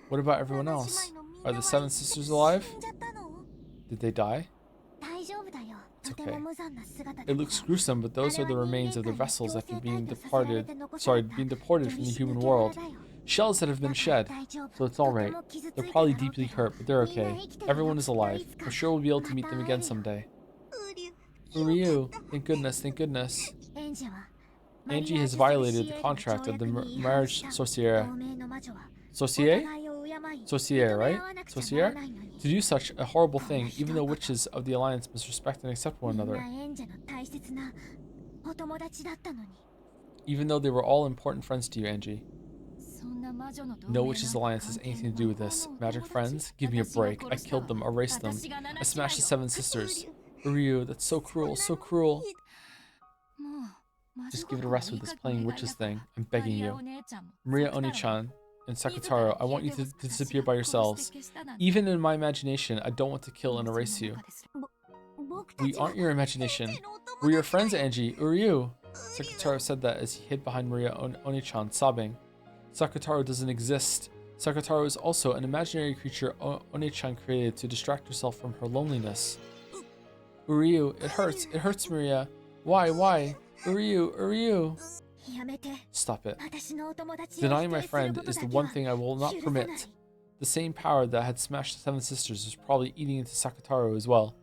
What about everyone else? Are the 7 sisters alive? Did they die? It's okay. It looks gruesome, but those are the remains of the vessels after being deported from the human world. Shells that have been shed, so it's alright. They're probably deeply hurt, but they're okay. Everyone is alive. I'm sure we'll be able to meet them again someday. Ryu, thank goodness, thank goodness. Angie has violated the contract of the marriage sorcière. Sorcière, right? Sorcière? To do such a horrible thing, even though witches of the Alliance must respect and accept one another. Even though they were all important friends to you, Angie. No witches Alliance has anything to do with this. Magic friends? Give me a break. I killed them, erased them. I smashed the 7 sisters. Ryu, that's so cruel, so cruel. Just give it a rest with this playing witches thing. I'm begging you. Maria Oni-chan and Sakataro, I want you to disappear by yourselves. Even in my imagination, I don't want to kill and erase you. We aren't your imagination. We're your friends, Angie. Uryu. Sakataro said that as he hid behind Maria Oni-chan, sobbing. Sakataro doesn't exist. Sakataro is also an imaginary creature Oni-chan created to distract herself from her loneliness. Uryu, it hurts, Maria. Why? Uryu. Stop it. Denying my friend is the one thing I will not permit. The same power that had smashed the 7 sisters was probably eating into Sakataro as well.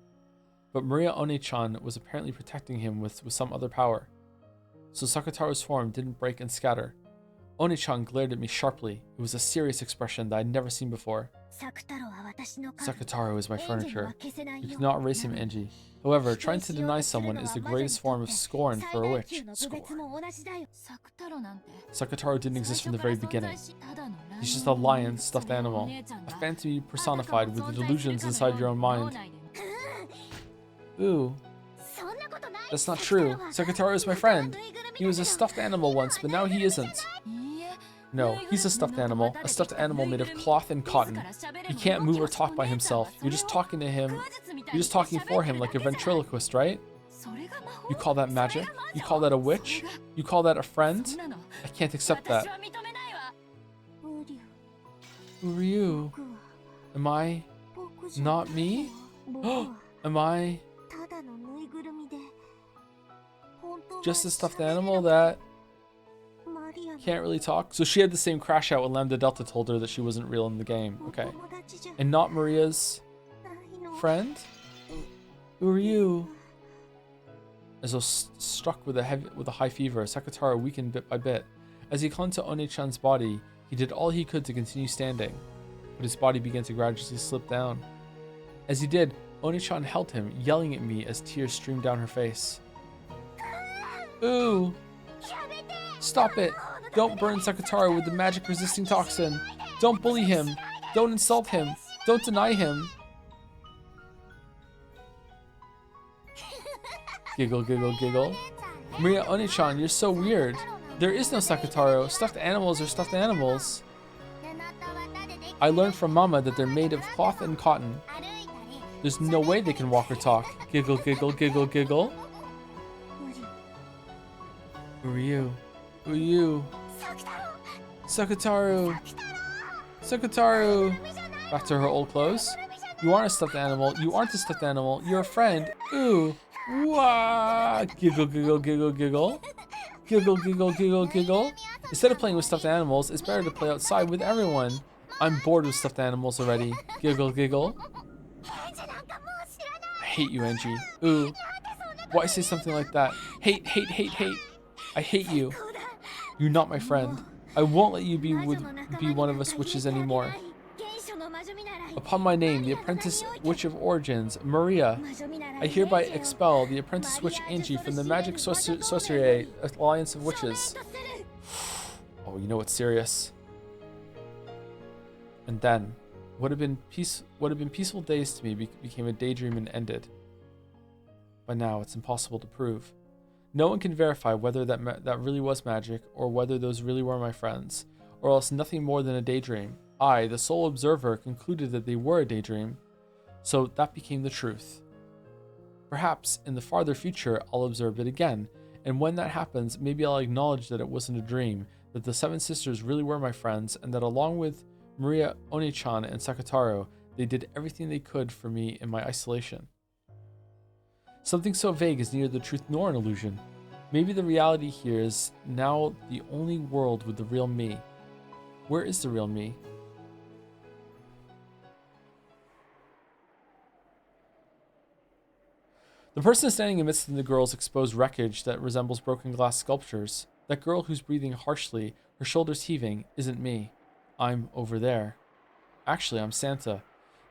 But Maria Oni-chan was apparently protecting him with some other power. So Sakataro's form didn't break and scatter. Oni-chan glared at me sharply. It was a serious expression that I'd never seen before. Sakataro is my furniture. You cannot erase him, Angie. However, trying to deny someone is the greatest form of scorn for a witch. Scorn. Sakataro didn't exist from the very beginning. He's just a lion, stuffed animal. A phantom you personified with the delusions inside your own mind. Ooh. That's not true. Sakataro is my friend. He was a stuffed animal once, but now he isn't. No, he's a stuffed animal made of cloth and cotton. He can't move or talk by himself. You're just talking to him. You're just talking for him like a ventriloquist, right? You call that magic? You call that a witch? You call that a friend? I can't accept that. Uryu. Am I not me? Am I just a stuffed animal that Can't really talk. So she had the same crash out when Lambda Delta told her that she wasn't real in the game. Okay. And not Maria's friend? Who are you? As though struck with a high fever, Sakataro weakened bit by bit. As he clung to One-chan's body, he did all he could to continue standing, but his body began to gradually slip down. As he did, One-chan held him, yelling at me as tears streamed down her face. Ooh! Stop it! Don't burn Sakataro with the magic-resisting toxin! Don't bully him! Don't insult him! Don't deny him! Giggle, giggle, giggle. Maria One-chan, you're so weird. There is no Sakataro. Stuffed animals are stuffed animals. I learned from Mama that they're made of cloth and cotton. There's no way they can walk or talk. Giggle, giggle, giggle, giggle. Who are you? Who are you? Sakataro! Sakataro! Back to her old clothes. You aren't a stuffed animal. You aren't a stuffed animal. You're a friend. Ooh! Wah! Giggle, giggle, giggle, giggle. Giggle, giggle, giggle, giggle. Instead of playing with stuffed animals, it's better to play outside with everyone. I'm bored with stuffed animals already. Giggle, giggle. I hate you, Angie. Ooh. Why say something like that? Hate, hate, hate, hate. I hate you. You're not my friend. I won't let you be one of us witches anymore. Upon my name, the apprentice witch of origins, Maria, I hereby expel the apprentice witch Angie from the Magic Sorcerer Alliance of Witches. Oh, you know it's serious. And then, what had been peaceful days to me became a daydream and ended. By now, it's impossible to prove. No one can verify whether that really was magic, or whether those really were my friends, or else nothing more than a daydream. I, the sole observer, concluded that they were a daydream, so that became the truth. Perhaps, in the farther future, I'll observe it again, and when that happens, maybe I'll acknowledge that it wasn't a dream, that the seven sisters really were my friends, and that along with Maria One-chan and Sakataro, they did everything they could for me in my isolation. Something so vague is neither the truth nor an illusion. Maybe the reality here is now the only world with the real me. Where is the real me? The person standing amidst the girl's exposed wreckage that resembles broken glass sculptures, that girl who's breathing harshly, her shoulders heaving, isn't me. I'm over there. Actually, I'm Santa.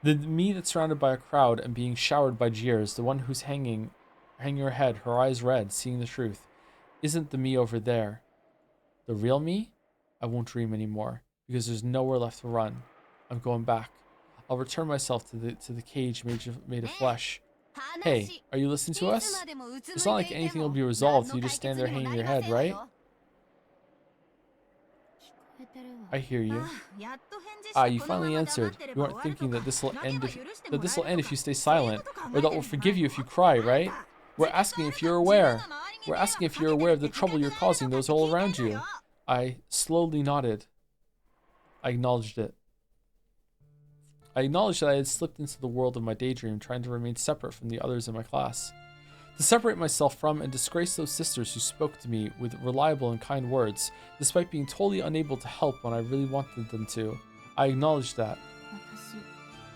The me that's surrounded by a crowd and being showered by jeers, the one who's hanging her head, her eyes red, seeing the truth, isn't the me over there. The real me? I won't dream anymore, because there's nowhere left to run. I'm going back. I'll return myself to the cage made of flesh. Hey, are you listening to us? It's not like anything will be resolved if you just stand there hanging your head, right? I hear you. Ah, you finally answered. You aren't thinking that this will end if you stay silent, or that we'll forgive you if you cry, right? We're asking if you're aware. We're asking if you're aware of the trouble you're causing those all around you. I slowly nodded. I acknowledged it. I acknowledged that I had slipped into the world of my daydream, trying to remain separate from the others in my class. To separate myself from and disgrace those sisters who spoke to me with reliable and kind words, despite being totally unable to help when I really wanted them to. I acknowledged that.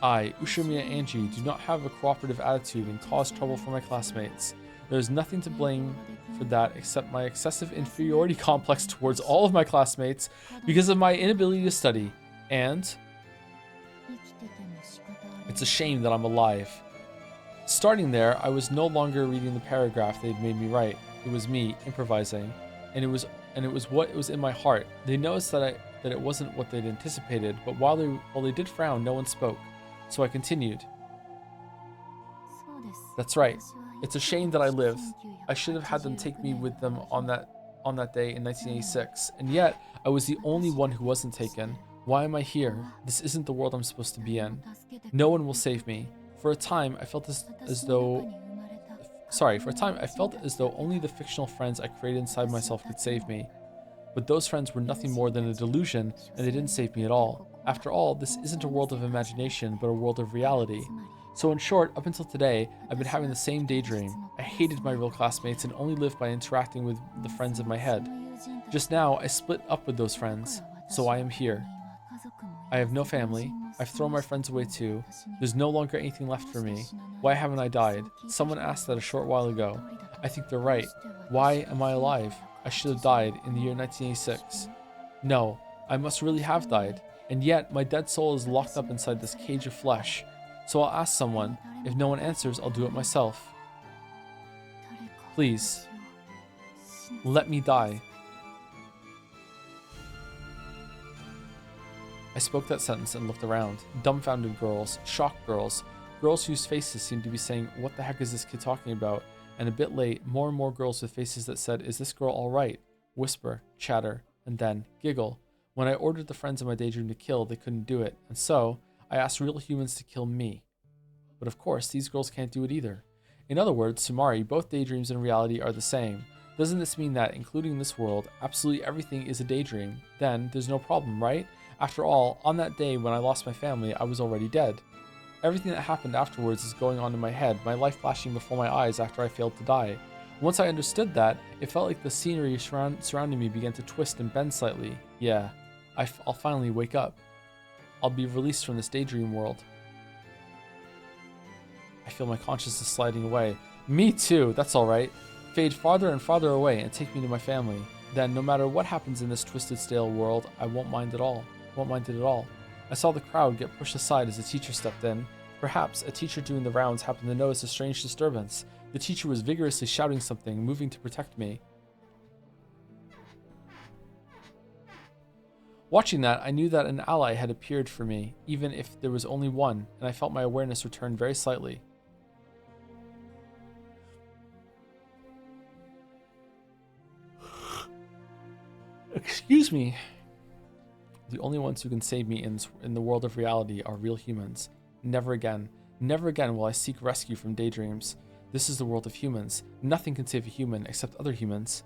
I, Ushimiya Angie, do not have a cooperative attitude and cause trouble for my classmates. There is nothing to blame for that except my excessive inferiority complex towards all of my classmates because of my inability to study. And it's a shame that I'm alive. Starting there, I was no longer reading the paragraph they'd made me write. It was me improvising, and it was what was in my heart. They noticed that it wasn't what they'd anticipated, but while they did frown, no one spoke. So I continued. That's right. It's a shame that I lived. I should have had them take me with them on that day in 1986, and yet I was the only one who wasn't taken. Why am I here? This isn't the world I'm supposed to be in. No one will save me. For a time, I felt as though only the fictional friends I created inside myself could save me. But those friends were nothing more than a delusion, and they didn't save me at all. After all, this isn't a world of imagination, but a world of reality. So in short, up until today, I've been having the same daydream. I hated my real classmates and only lived by interacting with the friends in my head. Just now, I split up with those friends, so I am here. I have no family. I've thrown my friends away too. There's no longer anything left for me. Why haven't I died? Someone asked that a short while ago. I think they're right. Why am I alive? I should have died in the year 1986. No, I must really have died. And yet, my dead soul is locked up inside this cage of flesh. So I'll ask someone. If no one answers, I'll do it myself. Please, let me die. I spoke that sentence and looked around. Dumbfounded girls, shocked girls, girls whose faces seemed to be saying, what the heck is this kid talking about? And a bit late, more and more girls with faces that said, is this girl alright? Whisper, chatter, and then giggle. When I ordered the friends in my daydream to kill, they couldn't do it, and so I asked real humans to kill me. But of course, these girls can't do it either. In other words, Sumari, both daydreams and reality are the same. Doesn't this mean that, including this world, absolutely everything is a daydream? Then, there's no problem, right? After all, on that day when I lost my family, I was already dead. Everything that happened afterwards is going on in my head, my life flashing before my eyes after I failed to die. Once I understood that, it felt like the scenery surrounding me began to twist and bend slightly. Yeah, I'll finally wake up. I'll be released from this daydream world. I feel my consciousness sliding away. Me too, that's alright. Fade farther and farther away and take me to my family. Then, no matter what happens in this twisted, stale world, I won't mind it at all. I saw the crowd get pushed aside as a teacher stepped in. Perhaps a teacher doing the rounds happened to notice a strange disturbance. The teacher was vigorously shouting something, moving to protect me. Watching that, I knew that an ally had appeared for me, even if there was only one, and I felt my awareness return very slightly. Excuse me. The only ones who can save me in the world of reality are real humans. Never again will I seek rescue from daydreams. This is the world of humans. Nothing can save a human except other humans.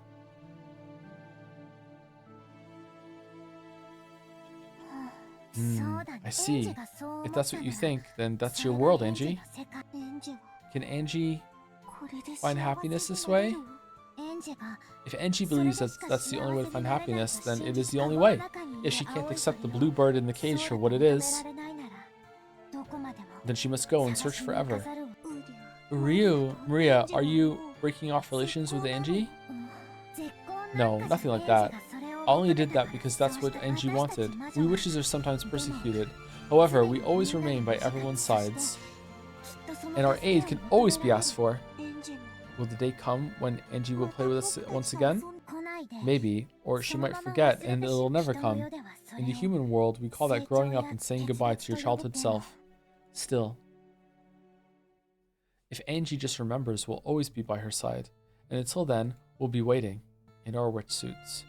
I see. If that's what you think, then that's your world, Angie. Can Angie find happiness this way? If Angie believes that that's the only way to find happiness, then it is the only way. If she can't accept the blue bird in the cage for what it is, then she must go and search forever. Maria, are you breaking off relations with Angie? No, nothing like that. I only did that because that's what Angie wanted. We witches are sometimes persecuted. However, we always remain by everyone's sides. And our aid can always be asked for. Will the day come when Angie will play with us once again? Maybe, or she might forget and it'll never come. In the human world, we call that growing up and saying goodbye to your childhood self. Still, if Angie just remembers, we'll always be by her side. And until then, we'll be waiting in our witch suits.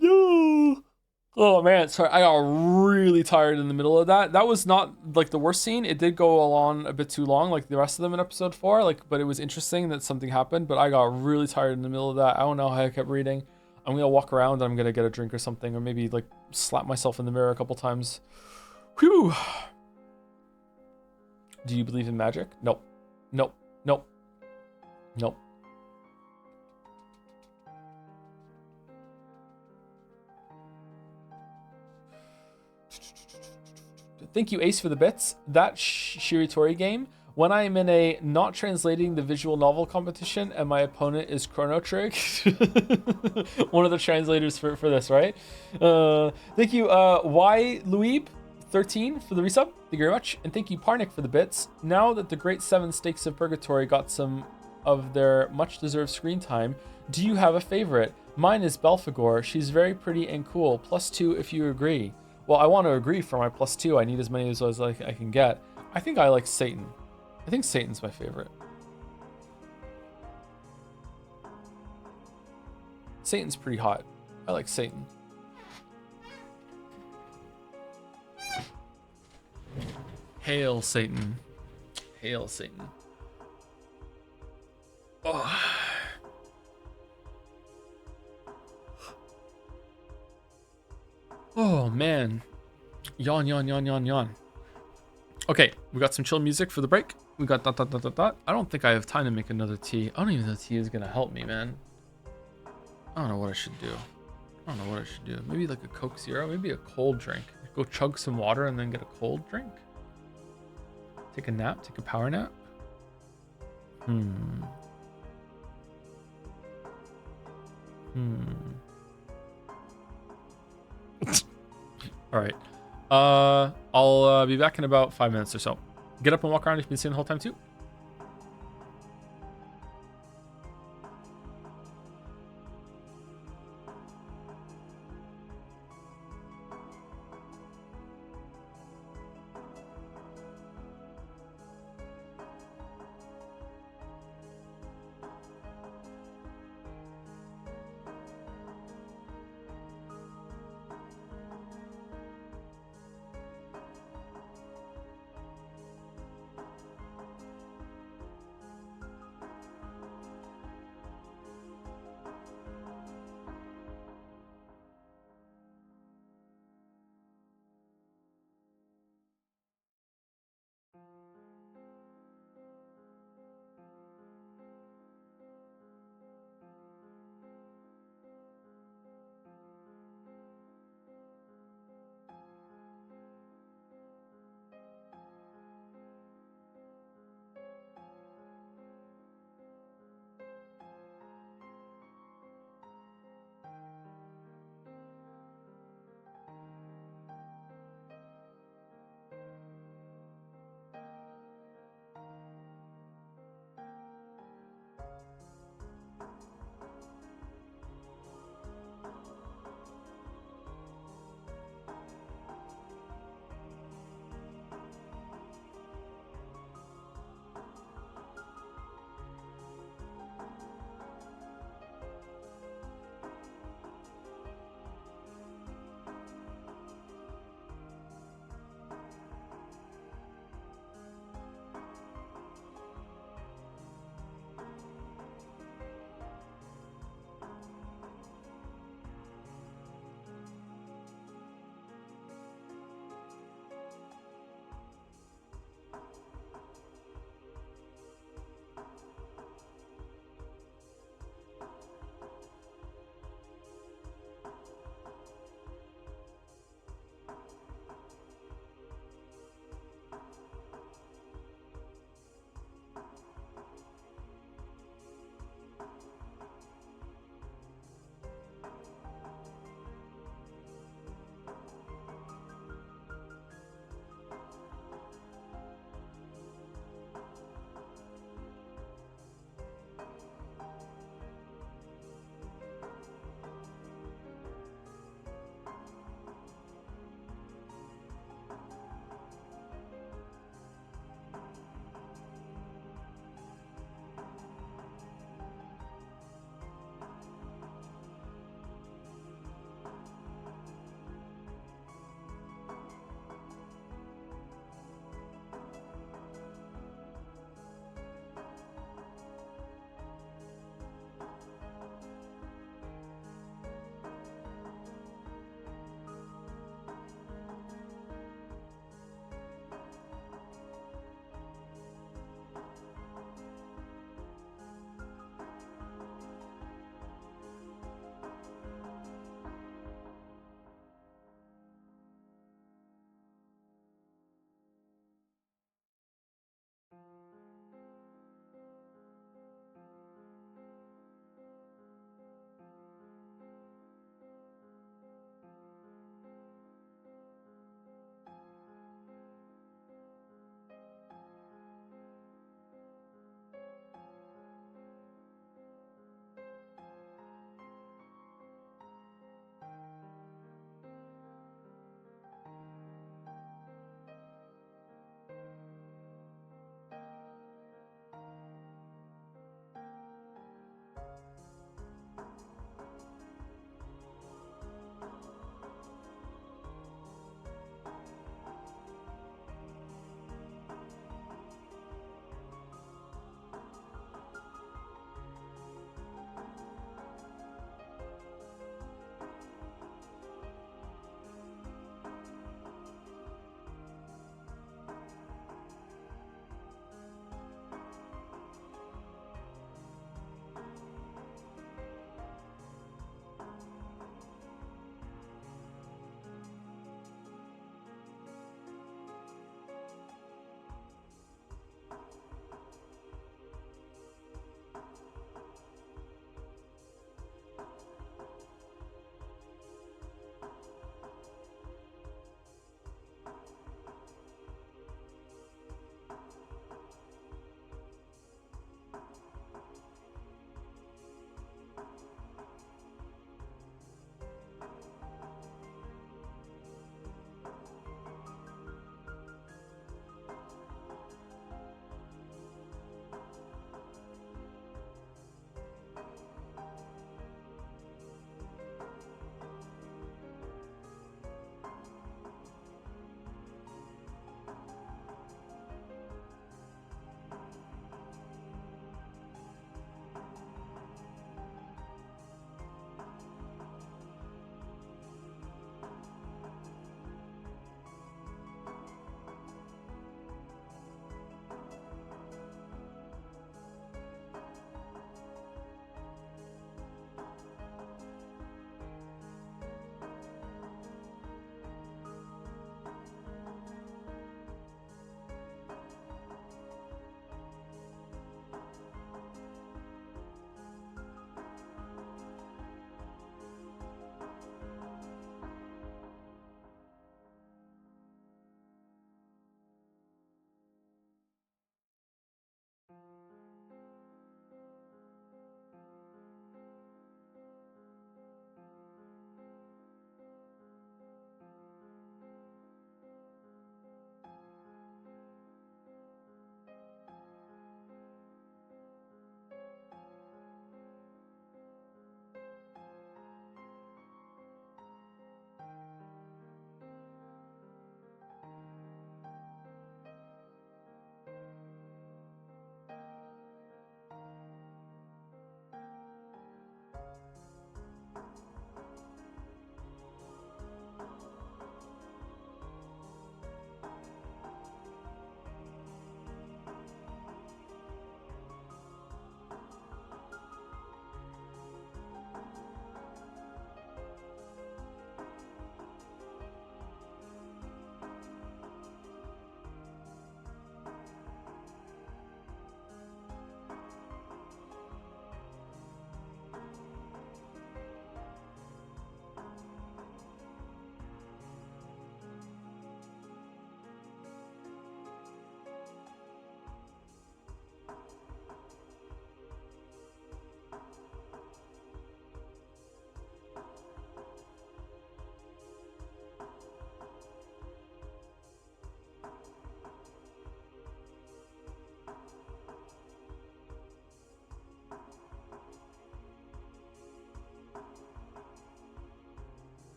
No. Oh man, sorry, I got really tired in the middle of that. That was not like the worst scene. It did go on a bit too long, like the rest of them in episode 4. But it was interesting that something happened. But I got really tired in the middle of that. I don't know how I kept reading. I'm gonna walk around. I'm gonna get a drink or something, or maybe like slap myself in the mirror a couple times. Whew. Do you believe in magic? Nope. Nope. Nope. Nope. Thank you, Ace, for the bits. That Shiritori game, when I am in a not translating the visual novel competition and my opponent is Chrono Trigger, one of the translators for this, right? Thank you, Y Louib 13 for the resub. Thank you very much. And thank you, Parnik, for the bits. Now that the Great Seven Stakes of Purgatory got some of their much-deserved screen time, do you have a favorite? Mine is Belphegor. She's very pretty and cool. +2 if you agree. Well, I want to agree for my +2. I need as many as I can get. I think I like Satan. I think Satan's my favorite. Satan's pretty hot. I like Satan. Hail Satan. Hail Satan. Oh. Oh man. Yawn, yawn, yawn, yawn, yawn. Okay, we got some chill music for the break. We got dot dot dot dot dot. I don't think I have time to make another tea. I don't even know tea is gonna help me, man. I don't know what I should do. Maybe like a Coke Zero, maybe a cold drink. Go chug some water and then get a cold drink. Take a nap, take a power nap. All right. I'll be back in about 5 minutes or so. Get up and walk around if you've been seeing the whole time too.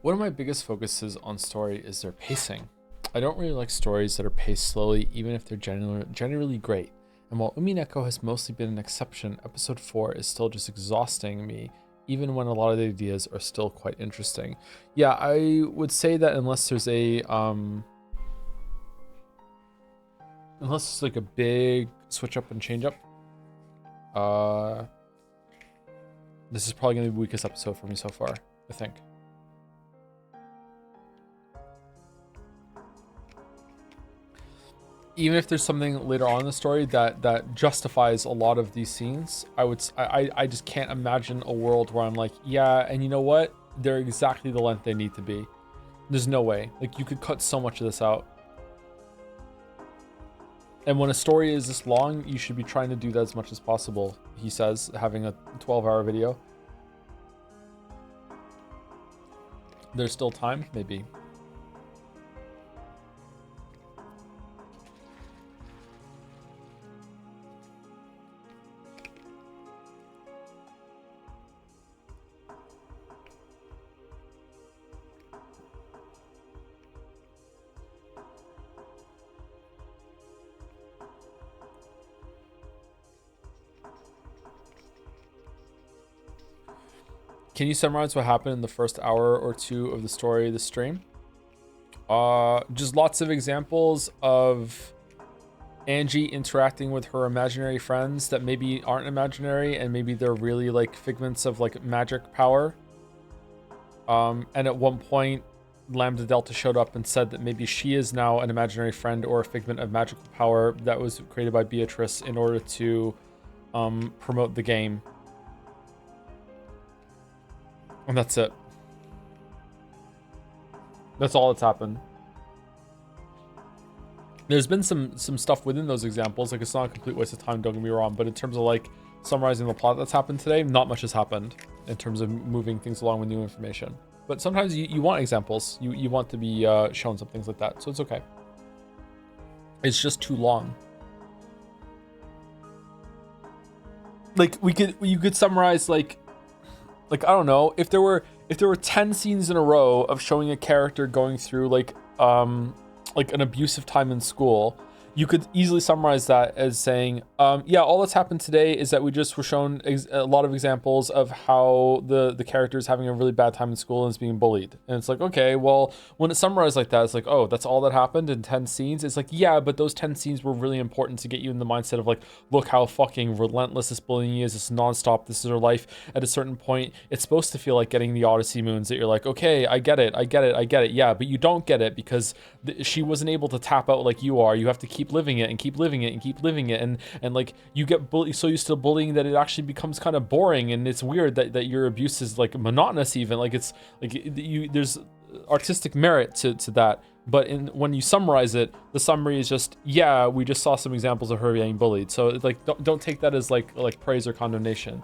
One of my biggest focuses on story is their pacing. I don't really like stories that are paced slowly, even if they're generally great. And while Umineko has mostly been an exception, episode 4 is still just exhausting me, even when a lot of the ideas are still quite interesting. Yeah, I would say that unless there's unless it's like a big switch up and change up, this is probably gonna be the weakest episode for me so far, I think. Even if there's something later on in the story that justifies a lot of these scenes, I just can't imagine a world where I'm like, yeah, and you know what? They're exactly the length they need to be. There's no way. Like, you could cut so much of this out. And when a story is this long, you should be trying to do that as much as possible, he says, having a 12-hour video. There's still time? Maybe. Can you summarize what happened in the first hour or two of the story of the stream? Just lots of examples of Angie interacting with her imaginary friends that maybe aren't imaginary and maybe they're really like figments of like magic power. And at one point, Lambda Delta showed up and said that maybe she is now an imaginary friend or a figment of magical power that was created by Beatrice in order to promote the game. And that's it. That's all that's happened. There's been some stuff within those examples. Like, it's not a complete waste of time, don't get me wrong. But in terms of like summarizing the plot that's happened today, not much has happened in terms of moving things along with new information. But sometimes you want examples. You want to be shown some things like that. So it's okay. It's just too long. Like, you could summarize like I don't know, if there were 10 scenes in a row of showing a character going through like an abusive time in school, you could easily summarize that as saying, yeah, all that's happened today is that we just were shown a lot of examples of how the character is having a really bad time in school and is being bullied. And it's like, okay, well, when it's summarized like that, it's like, oh, that's all that happened in 10 scenes. It's like, yeah, but those 10 scenes were really important to get you in the mindset of like, look how fucking relentless this bullying is. It's nonstop. This is her life. At a certain point, it's supposed to feel like getting the Odyssey moons that you're like, okay, I get it. Yeah, but you don't get it because she wasn't able to tap out like you are. You have to keep living it and keep living it and keep living it, and like you get so used to bullying that it actually becomes kind of boring, and it's weird that your abuse is like monotonous, even like it's like there's artistic merit to that. But when you summarize it, the summary is just, yeah, we just saw some examples of her being bullied. So it's like don't take that as like praise or condemnation.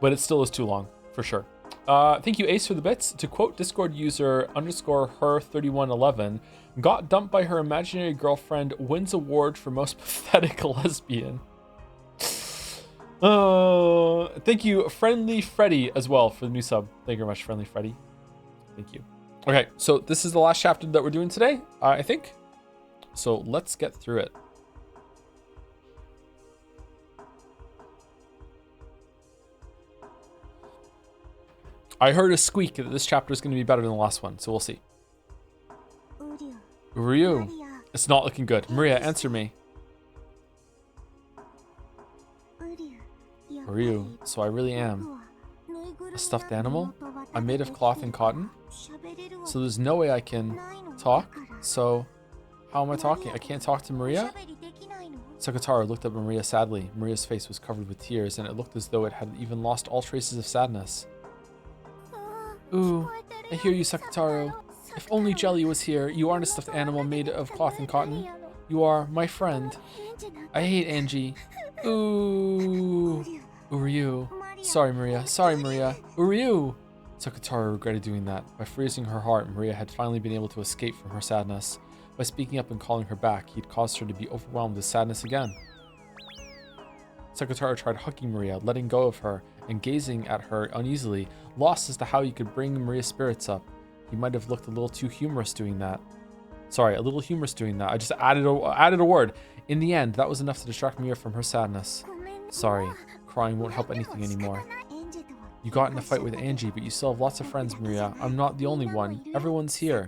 But it still is too long. For sure. Thank you, Ace, for the bits. To quote Discord user _her3111, got dumped by her imaginary girlfriend, wins award for most pathetic lesbian. Thank you, Friendly Freddy, as well, for the new sub. Thank you very much, Friendly Freddy. Thank you. Okay, so this is the last chapter that we're doing today, I think. So let's get through it. I heard a squeak that this chapter is going to be better than the last one, so we'll see. Ryu, it's not looking good. Maria, answer me. Ryu, so I really am a stuffed animal? I'm made of cloth and cotton? So there's no way I can talk? So how am I talking? I can't talk to Maria? Sakataro looked up at Maria sadly. Maria's face was covered with tears, and it looked as though it had even lost all traces of sadness. Ooh, I hear you, Sakataro. If only Jelly was here. You aren't a stuffed animal made of cloth and cotton. You are my friend. I hate Angie. Ooh. Uryu. Sorry, Maria. Sorry, Maria. Uryu. Sakataro regretted doing that. By freezing her heart, Maria had finally been able to escape from her sadness. By speaking up and calling her back, he'd caused her to be overwhelmed with sadness again. Sakataro tried hugging Maria, letting go of her, and gazing at her uneasily, lost as to how he could bring Maria's spirits up. He might have looked a little too humorous doing that. Sorry, a little humorous doing that. I just added a word. In the end, that was enough to distract Maria from her sadness. Sorry, crying won't help anything anymore. You got in a fight with Angie, but you still have lots of friends, Maria. I'm not the only one. Everyone's here.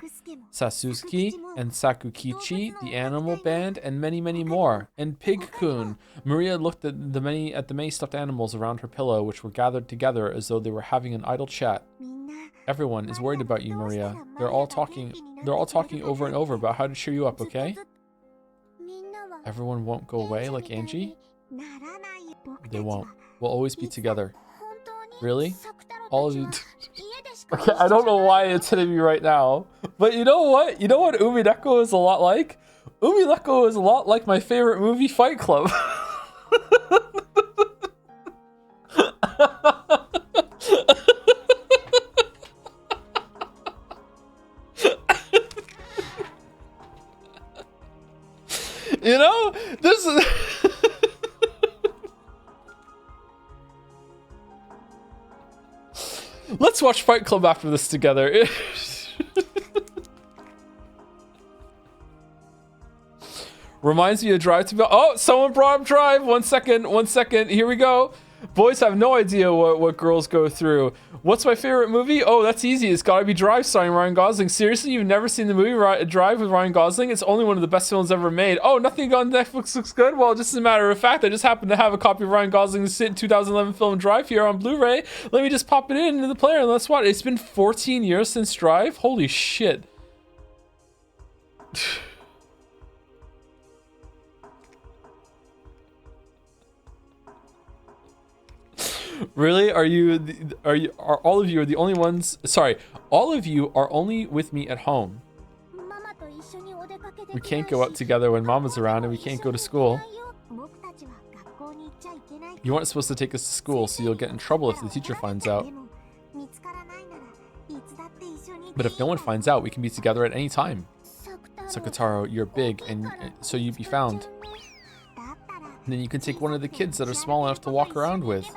Sasuke and Sakukichi, the animal band, and many, many more. And Pig-kun. Maria looked at the many stuffed animals around her pillow, which were gathered together as though they were having an idle chat. Everyone is worried about you, Maria. They're all talking over and over about how to cheer you up, okay? Everyone won't go away like Angie? They won't. We'll always be together. Really? All of you. Okay, I don't know why it's hitting me right now. But you know what? You know what Umineko is a lot like? Umineko is a lot like my favorite movie, Fight Club. You know? This is... Let's watch Fight Club after this together. Reminds me of Drive to Bell. Oh, someone brought up Drive. 1 second. 1 second. Here we go. Boys have no idea what girls go through. What's my favorite movie? Oh, that's easy. It's gotta be Drive, starring Ryan Gosling. Seriously, you've never seen the movie Drive with Ryan Gosling? It's only one of the best films ever made. Oh, nothing on Netflix looks good? Well, just as a matter of fact, I just happen to have a copy of Ryan Gosling's 2011 film Drive here on Blu-ray. Let me just pop it into the player and let's watch it. It's been 14 years since Drive? Holy shit. Really? Are all of you are the only ones? Sorry, all of you are only with me at home. We can't go out together when Mama's around, and we can't go to school. You weren't supposed to take us to school, so you'll get in trouble if the teacher finds out. But if no one finds out, we can be together at any time. Sakataro, you're big, and so you'd be found. And then you can take one of the kids that are small enough to walk around with.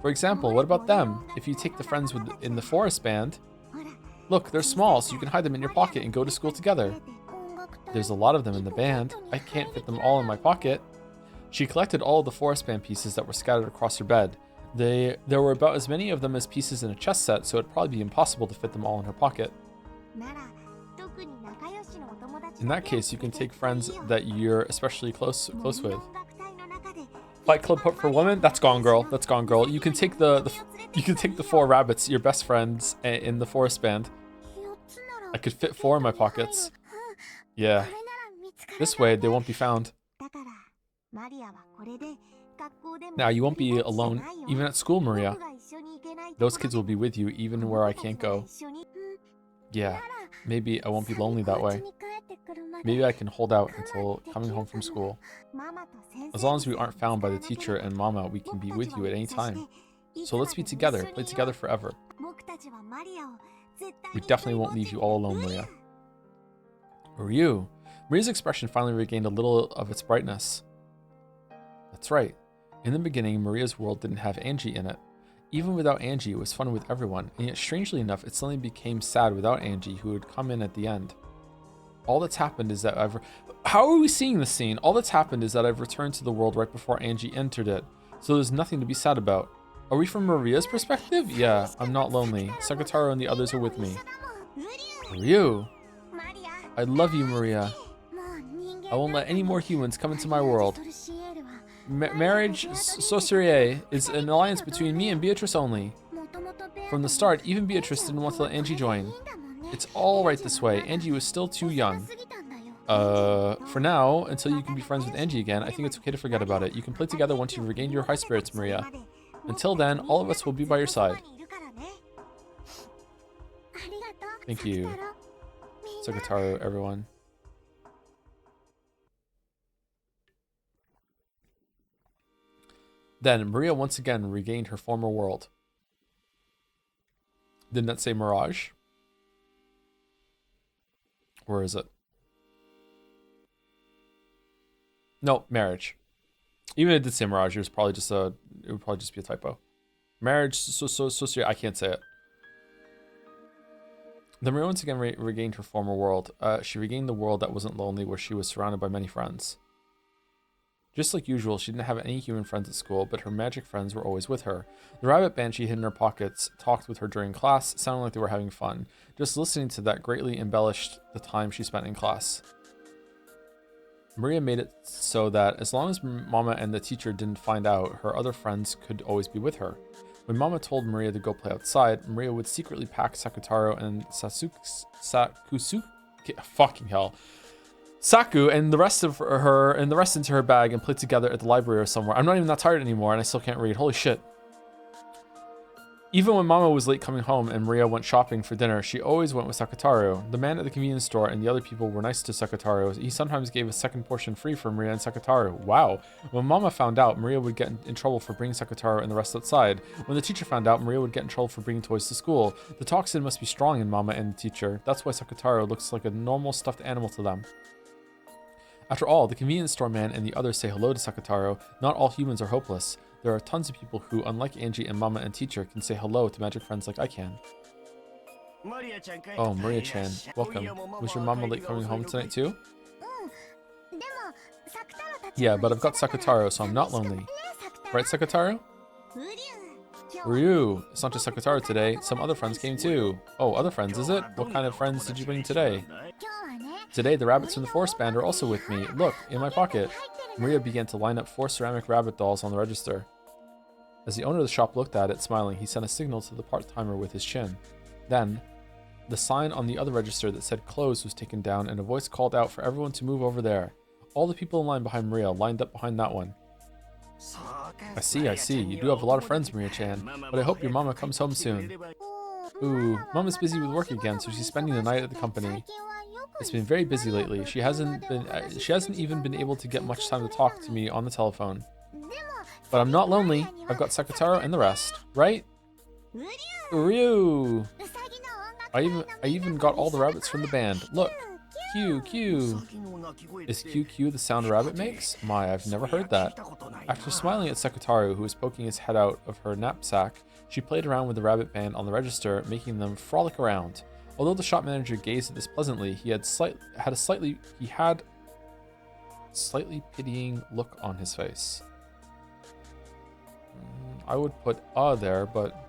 For example, what about them? If you take the friends in the forest band, look, they're small, so you can hide them in your pocket and go to school together. There's a lot of them in the band. I can't fit them all in my pocket. She collected all of the forest band pieces that were scattered across her bed. There were about as many of them as pieces in a chess set, so it'd probably be impossible to fit them all in her pocket. In that case, you can take friends that you're especially close with. Fight Club put for women? That's Gone Girl. That's Gone Girl. You can take the 4 rabbits, your best friends, in the forest band. I could fit 4 in my pockets. Yeah. This way, they won't be found. Now, you won't be alone, even at school, Maria. Those kids will be with you, even where I can't go. Yeah, maybe I won't be lonely that way. Maybe I can hold out until coming home from school. As long as we aren't found by the teacher and Mama, we can be with you at any time. So let's be together, play together forever. We definitely won't leave you all alone, Maria. Ryu. Maria's expression finally regained a little of its brightness. That's right. In the beginning, Maria's world didn't have Angie in it. Even without Angie, it was fun with everyone, and yet strangely enough, it suddenly became sad without Angie, who would come in at the end. All that's happened is that How are we seeing this scene? All that's happened is that I've returned to the world right before Angie entered it, so there's nothing to be sad about. Are we from Maria's perspective? Yeah, I'm not lonely. Sakataro and the others are with me. Ryu! I love you, Maria. I won't let any more humans come into my world. Marriage sorcerie is an alliance between me and Beatrice only. From the start, even Beatrice didn't want to let Angie join. It's all right this way. Angie was still too young. For now, until you can be friends with Angie again, I think it's okay to forget about it. You can play together once you've regained your high spirits, Maria. Until then, all of us will be by your side. Thank you, Sakataro, everyone. Then, Maria once again regained her former world. Didn't that say Mirage? Or is it? No, Marriage. Even if it did say Mirage, it would probably just be a typo. Marriage, I can't say it. The Maria once again regained her former world. She regained the world that wasn't lonely, where she was surrounded by many friends. Just like usual, she didn't have any human friends at school, but her magic friends were always with her. The rabbit band she hid in her pockets talked with her during class, sounding like they were having fun. Just listening to that greatly embellished the time she spent in class. Maria made it so that as long as Mama and the teacher didn't find out, her other friends could always be with her. When Mama told Maria to go play outside, Maria would secretly pack Sakutaro and Saku and the rest into her bag and play together at the library or somewhere. I'm not even that tired anymore and I still can't read. Holy shit. Even when Mama was late coming home and Maria went shopping for dinner, she always went with Sakutaro. The man at the convenience store and the other people were nice to Sakutaro. He sometimes gave a second portion free for Maria and Sakutaro. Wow. When Mama found out, Maria would get in trouble for bringing Sakutaro and the rest outside. When the teacher found out, Maria would get in trouble for bringing toys to school. The toxin must be strong in Mama and the teacher. That's why Sakutaro looks like a normal stuffed animal to them. After all, the convenience store man and the others say hello to Sakutaro. Not all humans are hopeless. There are tons of people who, unlike Angie and Mama and teacher, can say hello to magic friends like I can. Oh, Maria-chan, welcome. Was your mama late coming home tonight too? Yeah, but I've got Sakutaro, so I'm not lonely. Right, Sakutaro? Ryu, it's not just Sakutaro today. Some other friends came too. Oh, other friends, is it? What kind of friends did you bring today? Today, the rabbits from the forest band are also with me. Look, in my pocket. Maria began to line up 4 ceramic rabbit dolls on the register. As the owner of the shop looked at it, smiling, he sent a signal to the part-timer with his chin. Then, the sign on the other register that said close was taken down and a voice called out for everyone to move over there. All the people in line behind Maria lined up behind that one. I see. You do have a lot of friends, Maria-chan, but I hope your mama comes home soon. Ooh, Mama's busy with work again, so she's spending the night at the company. It's been very busy lately. She hasn't even been able to get much time to talk to me on the telephone. But I'm not lonely. I've got Sakutaro and the rest, right? Ryu! I even got all the rabbits from the band. Look, Q. Is QQ the sound a rabbit makes? My, I've never heard that. After smiling at Sakutaro, who was poking his head out of her knapsack, she played around with the rabbit band on the register, making them frolic around. Although the shop manager gazed at this pleasantly, he had a slightly pitying look on his face. I would put there, but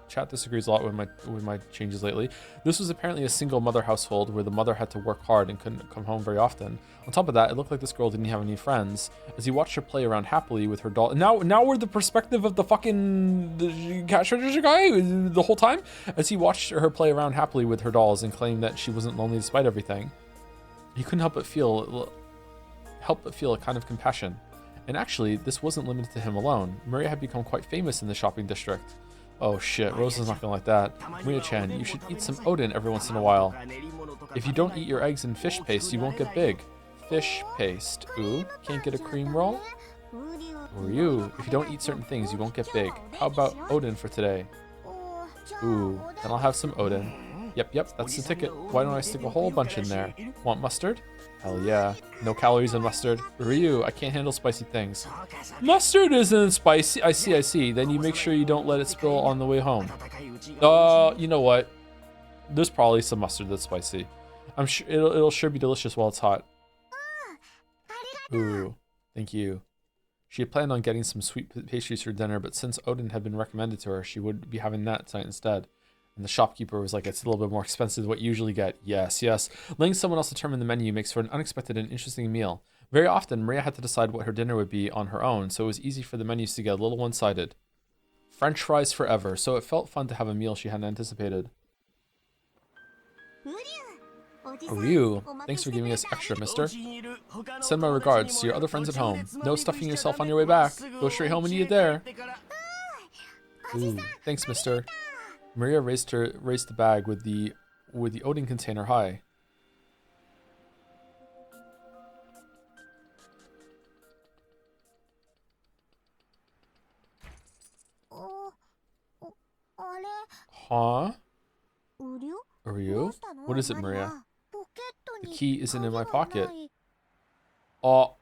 chat disagrees a lot with my changes lately. This was apparently a single mother household where the mother had to work hard and couldn't come home very often. On top of that, it looked like this girl didn't have any friends. As he watched her play around happily with her doll, now we're the perspective of the cash register guy the whole time. As he watched her play around happily with her dolls and claimed that she wasn't lonely despite everything, he couldn't help but feel a kind of compassion. And actually, this wasn't limited to him alone. Maria had become quite famous in the shopping district. Oh shit, Rose is not gonna like that. Maria-chan, you should eat some Odin every once in a while. If you don't eat your eggs in fish paste, you won't get big. Fish paste. Ooh, can't get a cream roll? Ryu, if you don't eat certain things, you won't get big. How about Odin for today? Ooh, then I'll have some Odin. Yep, that's the ticket. Why don't I stick a whole bunch in there? Want mustard? Hell yeah. No calories in mustard. Ryu, I can't handle spicy things. Mustard isn't spicy. I see. Then you make sure you don't let it spill on the way home. You know what? There's probably some mustard that's spicy. I'm sure it'll sure be delicious while it's hot. Ooh, thank you. She had planned on getting some sweet pastries for dinner, but since Odin had been recommended to her, she would be having that tonight instead. And the shopkeeper was like, it's a little bit more expensive than what you usually get. Yes. Letting someone else determine the menu makes for an unexpected and interesting meal. Very often, Maria had to decide what her dinner would be on her own, so it was easy for the menus to get a little one-sided. French fries forever, so it felt fun to have a meal she hadn't anticipated. Ryu, thanks for giving us extra, mister. Send my regards to your other friends at home. No stuffing yourself on your way back. Go straight home and eat it there. Ooh, thanks, mister. Maria raised the bag with the Odin container high. Huh? Ryu? What is it, Maria? The key isn't in my pocket. Oh.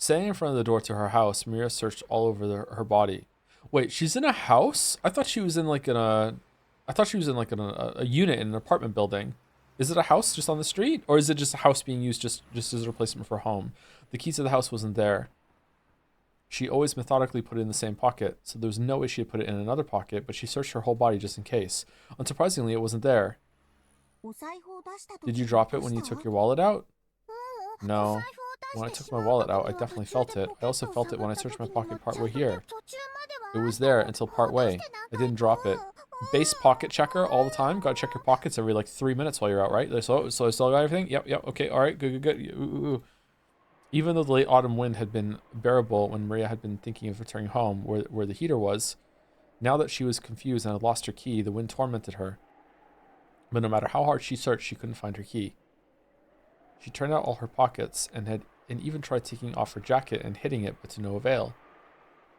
Standing in front of the door to her house, Maria searched all over her body. Wait, she's in a house? I thought she was in like a unit in an apartment building. Is it a house just on the street, or is it just a house being used just as a replacement for a home? The key to the house wasn't there. She always methodically put it in the same pocket, so there was no way she had put it in another pocket, but she searched her whole body just in case. Unsurprisingly, it wasn't there. Did you drop it when you took your wallet out? No. When I took my wallet out, I definitely felt it. I also felt it when I searched my pocket partway here. It was there until partway. I didn't drop it. Base pocket checker all the time. Gotta check your pockets every like 3 minutes while you're out, right? So I still got everything? Yep, okay, alright, good. Ooh. Even though the late autumn wind had been bearable when Maria had been thinking of returning home where the heater was, now that she was confused and had lost her key, the wind tormented her. But no matter how hard she searched, she couldn't find her key. She turned out all her pockets and even tried taking off her jacket and hitting it, but to no avail.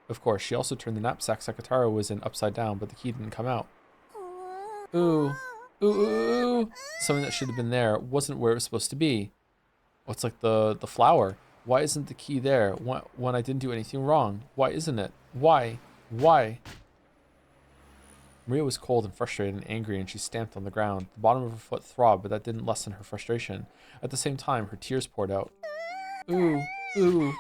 Of course, she also turned the knapsack Sakataro was in upside down, but the key didn't come out. Ooh. Something that should have been there wasn't where it was supposed to be. Oh, it's like the flower. Why isn't the key there when I didn't do anything wrong? Why isn't it? Why? Maria was cold and frustrated and angry, and she stamped on the ground. The bottom of her foot throbbed, but that didn't lessen her frustration. At the same time, her tears poured out. Ooh. It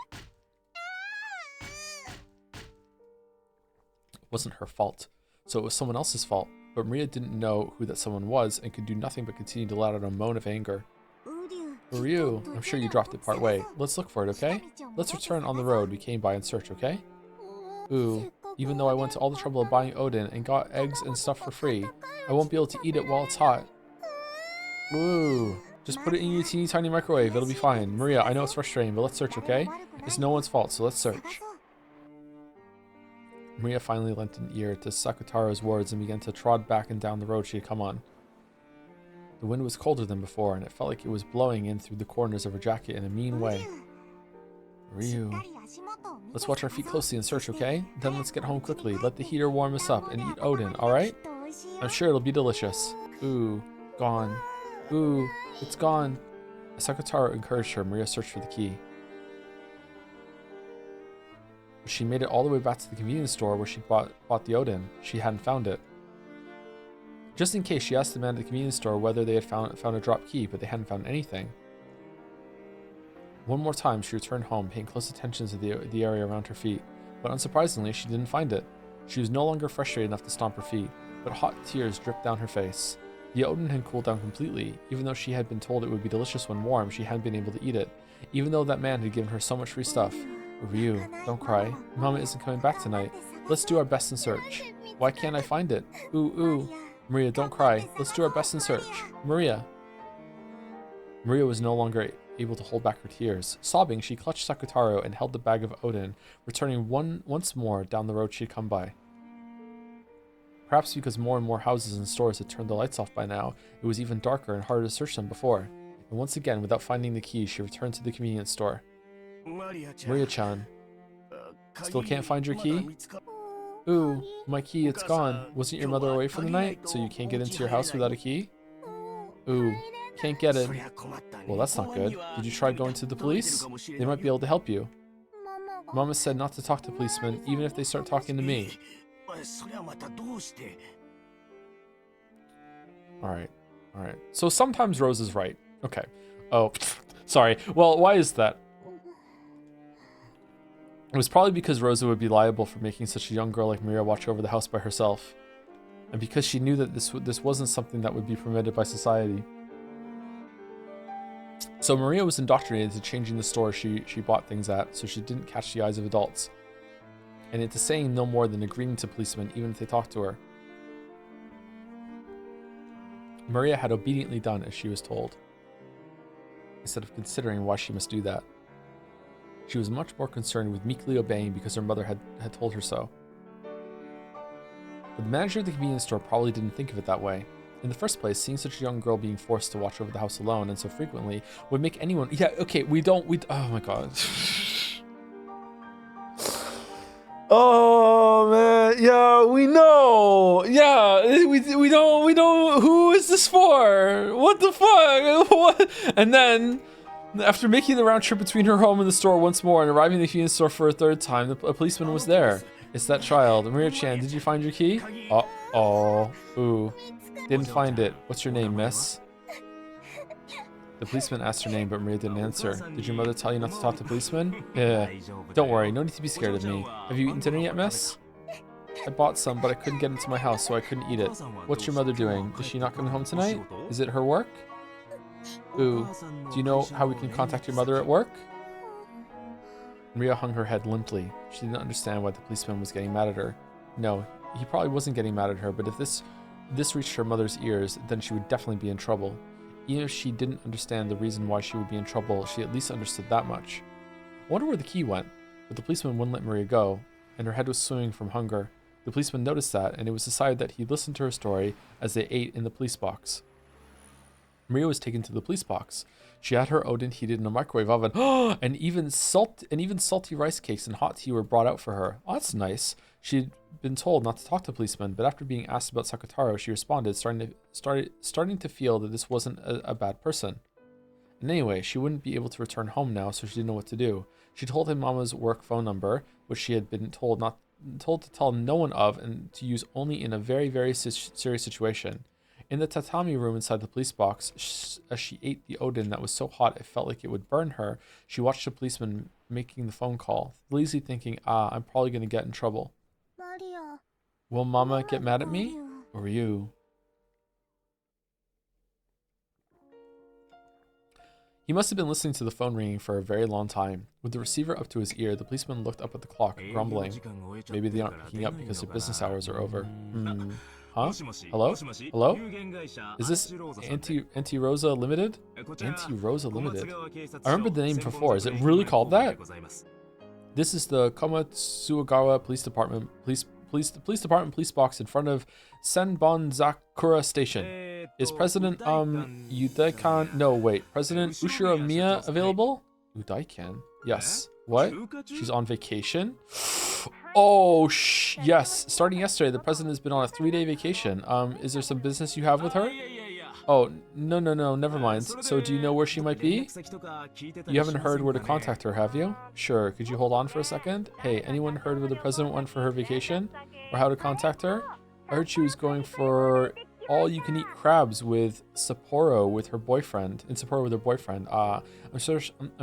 wasn't her fault, so it was someone else's fault. But Maria didn't know who that someone was and could do nothing but continue to let out a moan of anger. Ryu, I'm sure you dropped it part way. Let's look for it, okay? Let's return on the road we came by and search, okay? Ooh, even though I went to all the trouble of buying Odin and got eggs and stuff for free, I won't be able to eat it while it's hot. Ooh, just put it in your teeny tiny microwave, it'll be fine. Maria, I know it's frustrating, but let's search, okay? It's no one's fault, so let's search. Maria finally lent an ear to Sakutaro's words and began to trot back and down the road she had come on. The wind was colder than before, and it felt like it was blowing in through the corners of her jacket in a mean way. Ryu. Let's watch our feet closely and search, okay? Then let's get home quickly. Let the heater warm us up and eat Odin, alright? I'm sure it'll be delicious. Ooh, gone. Ooh, it's gone. As Sakutaro encouraged her, Maria searched for the key. She made it all the way back to the convenience store where she bought the Odin. She hadn't found it. Just in case, she asked the man at the convenience store whether they had found a drop key, but they hadn't found anything. One more time, she returned home, paying close attention to the area around her feet, but unsurprisingly, she didn't find it. She was no longer frustrated enough to stomp her feet, but hot tears dripped down her face. The Odin had cooled down completely. Even though she had been told it would be delicious when warm, she hadn't been able to eat it, even though that man had given her so much free stuff. Ryu, don't cry. Mama isn't coming back tonight. Let's do our best and search. Why can't I find it? Ooh. Maria, don't cry. Let's do our best and search. Maria. Maria was no longer able to hold back her tears. Sobbing, she clutched Sakutaro and held the bag of Odin, returning once more down the road she had come by. Perhaps because more and more houses and stores had turned the lights off by now, it was even darker and harder to search than before. And once again, without finding the key, she returned to the convenience store. Maria-chan. Still can't find your key? Ooh, my key, it's gone. Wasn't your mother away for the night, so you can't get into your house without a key? Ooh, can't get it. Well, that's not good. Did you try going to the police? They might be able to help you. Mama said not to talk to policemen, even if they start talking to me. Alright. So sometimes Rose is right. Okay. Oh, sorry. Well, why is that? It was probably because Rosa would be liable for making such a young girl like Maria watch over the house by herself. And because she knew that this wasn't something that would be permitted by society. So Maria was indoctrinated to changing the store she bought things at so she didn't catch the eyes of adults. And into saying no more than agreeing to policemen even if they talked to her. Maria had obediently done as she was told, instead of considering why she must do that. She was much more concerned with meekly obeying because her mother had told her so. But the manager of the convenience store probably didn't think of it that way. In the first place, seeing such a young girl being forced to watch over the house alone and so frequently would make anyone... Yeah, okay, oh my god. Oh man, yeah, we know. Yeah, we don't, who is this for? What the fuck? What? And then After making the round trip between her home and the store once more and arriving at the convenience store for a third time, a policeman was there. It's that child. Maria-chan, did you find your key? Uh-oh. Ooh. Didn't find it. What's your name, miss? The policeman asked her name, but Maria didn't answer. Did your mother tell you not to talk to policemen? Yeah. Don't worry, no need to be scared of me. Have you eaten dinner yet, miss? I bought some, but I couldn't get into my house, so I couldn't eat it. What's your mother doing? Is she not coming home tonight? Is it her work? Ooh. Do you know how we can contact your mother at work? Maria hung her head limply. She didn't understand why the policeman was getting mad at her. No, he probably wasn't getting mad at her, but if this reached her mother's ears, then she would definitely be in trouble. Even if she didn't understand the reason why she would be in trouble, she at least understood that much. I wonder where the key went, but the policeman wouldn't let Maria go, and her head was swimming from hunger. The policeman noticed that, and it was decided that he'd listen to her story as they ate in the police box. Maria was taken to the police box. She had her Odin heated in a microwave oven, and even salty rice cakes and hot tea were brought out for her. Oh, that's nice. She'd been told not to talk to policemen, but after being asked about Sakataro, she responded, starting to feel that this wasn't a bad person. And anyway, she wouldn't be able to return home now, so she didn't know what to do. She told him Mama's work phone number, which she had been told to tell no one of and to use only in a very, very serious situation. In the tatami room inside the police box, as she ate the Odin that was so hot it felt like it would burn her, she watched the policeman making the phone call, lazily thinking, I'm probably going to get in trouble. Will Mama get mad at me? Or you? He must have been listening to the phone ringing for a very long time. With the receiver up to his ear, the policeman looked up at the clock, grumbling. Maybe they aren't picking up because their business hours are over. Huh? Hello? Hello? Is this Anti-Rosa Limited? Anti-Rosa Limited? I remember the name before. Is it really called that? This is the Komatsuagawa Police Department police box in front of Senbonzakura Station. Is President Udaikan? No, wait. President Ushiro available? Udaikan? Yes. What? She's on vacation? Oh, yes. Starting yesterday, the president has been on a 3-day vacation. Is there some business you have with her? Oh, no, never mind. So do you know where she might be? You haven't heard where to contact her, have you? Sure, could you hold on for a second? Hey, anyone heard where the president went for her vacation? Or how to contact her? I heard she was going for all-you-can-eat crabs with Sapporo with her boyfriend. I'm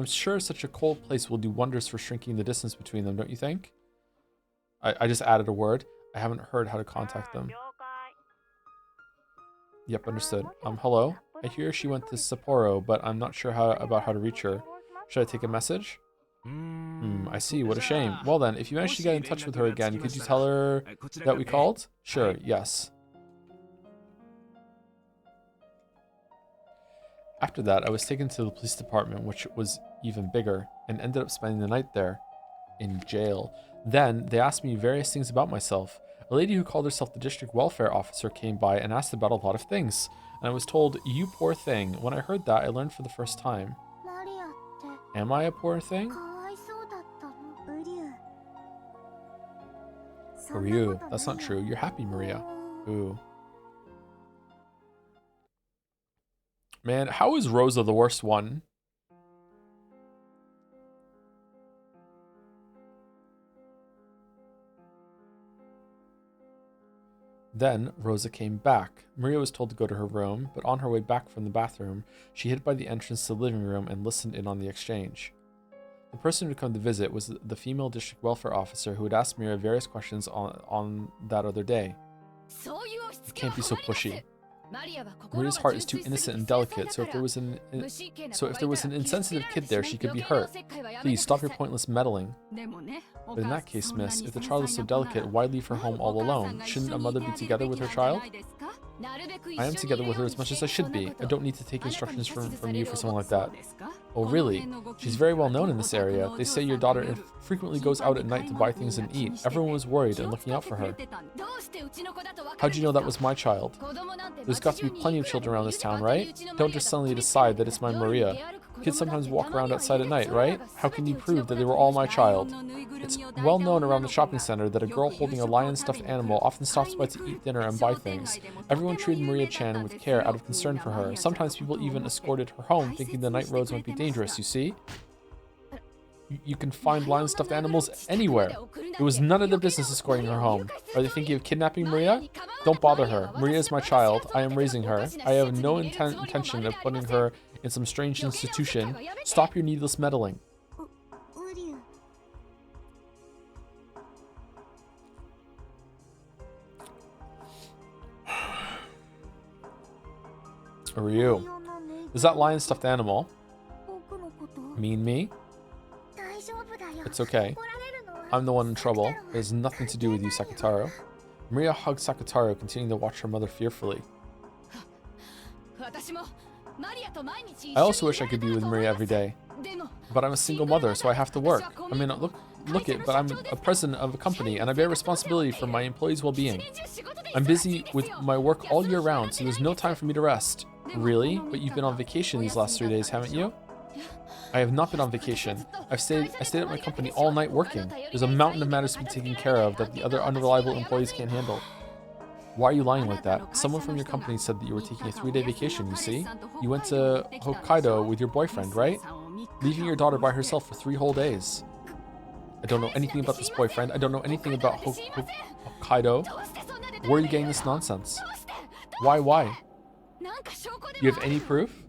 sure such a cold place will do wonders for shrinking the distance between them, don't you think? I just added a word. I haven't heard how to contact them. Yep, understood. Hello? I hear she went to Sapporo, but I'm not sure about how to reach her. Should I take a message? I see. What a shame. Well then, if you manage to get in touch with her again, could you tell her that we called? Sure, yes. After that, I was taken to the police department, which was even bigger, and ended up spending the night there. In jail. Then, they asked me various things about myself. A lady who called herself the district welfare officer came by and asked about a lot of things. And I was told, you poor thing. When I heard that, I learned for the first time. Am I a poor thing? For you. That's not true. You're happy, Maria. Ooh. Man, how is Rosa the worst one? Then, Rosa came back. Maria was told to go to her room, but on her way back from the bathroom, she hid by the entrance to the living room and listened in on the exchange. The person who had come to visit was the female district welfare officer who had asked Maria various questions on that other day. You can't be so pushy. Maria's heart is too innocent and delicate, so if there was an insensitive kid there, she could be hurt. Please, stop your pointless meddling. But in that case, miss, if the child is so delicate, why leave her home all alone? Shouldn't a mother be together with her child? I am together with her as much as I should be. I don't need to take instructions from you for something like that. Oh, really? She's very well known in this area. They say your daughter frequently goes out at night to buy things and eat. Everyone was worried and looking out for her. How'd you know that was my child? There's got to be plenty of children around this town, right? Don't just suddenly decide that it's my Maria. Kids sometimes walk around outside at night, right? How can you prove that they were all my child? It's well known around the shopping center that a girl holding a lion stuffed animal often stops by to eat dinner and buy things. Everyone treated Maria-chan with care out of concern for her. Sometimes people even escorted her home, thinking the night roads might be dangerous, you see? You can find lion stuffed animals anywhere. It was none of their business escorting her home. Are they thinking of kidnapping Maria? Don't bother her. Maria is my child. I am raising her. I have no intention of putting her in some strange institution. Stop your needless meddling. Ryu, is that lion stuffed animal mean me? It's okay. I'm the one in trouble. It has nothing to do with you, Sakataro. Maria hugged Sakataro, continuing to watch her mother fearfully. I also wish I could be with Maria every day. But I'm a single mother, so I have to work. I may not look it, but I'm a president of a company, and I bear responsibility for my employees' well-being. I'm busy with my work all year round, so there's no time for me to rest. Really? But you've been on vacation these last 3 days, haven't you? I have not been on vacation. I stayed at my company all night working. There's a mountain of matters to be taken care of that the other unreliable employees can't handle. Why are you lying like that? Someone from your company said that you were taking a 3-day vacation, you see? You went to Hokkaido with your boyfriend, right? Leaving your daughter by herself for 3 whole days. I don't know anything about this boyfriend. I don't know anything about Hokkaido. Where are you getting this nonsense? Why? You have any proof?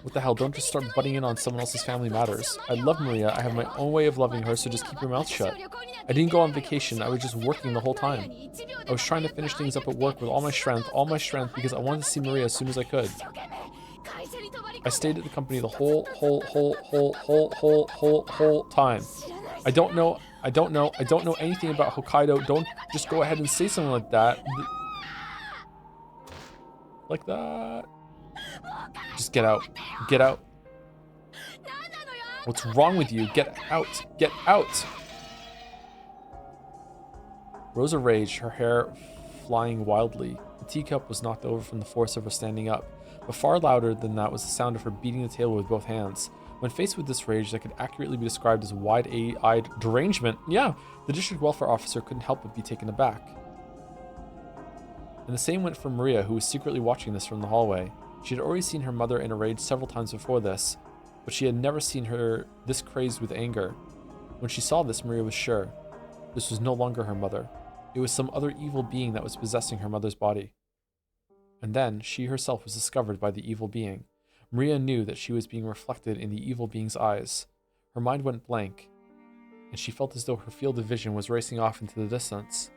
What the hell, don't just start butting in on someone else's family matters. I love Maria, I have my own way of loving her, so just keep your mouth shut. I didn't go on vacation, I was just working the whole time. I was trying to finish things up at work with all my strength, because I wanted to see Maria as soon as I could. I stayed at the company the whole time. I don't know anything about Hokkaido. Don't just go ahead and say something like that. Like that. Just get out. Get out. What's wrong with you? Get out. Get out. Rosa raged, her hair flying wildly. The teacup was knocked over from the force of her standing up. But far louder than that was the sound of her beating the table with both hands. When faced with this rage that could accurately be described as wide-eyed derangement, yeah, the district welfare officer couldn't help but be taken aback. And the same went for Maria, who was secretly watching this from the hallway. She had already seen her mother in a rage several times before this, but she had never seen her this crazed with anger. When she saw this, Maria was sure. This was no longer her mother. It was some other evil being that was possessing her mother's body. And then, she herself was discovered by the evil being. Maria knew that she was being reflected in the evil being's eyes. Her mind went blank, and she felt as though her field of vision was racing off into the distance.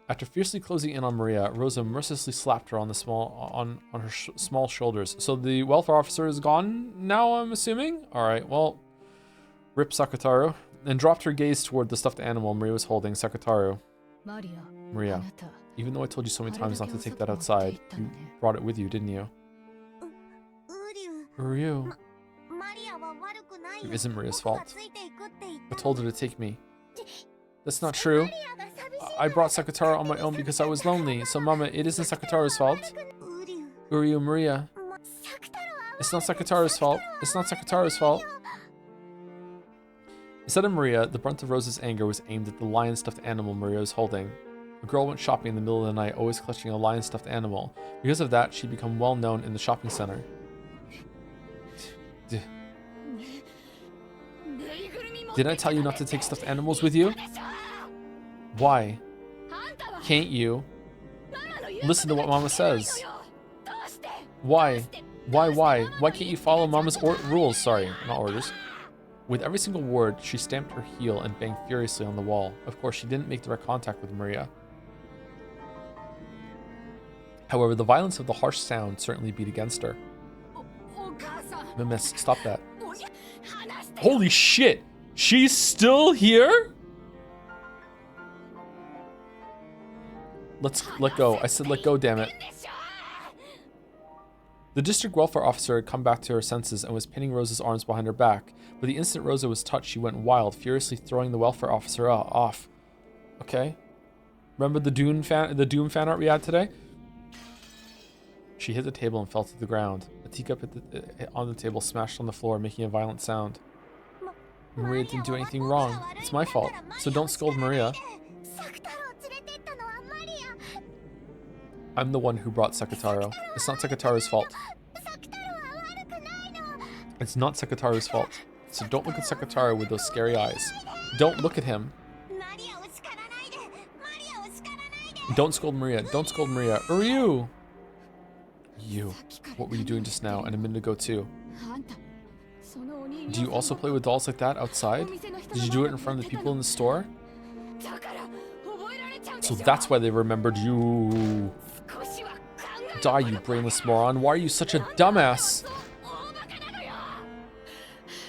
After fiercely closing in on Maria, Rosa mercilessly slapped her on the small shoulders. So the welfare officer is gone now, I'm assuming? Alright, well, rip Sakataro. And dropped her gaze toward the stuffed animal Maria was holding. Sakataro. Maria, even though I told you so many times not to take that outside, you brought it with you, didn't you? Ryu. It isn't Maria's fault. I told her to take me. That's not true. I brought Sakataro on my own because I was lonely. So Mama, it isn't Sakataro's fault. Ryu, Maria. It's not Sakataro's fault. It's not Sakataro's fault. Instead of Maria, the brunt of Rosa's anger was aimed at the lion-stuffed animal Maria was holding. A girl went shopping in the middle of the night, always clutching a lion-stuffed animal. Because of that, she'd become well known in the shopping center. Didn't I tell you not to take stuffed animals with you? Why? Can't you? Listen to what Mama says. Why? Why can't you follow Mama's rules? Sorry, not orders. With every single word, she stamped her heel and banged furiously on the wall. Of course, she didn't make direct contact with Maria. However, the violence of the harsh sound certainly beat against her. Miss, stop that. Holy shit! She's still here? Let's let go. I said let go, damn it. The district welfare officer had come back to her senses and was pinning Rosa's arms behind her back, but the instant Rosa was touched, she went wild, furiously throwing the welfare officer off. Okay. Remember the Doom fan art we had today? She hit the table and fell to the ground. A teacup on the table smashed on the floor, making a violent sound. Maria didn't do anything wrong. It's my fault. So don't scold Maria. I'm the one who brought Sekataro. It's not Sekataro's fault. It's not Sekataro's fault. So don't look at Sekataro with those scary eyes. Don't look at him. Don't scold Maria. Don't scold Maria. Ryu! You. What were you doing just now and a minute ago too? Do you also play with dolls like that outside? Did you do it in front of the people in the store? So that's why they remembered you. Die, you brainless moron. Why are you such a dumbass?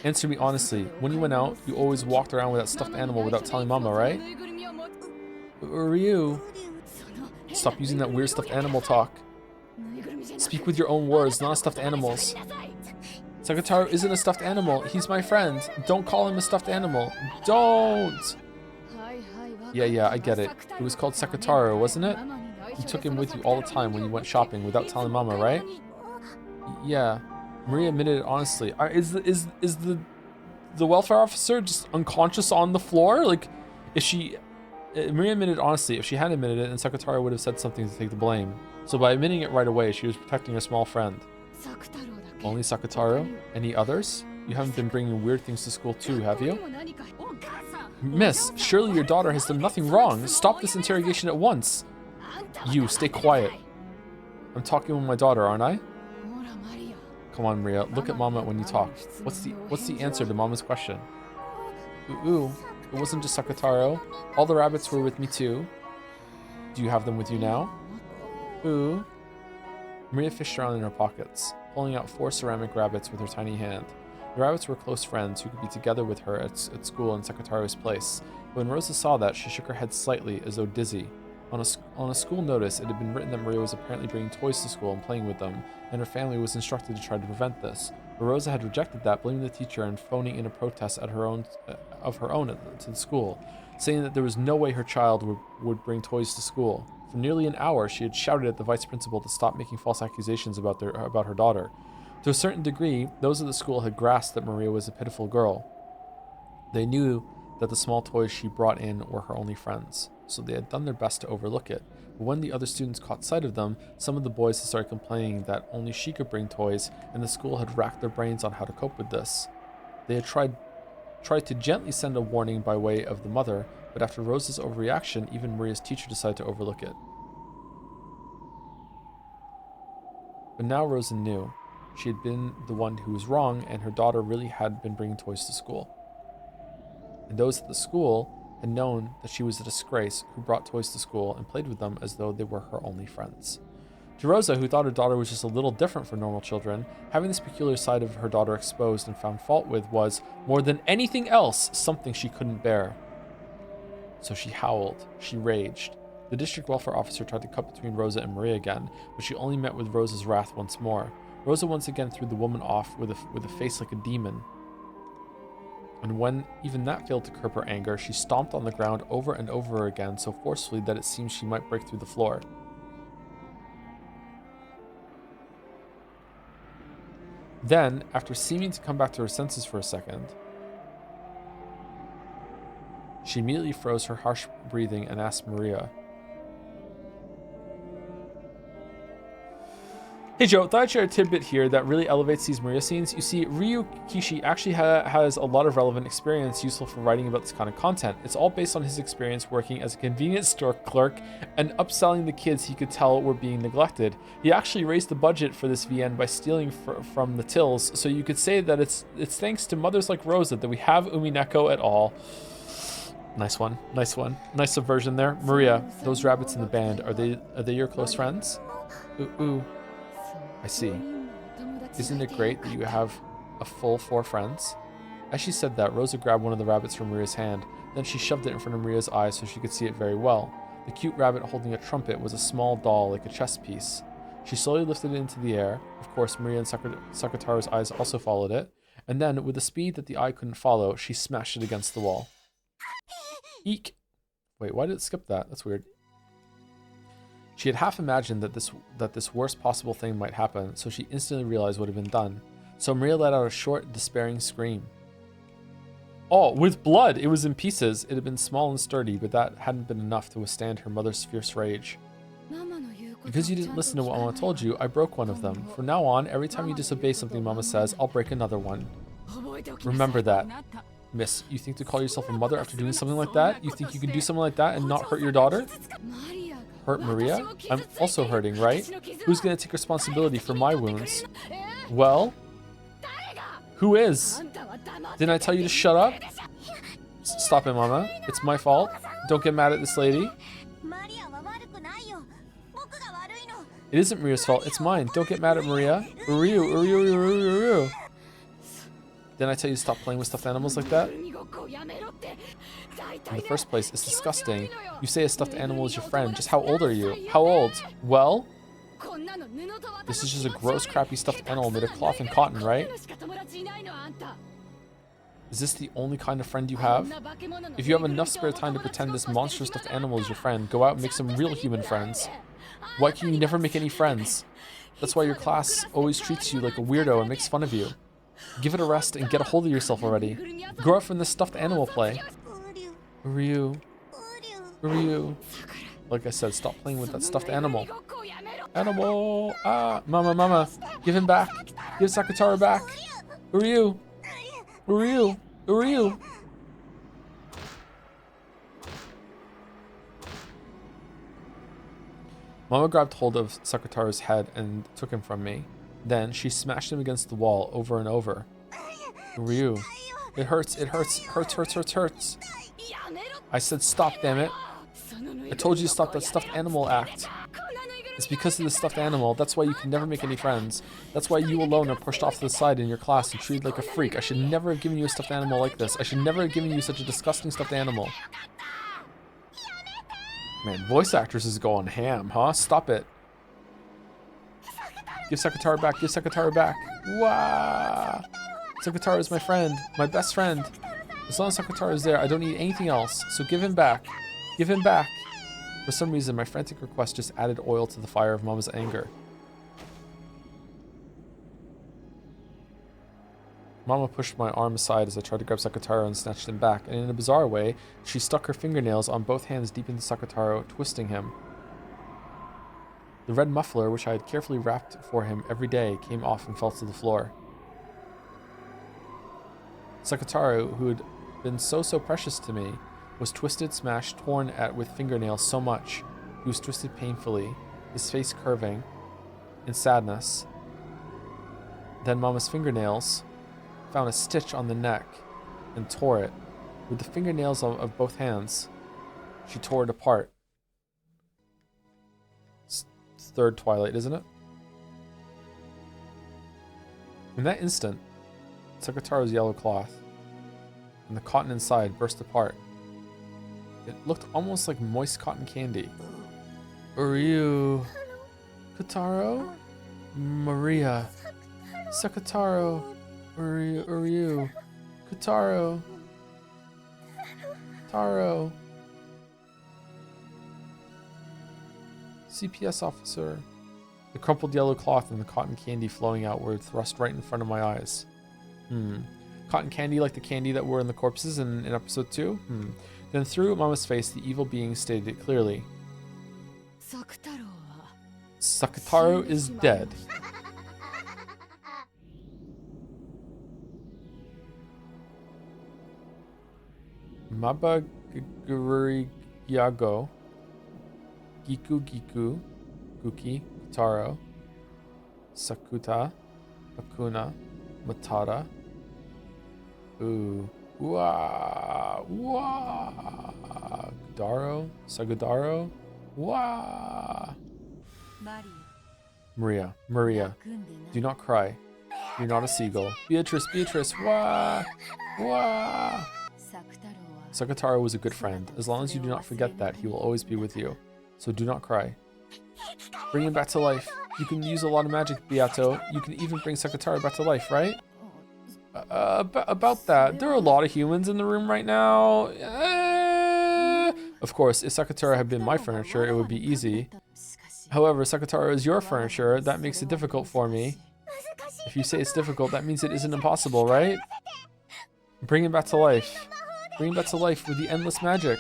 Answer me honestly. When you went out, you always walked around with that stuffed animal without telling Mama, right? Ryu. Stop using that weird stuffed animal talk. Speak with your own words, not stuffed animals. Sekataro isn't a stuffed animal. He's my friend. Don't call him a stuffed animal. Don't! Yeah, I get it. It was called Sekataro, wasn't it? You took him with you all the time when you went shopping without telling Mama, right? Yeah. Maria admitted it honestly. Is the welfare officer just unconscious on the floor? Like, if she... Maria admitted honestly. If she hadn't admitted it, then Sekataro would have said something to take the blame. So by admitting it right away, she was protecting her small friend. Only Sekataro? Any others? You haven't been bringing weird things to school too, have you? Miss, surely your daughter has done nothing wrong. Stop this interrogation at once. You, stay quiet. I'm talking with my daughter, aren't I? Come on, Maria. Look at Mama when you talk. What's the answer to Mama's question? Ooh, it wasn't just Sekataro. All the rabbits were with me too. Do you have them with you now? Ooh. Maria fished around in her pockets, pulling out 4 ceramic rabbits with her tiny hand. The rabbits were close friends who could be together with her at school in Sekataro's place. But when Rosa saw that, she shook her head slightly, as though dizzy. On a school notice, it had been written that Maria was apparently bringing toys to school and playing with them, and her family was instructed to try to prevent this. But Rosa had rejected that, blaming the teacher and phoning in a protest at her own to the school, saying that there was no way her child would bring toys to school. For nearly an hour, she had shouted at the vice principal to stop making false accusations about her daughter. To a certain degree, those at the school had grasped that Maria was a pitiful girl. They knew that the small toys she brought in were her only friends, so they had done their best to overlook it. But when the other students caught sight of them, some of the boys had started complaining that only she could bring toys, and the school had racked their brains on how to cope with this. They had tried to gently send a warning by way of the mother, but after Rosa's overreaction, even Maria's teacher decided to overlook it. But now Rosa knew. She had been the one who was wrong, and her daughter really had been bringing toys to school. And those at the school had known that she was a disgrace who brought toys to school and played with them as though they were her only friends. To Rosa, who thought her daughter was just a little different from normal children, having this peculiar side of her daughter exposed and found fault with was, more than anything else, something she couldn't bear. So she howled. She raged. The district welfare officer tried to cut between Rosa and Maria again, but she only met with Rosa's wrath once more. Rosa once again threw the woman off with a face like a demon. And when even that failed to curb her anger, she stomped on the ground over and over again so forcefully that it seemed she might break through the floor. Then, after seeming to come back to her senses for a second, she immediately froze her harsh breathing and asked Maria, "Hey Joe, thought I'd share a tidbit here that really elevates these Maria scenes. You see, Ryu Kishi actually has a lot of relevant experience useful for writing about this kind of content. It's all based on his experience working as a convenience store clerk and upselling the kids he could tell were being neglected. He actually raised the budget for this VN by stealing from the tills, so you could say that it's thanks to mothers like Rosa that we have Umineko at all." Nice one. Nice subversion there. Maria, those rabbits in the band, are they your close friends? Ooh. I see. Isn't it great that you have a full 4 friends? As she said that, Rosa grabbed one of the rabbits from Maria's hand. Then she shoved it in front of Maria's eyes so she could see it very well. The cute rabbit holding a trumpet was a small doll like a chess piece. She slowly lifted it into the air. Of course, Maria and Sakataro's eyes also followed it. And then, with a speed that the eye couldn't follow, she smashed it against the wall. Eek! Wait, why did it skip that? That's weird. She had half imagined that this worst possible thing might happen, so she instantly realized what had been done. So Maria let out a short, despairing scream. Oh, with blood! It was in pieces. It had been small and sturdy, but that hadn't been enough to withstand her mother's fierce rage. Because you didn't listen to what Mama told you, I broke one of them. From now on, every time you disobey something Mama says, I'll break another one. Remember that. Miss, you think to call yourself a mother after doing something like that? You think you can do something like that and not hurt your daughter? Hurt Maria? I'm also hurting, right? Who's gonna take responsibility for my wounds? Well? Who is? Didn't I tell you to shut up? Stop it, Mama. It's my fault. Don't get mad at this lady. It isn't Maria's fault, it's mine. Don't get mad at Maria. Uriu. Didn't I tell you to stop playing with stuffed animals like that? In the first place, it's disgusting. You say a stuffed animal is your friend. Just how old are you? How old? Well? This is just a gross, crappy stuffed animal made of cloth and cotton, right? Is this the only kind of friend you have? If you have enough spare time to pretend this monstrous stuffed animal is your friend, go out and make some real human friends. Why can you never make any friends? That's why your class always treats you like a weirdo and makes fun of you. Give it a rest and get a hold of yourself already. Grow up from this stuffed animal play. Ryu. Like I said, stop playing with that stuffed animal. Animal! Ah! Mama! Give him back! Give Sakataro back! Ryu! Mama grabbed hold of Sakataro's head and took him from me. Then she smashed him against the wall over and over. Ryu. It hurts. I said stop, damn it. I told you to stop that stuffed animal act. It's because of the stuffed animal. That's why you can never make any friends. That's why you alone are pushed off to the side in your class and treated like a freak. I should never have given you a stuffed animal like this. I should never have given you such a disgusting stuffed animal. Man, voice actresses go on ham, huh? Stop it. Give Sakataro back. Give Sakataro back. Wow. Sakataro is my friend. My best friend. As long as Sakataro is there, I don't need anything else. So give him back. Give him back. For some reason, my frantic request just added oil to the fire of Mama's anger. Mama pushed my arm aside as I tried to grab Sakataro and snatched him back, and in a bizarre way, she stuck her fingernails on both hands deep into Sakataro, twisting him. The red muffler, which I had carefully wrapped for him every day, came off and fell to the floor. Sakataro, who had been so precious to me, was twisted, smashed, torn at with fingernails so much. He was twisted painfully, his face curving in sadness. Then Mama's fingernails found a stitch on the neck and tore it. With the fingernails of both hands, she tore it apart. It's third Twilight, isn't it? In that instant, Sakataro's yellow cloth and the cotton inside burst apart. It looked almost like moist cotton candy. Ryu. Kotaro? Maria. Sakataro. Ryu. Kotaro. Taro. CPS officer. The crumpled yellow cloth and the cotton candy flowing out were thrust right in front of my eyes. Cotton candy like the candy that were in the corpses in episode 2? Then through Mama's face, the evil being stated it clearly. Sakataro is dead. Maba Guriyago. Giku. Guki. Taro. Sakuta. Akuna. Matara. Ooh. Wah. Gudaro. Sagudaro. Wah. Maria. Do not cry. You're not a seagull. Beatrice. Wah. Sakataro was a good friend. As long as you do not forget that, he will always be with you. So do not cry. Bring him back to life. You can use a lot of magic, Beato. You can even bring Sakataro back to life, right? About that, there are a lot of humans in the room right now. Of course, if Sakataro had been my furniture, it would be easy. However, Sakataro is your furniture. That makes it difficult for me. If you say it's difficult, that means it isn't impossible, right? Bring him back to life. Bring him back to life with the endless magic.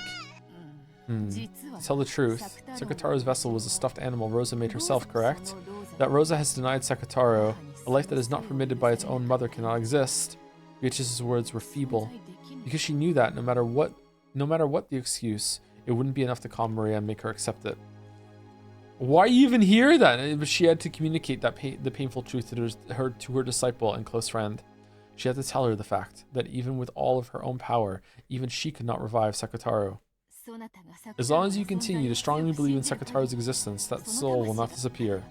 To tell the truth, Sakataro's vessel was a stuffed animal Rosa made herself, correct? That Rosa has denied Sakataro. A life that is not permitted by its own mother cannot exist. Beatrice's words were feeble. Because she knew that no matter what the excuse, it wouldn't be enough to calm Maria and make her accept it. Why even hear that? She had to communicate the painful truth to her disciple and close friend. She had to tell her the fact that even with all of her own power, even she could not revive Sakataro. As long as you continue to strongly believe in Sakataro's existence, that soul will not disappear.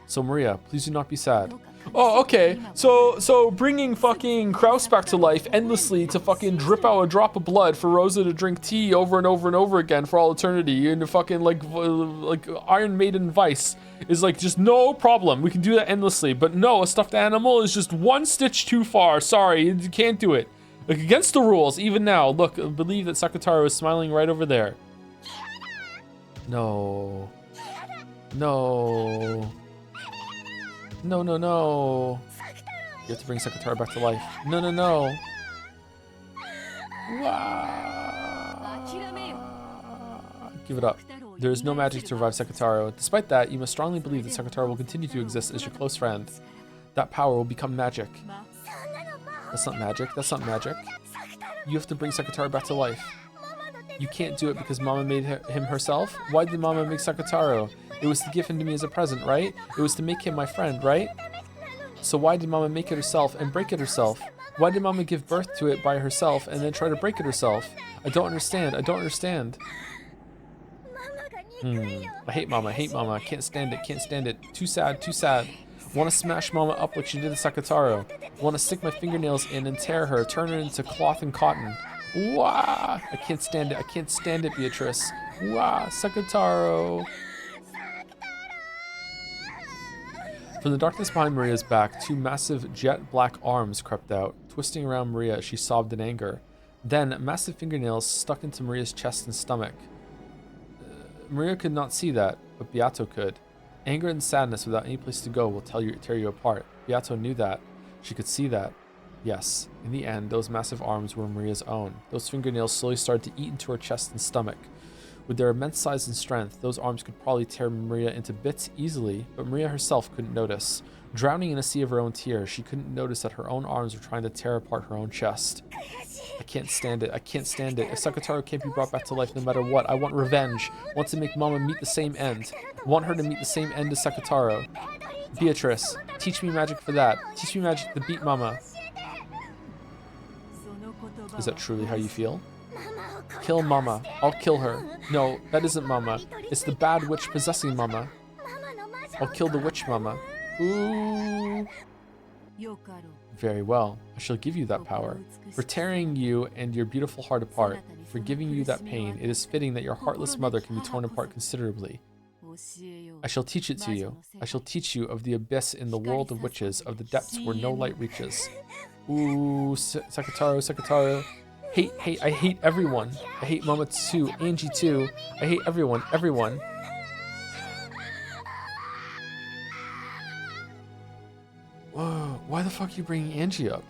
So Maria, please do not be sad. Oh, okay. So bringing fucking Kraus back to life endlessly to fucking drip out a drop of blood for Rosa to drink tea over and over and over again for all eternity in fucking like Iron Maiden Vice is like just no problem. We can do that endlessly. But no, a stuffed animal is just one stitch too far. Sorry, you can't do it. Like against the rules, even now. Look, believe that Sakataro is smiling right over there. No. No. No, no, no. You have to bring Sakataro back to life. No, no, no. Give it up. There is no magic to revive Sakataro. Despite that, you must strongly believe that Sakataro will continue to exist as your close friend. That power will become magic. That's not magic. That's not magic. You have to bring Sakataro back to life. You can't do it because Mama made him herself? Why did Mama make Sakataro? It was to give him to me as a present, right? It was to make him my friend, right? So why did Mama make it herself and break it herself? Why did Mama give birth to it by herself and then try to break it herself? I don't understand. I don't understand. I hate Mama. I hate Mama. I can't stand it. Can't stand it. Too sad. Too sad. Want to smash Mama up like she did to Sakataro. Want to stick my fingernails in and tear her, turn her into cloth and cotton. Wah! I can't stand it. I can't stand it, Beatrice. Wah! Sakataro. From the darkness behind Maria's back, two massive jet black arms crept out, twisting around Maria as she sobbed in anger. Then, massive fingernails stuck into Maria's chest and stomach. Maria could not see that, but Beato could. Anger and sadness without any place to go will tear you apart. Beato knew that. She could see that. Yes, in the end, those massive arms were Maria's own. Those fingernails slowly started to eat into her chest and stomach. With their immense size and strength, those arms could probably tear Maria into bits easily, but Maria herself couldn't notice. Drowning in a sea of her own tears, she couldn't notice that her own arms were trying to tear apart her own chest. I can't stand it. I can't stand it. If Sakataro can't be brought back to life no matter what, I want revenge. I want to make Mama meet the same end. I want her to meet the same end as Sakataro. Beatrice, teach me magic for that. Teach me magic to beat Mama. Is that truly how you feel? Kill Mama. I'll kill her. No, that isn't Mama. It's the bad witch possessing Mama. I'll kill the witch Mama. Ooh. Very well. I shall give you that power. For tearing you and your beautiful heart apart, for giving you that pain, it is fitting that your heartless mother can be torn apart considerably. I shall teach it to you. I shall teach you of the abyss in the world of witches, of the depths where no light reaches. Ooh, Sakataro. I hate everyone. I hate Mama too, Angie too. I hate everyone. Whoa, why the fuck are you bringing Angie up?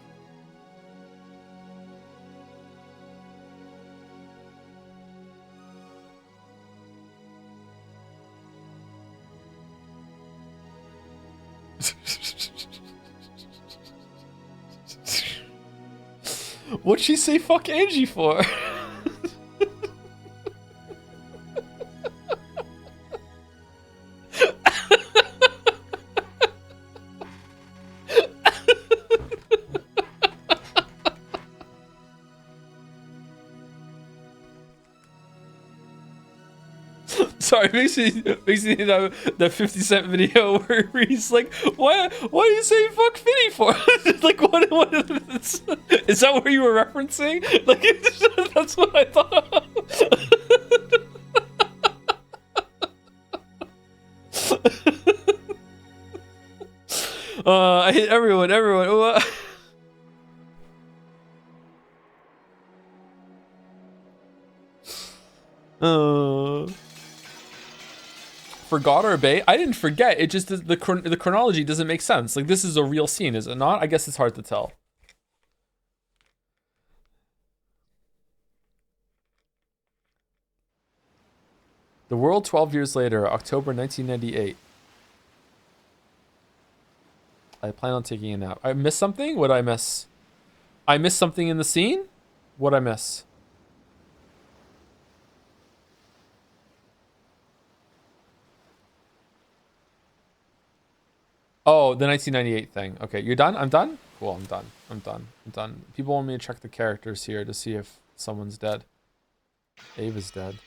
What'd she say fuck Angie for? Sorry, makes me think that 50 Cent video where he's like, why are you saying fuck Finny for? Like, what is that what you were referencing? Like, that's what I thought. I hate everyone. forgot or bait. I didn't forget. It just the chronology doesn't make sense. Like, this is a real scene, is it not? I guess it's hard to tell. The World 12 Years Later, October 1998. I plan on taking a nap. I missed something? What did I miss? I missed something in the scene? What did I miss? Oh, the 1998 thing. Okay, you're done? I'm done? Cool, I'm done. I'm done. I'm done. People want me to check the characters here to see if someone's dead. Ava's dead.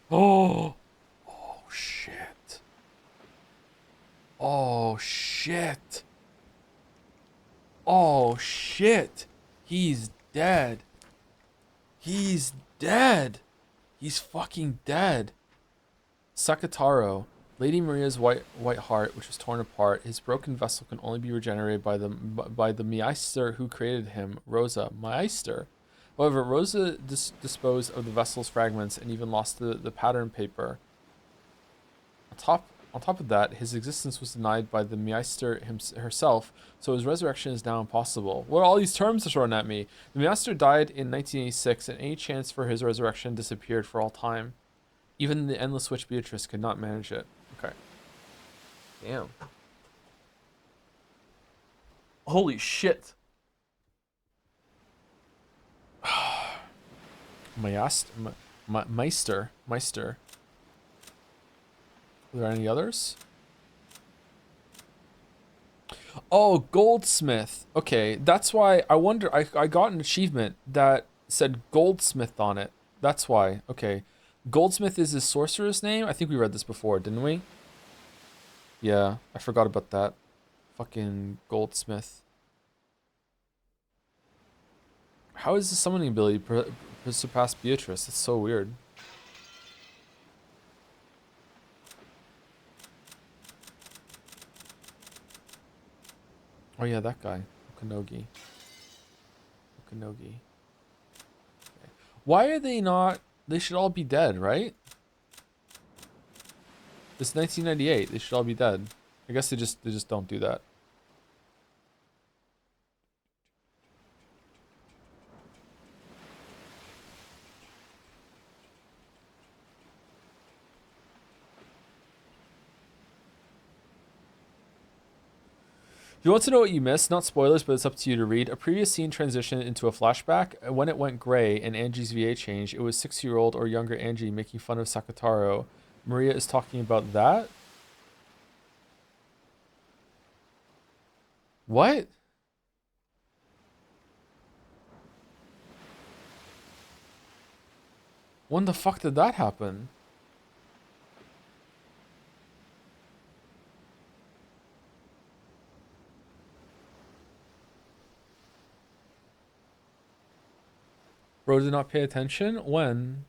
Oh! Oh, shit. Oh, shit. Oh, shit. He's dead. He's dead. He's fucking dead. Sakataro, Lady Maria's white heart, which was torn apart. His broken vessel can only be regenerated by the Meister who created him, Rosa. Meister. However, Rosa disposed of the vessel's fragments and even lost the pattern paper. On top of that, his existence was denied by the Meister herself, so his resurrection is now impossible. What are all these terms thrown at me? The Meister died in 1986, and any chance for his resurrection disappeared for all time. Even the Endless Witch Beatrice could not manage it. Okay. Damn. Holy shit. Meister. Are there any others? Oh, Goldsmith. Okay, that's why I wonder. I got an achievement that said Goldsmith on it. That's why. Okay. Goldsmith is his sorcerer's name? I think we read this before, didn't we? Yeah, I forgot about that. Fucking Goldsmith. How is the summoning ability surpass Beatrice? That's so weird. Oh yeah, that guy. Okanogi. Okay. Why are they not... They should all be dead, right? It's 1998. They should all be dead. I guess they just don't do that. If you want to know what you missed, not spoilers, but it's up to you to read. A previous scene transitioned into a flashback. When it went gray and Angie's VA changed, it was 6-year-old or younger Angie making fun of Sakataro. Maria is talking about that? What? When the fuck did that happen? Bro did not pay attention? When?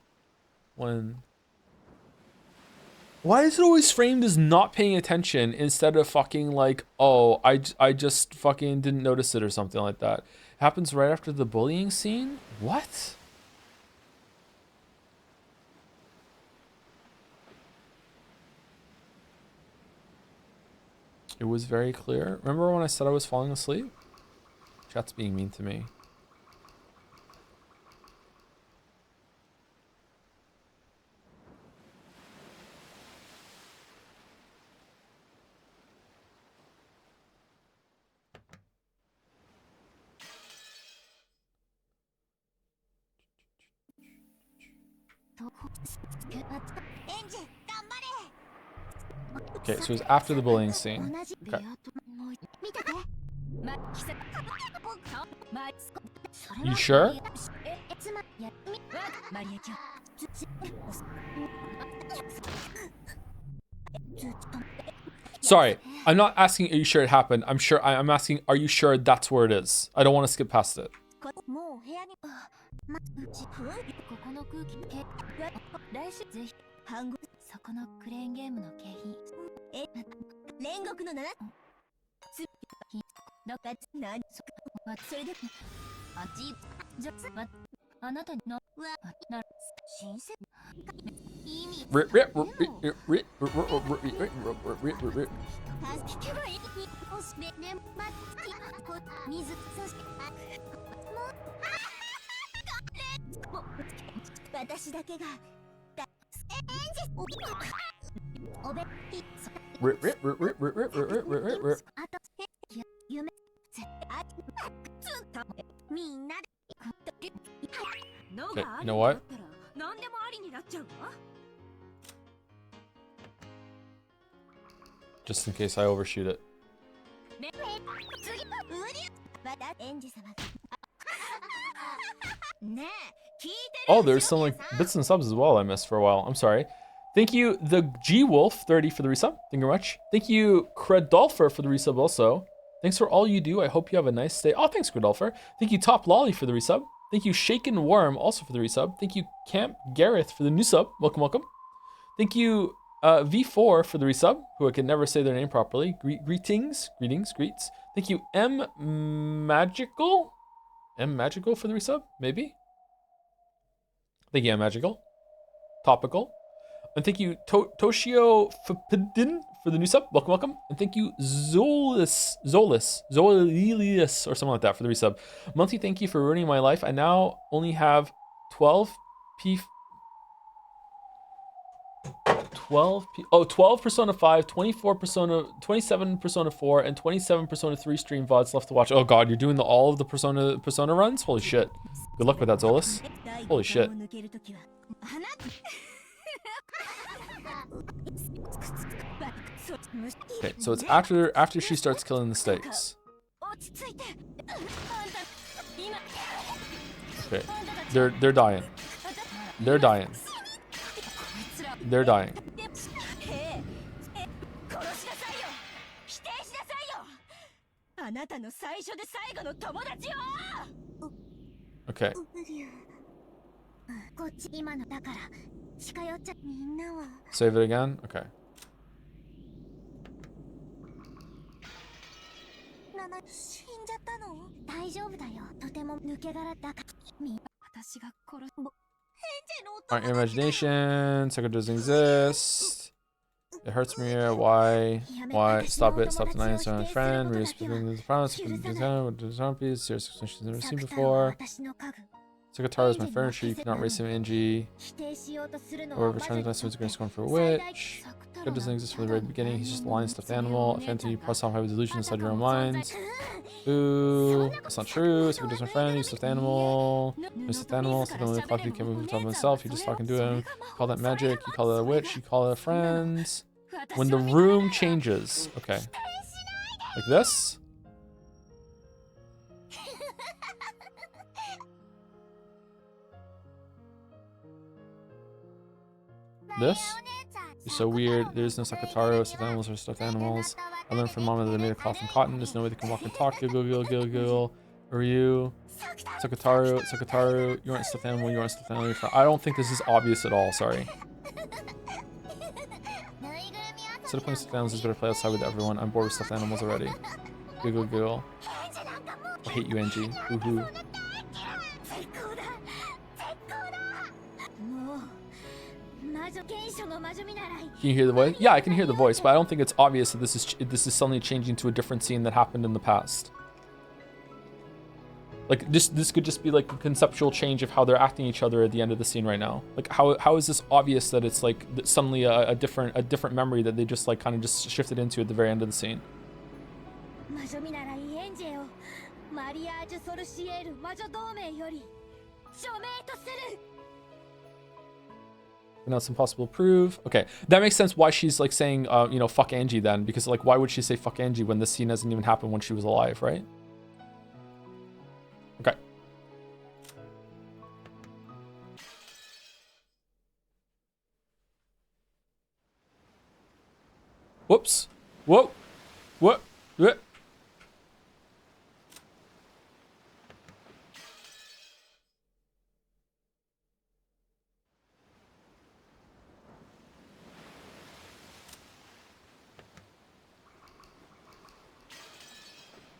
Why is it always framed as not paying attention instead of fucking like, oh, I just fucking didn't notice it or something like that? It happens right after the bullying scene? What? It was very clear. Remember when I said I was falling asleep? Chat's being mean to me. Okay, so it was after the bullying scene. Okay. You sure? Sorry, I'm not asking are you sure it happened. I'm asking are you sure that's where it is? I don't want to skip past it. Okay, you know what? Just in case I overshoot it. Oh, there's some like bits and subs as well I missed for a while. I'm sorry. Thank you, the G Wolf 30 for the resub. Thank you very much. Thank you, Credolfer for the resub also. Thanks for all you do. I hope you have a nice day. Oh, thanks, Credolfer. Thank you, Top Lolly for the resub. Thank you, Shaken Worm also for the resub. Thank you, Camp Gareth for the new sub. Welcome, welcome. Thank you, V4 for the resub, who I can never say their name properly. Greetings. Thank you, M Magical for the resub, maybe? Thank you, M Magical. Topical. And thank you, Toshio Fapidin for the new sub. Welcome, welcome. And thank you, Zolius, or something like that for the resub. Monty, thank you for ruining my life. I now only have 12 Persona 5, 27 Persona 4, and 27 Persona 3 stream VODs left to watch. Oh god, you're doing all of the Persona runs? Holy shit. Good luck with that, Zolus. Holy shit. Okay, so it's after she starts killing the stakes. Okay, they're dying. They're dying. They're dying. Okay. Save it again? Okay. Alright, your imagination. Second doesn't exist. It hurts me. Why? Stop it. Stop denying it's my friend. We're speaking the promise. Serious she's never seen before. Sakataro is my furniture. You cannot race him, NG. Or return the last going scorn for a witch. God doesn't exist from the very beginning. He's just a lion stuffed animal. A fantasy you press off have a delusion inside your own minds. Ooh, that's not true. Sakataro is my friend. You stuffed animal. You stuffed animal. Stuffed animal. Clock you can't move on top of himself. You just talking to him. You call that magic. You call it a witch. You call it a friend. When the room changes. Okay. Like this. This? You're so weird. There's no Sakataro. Stuffed animals are stuffed animals. I learned from Mama that they made a cloth from cotton. There's no way they can walk and talk. Giggle. Are you? Sakataro. You aren't stuffed animal. You aren't stuffed animal. I don't think this is obvious at all. Sorry. Instead of playing stuffed animals, it's better play outside with everyone. I'm bored with stuffed animals already. Giggle. I hate you, Angie. Hoo. Can you hear the voice? Yeah, I can hear the voice, but I don't think it's obvious that this is suddenly changing to a different scene that happened in the past. Like this could just be like a conceptual change of how they're acting each other at the end of the scene right now. Like how is this obvious that it's like suddenly a different memory that they just like kind of just shifted into at the very end of the scene? Now it's impossible to prove. Okay, that makes sense why she's like saying, you know, fuck Angie then, because like why would she say fuck Angie when this scene hasn't even happened when she was alive, right? Okay. Whoops. Whoa. What? What?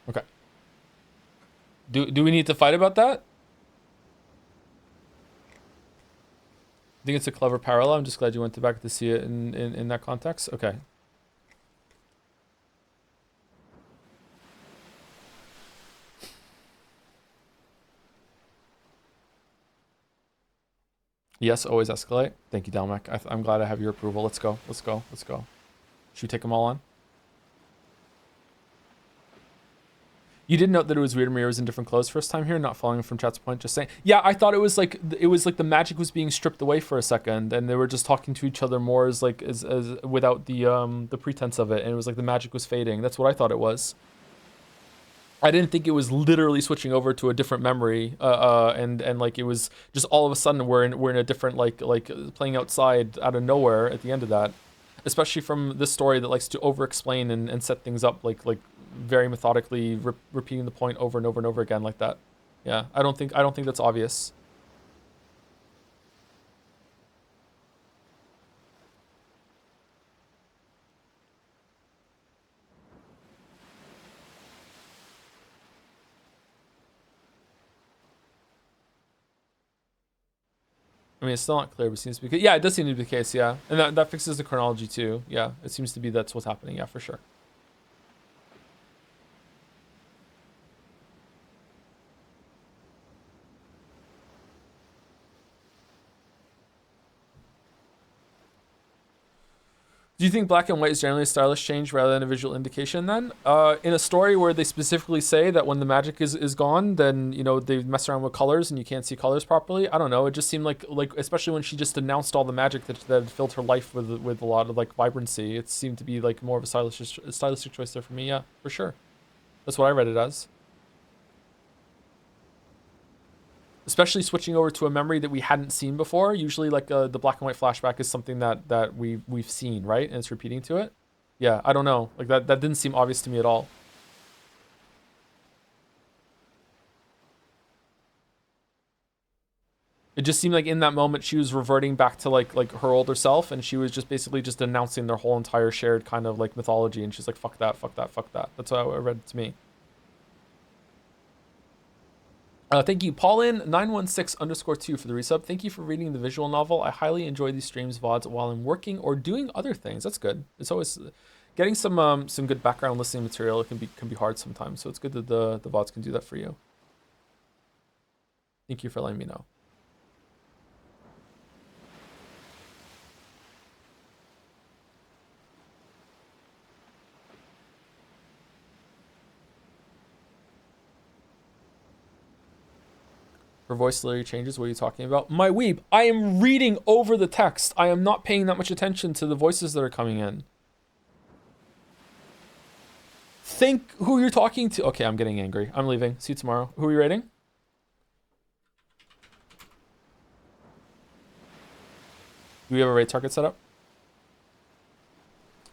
Okay. Do we need to fight about that? think it's a clever parallel. I'm just glad you went back to see it in that context. Okay. Yes, always escalate. Thank you, Dalmec. I'm glad I have your approval. Let's go. Let's go. Let's go. Should we take them all on? You did note that it was weird Maria was in different clothes first time here, not following from chat's point, just saying. Yeah, I thought it was like the magic was being stripped away for a second and they were just talking to each other more as like as without the pretense of it, and it was like the magic was fading. That's what I thought it was. I didn't think it was literally switching over to a different memory, and like it was just all of a sudden we're in a different like playing outside out of nowhere at the end of that, especially from this story that likes to over-explain and set things up like very methodically, repeating the point over and over and over again like that. Yeah, I don't think that's obvious. I mean, it's still not clear, but it seems to be. Yeah, it does seem to be the case. Yeah, and that fixes the chronology too. Yeah, it seems to be that's what's happening. Yeah, for sure. Do you think black and white is generally a stylish change rather than a visual indication then? In a story where they specifically say that when the magic is gone, then, you know, they mess around with colors and you can't see colors properly. I don't know. It just seemed like especially when she just announced all the magic that filled her life with a lot of like vibrancy, it seemed to be like more of a stylistic choice there for me. Yeah, for sure. That's what I read it as. Especially switching over to a memory that we hadn't seen before. Usually like the black and white flashback is something that we've seen, right? And it's repeating to it. Yeah, I don't know. Like that didn't seem obvious to me at all. It just seemed like in that moment she was reverting back to like her older self, and she was just basically just announcing their whole entire shared kind of like mythology, and she's like, fuck that, fuck that, fuck that. That's how I read it to me. Thank you, Paulin916_2 for the resub. Thank you for reading the visual novel. I highly enjoy these streams, VODs, while I'm working or doing other things. That's good. It's always getting some good background listening material. It can be hard sometimes, so it's good that the VODs can do that for you. Thank you for letting me know. Her voice literally changes. What are you talking about? My weeb. I am reading over the text. I am not paying that much attention to the voices that are coming in. Think who you're talking to. Okay, I'm getting angry. I'm leaving. See you tomorrow. Who are you rating? Do we have a raid target set up?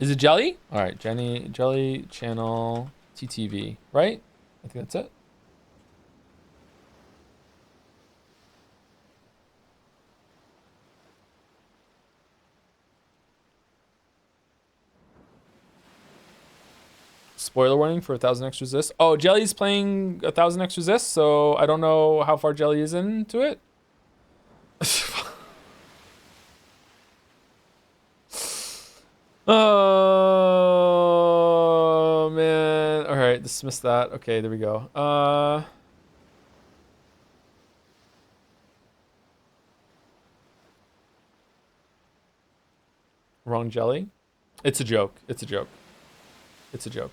Is it Jelly? All right, Jelly channel TTV, right? I think that's it. Spoiler warning for 1,000 X Resist. Oh, Jelly's playing 1,000 X Resist, so I don't know how far Jelly is into it. Oh, man. All right, dismiss that. Okay, there we go. Wrong Jelly. It's a joke. It's a joke. It's a joke.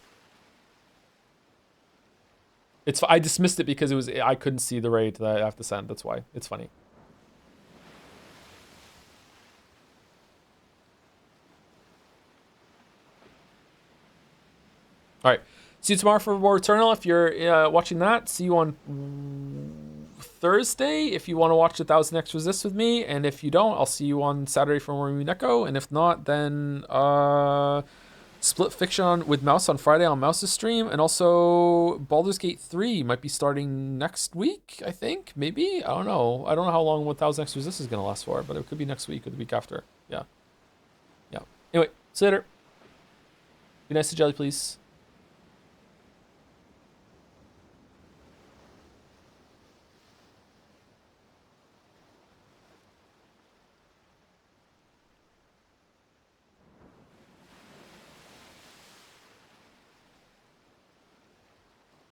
I dismissed it because I couldn't see the raid that I have to send. That's why. It's funny. All right. See you tomorrow for War Eternal. If you're watching that, see you on Thursday if you want to watch 1,000 X Resist with me. And if you don't, I'll see you on Saturday for more Umineko. And if not, then Split Fiction with Mouse on Friday on Mouse's stream. And also Baldur's Gate 3 might be starting next week, I think. Maybe? I don't know. I don't know how long 1,000 X Resist is going to last for, but it could be next week or the week after. Yeah. Yeah. Anyway, see you later. Be nice to Jelly, please.